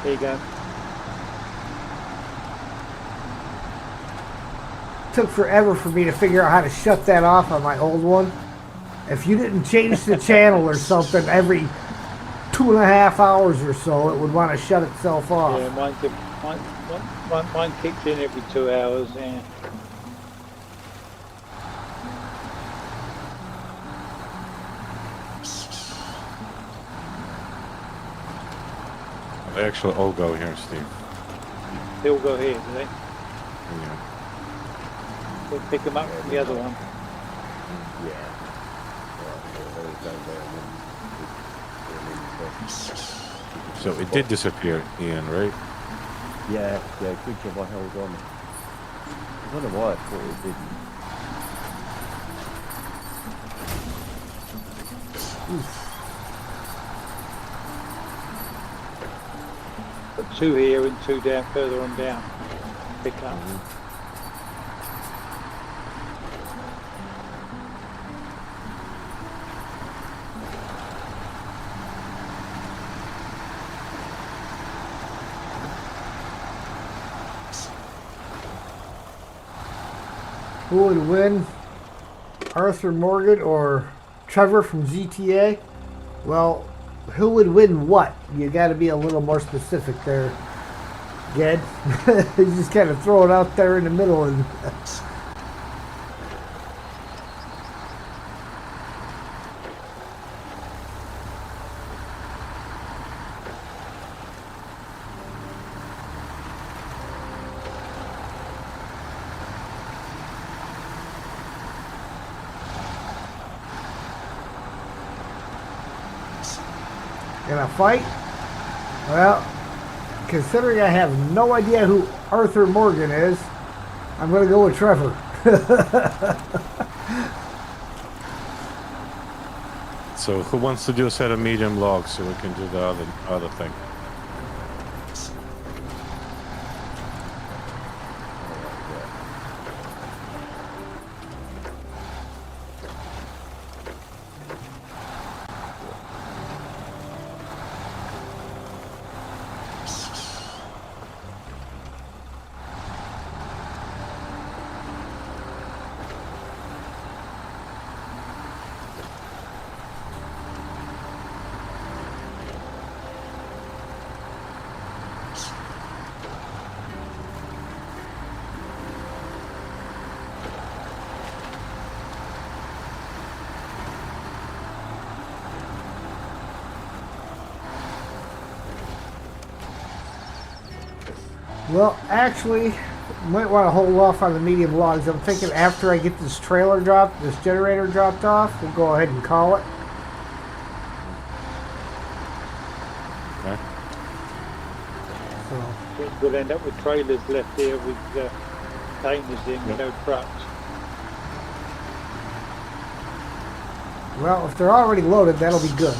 There you go. Took forever for me to figure out how to shut that off on my old one. If you didn't change the channel or something every 2.5 hours or so, it would want to shut itself off. Yeah, mine kicks in every 2 hours. Yeah. They actually all go here, Steve. They all go here, do they? Yeah. We'll pick them up from the other one. Yeah. So it did disappear, Ian, right? Yeah, good job I held on. I don't know why I thought it didn't. Got 2 here and 2 down further on down. Pick up. Who would win, Arthur Morgan or Trevor from GTA? Well, who would win what? You got to be a little more specific there, Ged. You just kind of throw it out there in the middle and. In a fight? Well, considering I have no idea who Arthur Morgan is, I'm going to go with Trevor. So who wants to do a set of medium logs so we can do the other thing? Well, actually, might want to hold off on the medium logs. I'm thinking after I get this this generator dropped off, we'll go ahead and call it. Okay. So, We'll end up with trailers left here with containers in, with no trucks. well, if they're already loaded, that'll be good.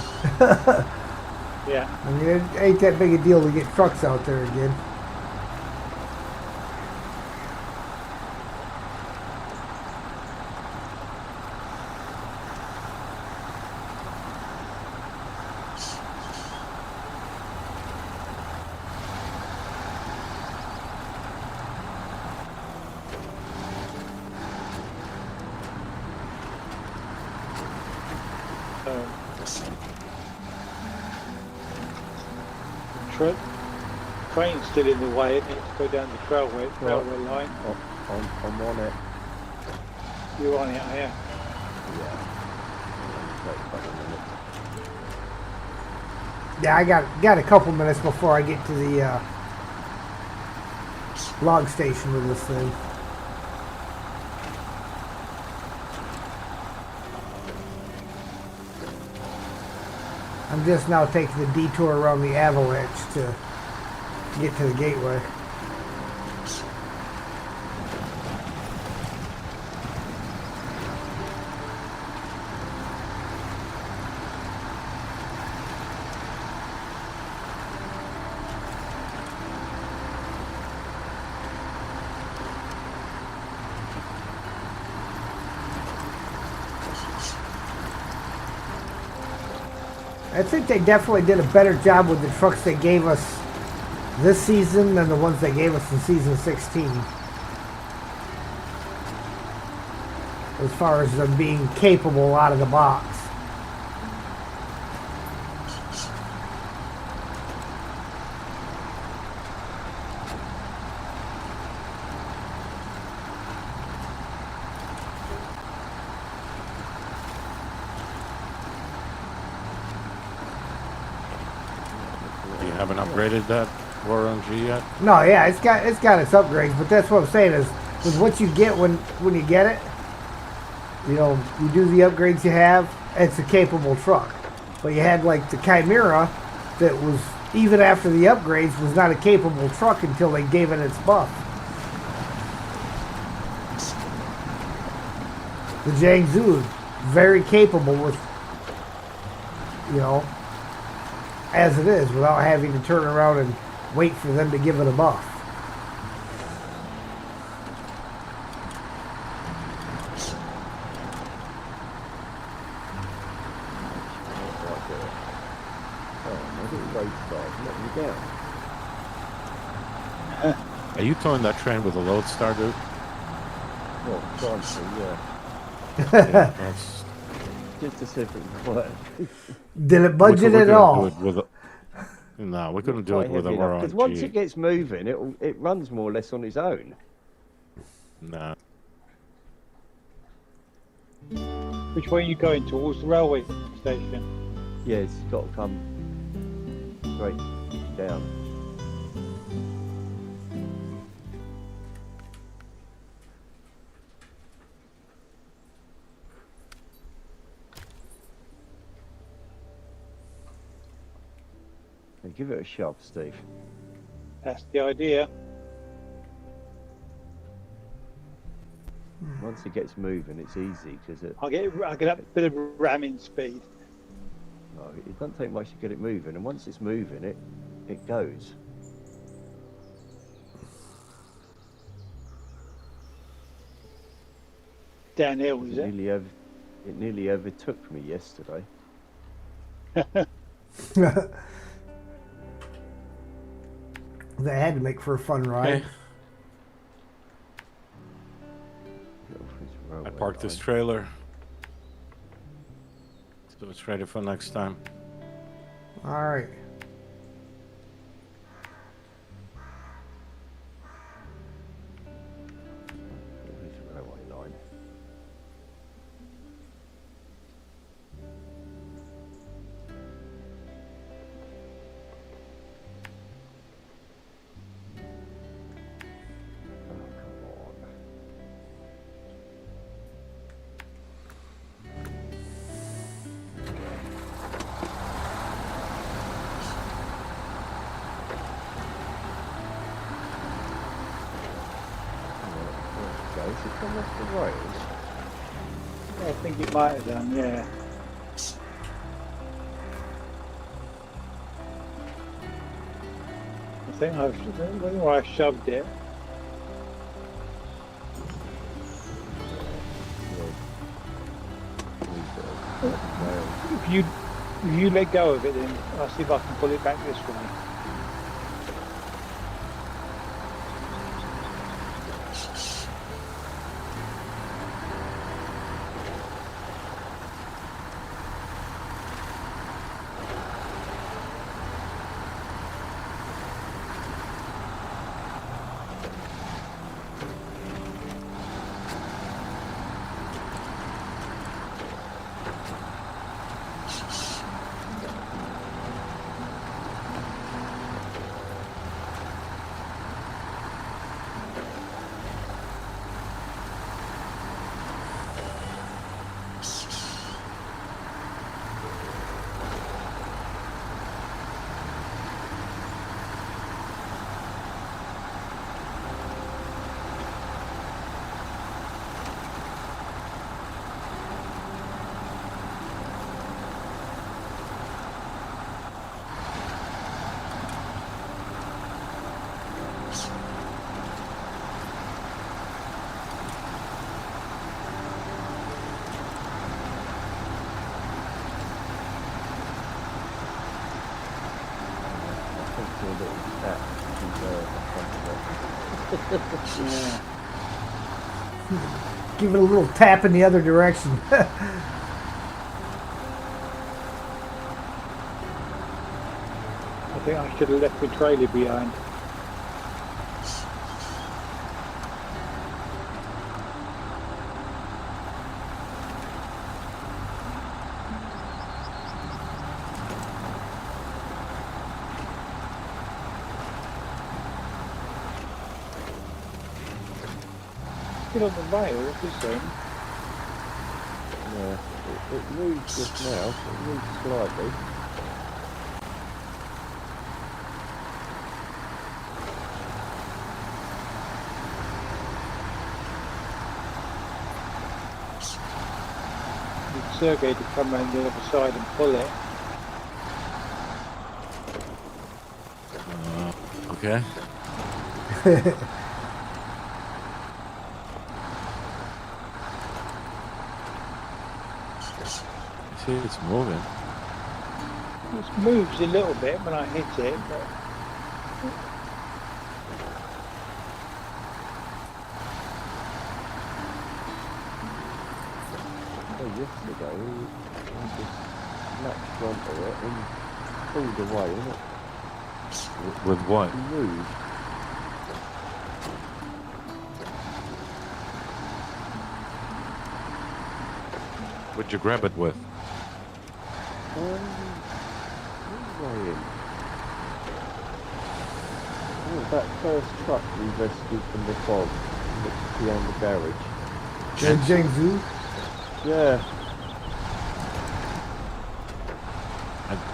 Yeah. I mean, it ain't that big a deal to get trucks out there again. Train's still in the way. It needs to go down the railway line. I'm on it. You're on it, yeah. Yeah, I got a couple minutes before I get to the log station with this thing. I'm just now taking the detour around the avalanche to get to the gateway. I think they definitely did a better job with the trucks they gave us this season than the ones they gave us in season 16. As far as them being capable out of the box. haven't upgraded that RNG yet? No, yeah, it's got its upgrades, but that's what I'm saying is what you get when you get it. You know, you do the upgrades you have. It's a capable truck, but you had like the Chimera, that was even after the upgrades was not a capable truck until they gave it its buff. The Jiangsu, very capable with, you know, as it is, without having to turn around and wait for them to give it a buff. Are you towing that train with a lodestar, dude? Well, trying to, yeah. Yeah, that's... Just to see if it can work. Did it budget at all? No, we couldn't do it with a RNG. Because once it gets moving, it runs more or less on its own. Nah. Which way are you going? Towards the railway station? Yeah, it's got to come straight down. Hey, give it a shove, Steve. That's the idea. Once it gets moving, it's easy because I'll get a bit of ramming speed. it doesn't take much to get it moving, and once it's moving, it goes. Downhill, is it? It nearly overtook me yesterday. They had to make for a fun ride. Hey, I parked this trailer, so it's ready for next time. All right. Here's the railway line. Has it come off the rails? I think it might have done, yeah. I think I shoved it. If you let go of it, then I'll see if I can pull it back this way. Yeah. Give it a little tap in the other direction. I think I should have left the trailer behind. it on the rail this end. Yeah, it moves just now. It moves slightly. Sergey to come around the other side and pull it. Okay. See, it's moving. It moves a little bit when I hit it, but Yesterday, I just latched onto it and pulled away, innit? With what? It moved. What'd you grab it with? Where was I in? Oh, that first truck we rescued from the fog, that's behind the garage. Jiangsu. Yeah.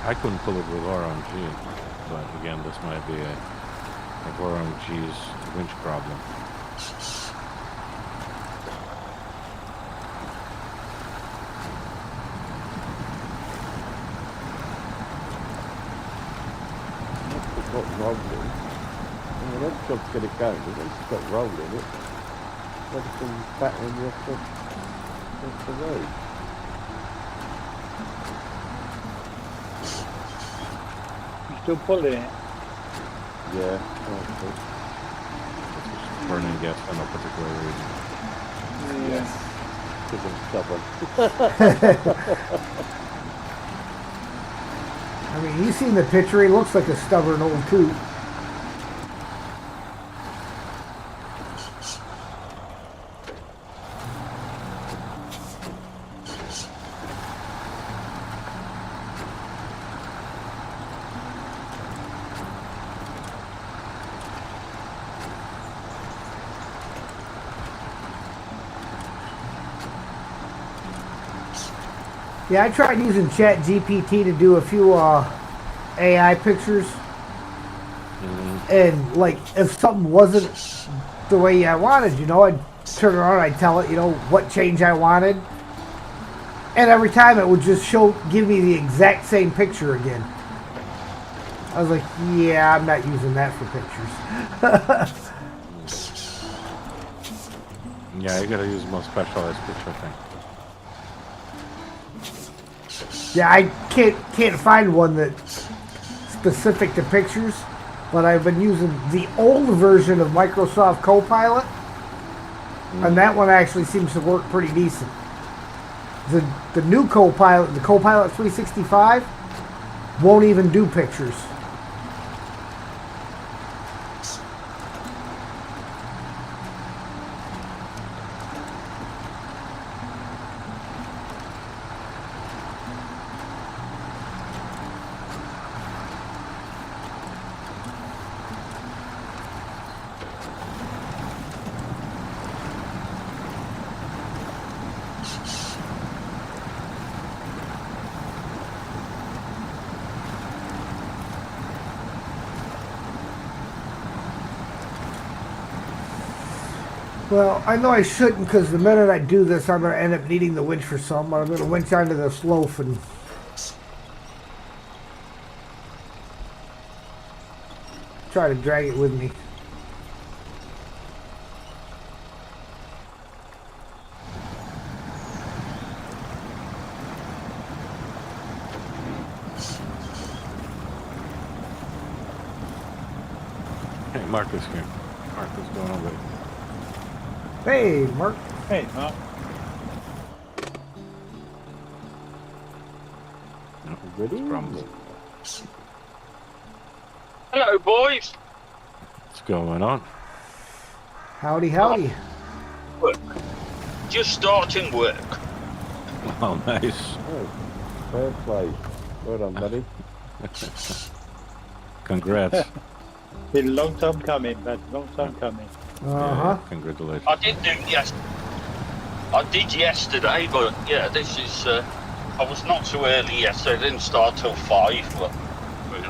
I couldn't pull it with RMG, but again, this might be a RMG's winch problem. It got rolling. And the next job's get it going, but once it got rolling, everything's battering you off the road. you're still pulling it. Yeah, Burning gas for no particular reason. Yeah. because I'm stubborn. I mean, you seen the picture. He looks like a stubborn old coot. Yeah, I tried using Chat GPT to do a few AI pictures. And, like, if something wasn't the way I wanted, you know, I'd turn around and I'd tell it, you know, what change I wanted. And every time it would just give me the exact same picture again. I was like, yeah, I'm not using that for pictures. Yeah, you gotta use more specialized picture thing. Yeah, I can't find one that's specific to pictures, but I've been using the old version of Microsoft Copilot, and that one actually seems to work pretty decent. The new Copilot, the Copilot 365, won't even do pictures. Well, I know I shouldn't, because the minute I do this, I'm going to end up needing the winch for something. I'm going to winch onto the slope and try to drag it with me. Hey, Marcus here. Marcus, going on, buddy? Hey, Mark. Hey, Mark. Good evening. Problems. Hello, boys. What's going on? Howdy, howdy. Work. Just starting work. Oh, nice. Oh, fair play. Well done, buddy. Congrats. Been a long time coming, but long time coming. Uh-huh. Congratulations. I did do I did yesterday, but yeah, this is. I was not so early yesterday. I didn't start till 5, but we're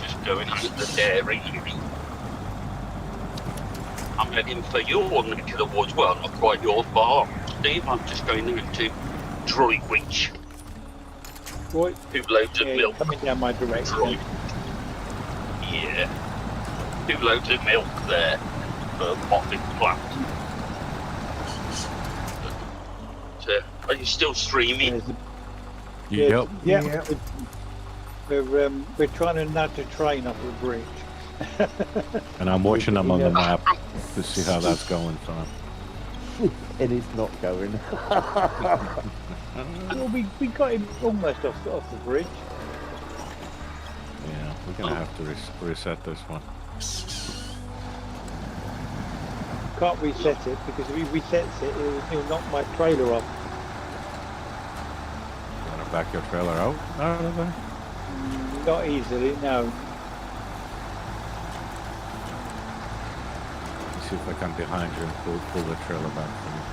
just going out to the dairy. I'm heading for your neck of the woods. Well, not quite yours, but Steve, I'm just going into Droitwich. Right. 2 loads of Yeah, milk. coming down my direction. Droit. Yeah. 2 loads of milk there for mopping plant. Are you still streaming? There's Yep. Yeah. We're trying to nudge a train off the bridge. And I'm watching them on the map to see how that's going for them. And it's not going. Well, we got him almost off the bridge. Yeah, we're gonna have to reset this one. Can't reset it because if he resets it, he'll knock my trailer off. You wanna back your trailer out of there? Not easily, no. Let's see if I come behind you and pull the trailer back from you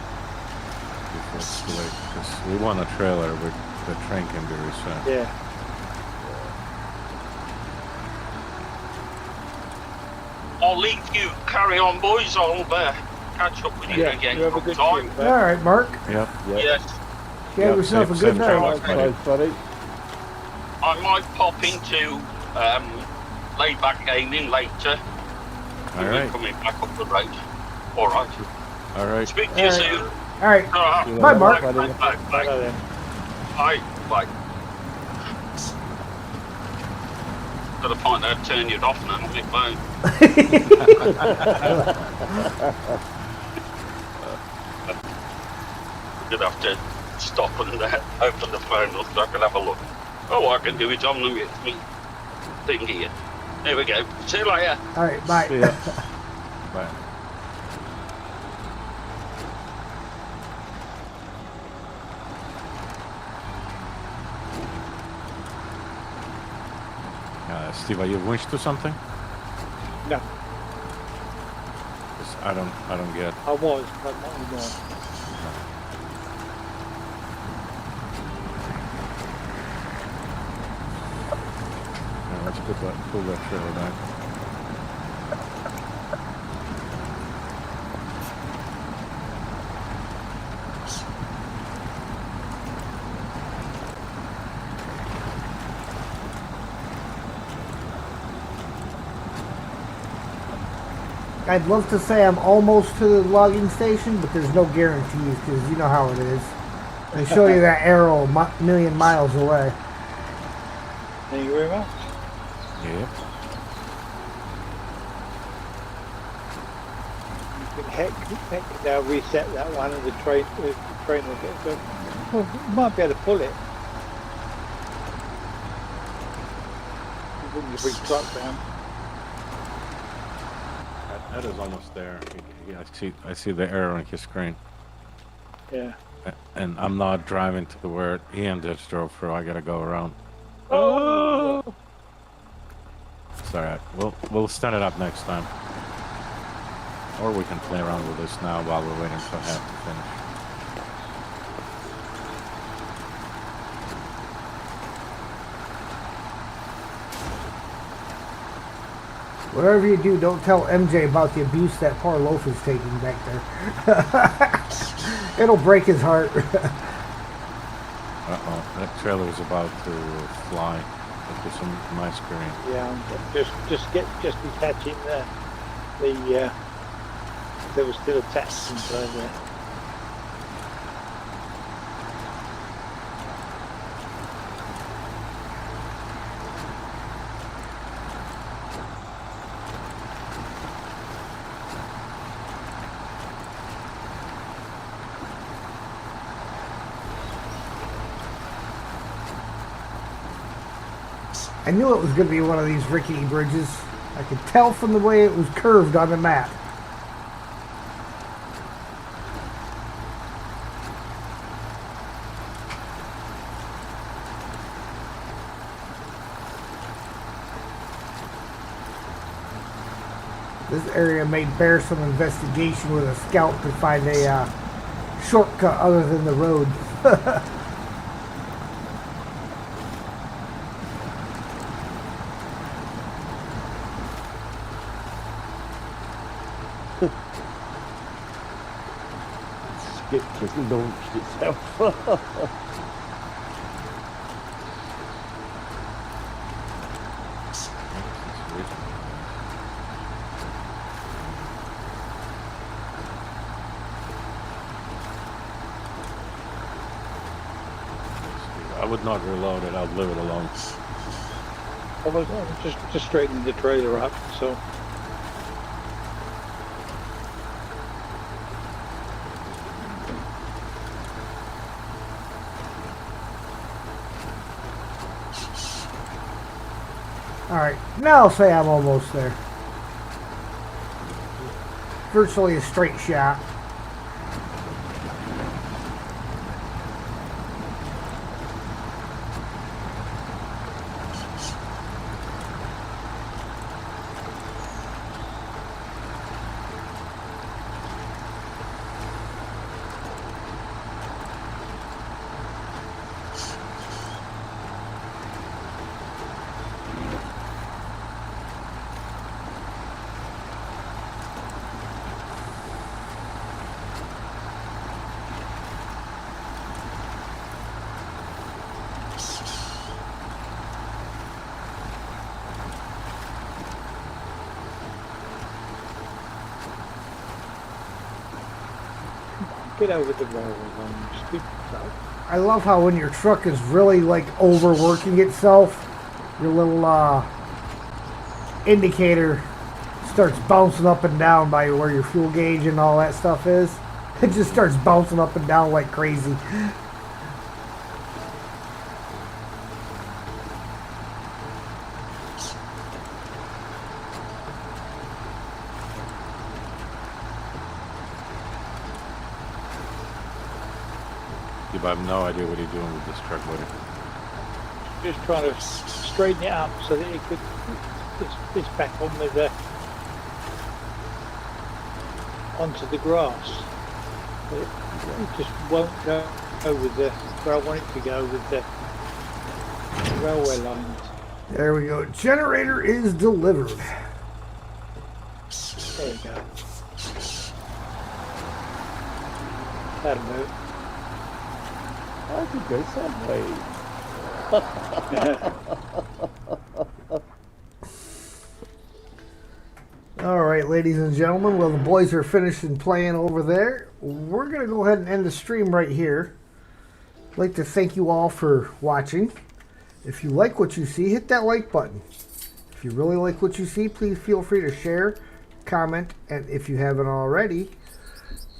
before it's too late. Because we want a trailer where the train can be reset. Yeah. I'll leave you. Carry on, boys. I'll catch up with you again. You have a good sometime. trip, All right, Mark. Yep. Yes. Have yourself a safe good travel. night. Thanks, buddy. I might pop into laid-back gaming later. All right. Coming back up the road. All right. All right. Speak to you soon. All right. Bye, Bye, Mark. Bye. Bye. Hello then. Bye. Bye. Gotta find out how to turn it off now on my phone. You'd have to stop and open the phone up so I can have a look. Oh, I can do it on the me thing here. There we go. See you later. All right, bye. See ya. Bye. Steve, are you winched to something? No, 'Cause I don't get. I was, but not anymore. Yeah, let's pull that trailer back. I'd love to say I'm almost to the logging station, but there's no guarantees because you know how it is. They show you that arrow a million miles away. Thank you very much. Yep. You can heck now reset that one and the train will get good. Well, you might be able to pull it. You wouldn't just bring the truck down. That is almost there. Yeah, I see the arrow on your screen. Yeah. And I'm not driving to where Ian just drove through. I gotta go around. Oh! It's alright. We'll stand it up next time. Or we can play around with this now while we're waiting for Hat to finish. Whatever you do, don't tell MJ about the abuse that poor loaf is taking back there. It'll break his heart. Uh-oh, that trailer is about to fly. Look at my screen. Yeah, just detaching there was still attached inside there. I knew it was going to be one of these rickety bridges. I could tell from the way it was curved on the map. This area may bear some investigation with a scout to find a shortcut other than the road. Skip just launched itself. I would not reload it. I'd leave it alone. I was just straightening the trailer up, so. Alright, now I'll say I'm almost there. Virtually a straight shot. Get over the railway line. Just keep I love how when your truck is really like overworking itself, your little indicator starts bouncing up and down by where your fuel gauge and all that stuff is. It just starts bouncing up and down like crazy. I have no idea what he's doing with this truck, buddy. just trying to straighten it up so that it could. It's back on the onto the grass. It just won't go with the where I want it to go with the railway lines. There we go. Generator is delivered. There you go. That'll do. I could go some way. All right, ladies and gentlemen, well, the boys are finished and playing over there. We're going to go ahead and end the stream right here. I'd like to thank you all for watching. If you like what you see, hit that like button. If you really like what you see, please feel free to share, comment, and if you haven't already,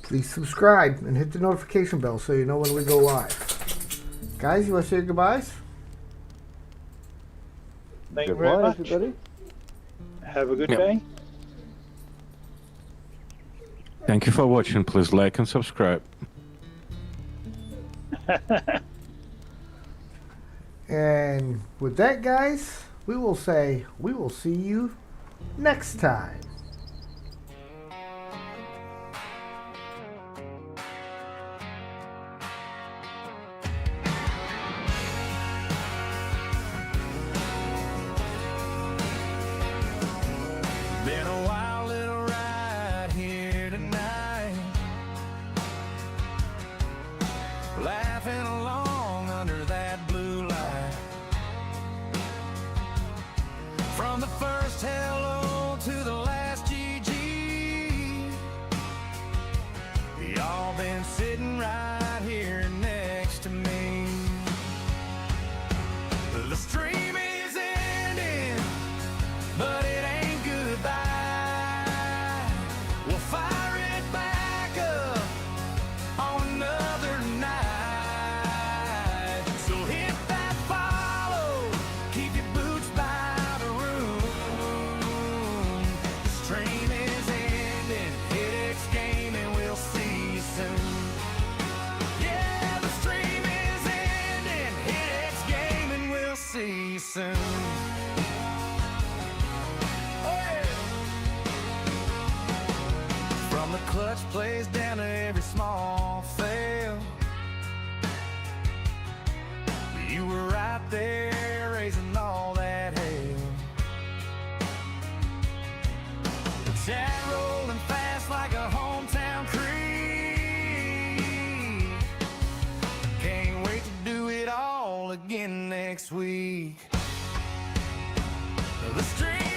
please subscribe and hit the notification bell so you know when we go live. Guys, you want to say your goodbyes? Thank you very Goodbye, much. everybody. Have a good Yep. day. Thank you for watching. Please like and subscribe. And with that, guys, we will say we will see you next time. Been a wild little ride here tonight, laughing along under that blue light. From the first hello to the last You were right there raising all that hell. The chat rolling fast like a hometown creek. Can't wait to do it all again next week. The stream